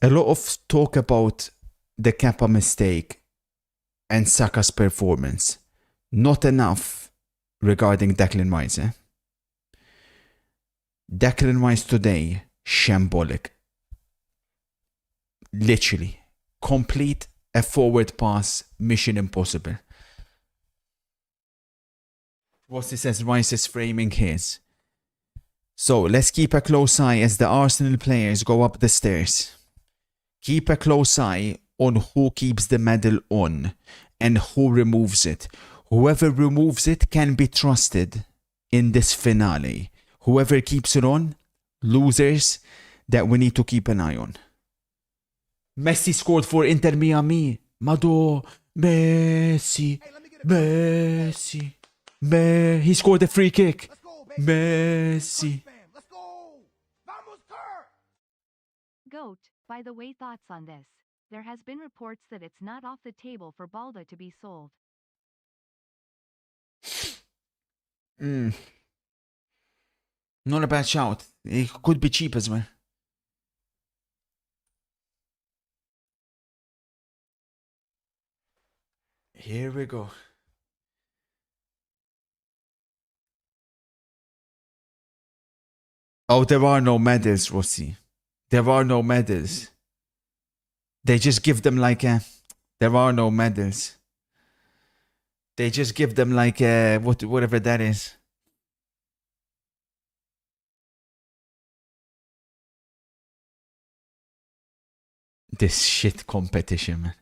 A lot of talk about the Kappa mistake and Saka's performance. Not enough regarding Declan Rice. Declan Rice today, shambolic. Literally. Complete a forward pass, mission impossible. Rossi says Rice is framing his. So let's keep a close eye as the Arsenal players go up the stairs. Keep a close eye on who keeps the medal on and who removes it. Whoever removes it can be trusted in this finale. Whoever keeps it on, losers that we need to keep an eye on. Messi scored for Inter Miami. Mado, Messi, Messi, he scored a free kick. Messi. Goat, by the way, thoughts on this? There has been reports that it's not off the table for Balda to be sold. Not a bad shout. It could be cheap as well. Here we go. Oh, there are no medals, Rossi. There are no medals. They just give them like a... There are no medals. They just give them like a... whatever that is. This shit competition, man.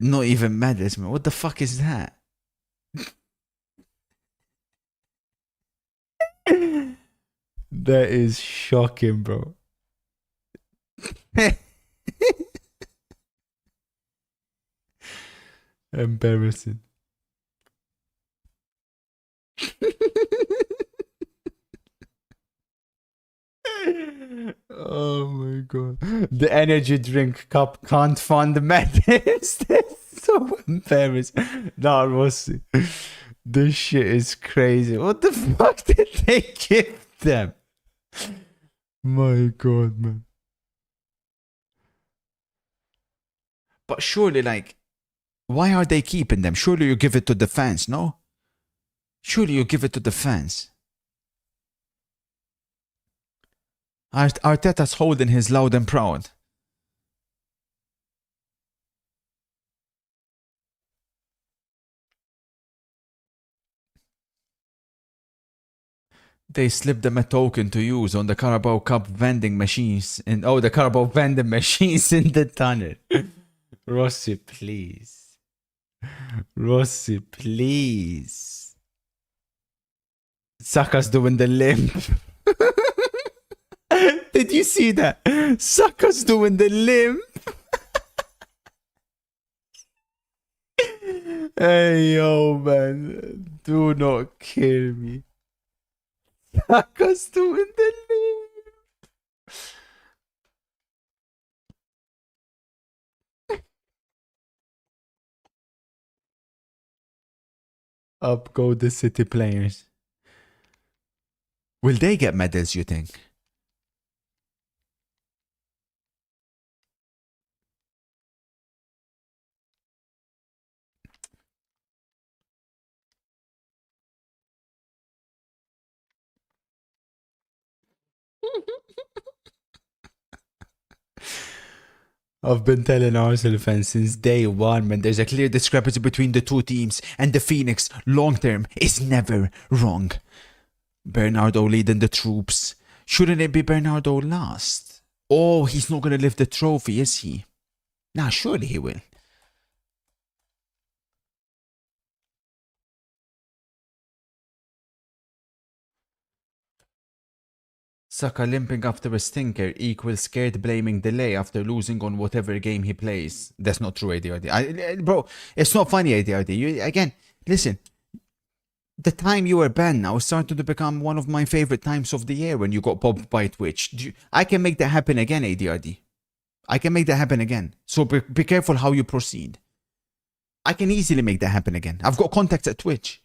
Not even medals, man. What the fuck is that? That is shocking, bro. Embarrassing. Oh my god. The energy drink cup can't fund the medals. That's so embarrassing. Nah, Rossi. This shit is crazy. What the fuck did they give them? My god, man. But surely, like, why are they keeping them? Surely you give it to the fans, no? Surely you give it to the fans. Arteta's holding his loud and proud. They slipped them a token to use on the Carabao Cup vending machines. The Carabao vending machines in the tunnel. Rossi, please. Rossi, please. Saka's doing the limp. Did you see that? Saka's doing the limp. Hey, yo, man. Do not kill me. Saka's doing the limp. Up go the City players. Will they get medals, you think? I've been telling Arsenal fans since day one, man, there's a clear discrepancy between the two teams, and the Phoenix, long term, is never wrong. Bernardo leading the troops. Shouldn't it be Bernardo last? Oh, he's not gonna lift the trophy, is he? Nah, surely he will. Saka limping after a stinker equals scared blaming delay after losing on whatever game he plays. That's not true, ADRD. Bro, it's not funny, ADRD. Again, listen. The time you were banned now started to become one of my favorite times of the year when you got popped by Twitch. I can make that happen again, ADRD. I can make that happen again. So be careful how you proceed. I can easily make that happen again. I've got contacts at Twitch.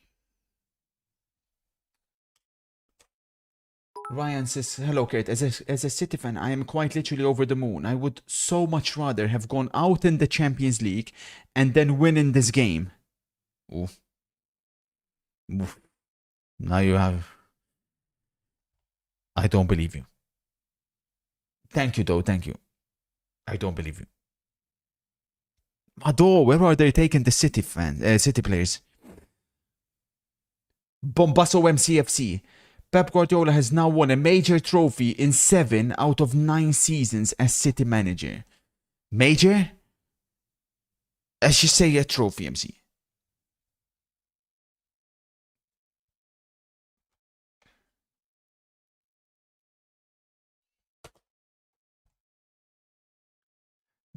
Ryan says, hello, Kurt. As a City fan, I am quite literally over the moon. I would so much rather have gone out in the Champions League and then win in this game. Oof. Oof. Now you have... I don't believe you. Thank you, though. Thank you. I don't believe you. Ado, where are they taking the City City players? Bombasso MCFC. Pep Guardiola has now won a major trophy in 7 out of 9 seasons as City manager. Major? I should say a trophy, MC.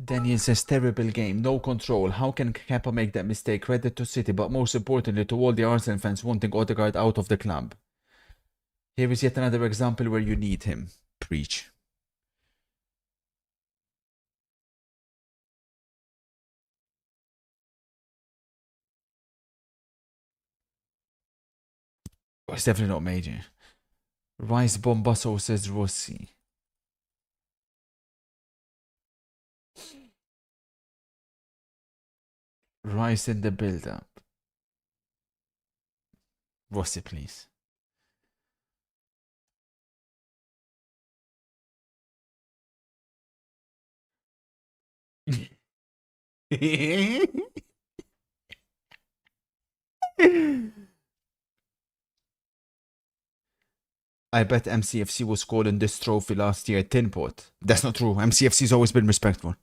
Daniel says, terrible game, no control. How can Kepa make that mistake? Credit to City, but most importantly to all the Arsenal fans wanting Odegaard out of the club. Here is yet another example where you need him. Preach. Oh, it's definitely not major. Rice Bombasso says Rossi. Rice in the build-up. Rossi, please. I bet MCFC was calling this trophy last year Tin Pot. That's not true. MCFC's always been respectful.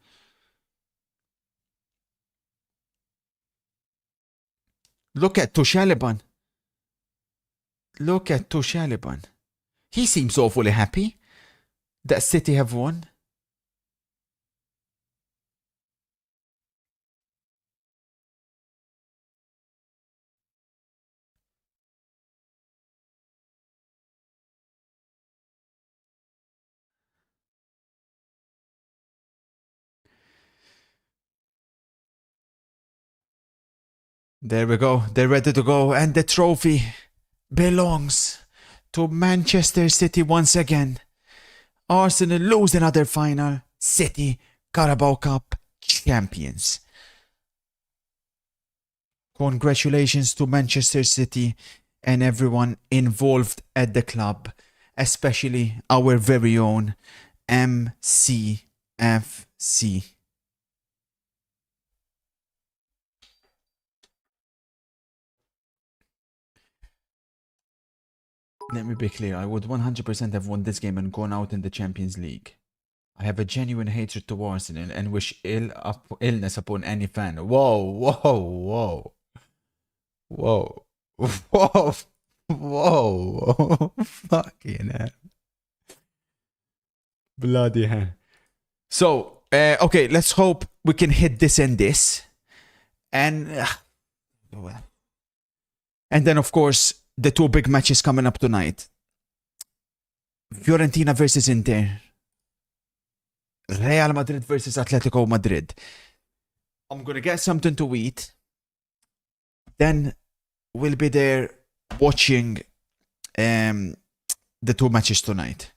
Look at Tushaliban. Look at Tushaliban. He seems awfully happy that City have won. There we go. They're ready to go. And the trophy belongs to Manchester City once again. Arsenal lose another final. City Carabao Cup champions. Congratulations to Manchester City and everyone involved at the club, especially our very own MCFC. Let me be clear, I would 100% have won this game and gone out in the Champions League. I have a genuine hatred to Arsenal and wish illness upon any fan. Whoa, whoa, whoa. Whoa. Whoa. Whoa. Fucking hell. Bloody hell. So, okay, let's hope we can hit this and this. And then, of course, the 2 big matches coming up tonight. Fiorentina versus Inter. Real Madrid versus Atletico Madrid. I'm gonna get something to eat. Then we'll be there watching the 2 matches tonight.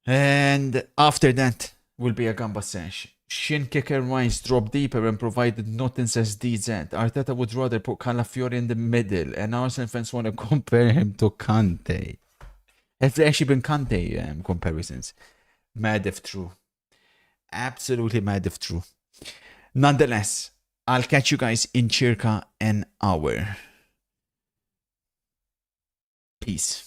And after that will be a gamba sesh. Shin kicker Rice dropped deeper and provided nothing, says DZ. Arteta would rather put Calafiori in the middle, and Arsenal fans want to compare him to Kante. Have there actually been Kante comparisons? Mad if true. Absolutely mad if true. Nonetheless, I'll catch you guys in circa an hour. Peace.